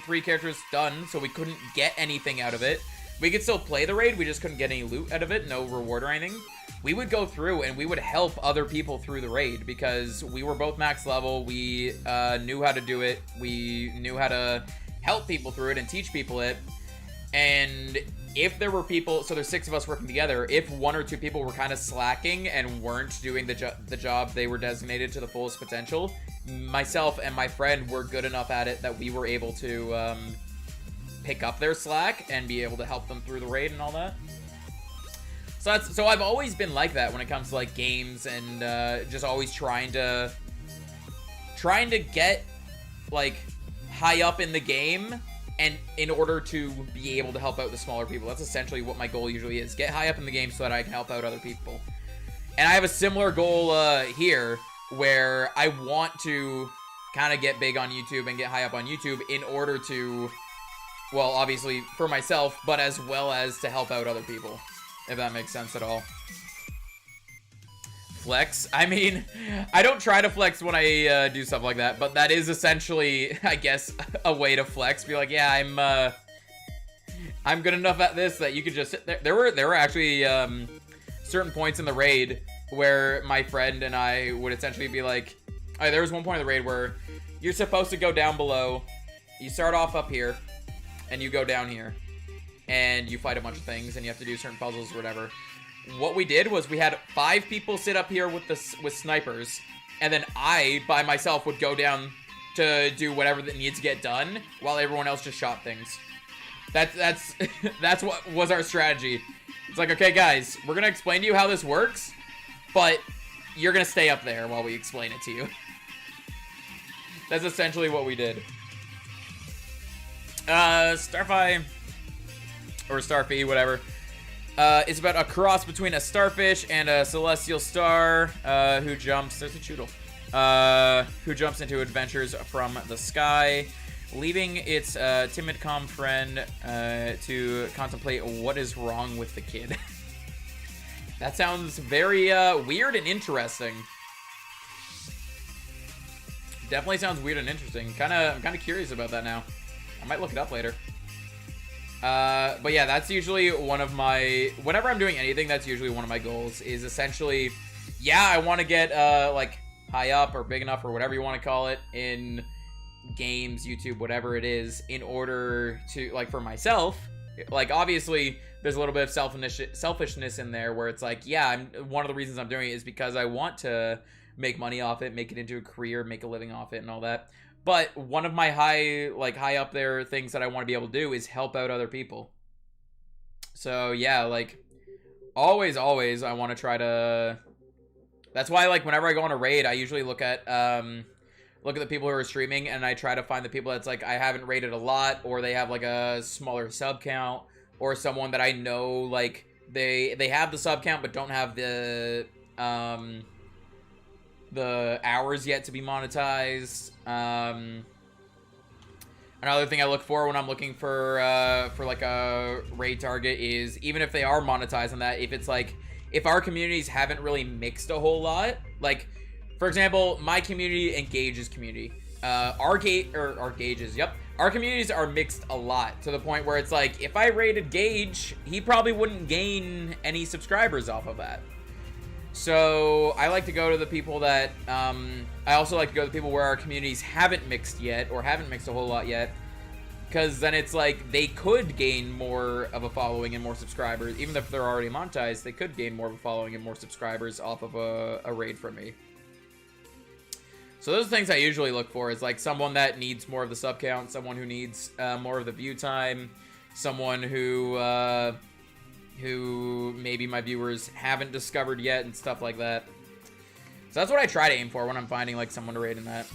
3 characters done, so we couldn't get anything out of it, we could still play the raid, we just couldn't get any loot out of it, no reward or anything. We would go through and we would help other people through the raid because we were both max level. We knew how to do it. We knew how to help people through it and teach people it. And if there were people, so there's 6 of us working together, if 1 or 2 people were kind of slacking and weren't doing the job they were designated to the fullest potential, myself and my friend were good enough at it that we were able to pick up their slack and be able to help them through the raid and all that. So I've always been like that when it comes to, like, games, and just always trying to get, like, high up in the game, and in order to be able to help out the smaller people. That's essentially what my goal usually is. Get high up in the game so that I can help out other people. And I have a similar goal here, where I want to kind of get big on YouTube and get high up on YouTube in order to, well, obviously for myself, but as well as to help out other people. If that makes sense at all. Flex? I mean, I don't try to flex when I do stuff like that, but that is essentially, I guess, a way to flex. Be like, yeah, I'm good enough at this that you could just sit there. There were actually certain points in the raid where my friend and I would essentially be like, all right, there was one point in the raid where you're supposed to go down below. You start off up here, and you go down here. And you fight a bunch of things, and you have to do certain puzzles or whatever. What we did was we had 5 people sit up here with snipers, and then I, by myself, would go down to do whatever that needs to get done, while everyone else just shot things. That's what was our strategy. It's like, okay, guys, we're gonna explain to you how this works, but you're gonna stay up there while we explain it to you. That's essentially what we did. Starfy... or Starfy, whatever. It's about a cross between a starfish and a celestial star, who jumps, there's a choodle, who jumps into adventures from the sky, leaving its timid calm friend to contemplate what is wrong with the kid. That sounds very weird and interesting. Definitely sounds weird and interesting. I'm kind of curious about that now. I might look it up later. But yeah, that's usually one of my, whenever I'm doing anything, that's usually one of my goals, is essentially, yeah, I want to get, like, high up or big enough or whatever you want to call it in games, YouTube, whatever it is, in order to, like, for myself, like, obviously, there's a little bit of selfishness in there where it's like, yeah, one of the reasons I'm doing it is because I want to make money off it, make it into a career, make a living off it and all that. But one of my high up there things that I want to be able to do is help out other people. So yeah, like, always I want to try to, that's why, like, whenever I go on a raid, I usually look at the people who are streaming, and I try to find the people that's like, I haven't raided a lot, or they have like a smaller sub count, or someone that I know, like, they have the sub count but don't have the hours yet to be monetized. Another thing I look for when I'm looking for like a raid target is, even if they are monetized on that, if it's like, if our communities haven't really mixed a whole lot, like, for example, my community and Gage's community, our communities are mixed a lot, to the point where it's like, if I raided Gage, he probably wouldn't gain any subscribers off of that. So I like to go to the people that, I also like to go to the people where our communities haven't mixed yet, or haven't mixed a whole lot yet, because then it's like, they could gain more of a following and more subscribers. Even if they're already monetized, they could gain more of a following and more subscribers off of a raid from me. So those are things I usually look for, is like someone that needs more of the sub count, someone who needs more of the view time, someone who maybe my viewers haven't discovered yet, and stuff like that. So that's what I try to aim for when I'm finding like someone to raid in that.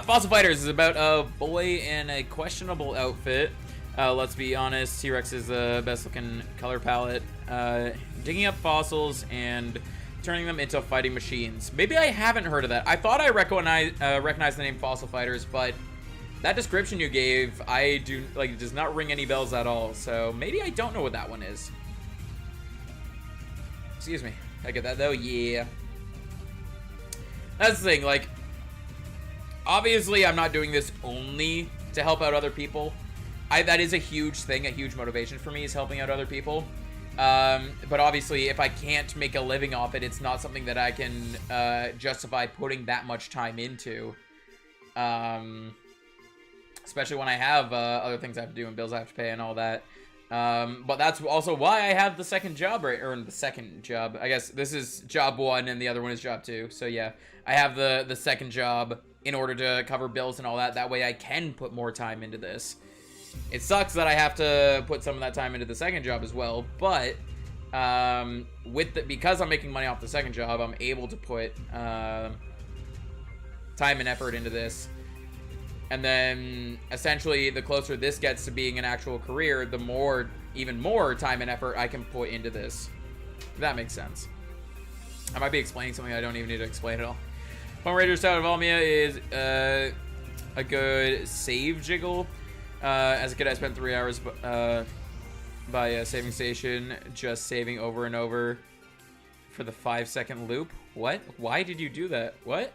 Fossil Fighters is about a boy in a questionable outfit. Let's be honest, T-Rex is the best looking color palette. Digging up fossils and turning them into fighting machines. Maybe I haven't heard of that. I thought I recognized the name Fossil Fighters, but that description you gave, it does not ring any bells at all. So maybe I don't know what that one is. Excuse me. I get that though? Yeah. That's the thing, like, obviously I'm not doing this only to help out other people. That is a huge thing, a huge motivation for me, is helping out other people. But obviously, if I can't make a living off it, it's not something that I can justify putting that much time into. Especially when I have other things I have to do and bills I have to pay and all that. But that's also why I have the second job, right? Or the second job. I guess this is job 1 and the other one is job 2. So yeah, I have the second job in order to cover bills and all that. That way I can put more time into this. It sucks that I have to put some of that time into the second job as well, but because I'm making money off the second job, I'm able to put time and effort into this. And then essentially, the closer this gets to being an actual career, the even more time and effort I can put into this. If that makes sense. I might be explaining something I don't even need to explain at all. Pwn Raiders out of Almia is a good save jiggle. As a kid, I spent 3 hours by a saving station, just saving over and over for the 5-second loop. What? Why did you do that? What?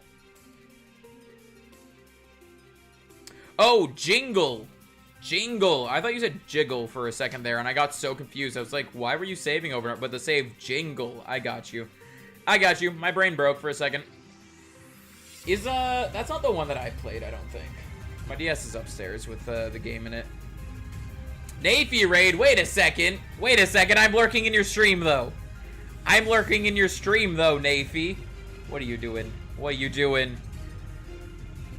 Oh, jingle. Jingle. I thought you said jiggle for a second there, and I got so confused. I was like, why were you saving over? But the save jingle. I got you. I got you. My brain broke for a second. That's not the one that I played, I don't think. My DS is upstairs with the game in it. Nafy raid. Wait a second. Wait a second. I'm lurking in your stream, though. I'm lurking in your stream, though, Nafy. What are you doing? What are you doing?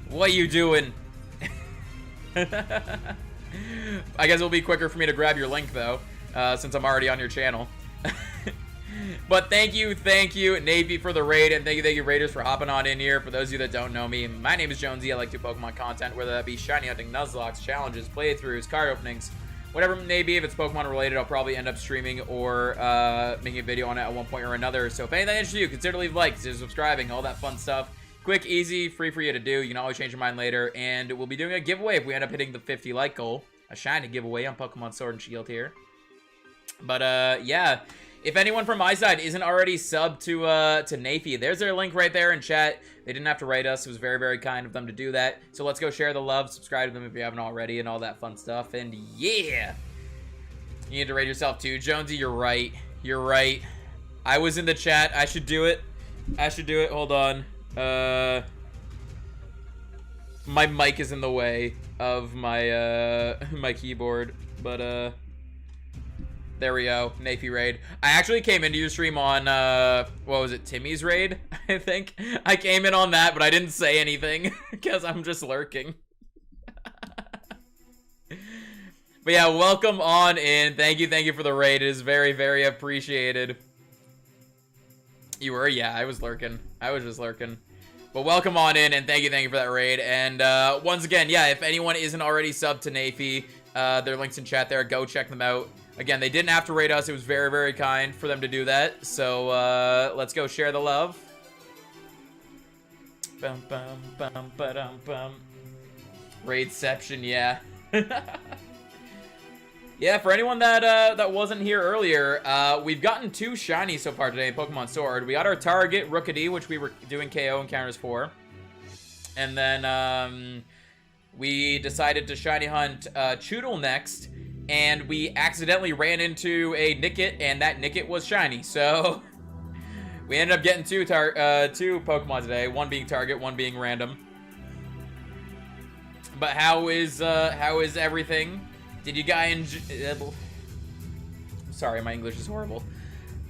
What are you doing? I guess it'll be quicker for me to grab your link, though, since I'm already on your channel. But thank you, Navy, for the raid, and thank you, Raiders, for hopping on in here. For those of you that don't know me, my name is Jonesy. I like to do Pokemon content, whether that be shiny hunting, Nuzlocke, challenges, playthroughs, card openings, whatever it may be. If it's Pokemon related, I'll probably end up streaming or making a video on it at one point or another. So if anything interests you, consider leaving a like, consider subscribing, all that fun stuff. Quick, easy, free for you to do. You can always change your mind later, and we'll be doing a giveaway if we end up hitting the 50 like goal. A shiny giveaway on Pokemon Sword and Shield here. But yeah. If anyone from my side isn't already subbed to Nafy, there's their link right there in chat. They didn't have to write us. It was very, very kind of them to do that. So let's go share the love, subscribe to them if you haven't already, and all that fun stuff. And yeah! You need to rate yourself too. Jonesy, you're right. You're right. I was in the chat. I should do it. I should do it. Hold on. My mic is in the way of my, my keyboard. But, there we go. Nafy raid. I actually came into your stream on, what was it? Timmy's raid, I think. I came in on that, but I didn't say anything because I'm just lurking. But yeah, welcome on in. Thank you for the raid. It is very, very appreciated. You were? Yeah, I was lurking. I was just lurking. But welcome on in, and thank you for that raid. And once again, yeah, if anyone isn't already subbed to Nafy, Their links in chat there. Go check them out. Again, they didn't have to rate us. It was very, very kind for them to do that. So, let's go share the love. Bum, bum, bum, ba-dum, bum. Raidception, yeah. Yeah, for anyone that wasn't here earlier, we've gotten 2 shinies so far today in Pokemon Sword. We got our target, Rookity, which we were doing KO encounters for. And then, we decided to shiny hunt Choodle next. And we accidentally ran into a Nickit, and that Nickit was shiny. So, we ended up getting 2 Pokemon today. One being target, one being random. But how is everything? Did you guys sorry, my English is horrible.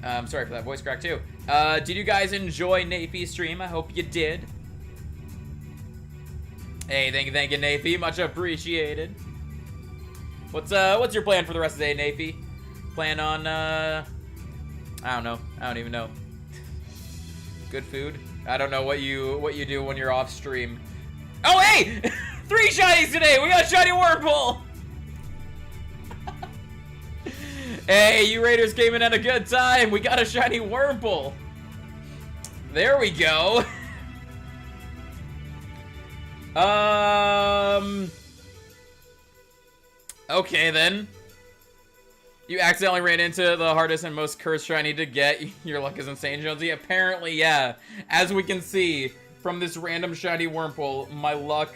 Sorry for that voice crack too. Did you guys enjoy Nafy's stream? I hope you did. Hey, thank you, Nafy. Much appreciated. What's your plan for the rest of the day, Nafy? Plan on I don't know. I don't even know. Good food? I don't know what you do when you're off stream. Oh, hey! 3 shinies today! We got a shiny Whirlpool! Hey, you Raiders came in at a good time. We got a shiny Whirlpool. There we go. Okay, then. You accidentally ran into the hardest and most cursed shiny to get. Your luck is insane, Jonesy. Apparently, yeah. As we can see from this random shiny Wurmple, my luck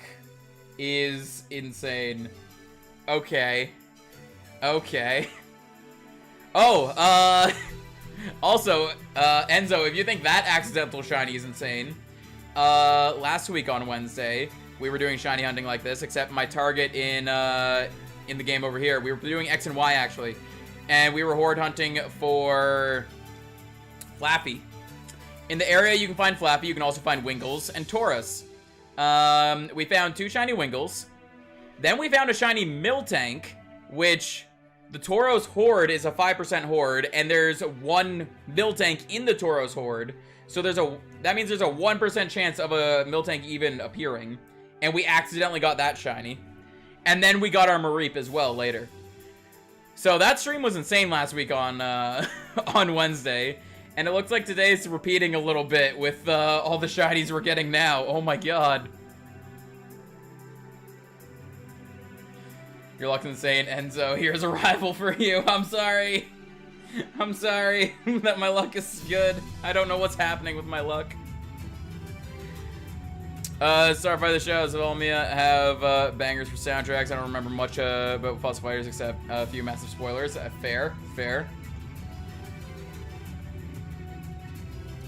is insane. Okay. Okay. Oh, also, Enzo, if you think that accidental shiny is insane, last week on Wednesday, we were doing shiny hunting like this, except my target in the game over here, we were doing X and Y, actually, and we were horde hunting for Flappy. In the area, you can find Flappy, you can also find Wingles and Taurus. We found 2 shiny Wingles, then we found a shiny Miltank, which... The Tauros Horde is a 5% Horde, and there's 1 Miltank in the Tauros Horde. So that means there's a 1% chance of a Miltank even appearing. And we accidentally got that shiny. And then we got our Mareep as well later. So that stream was insane last week on on Wednesday. And it looks like today's repeating a little bit with all the shinies we're getting now. Oh my god. Your luck's insane, Enzo. Here's a rival for you. I'm sorry. I'm sorry that my luck is good. I don't know what's happening with my luck. Starfire the Shadows of Olmia have bangers for soundtracks. I don't remember much about Fossil Fighters except a few massive spoilers. Fair.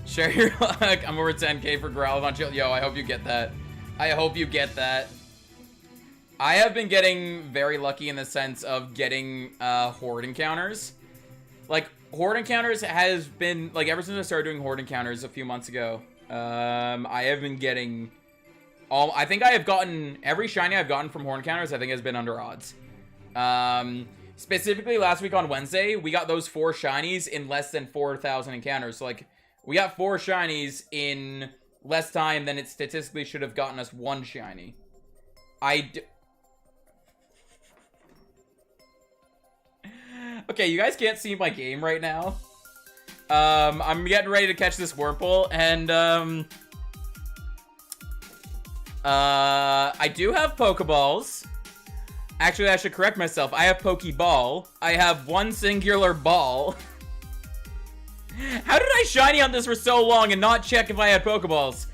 Share your luck. I'm over 10k for Growlithe. Yo, I hope you get that. I hope you get that. I have been getting very lucky in the sense of getting horde encounters. Like, horde encounters has been, like, ever since I started doing horde encounters a few months ago, I have been getting I think I have gotten, every shiny I've gotten from horde encounters, I think has been under odds. Specifically last week on Wednesday, we got those 4 shinies in less than 4,000 encounters. So, like, we got 4 shinies in less time than it statistically should have gotten us 1 shiny. Okay, you guys can't see my game right now. I'm getting ready to catch this Wurmple, and, I do have Pokeballs. Actually, I should correct myself. I have Pokeball. I have 1 singular ball. How did I shiny on this for so long and not check if I had Pokeballs?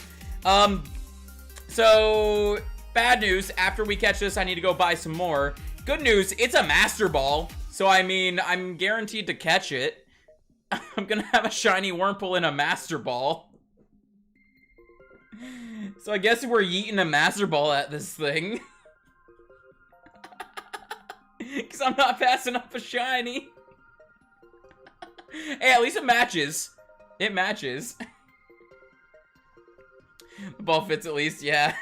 So, bad news. After we catch this, I need to go buy some more. Good news, it's a Master Ball. So, I mean, I'm guaranteed to catch it. I'm gonna have a shiny Wurmple in a Master Ball. So I guess we're yeeting a Master Ball at this thing. Because I'm not passing up a shiny. Hey, at least it matches. It matches. The ball fits at least, yeah.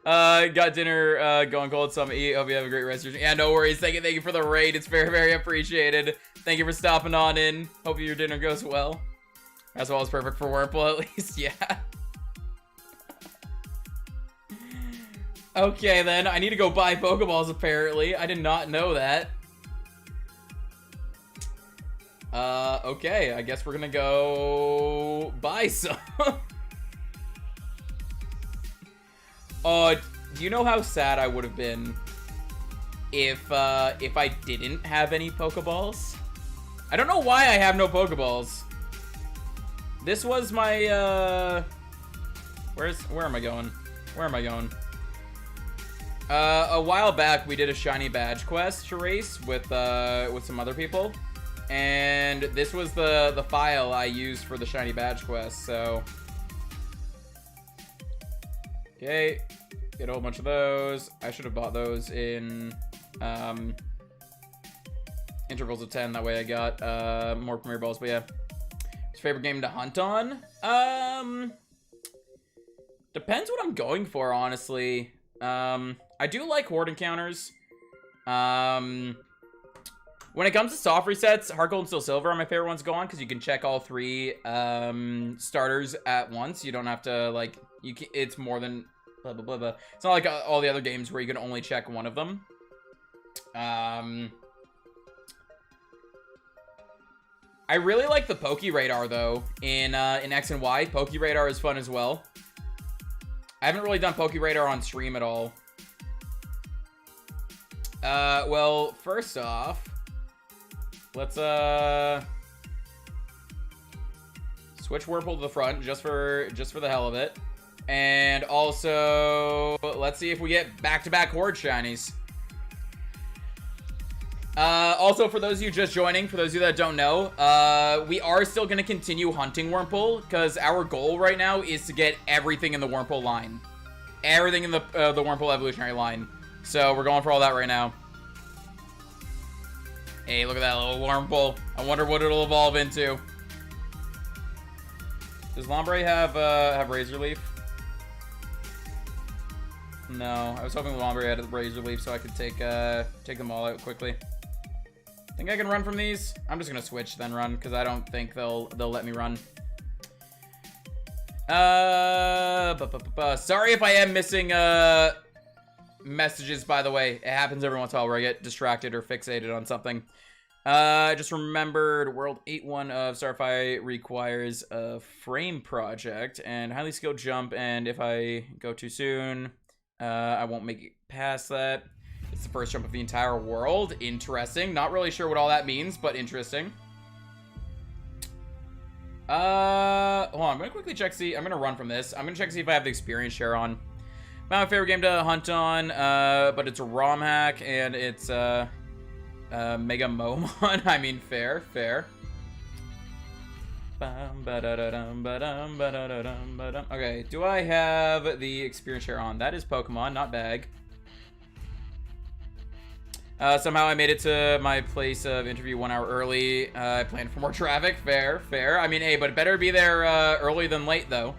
Got dinner going cold, so I'm gonna eat. Hope you have a great rest of your day. Yeah, no worries. Thank you for the raid. It's very, very appreciated. Thank you for stopping on in. Hope your dinner goes well. As well as perfect for Wurmple, at least, yeah. Okay, then. I need to go buy Pokeballs, apparently. I did not know that. Okay. I guess we're gonna go buy some. Do you know how sad I would have been if I didn't have any Pokeballs? I don't know why I have no Pokeballs. This was my, where am I going? Where am I going? A while back, we did a shiny badge quest to race with some other people. And this was the file I used for the shiny badge quest, so. Okay, get a whole bunch of those. I should have bought those in, intervals of 10, that way I got, more Premier Balls, but yeah. What's your favorite game to hunt on? Depends what I'm going for, honestly. I do like Horde encounters. When it comes to soft resets, Heart Gold and Steel Silver are my favorite ones to go on, because you can check all 3, starters at once. You don't have to, like, it's more than blah, blah, blah, blah. It's not like all the other games where you can only check one of them. I really like the Poke Radar, though, in X and Y. Poke Radar is fun as well. I haven't really done Poke Radar on stream at all. Well, first off, let's, switch Whirlpool to the front, just for the hell of it. And also, let's see if we get back-to-back Horde shinies. Also, for those of you just joining, for those of you that don't know, we are still going to continue hunting Wurmple, because our goal right now is to get everything in the Wurmple line. Everything in the Wurmple evolutionary line. So, we're going for all that right now. Hey, look at that little Wurmple. I wonder what it'll evolve into. Does Lombre have Razor Leaf? No, I was hoping Lombre had a Razor Leaf so I could take them all out quickly. Think I can run from these? I'm just gonna switch then run, because I don't think they'll let me run. Sorry if I am missing messages, by the way. It happens every once in a while where I get distracted or fixated on something. I just remembered World 8-1 of Starfire requires a frame project and highly skilled jump, and if I go too soon, I won't make it past that. It's the first jump of the entire world. Interesting. Not really sure what all that means, but interesting. Hold on. I'm gonna quickly check, see. I'm gonna run from this. I'm gonna check, see if I have the experience share on. My favorite game to hunt on, but it's a ROM hack, and it's, Mega Momon. I mean, fair. Okay, do I have the experience share on? That is Pokemon, not bag. Somehow I made it to my place of interview 1 hour early. I planned for more traffic. Fair. I mean, hey, but it better be there early than late, though.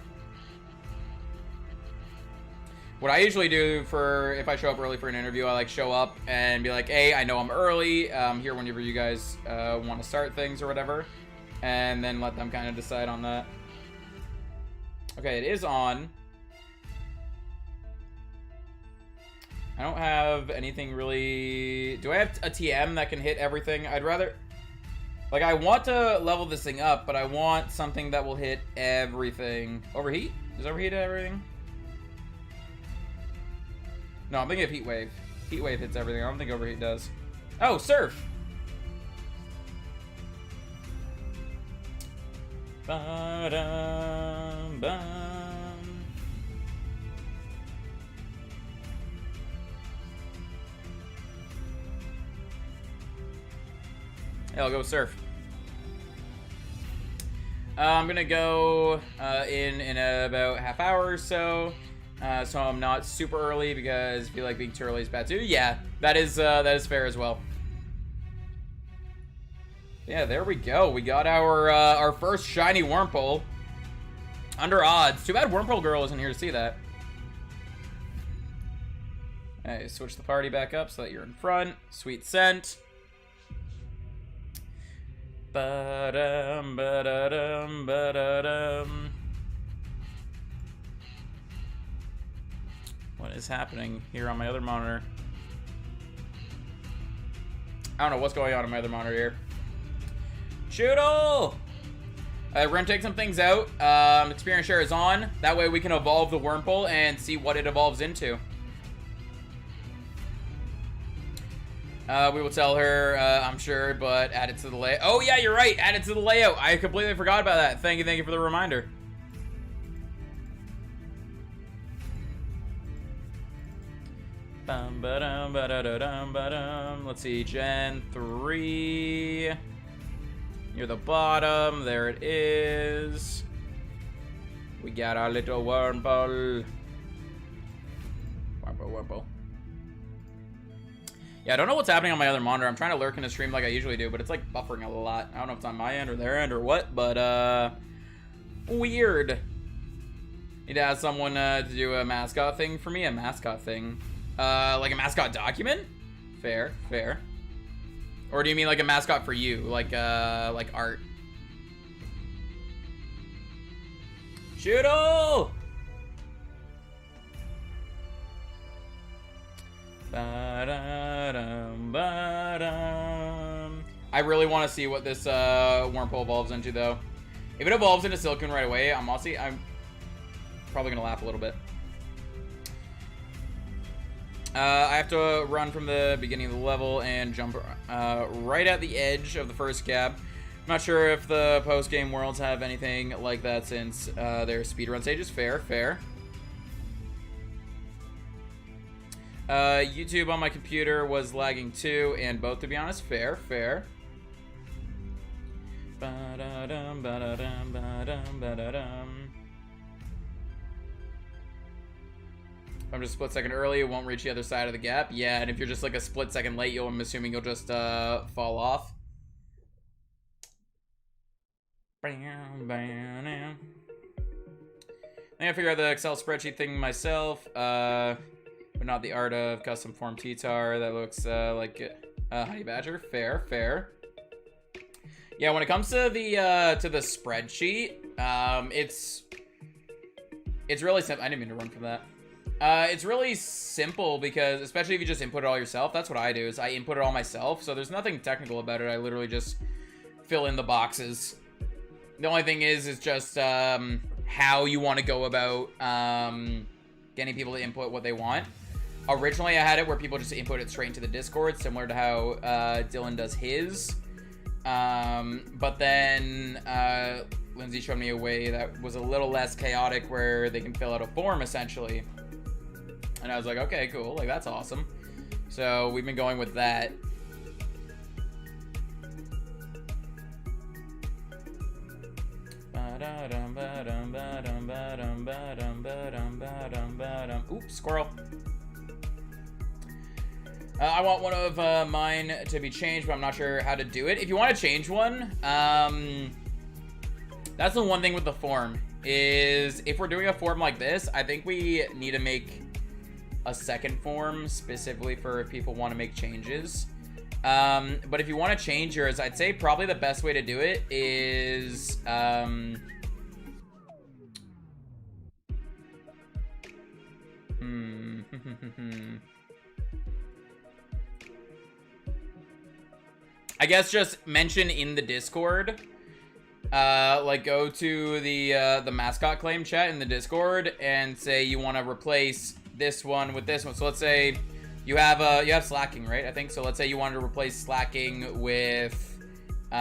What I usually do if I show up early for an interview, I like show up and be like, hey, I know I'm early. I'm here whenever you guys want to start things or whatever. And then let them kind of decide on that. Okay, it is on. I don't have anything really... Do I have a TM that can hit everything? I'd rather... Like, I want to level this thing up, but I want something that will hit everything. Overheat? Does overheat hit everything? No, I'm thinking of Heat Wave. Heat Wave hits everything. I don't think overheat does. Oh, Surf! Ba-dum-bum. Yeah, I'll go Surf. I'm gonna go in about half hour or so. So I'm not super early because I feel like being too early is bad too. Yeah, that is fair as well. Yeah, there we go. We got our first shiny Wurmple. Under odds. Too bad Wurmple Girl isn't here to see that. Hey, switch the party back up so that you're in front. Sweet scent. Ba-dum, ba-da-dum, ba-da-dum. What is happening here on my other monitor? I don't know what's going on my other monitor here. Shoodle! We're gonna take some things out. Experience share is on. That way we can evolve the Wurmple and see what it evolves into. We will tell her, I'm sure, but add it to the layout. Oh yeah, you're right. Add it to the layout. I completely forgot about that. Thank you for the reminder. Let's see, Gen 3. Near the bottom, there it is. We got our little Wurmple. Wurmple. Yeah, I don't know what's happening on my other monitor. I'm trying to lurk in the stream like I usually do, but it's like buffering a lot. I don't know if it's on my end or their end or what, but weird. Need to ask someone to do a mascot thing for me. A mascot thing. Like a mascot document? Fair. Or do you mean like a mascot for you? Like art? Shoodle! I really want to see what this Wurmple evolves into, though. If it evolves into Silcoon right away, I'm probably gonna laugh a little bit. I have to run from the beginning of the level and jump right at the edge of the first gap. I'm not sure if the post-game worlds have anything like that since their speedrun stages. Fair. YouTube on my computer was lagging too, and both, to be honest. Fair. If I'm just a split second early, it won't reach the other side of the gap. Yeah, and if you're just like a split second late, I'm assuming you'll just fall off. I think I figured out the Excel spreadsheet thing myself, but not the art of custom form T-Tar. That looks like Honey Badger. Fair. Yeah, when it comes to the spreadsheet, it's really simple. I didn't mean to run from that. It's really simple because, especially if you just input it all yourself, that's what I do, is I input it all myself, so there's nothing technical about it. I literally just fill in the boxes. The only thing is just how you want to go about getting people to input what they want. Originally, I had it where people just input it straight into the Discord, similar to how Dylan does his. But then Lindsay showed me a way that was a little less chaotic where they can fill out a form, essentially. And I was like, okay, cool. Like, that's awesome. So we've been going with that. Oops, squirrel. I want one of mine to be changed, but I'm not sure how to do it. If you want to change one, that's the one thing with the form, is if we're doing a form like this, I think we need to make a second form specifically for if people want to make changes. But if you want to change yours, I'd say probably the best way to do it is I guess just mention in the Discord, like go to the mascot claim chat in the Discord and say you want to replace this one with this one. So let's say you have slacking, right? I think so. Let's say you wanted to replace slacking with or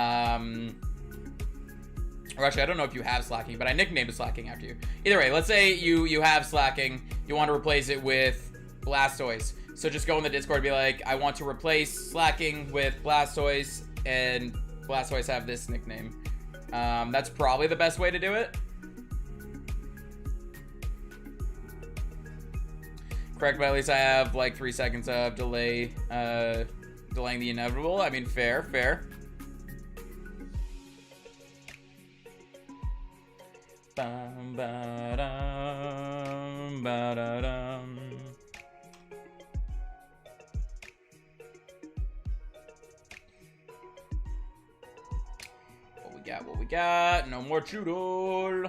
actually, I don't know if you have slacking, but I nicknamed it slacking after you. Either way, let's say you have slacking, you want to replace it with Blastoise. So just go in the Discord and be like, I want to replace slacking with Blastoise, and Blastoise have this nickname. That's probably the best way to do it. Correct, but at least I have like 3 seconds of delaying the inevitable. I mean, fair. Bum, ba-dum, ba-da-dum. What we got? No more Choodle.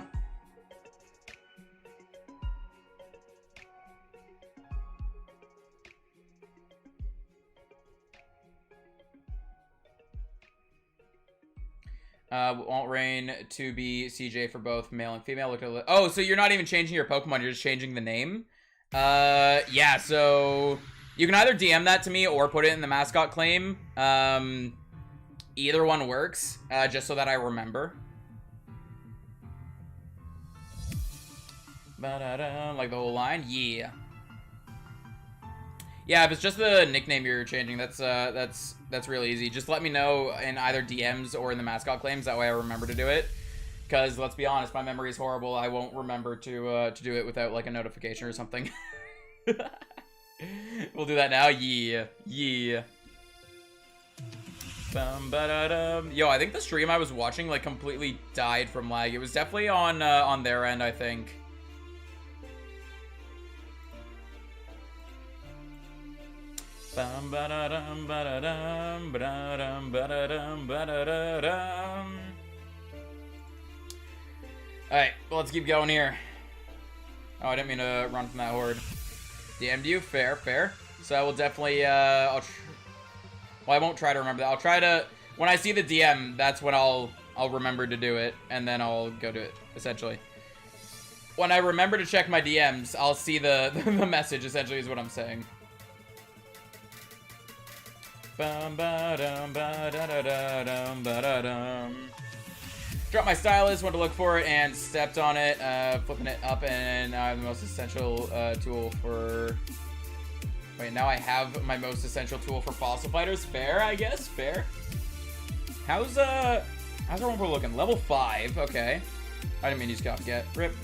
Won't rain to be CJ for both male and female. Look at oh, so you're not even changing your Pokemon, you're just changing the name? Yeah, so you can either DM that to me or put it in the mascot claim. Either one works, just so that I remember. Like the whole line? Yeah. Yeah, if it's just the nickname you're changing, that's really easy. Just let me know in either DMs or in the mascot claims. That way I remember to do it. Because let's be honest, my memory is horrible. I won't remember to do it without like a notification or something. We'll do that now. Yeah, yeah. Yo, I think the stream I was watching like completely died from lag. It was definitely on their end, I think. Alright, well, let's keep going here. Oh, I didn't mean to run from that horde. DM'd you? Fair, fair. So I will definitely, well, I won't try to remember that. I'll try to, when I see the DM, that's when I'll remember to do it, and then I'll go do it, essentially. When I remember to check my DMs, I'll see the message, essentially, is what I'm saying. Dropped my stylus, went to look for it, and stepped on it, flipping it up, and I have the most essential tool for... Wait, now I have my most essential tool for fossil fighters. Fair, I guess. Fair. How's our Wurmple looking? Level 5. Okay. I didn't mean to use copycat. Rip.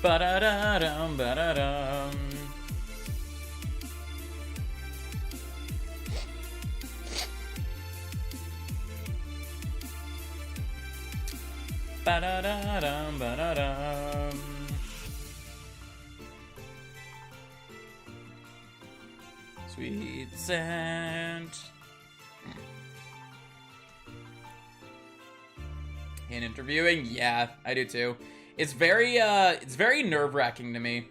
Ba-da-da-dum, ba-da-dum. Ba-da-da-dum, ba-da-dum. Sweet scent. And interviewing? Yeah, I do too. It's very nerve-wracking to me.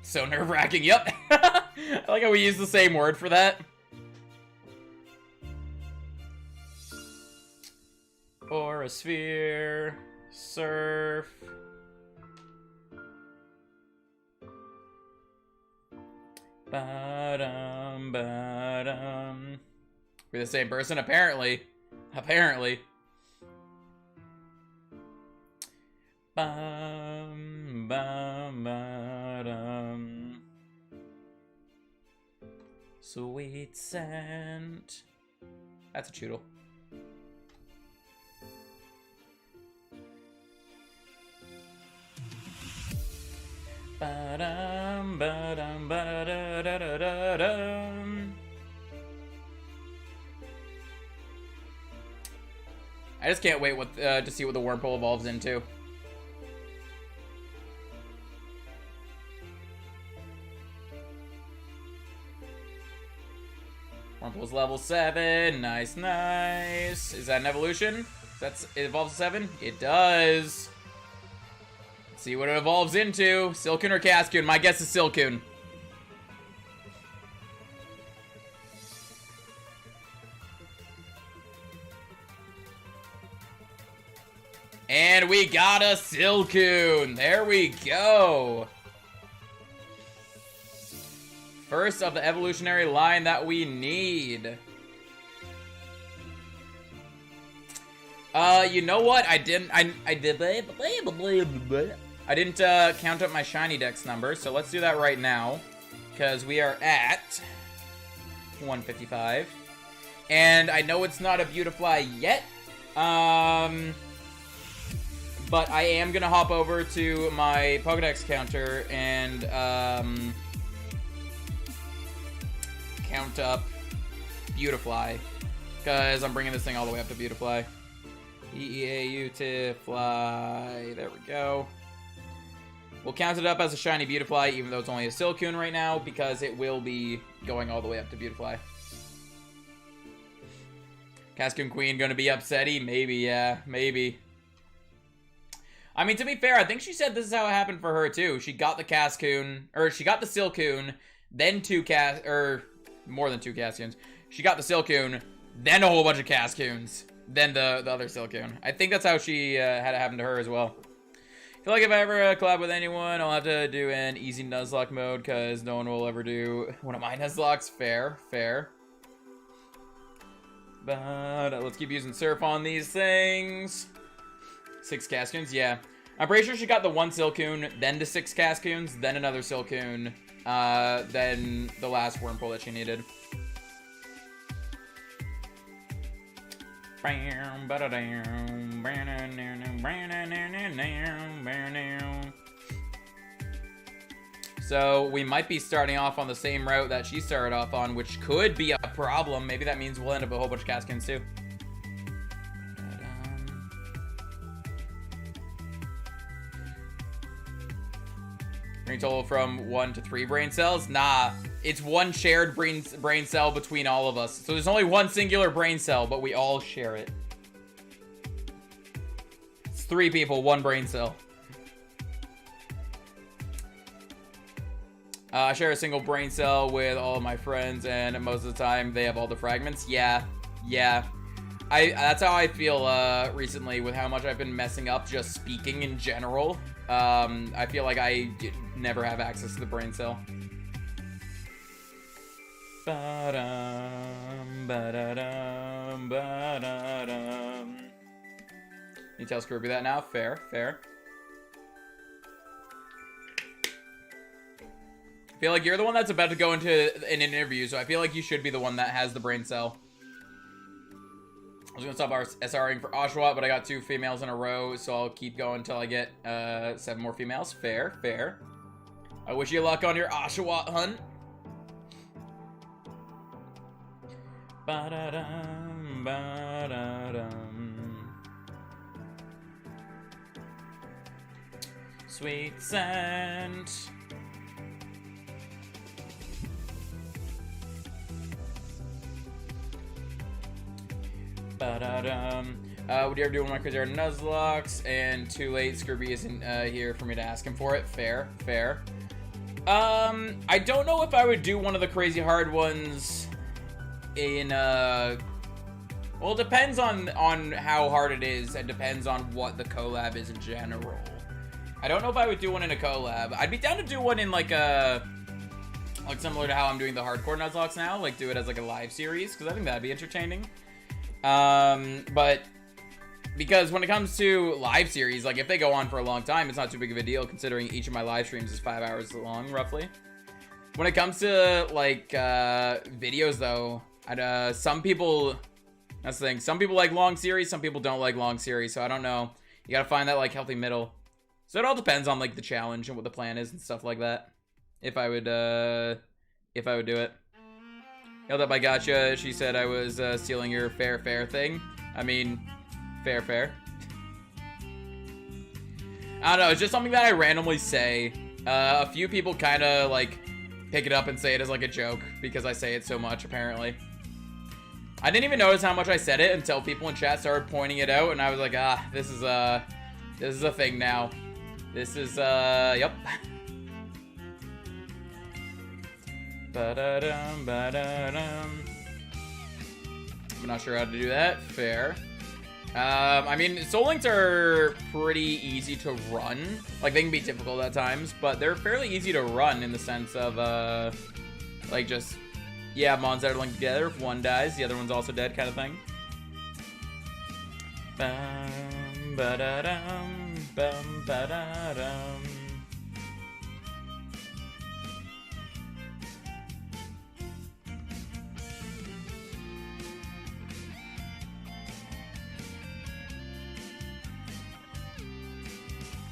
So nerve-wracking, yep. I like how we use the same word for that. Or a sphere, surf. Ba-dum, ba-dum. We're the same person, apparently. Apparently. Bum, bum, ba-dum. Sweet scent. That's a choodle. Ba-dum, ba-dum, ba-da-da-da-da-dum. I just can't wait to see what the Wurmple evolves into. Wurmple's level 7. Nice, nice. Is that an evolution? It evolves to 7? It does. See what it evolves into. Silcoon or Cascoon? My guess is Silcoon. And we got a Silcoon. There we go. First of the evolutionary line that we need. You know what? I didn't count up my shiny dex number, so let's do that right now. Because we are at 155. And I know it's not a Beautifly yet. But I am gonna hop over to my Pokedex counter and count up Beautifly. Because I'm bringing this thing all the way up to Beautifly. Beautifly. There we go. We'll count it up as a shiny Beautifly, even though it's only a Silcoon right now, because it will be going all the way up to Beautifly. Cascoon Queen gonna be upsetty? Maybe, yeah. Maybe. I mean, to be fair, I think she said this is how it happened for her, too. She got the Cascoon, or she got the Silcoon, then more than two Cascoons. She got the Silcoon, then a whole bunch of Cascoons, then the other Silcoon. I think that's how she had it happen to her as well. I feel like if I ever collab with anyone, I'll have to do an easy Nuzlocke mode, because no one will ever do one of my Nuzlocks. Fair, fair. But let's keep using Surf on these things. 6 Cascoons, yeah. I'm pretty sure she got the 1 Silcoon, then the 6 Cascoons, then another Silcoon, then the last Wurmple that she needed. So we might be starting off on the same route that she started off on, which could be a problem. Maybe that means we'll end up with a whole bunch of Cascoons too. Brain total from 1 to 3 brain cells? Nah, it's 1 shared brain cell between all of us. So there's only 1 singular brain cell, but we all share it. It's 3 people, 1 brain cell. I share a single brain cell with all of my friends, and most of the time they have all the fragments. Yeah. That's how I feel recently with how much I've been messing up just speaking in general. I feel like I never have access to the brain cell. You tell Scrooby that now? Fair, fair. I feel like you're the one that's about to go into an interview, so I feel like you should be the one that has the brain cell. I was gonna stop SRing for Oshawott, but I got 2 females in a row, so I'll keep going until I get 7 more females. Fair, fair. I wish you luck on your Oshawott hunt. Ba-da-dum, ba-da-dum. Sweet scent. Would you ever do one of my Crazy Hard Nuzlocks? And too late, Scrooby isn't here for me to ask him for it. Fair, fair. I don't know if I would do one of the Crazy Hard ones in, well, it depends on how hard it is, and depends on what the collab is in general. I don't know if I would do one in a collab. I'd be down to do one in, like, like, similar to how I'm doing the Hardcore Nuzlocks now, like, do it as, like, a live series, because I think that'd be entertaining. But because when it comes to live series, like if they go on for a long time, it's not too big of a deal considering each of my live streams is 5 hours long, roughly. When it comes to like, videos though, some people, that's the thing, some people like long series, some people don't like long series, so I don't know. You gotta find that like healthy middle. So it all depends on like the challenge and what the plan is and stuff like that. If I would do it. Held up, I gotcha. She said I was stealing your fair thing. I mean, fair. I don't know, it's just something that I randomly say. A few people kind of like pick it up and say it as like a joke because I say it so much, apparently. I didn't even notice how much I said it until people in chat started pointing it out, and I was like, this is a thing now. This is, yep. Ba-da-dum, ba-da-dum. I'm not sure how to do that. Fair. I mean, Soul Links are pretty easy to run. Like, they can be difficult at times, but they're fairly easy to run in the sense of, like, just, yeah, mons that are linked together. If one dies, the other one's also dead kind of thing. Bum, ba-da-dum, bum, ba-da-dum.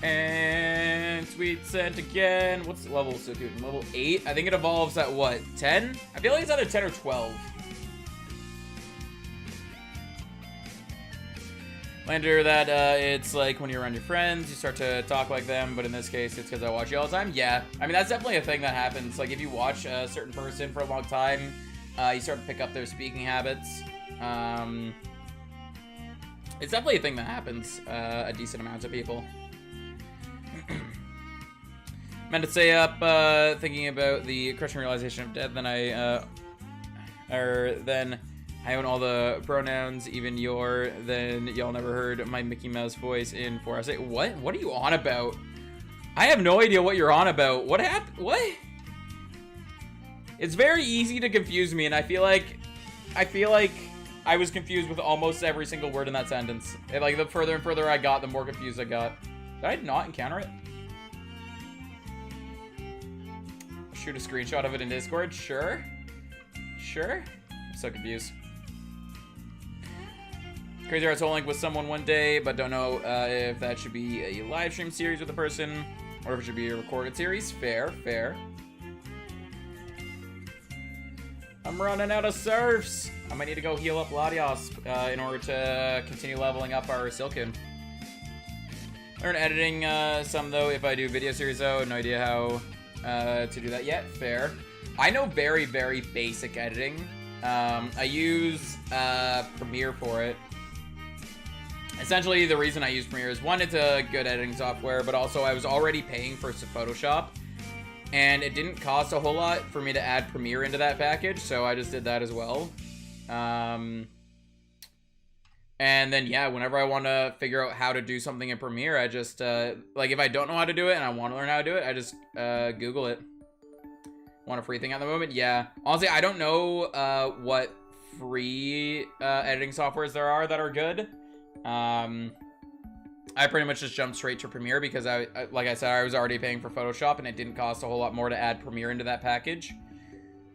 And Sweet Scent again. What's the level so cute? Level 8? I think it evolves at what? 10? I feel like it's either 10 or 12. Lander that it's like when you're around your friends, you start to talk like them, but in this case, it's because I watch you all the time. Yeah, I mean, that's definitely a thing that happens. Like, if you watch a certain person for a long time, you start to pick up their speaking habits. It's definitely a thing that happens a decent amount of people. Meant to stay up thinking about the crushing realization of death, then I own all the pronouns, even your. Then y'all never heard my Mickey Mouse voice in 4S. What? What are you on about? I have no idea what you're on about. What happened? What? It's very easy to confuse me, and I feel like I was confused with almost every single word in that sentence. And, like, the further and further I got, the more confused I got. Did I not encounter it? Shoot a screenshot of it in Discord? Sure. Sure. I'm so confused. Crazy Hearts Hole Link with someone one day, but don't know if that should be a live stream series with a person, or if it should be a recorded series. Fair, fair. I'm running out of surfs. I might need to go heal up Latios in order to continue leveling up our Silken. Learn editing some, though, if I do video series, though. No idea how to do that yet. Fair. I know very, very basic editing. I use Premiere for it. Essentially, the reason I use Premiere is, one, it's a good editing software, but also I was already paying for Photoshop, and it didn't cost a whole lot for me to add Premiere into that package, so I just did that as well. And then, yeah, whenever I want to figure out how to do something in Premiere, I just, like, if I don't know how to do it and I want to learn how to do it, I just Google it. Want a free thing at the moment? Yeah. Honestly, I don't know what free editing softwares there are that are good. I pretty much just jumped straight to Premiere because like I said, I was already paying for Photoshop and it didn't cost a whole lot more to add Premiere into that package.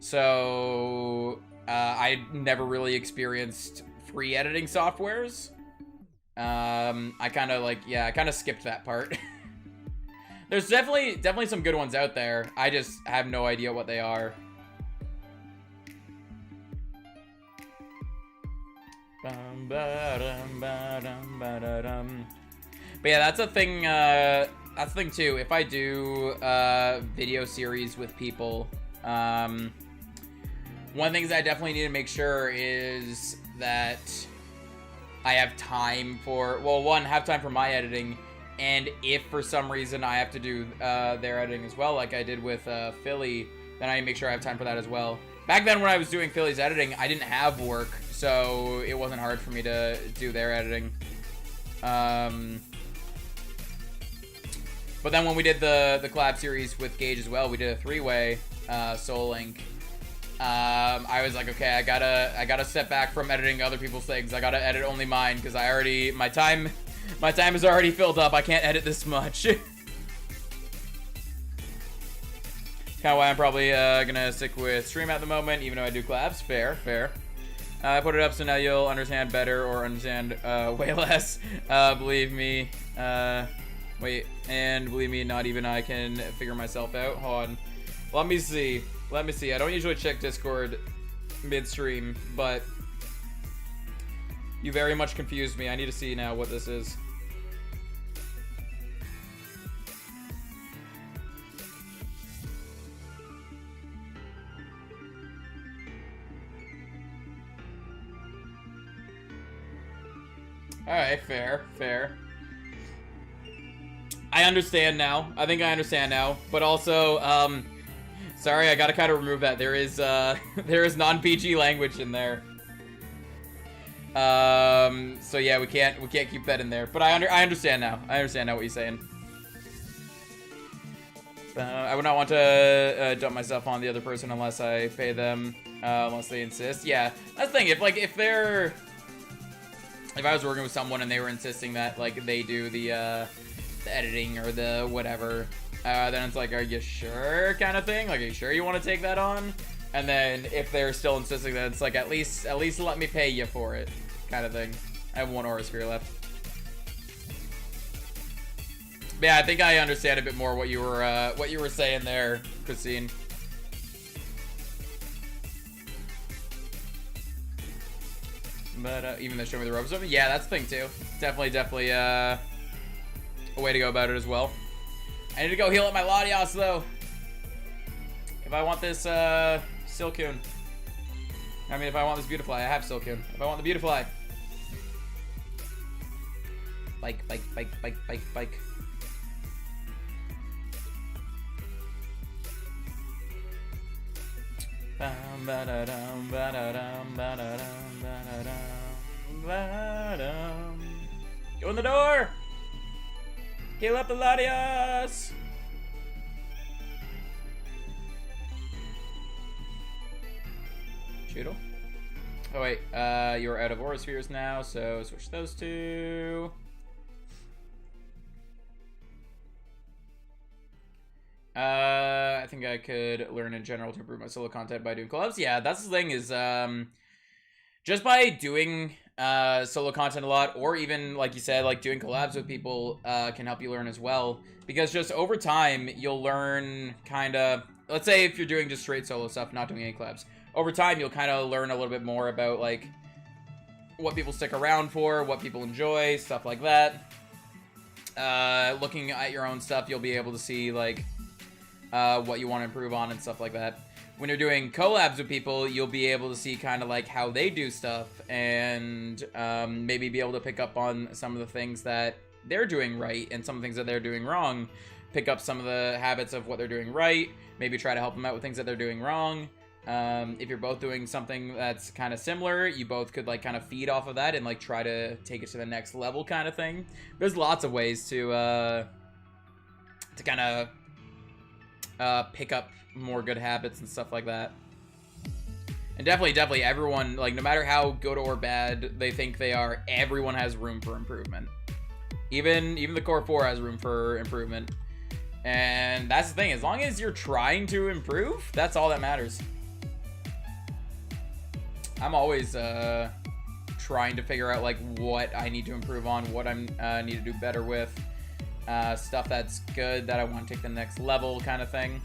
So, I never really experienced free editing softwares. I kind of like, yeah, I kind of skipped that part. There's definitely some good ones out there. I just have no idea what they are. But yeah, that's a thing. That's the thing too. If I do video series with people, one of the things I definitely need to make sure is that I have time for, well, one, have time for my editing, and if for some reason I have to do their editing as well, like I did with Philly, then I need to make sure I have time for that as well. Back then when I was doing Philly's editing, I didn't have work, so it wasn't hard for me to do their editing. But then when we did the collab series with Gage as well, we did a 3-way Soul Link. I was like, okay, I gotta step back from editing other people's things. I gotta edit only mine because my time is already filled up. I can't edit this much. Kind of why I'm probably gonna stick with stream at the moment, even though I do collabs. Fair, fair. I put it up so now you'll understand better or understand way less. Believe me. Wait, and believe me, not even I can figure myself out. Hold on. Let me see. Let me see. I don't usually check Discord midstream, but you very much confused me. I need to see now what this is. Alright, fair, fair. I understand now. I think I understand now. But also, sorry, I gotta kind of remove that. There is non-PG language in there. So yeah, we can't keep that in there. But I understand now. I understand now what you're saying. I would not want to dump myself on the other person unless I pay them, unless they insist. Yeah, that's the thing. If I was working with someone and they were insisting that like they do the editing or the whatever, then it's like, are you sure, kind of thing? Like, are you sure you want to take that on? And then if they're still insisting, that it's like, at least let me pay you for it, kind of thing. I have one aura sphere left. But yeah, I think I understand a bit more what you were saying there, Christine. But even though show me the ropes, yeah, that's the thing too. Definitely a way to go about it as well. I need to go heal up my Latios though. If I want this Silcoon. I mean, if I want this Beautifly, I have Silcoon. If I want the Beautifly. Bike. Go in the door! Heal up the Latias! Shoodle. Oh wait, you're out of Aura Spheres now, so switch those two. I think I could learn in general to improve my solo content by doing collabs. Yeah, that's the thing is, just by doing solo content a lot, or even, like you said, like doing collabs with people can help you learn as well. Because just over time, you'll learn kind of, let's say if you're doing just straight solo stuff, not doing any collabs. Over time, you'll kind of learn a little bit more about, like, what people stick around for, what people enjoy, stuff like that. Looking at your own stuff, you'll be able to see, like, what you want to improve on and stuff like that. When you're doing collabs with people, you'll be able to see kind of, like, how they do stuff and maybe be able to pick up on some of the things that they're doing right and some of the things that they're doing wrong. Pick up some of the habits of what they're doing right. Maybe try to help them out with things that they're doing wrong. If you're both doing something that's kind of similar, you both could like kind of feed off of that and like try to take it to the next level kind of thing. There's lots of ways to kind of pick up more good habits and stuff like that. And definitely everyone, like no matter how good or bad they think they are, everyone has room for improvement. Even the core 4 has room for improvement. And that's the thing, as long as you're trying to improve, that's all that matters. I'm always trying to figure out like what I need to improve on, what I need to do better with, stuff that's good that I want to take the next level kind of thing.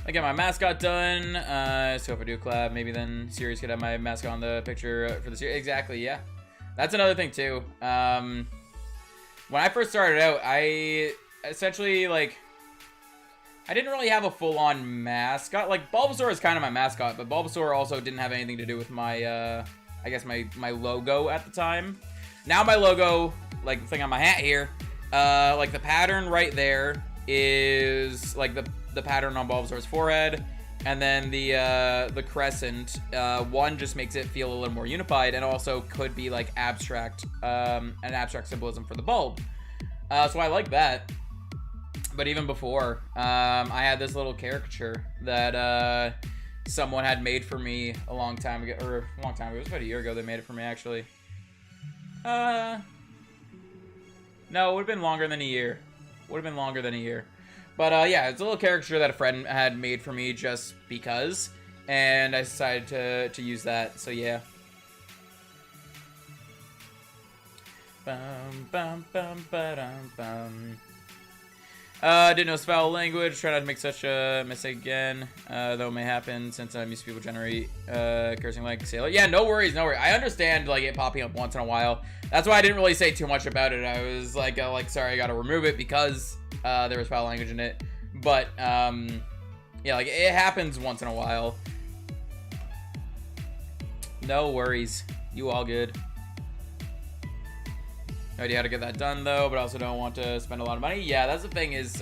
I get my mascot done, so if I do a collab, maybe then series could have my mascot on the picture for the series. Exactly, yeah. That's another thing too. When I first started out, I essentially like I didn't really have a full-on mascot. Like, Bulbasaur is kind of my mascot, but Bulbasaur also didn't have anything to do with my, I guess my logo at the time. Now my logo, like the thing on my hat here, like the pattern right there is like the pattern on Bulbasaur's forehead, and then the crescent, one just makes it feel a little more unified, and also could be like abstract, an abstract symbolism for the bulb. So I like that. But even before, I had this little caricature that someone had made for me a long time ago, or a long time ago. It was about a year ago they made it for me, actually. No, it would have been longer than a year. Would have been longer than a year. But yeah, it's a little caricature that a friend had made for me just because, and I decided to use that. So yeah. Bum bum bum ba-dum bum. Didn't know foul language. Try not to make such a mistake again. Though it may happen since I'm used to people generate cursing like sailor. Yeah, no worries, no worries. I understand like it popping up once in a while. That's why I didn't really say too much about it. I was like sorry, I gotta remove it because there was foul language in it. But yeah, like it happens once in a while. No worries. You all good. No idea how to get that done though, but I also don't want to spend a lot of money. Yeah, that's the thing is,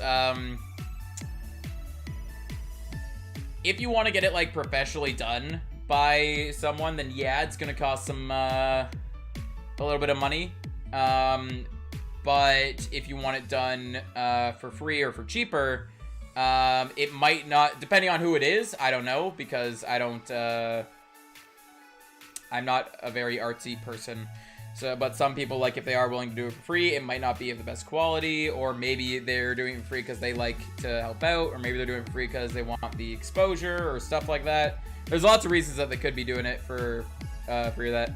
if you want to get it like professionally done by someone, then yeah, it's gonna cost some a little bit of money. But if you want it done for free or for cheaper, it might not, depending on who it is. I don't know, because I don't. I'm not a very artsy person. So, but some people, like, if they are willing to do it for free, it might not be of the best quality, or maybe they're doing it for free because they like to help out, or maybe they're doing it for free because they want the exposure or stuff like that. There's lots of reasons that they could be doing it for that.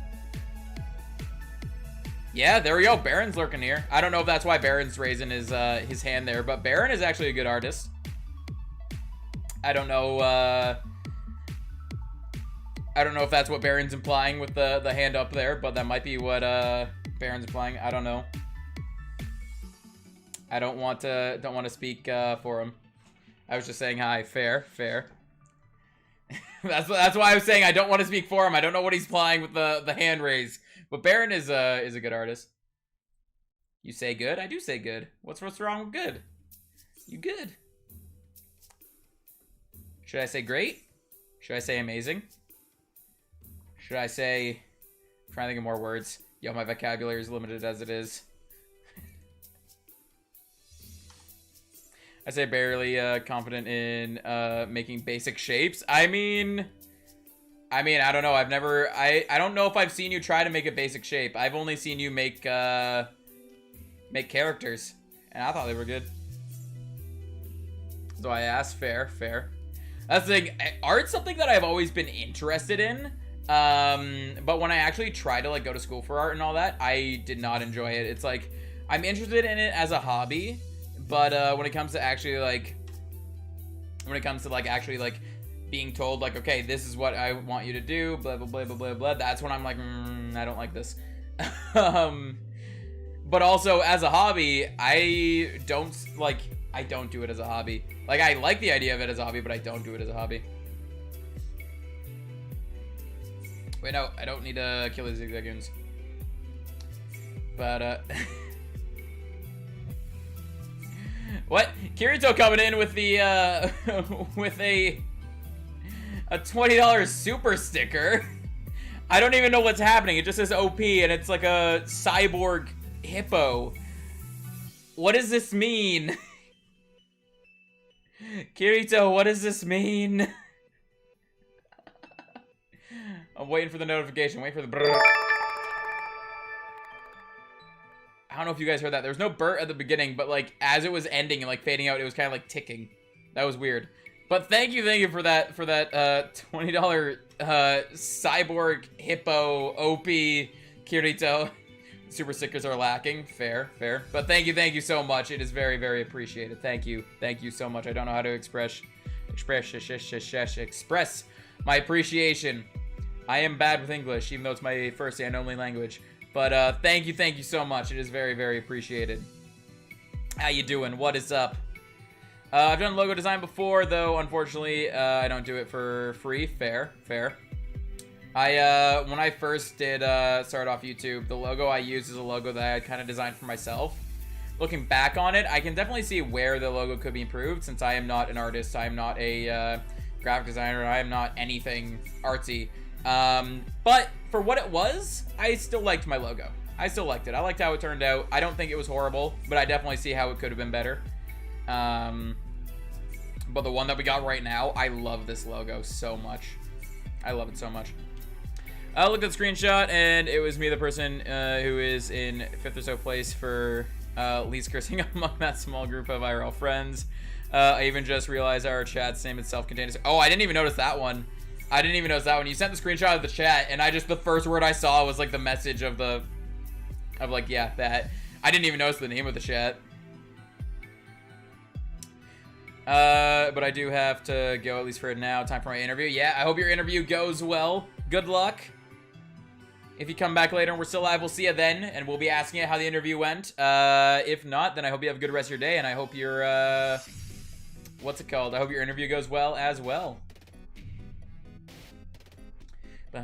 Yeah, there we go. Baron's lurking here. I don't know if that's why Baron's raising his hand there, but Baron is actually a good artist. I don't know. I don't know if that's what Baron's implying with the hand up there, but that might be what Baron's implying. I don't know. I don't want to speak for him. I was just saying hi. Fair. that's why I was saying I don't want to speak for him. I don't know what he's implying with the hand raise. But Baron is a good artist. You say good? I do say good. What's wrong with good? You good? Should I say great? Should I say amazing? Should I say... I'm trying to think of more words. Yo, my vocabulary is limited as it is. I say barely confident in making basic shapes. I mean, I don't know. I've never... I don't know if I've seen you try to make a basic shape. I've only seen you make characters. And I thought they were good. So I asked. Fair. That's the thing. Art's something that I've always been interested in. But when I actually tried to, like, go to school for art and all that, I did not enjoy it. It's like, I'm interested in it as a hobby. But when it comes to actually, like... actually, like... being told, like, okay, this is what I want you to do, blah, blah, blah, blah, blah, blah. That's when I'm like, I don't like this. But also, as a hobby, I don't do it as a hobby. Like, I like the idea of it as a hobby, but I don't do it as a hobby. Wait, no, I don't need to kill these zigzagoons. But, what? Kirito coming in with the, with a $20 super sticker. I don't even know what's happening. It just says OP and it's like a cyborg hippo. What does this mean? Kirito, what does this mean? I'm waiting for the notification. Wait for the brrr. I don't know if you guys heard that. There was no burr at the beginning, but like as it was ending and like fading out, it was kind of like ticking. That was weird. But thank you for that $20 cyborg hippo OP Kirito. Super stickers are lacking. Fair. But thank you so much. It is very, very appreciated. Thank you so much. I don't know how to express my appreciation. I am bad with English, even though it's my first and only language. But thank you so much. It is very, very appreciated. How you doing? What is up? I've done logo design before, though, unfortunately, I don't do it for free. Fair. When I first did start off YouTube, the logo I used is a logo that I kind of designed for myself. Looking back on it, I can definitely see where the logo could be improved, since I am not an artist, I am not a graphic designer, I am not anything artsy. But for what it was, I still liked my logo. I still liked it. I liked how it turned out. I don't think it was horrible, but I definitely see how it could have been better. But the one that we got right now, I love this logo so much. I love it so much. I looked at the screenshot, and it was me, the person who is in 5th or so place for least cursing among that small group of IRL friends. I even just realized our chat's name is self-contained. Oh, I didn't even notice that one. You sent the screenshot of the chat, and the first word I saw was like the message of like, yeah, that. I didn't even notice the name of the chat. But I do have to go, at least for now. Time for my interview. Yeah, I hope your interview goes well. Good luck. If you come back later and we're still live, we'll see you then, and we'll be asking you how the interview went. If not, then I hope you have a good rest of your day, and I hope your, what's it called? I hope your interview goes well as well. I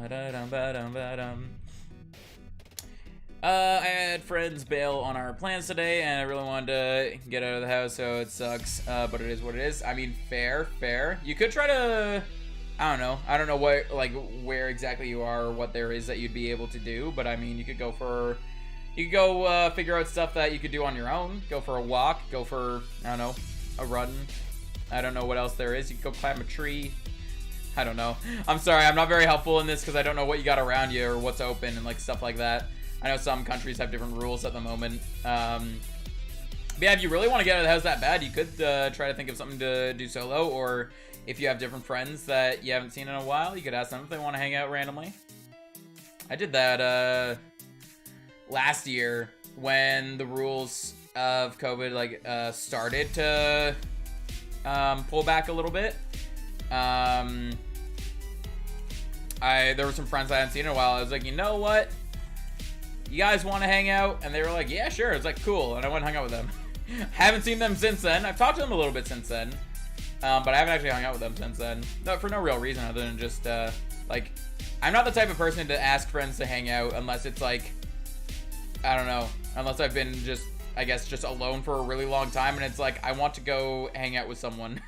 had friends bail on our plans today, and I really wanted to get out of the house, so it sucks, but it is what it is. I mean, fair. You could try to, I don't know what, like, where exactly you are or what there is that you'd be able to do, but I mean, you could go figure out stuff that you could do on your own. Go for a walk, go for, I don't know, a run. I don't know what else there is. You could go climb a tree. I don't know. I'm sorry, I'm not very helpful in this because I don't know what you got around you or what's open and like stuff like that. I know some countries have different rules at the moment. But yeah, if you really want to get out of the house that bad, you could try to think of something to do solo, or if you have different friends that you haven't seen in a while, you could ask them if they want to hang out randomly. I did that last year when the rules of COVID like started to pull back a little bit. There were some friends I hadn't seen in a while. I was like, you know what? You guys want to hang out? And they were like, yeah, sure. It's like, cool. And I went and hung out with them. Haven't seen them since then. I've talked to them a little bit since then. But I haven't actually hung out with them since then. No, for no real reason other than just, like, I'm not the type of person to ask friends to hang out unless it's like, I don't know, unless I've been just I guess, just alone for a really long time, and it's like, I want to go hang out with someone.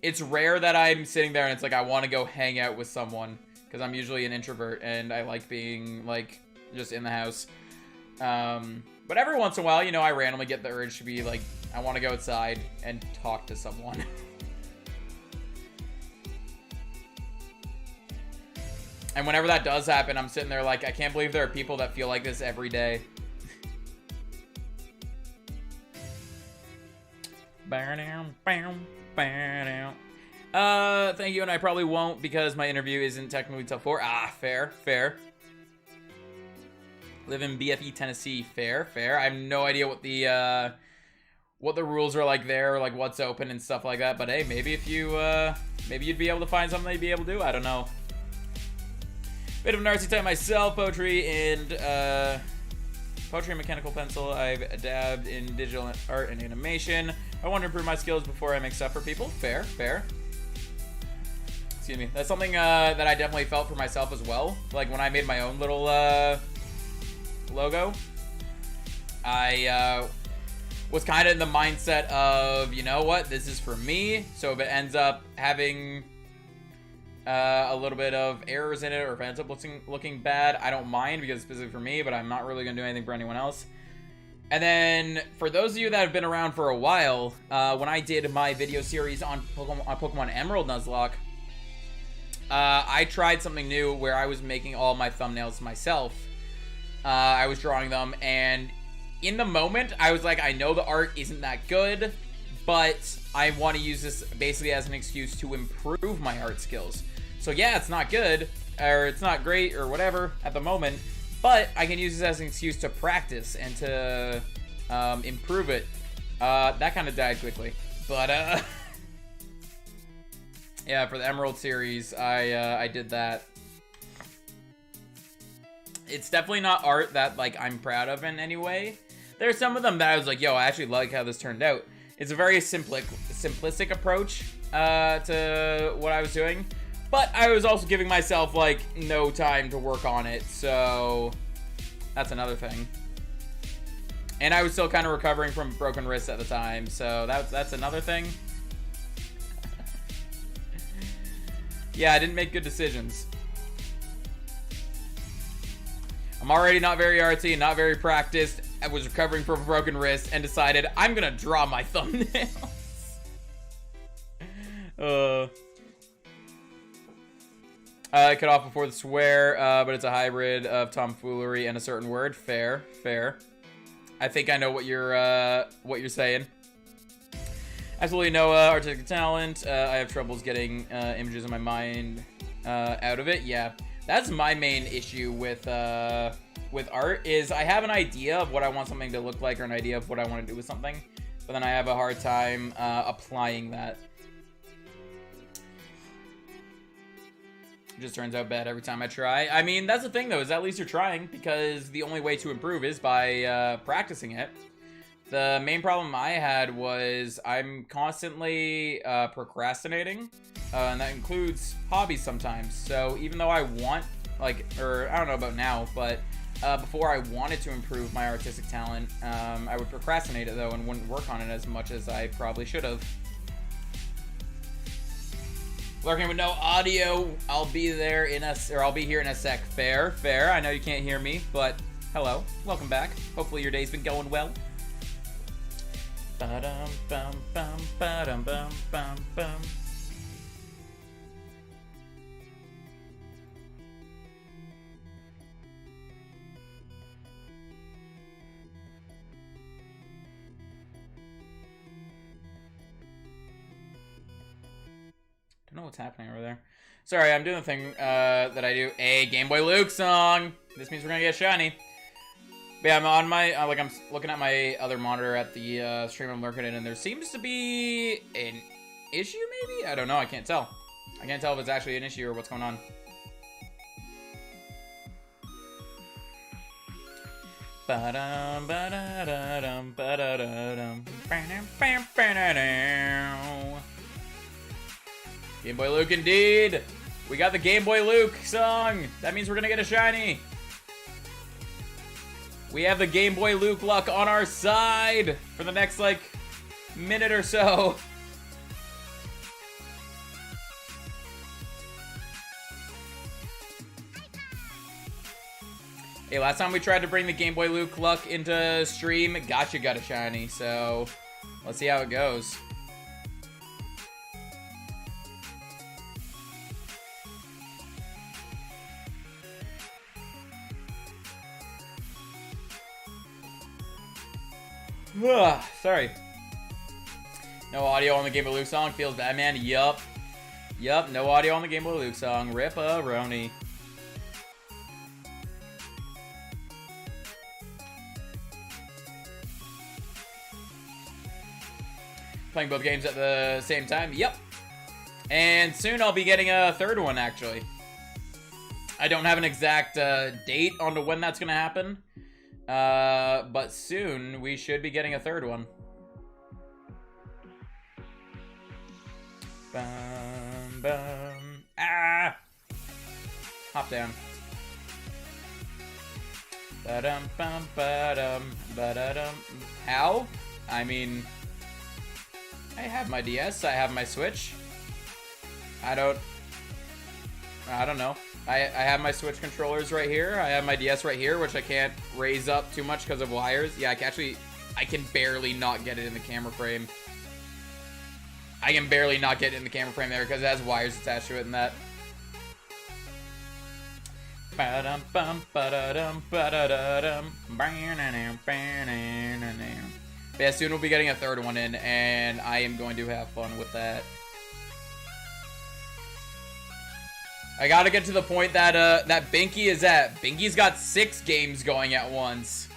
It's rare that I'm sitting there and it's like, I want to go hang out with someone, because I'm usually an introvert, and I like being, like, just in the house. But every once in a while, you know, I randomly get the urge to be like, I want to go outside and talk to someone. And whenever that does happen, I'm sitting there like, I can't believe there are people that feel like this every day. Thank you, and I probably won't because my interview isn't technically top 4. Ah, fair, fair. Live in BFE, Tennessee. Fair, fair. I have no idea what the rules are like there, or like what's open and stuff like that. But hey, maybe if you, maybe you'd be able to find something you'd be able to do. I don't know. Bit of an artsy type myself, poetry and mechanical pencil. I've dabbed in digital art and animation. I want to improve my skills before I make stuff for people. Fair, fair. Excuse me. That's something that I definitely felt for myself as well. Like when I made my own little logo, I was kind of in the mindset of, you know what, this is for me. So if it ends up having a little bit of errors in it, or if it ends up looking bad, I don't mind because it's specific for me, but I'm not really gonna do anything for anyone else. And then for those of you that have been around for a while, when I did my video series on Pokemon Emerald Nuzlocke, I tried something new where I was making all my thumbnails myself. I was drawing them, and in the moment, I was like, I know the art isn't that good, but I want to use this basically as an excuse to improve my art skills. So yeah, it's not good, or it's not great, or whatever at the moment, but I can use this as an excuse to practice and to improve it. That kind of died quickly, but yeah, for the Emerald series, I did that. It's definitely not art that like I'm proud of in any way. There's some of them that I was like, yo, I actually like how this turned out. It's a very simplistic approach to what I was doing, but I was also giving myself like no time to work on it, so that's another thing. And I was still kind of recovering from broken wrists at the time, so that's another thing. Yeah, I didn't make good decisions. I'm already not very artsy and not very practiced. I was recovering from a broken wrist and decided I'm gonna draw my thumbnails. I cut off before the swear, but it's a hybrid of tomfoolery and a certain word. Fair, fair. I think I know what you're saying. Absolutely no artistic talent. I have troubles getting images in my mind out of it. Yeah, that's my main issue with art, is I have an idea of what I want something to look like, or an idea of what I want to do with something, but then I have a hard time applying that. It just turns out bad every time I try. I mean, that's the thing though, is at least you're trying, because the only way to improve is by practicing it. The main problem I had was I'm constantly procrastinating, and that includes hobbies sometimes. So even though I want, like, or I don't know about now, but before I wanted to improve my artistic talent, I would procrastinate it though and wouldn't work on it as much as I probably should have. Lurking with no audio, I'll be there in I'll be here in a sec. Fair, fair. I know you can't hear me, but hello, welcome back. Hopefully your day's been going well. Ba-dum, bum, bum, ba-dum, bum, bum, bum. Don't know what's happening over there. Sorry, I'm doing the thing that I do. A Game Boy Luke song. This means we're gonna get shiny. But yeah, I'm on my, I'm looking at my other monitor at the stream I'm lurking in, and there seems to be an issue, maybe? I don't know, I can't tell. I can't tell if it's actually an issue or what's going on. Ba-dum, ba-da-da-dum, ba-da-da-dum, ba-dum, ba-da-da. Game Boy Luke indeed! We got the Game Boy Luke song! That means we're gonna get a shiny! We have the Game Boy Luke luck on our side for the next, like, minute or so. Hey, last time we tried to bring the Game Boy Luke luck into stream, Gotcha got a shiny, so let's see how it goes. Sorry. No audio on the Game Boy Luke song. Feels bad, man. Yup. Yup, no audio on the Game Boy Luke song. Rip-a-roni. Playing both games at the same time. Yep. And soon I'll be getting a third one, actually. I don't have an exact date on to when that's going to happen. But soon we should be getting a third one. Bum, bum. Ah! Hop down. Ba-dum, bum, ba-dum, ba-da-dum. How? I mean, I have my DS, I have my Switch. I don't know. I have my Switch controllers right here. I have my DS right here, which I can't raise up too much because of wires. Yeah, I can barely not get it in the camera frame. I can barely not get it in the camera frame there because it has wires attached to it and that. Ba-dum, bum, ba-da-dum, ba-da-da-dum. Yeah, soon we'll be getting a third one in, and I am going to have fun with that. I gotta get to the point that that Binky is at. Binky's got 6 games going at once.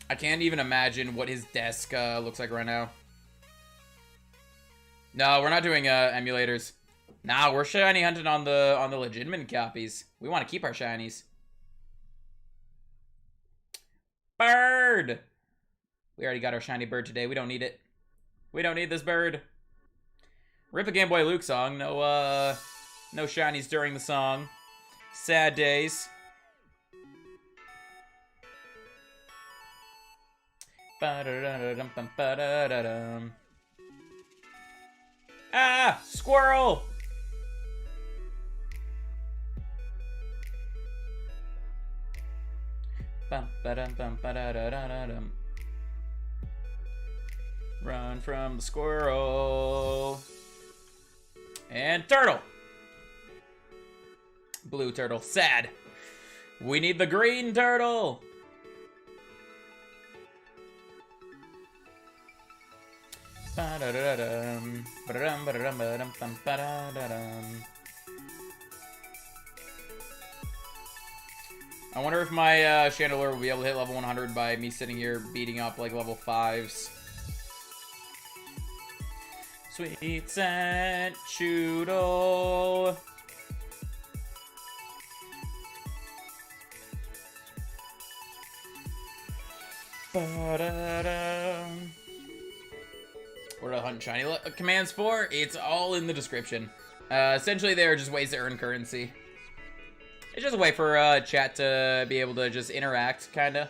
I can't even imagine what his desk looks like right now. No, we're not doing emulators. Nah, we're shiny hunting on the legitimate copies. We want to keep our shinies. Bird! We already got our shiny bird today. We don't need it. We don't need this bird. Rip a Game Boy Luke song. No shinies during the song. Sad days. Ah! Squirrel! Run from the squirrel. And turtle. Blue turtle. Sad. We need the green turtle. I wonder if my chandelier will be able to hit level 100 by me sitting here beating up like level 5s. Sweet scent choodle. What are the hunt shiny commands for? It's all in the description. Essentially, they are just ways to earn currency. It's just a way for chat to be able to just interact, kinda.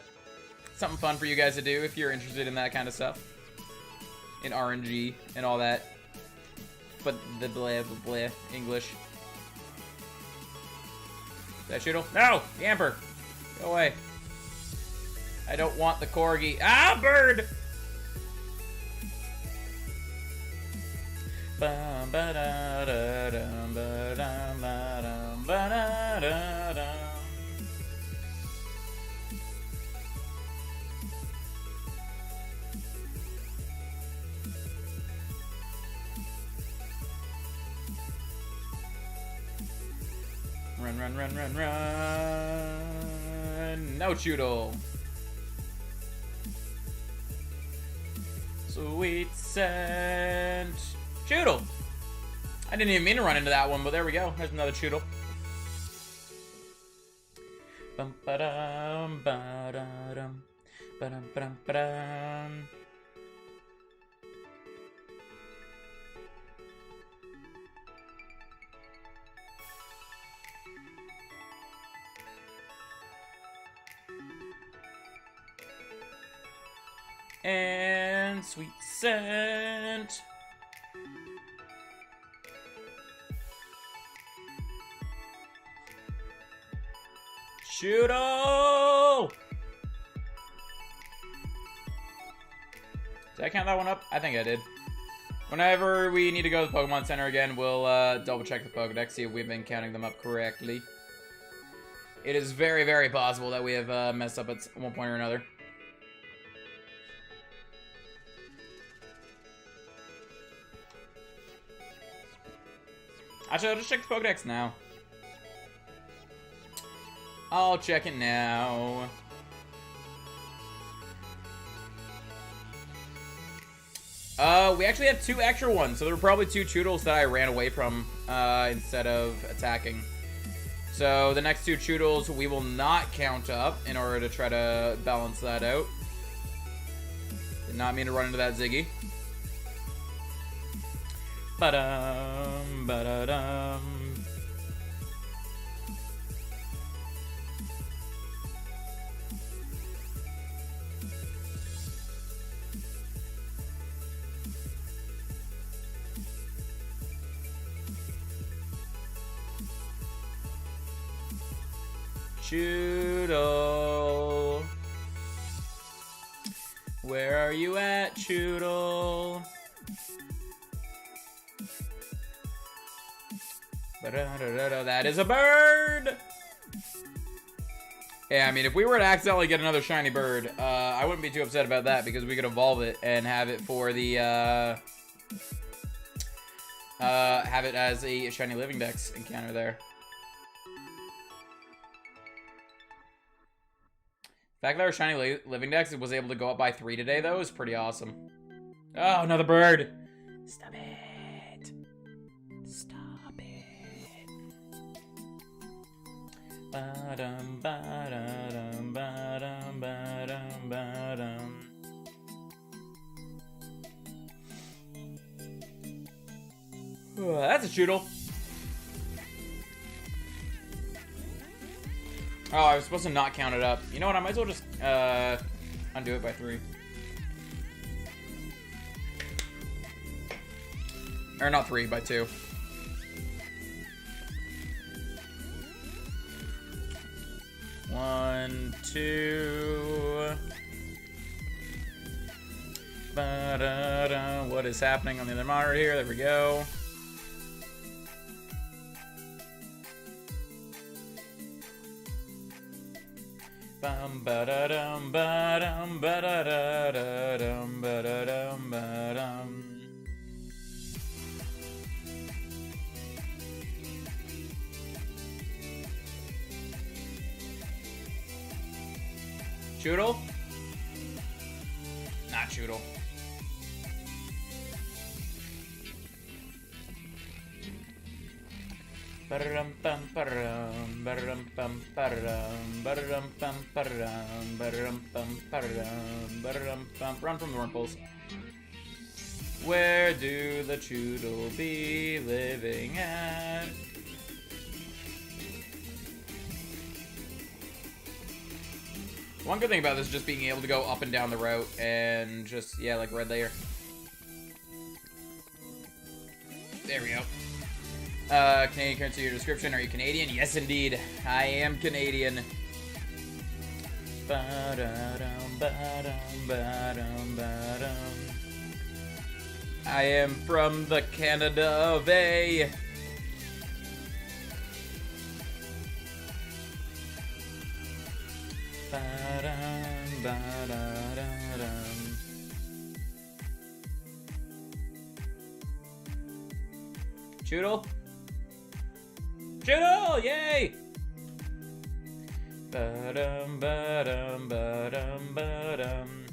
Something fun for you guys to do if you're interested in that kind of stuff. In RNG and all that. But the blah, blah, blah, English. Is that Shoodle? No! The Amper! Go away. I don't want the corgi. Ah, bird! Run, run, run, run, run. No Choodle. Sweet scent. Choodle. I didn't even mean to run into that one, but there we go. There's another Choodle. Bum ba dum ba da dum ba dum ba dum ba dum. And sweet scent. Shoodle! Did I count that one up? I think I did. Whenever we need to go to the Pokemon Center again, we'll double check the Pokedex, see if we've been counting them up correctly. It is very, very possible that we have messed up at one point or another. Actually, I'll just check the Pokedex now. I'll check it now. We actually have 2 extra ones, so there were probably 2 Choodles that I ran away from instead of attacking. So the next 2 Choodles we will not count up in order to try to balance that out. Did not mean to run into that Ziggy. Ba-dum, ba-da-dum. Choodle. Where are you at, Choodle? That is a bird! Yeah, I mean, if we were to accidentally get another shiny bird, I wouldn't be too upset about that because we could evolve it and have it for the, have it as a shiny living dex encounter there. The fact that our shiny living dex was able to go up by 3 today, though, is pretty awesome. Oh, another bird! Stop it! Stop it! Ba-dum, ba-da-dum, ba-dum, ba-dum, ba-dum. Oh, that's a Choodle. Oh, I was supposed to not count it up. You know what? I might as well just undo it by 3. Or not 3, by 2. One, 2. Ba-da-da. What is happening on the other monitor here? There we go. Bum ba da dum ba dum ba da da da dum ba da dum ba dum. Choodle? Not Choodle. Ba-dum bum ba-dum ba-dum bum ba-dum ba-dum bum ba-dum ba-dum bum ba-dum bum. Run from the wormholes. Where do the Choodle be living at? One good thing about this is just being able to go up and down the route and just, yeah, like red layer. There we go. Canadian currency, your description. Are you Canadian? Yes, indeed. I am Canadian. Ba-da-dum, ba-dum, ba-dum, ba-dum. I am from the Canada of A. Ba-dum, ba-da-da-dum. Choodle? Choodle! Yay! Ba-dum, ba-dum, ba-dum, ba-dum.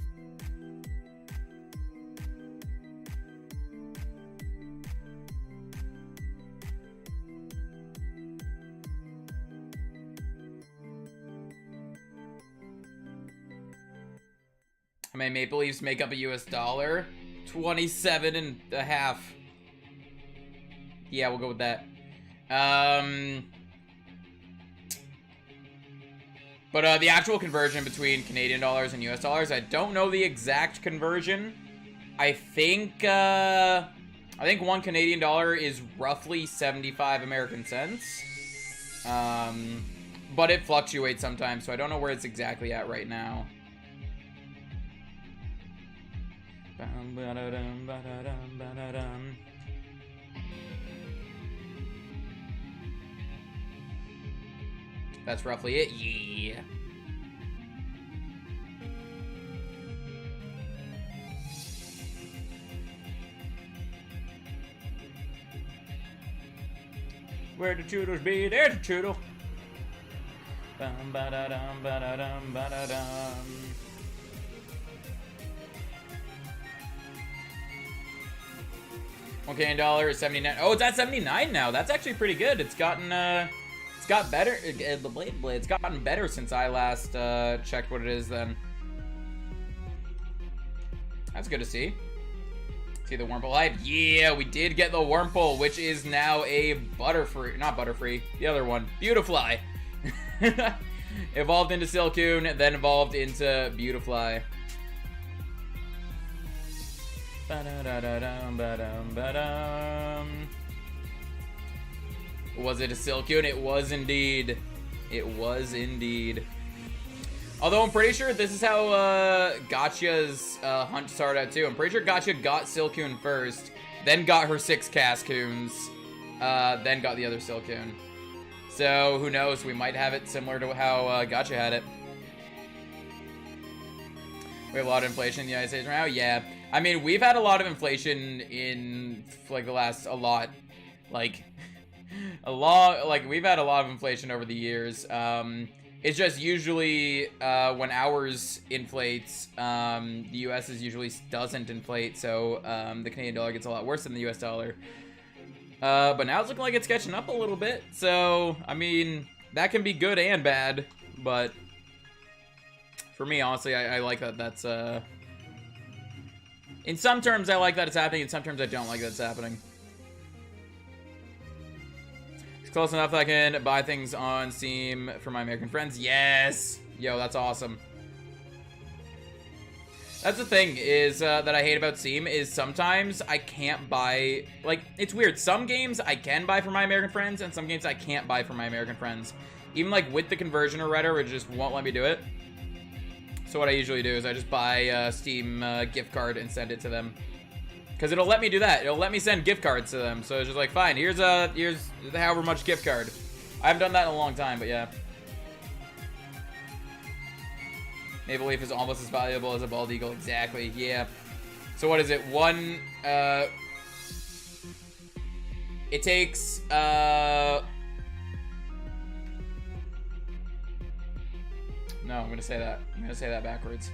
How many Maple Leafs make up a US dollar? 27.5. Yeah, we'll go with that. But the actual conversion between Canadian dollars and US dollars, I don't know the exact conversion. I think 1 Canadian dollar is roughly 75 American cents. But it fluctuates sometimes, so I don't know where it's exactly at right now. That's roughly it. Yeah. Where the choodles be? There's a choodle. Bum ba da dum ba da dum ba da dum. $1 is 79. Oh, it's at 79 now. That's actually pretty good. It's gotten it's got better. It's gotten better since I last checked what it is. Then that's good to see. See the Wurmple hype? Yeah, we did get the Wurmple, which is now a Butterfree. Not Butterfree. The other one. Beautifly. Evolved into Silcoon, then evolved into Beautifly. Was it a Silcoon? It was indeed. It was indeed. Although I'm pretty sure this is how Gotcha's hunt started out too. I'm pretty sure Gotcha got Silcoon first, then got her 6 Cascoons, then got the other Silcoon. So who knows? We might have it similar to how Gotcha had it. We have a lot of inflation in the United States right now. Yeah, I mean we've had a lot of inflation in like the last like we've had a lot of inflation over the years. It's just usually when ours inflates, the US's usually doesn't inflate, so the Canadian dollar gets a lot worse than the US dollar. But now it's looking like it's catching up a little bit, so, I mean, that can be good and bad, but for me, honestly, I like that that's, in some terms, I like that it's happening, in some terms, I don't like that it's happening. It's close enough that I can buy things on Steam for my American friends. Yes! Yo, that's awesome. That's the thing is that I hate about Steam is sometimes I can't buy, like, it's weird. Some games I can buy for my American friends and some games I can't buy for my American friends. Even like with the conversion or whatever, it just won't let me do it. So what I usually do is I just buy a Steam gift card and send it to them. Because it'll let me do that. It'll let me send gift cards to them. So it's just like, fine, here's however much gift card. I haven't done that in a long time, but yeah. Maple Leaf is almost as valuable as a bald eagle. Exactly, yeah. So what is it? It takes, no, I'm gonna say that. I'm gonna say that backwards.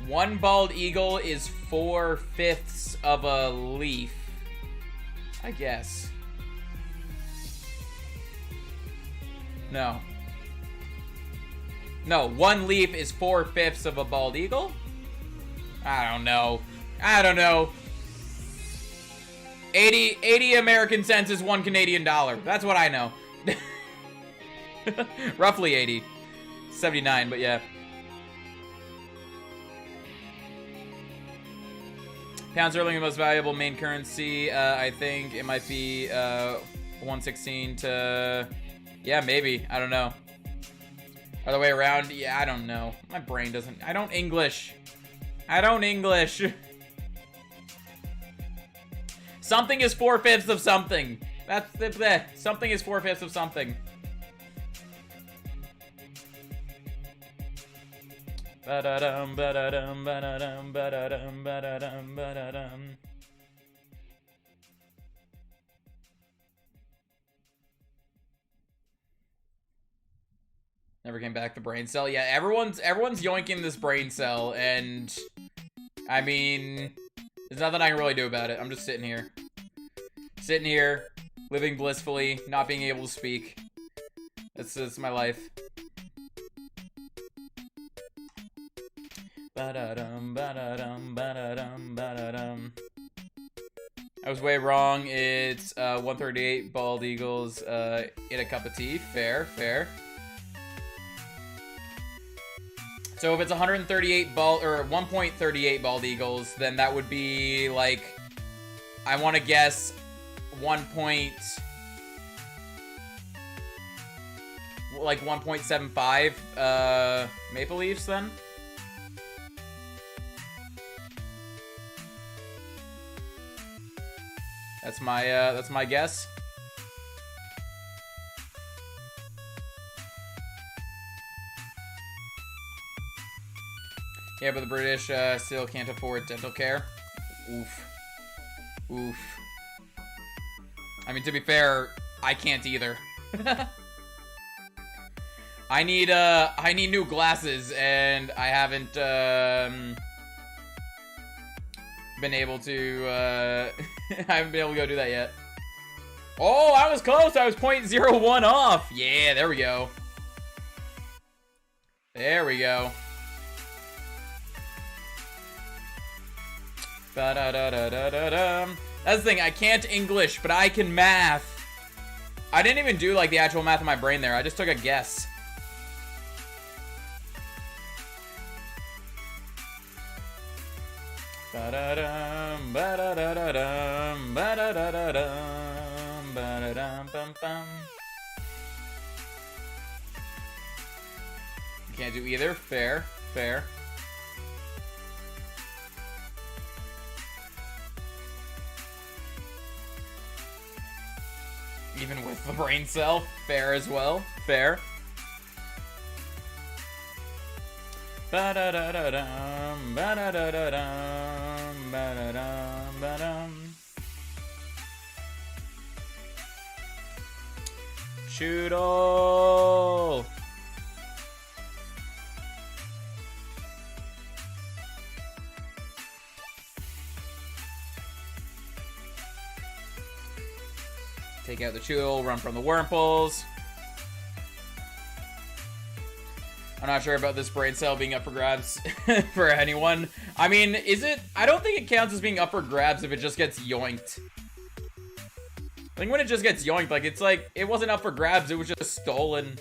One bald eagle is 4/5 of a leaf, I guess. No. No, one leaf is 4/5 of a bald eagle? I don't know. I don't know. 80 American cents is 1 Canadian dollar. That's what I know. Roughly 80. 79, but yeah. Pound sterling, the most valuable main currency. I think it might be 116 to... Yeah, maybe. I don't know. Other way around? Yeah, I don't know. My brain doesn't... I don't English. I don't English. Something is 4/5 of something. That's the... Something is 4/5 of something. Ba-da-dum, ba-da-dum, ba-da-dum, ba-da-dum, ba-da-dum, ba-da-dum. Never came back, the brain cell. Yeah, everyone's yoinking this brain cell, and I mean, there's nothing I can really do about it. I'm just sitting here. Sitting here, living blissfully, not being able to speak. That's my life. Ba-da-dum, ba-da-dum, ba-da-dum, ba-da-dum. I was way wrong. It's 138 bald eagles in a cup of tea. Fair, fair. So if it's 138 bald or 1.38 bald eagles, then that would be like, I want to guess 1.75 maple leafs then. That's my guess. Yeah, but the British still can't afford dental care. Oof. Oof. I mean, to be fair, I can't either. I need new glasses, and I haven't been able to I haven't been able to go do that yet. Oh, I was close. I was 0.01 off. Yeah, there we go. There we go. Ba-da-da-da-da-da-dum. That's the thing, I can't English, but I can math. I didn't even do like the actual math in my brain there. I just took a guess. Ba-da-dum, ba-da-da-da-dum, ba-da-da-da-dum, ba-da-dum-bum-bum. Can't do either. Fair, fair. Even with the brain cell, fair as well. Fair. Ba-da-da-da-dum, ba-da-da-da-dum, ba-da-dum, ba-dum. Shoot all. Take out the Choodle, run from the Wurmples. I'm not sure about this brain cell being up for grabs for anyone. I mean, is it? I don't think it counts as being up for grabs if it just gets yoinked. I think when it just gets yoinked, like, it's like, it wasn't up for grabs, it was just stolen.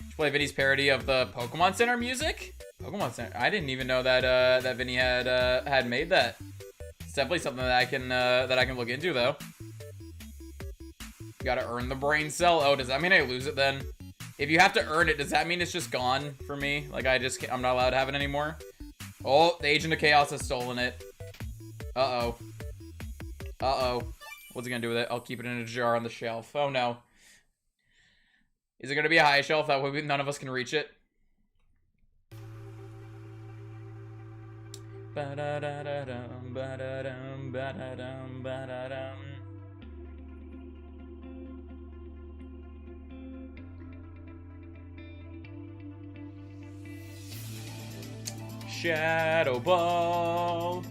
Should play Vinny's parody of the Pokemon Center music? Pokemon Center? I didn't even know that, that Vinny had made that. It's definitely something that I can look into, though. You gotta earn the brain cell. Oh, does that mean I lose it then? If you have to earn it, does that mean it's just gone for me? Like, I'm not allowed to have it anymore? Oh, the Agent of Chaos has stolen it. Uh-oh. Uh-oh. What's he gonna do with it? I'll keep it in a jar on the shelf. Oh, no. Is it gonna be a high shelf? That way none of us can reach it? Ba-da-da-da-dum, ba-da-dum, ba-da-dum, ba-da-dum. Shadow Ball.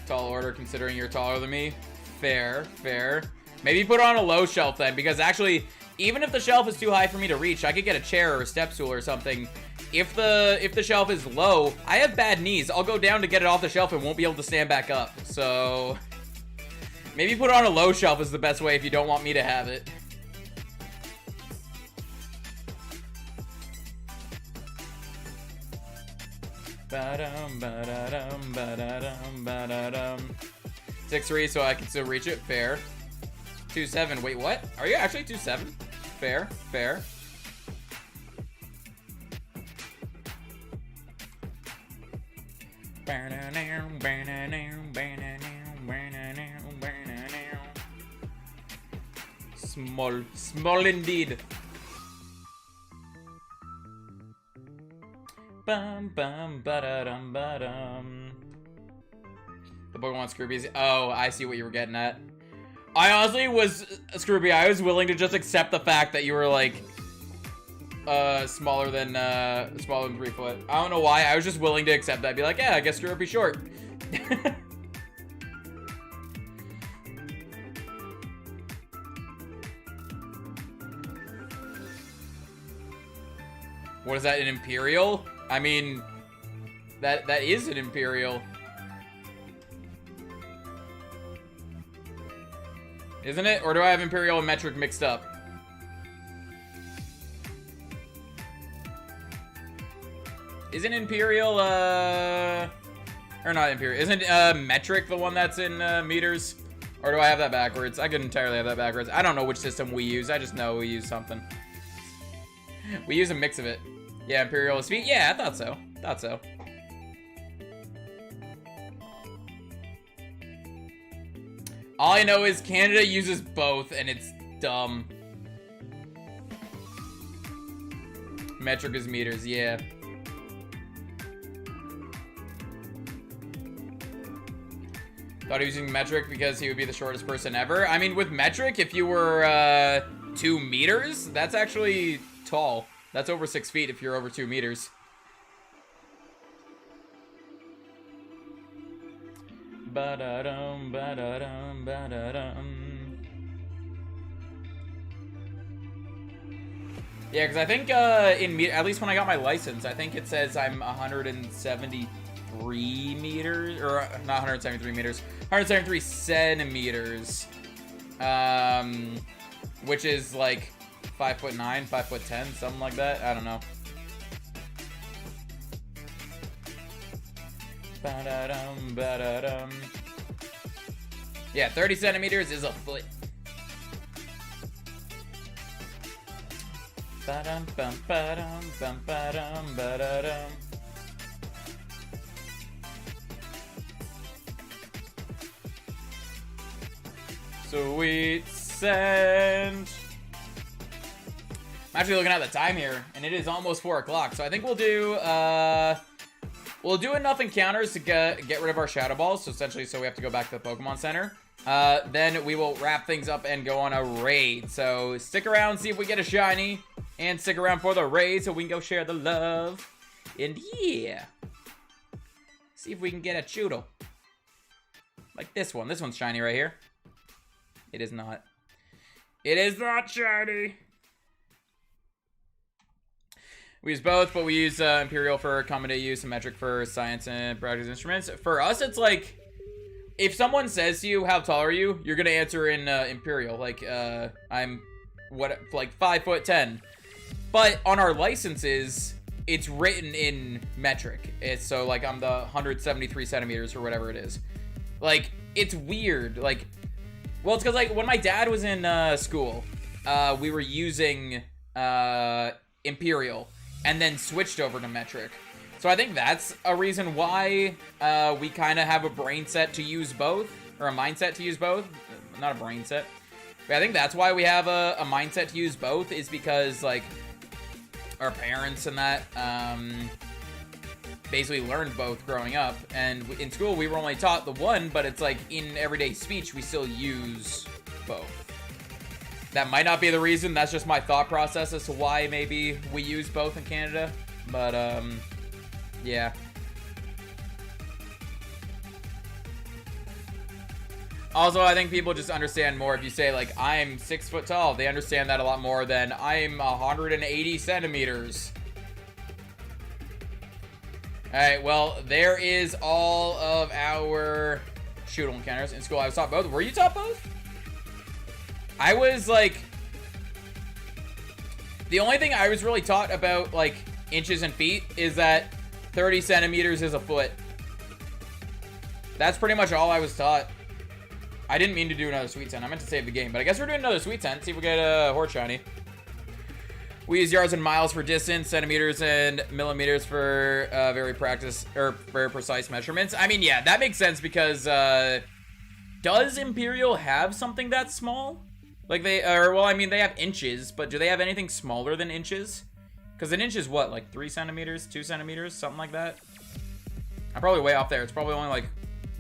Tall order considering you're taller than me. Fair, fair. Maybe put it on a low shelf then, because actually, even if the shelf is too high for me to reach, I could get a chair or a step stool or something. If the shelf is low, I have bad knees. I'll go down to get it off the shelf and won't be able to stand back up. So maybe put it on a low shelf is the best way if you don't want me to have it. Ba-dum, ba-da-dum, ba-da-dum, ba-da-dum. 6'3", so I can still reach it. Fair. 2'7". Wait, what? Are you actually 2'7"? Fair, fair. Small indeed. Bum bum ba-da-dum ba-dum. The Pokemon Scroobies. Oh, I see what you were getting at. I honestly was, Scrooby, I was willing to just accept the fact that you were like smaller than 3 foot. I don't know why. I was just willing to accept that. Be like, yeah, I guess Scrooby's short. What is that, an Imperial? I mean, that is an Imperial. Isn't it? Or do I have Imperial and metric mixed up? Isn't Imperial, or not Imperial, isn't metric the one that's in meters? Or do I have that backwards? I could entirely have that backwards. I don't know which system we use. I just know we use something. We use a mix of it. Yeah, Imperial is feet. Yeah, I thought so. Thought so. All I know is Canada uses both, and it's dumb. Metric is meters, yeah. Thought he was using metric because he would be the shortest person ever. I mean, with metric, if you were 2 meters, that's actually tall. That's over 6 feet if you're over 2 meters. Ba-da-dum, ba-da-dum, ba-da-dum. Yeah, because I think at least when I got my license, I think it says I'm 173 meters, or not 173 meters, 173 centimeters, which is like 5'9", 5'10", something like that. I don't know. Ba-da-dum, ba-da-dum. Yeah, 30 centimeters is a foot. Ba-dum, bum, ba-dum, bum, ba-dum, ba-da-dum. Sweet sand. I'm actually looking at the time here, and it is almost 4 o'clock, so I think we'll do enough encounters to get rid of our Shadow Balls, so essentially, so we have to go back to the Pokemon Center. Then we will wrap things up and go on a raid. So stick around, see if we get a shiny, and stick around for the raid so we can go share the love. And yeah, see if we can get a Choodle. Like this one. This one's shiny right here. It is not. It is not shiny. We use both, but we use Imperial for common day use and metric for science and practice instruments. For us, it's like, if someone says to you, how tall are you? You're going to answer in Imperial. Like, I'm, like 5'10". But on our licenses, it's written in metric. It's so, like, I'm the 173 centimeters or whatever it is. Like, it's weird. Like, well, it's because, like, when my dad was in school, we were using Imperial and then switched over to metric. So I think that's a reason why we kind of have a brain set to use both, or a mindset to use both. Not a brain set. But I think that's why we have a mindset to use both, is because, like, our parents and that basically learned both growing up. And in school, we were only taught the one, but it's like in everyday speech, we still use both. That might not be the reason. That's just my thought process as to why maybe we use both in Canada. But, yeah. Also, I think people just understand more if you say, like, I'm 6 foot tall. They understand that a lot more than I'm 180 centimeters. Alright, well, there is all of our Shoodle encounters. In school, I was taught both. Were you taught both? I was, like, the only thing I was really taught about, like, inches and feet is that 30 centimeters is a foot. That's pretty much all I was taught. I didn't mean to do another Sweet Tent. I meant to save the game, but I guess we're doing another Sweet Tent. See if we get a Horde shiny. We use yards and miles for distance, centimeters and millimeters for very precise measurements. I mean, yeah, that makes sense because does Imperial have something that small? Like well, I mean, they have inches, but do they have anything smaller than inches? Because an inch is what, like 3 centimeters, 2 centimeters, something like that? I'm probably way off there. It's probably only like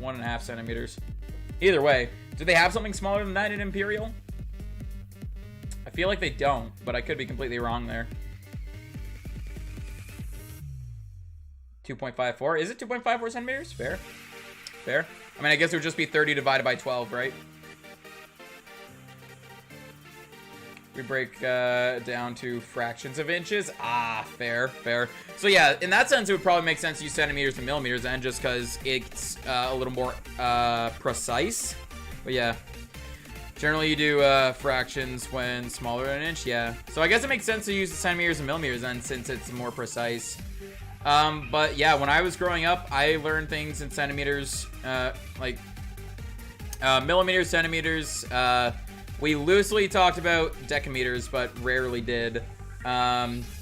1.5 centimeters. Either way, do they have something smaller than that in Imperial? I feel like they don't, but I could be completely wrong there. 2.54? Is it 2.54 centimeters? Fair. Fair. I mean, I guess it would just be 30 divided by 12, right? We break down to fractions of inches. Ah, fair. So yeah, in that sense, it would probably make sense to use centimeters and millimeters then, just because it's a little more precise. But yeah, generally you do fractions when smaller than an inch. Yeah, so I guess it makes sense to use the centimeters and millimeters then, since it's more precise. But yeah, when I was growing up, I learned things in centimeters, like millimeters, centimeters. We loosely talked about decameters, but rarely did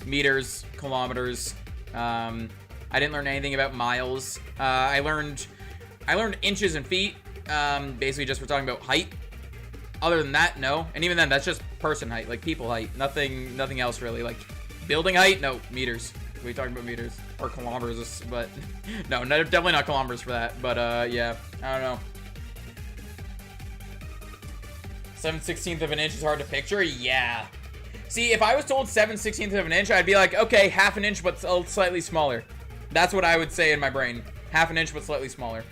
meters, kilometers. I didn't learn anything about miles. I learned inches and feet. Basically, just we're talking about height. Other than that, no. And even then, that's just person height, like people height. Nothing else really. Like building height, no, meters. We talking about meters or kilometers, but no, definitely not kilometers for that. But yeah, I don't know. 7/16 of an inch is hard to picture. Yeah. See, if I was told 7/16 of an inch, I'd be like, okay, half an inch, but slightly smaller. That's what I would say in my brain. Half an inch, but slightly smaller.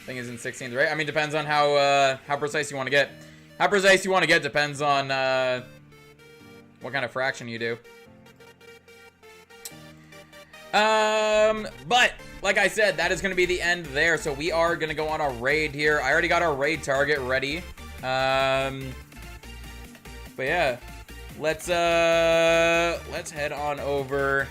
Thing is in 16th, right? I mean, depends on how precise you want to get. How precise you want to get depends on what kind of fraction you do. But like I said, that is going to be the end there. So we are going to go on a raid here. I already got our raid target ready. But yeah, let's head on over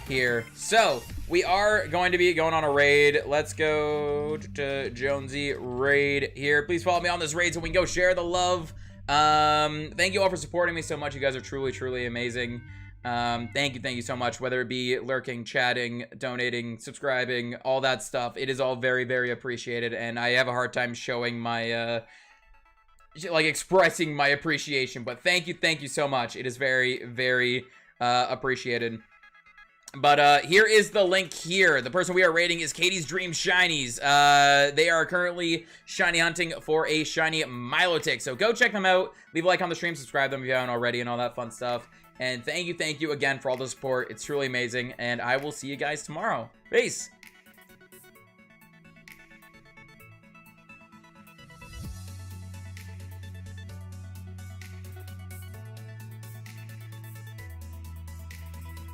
here. So we are going to be going on a raid. Let's go to Jonesy raid here. Please follow me on this raid so we can go share the love. Thank you all for supporting me so much. You guys are truly amazing. Thank you so much, whether it be lurking, chatting, donating, subscribing, all that stuff. It is all very appreciated, and I have a hard time showing my like expressing my appreciation, but thank you so much. It is very appreciated. But here is the link here. The person we are rating is Katie's Dream Shinies. They are currently shiny hunting for a shiny Milotic, so go check them out. Leave a like on the stream, subscribe them if you haven't already, and all that fun stuff. And thank you again for all the support. It's truly amazing, and I will see you guys tomorrow. Peace!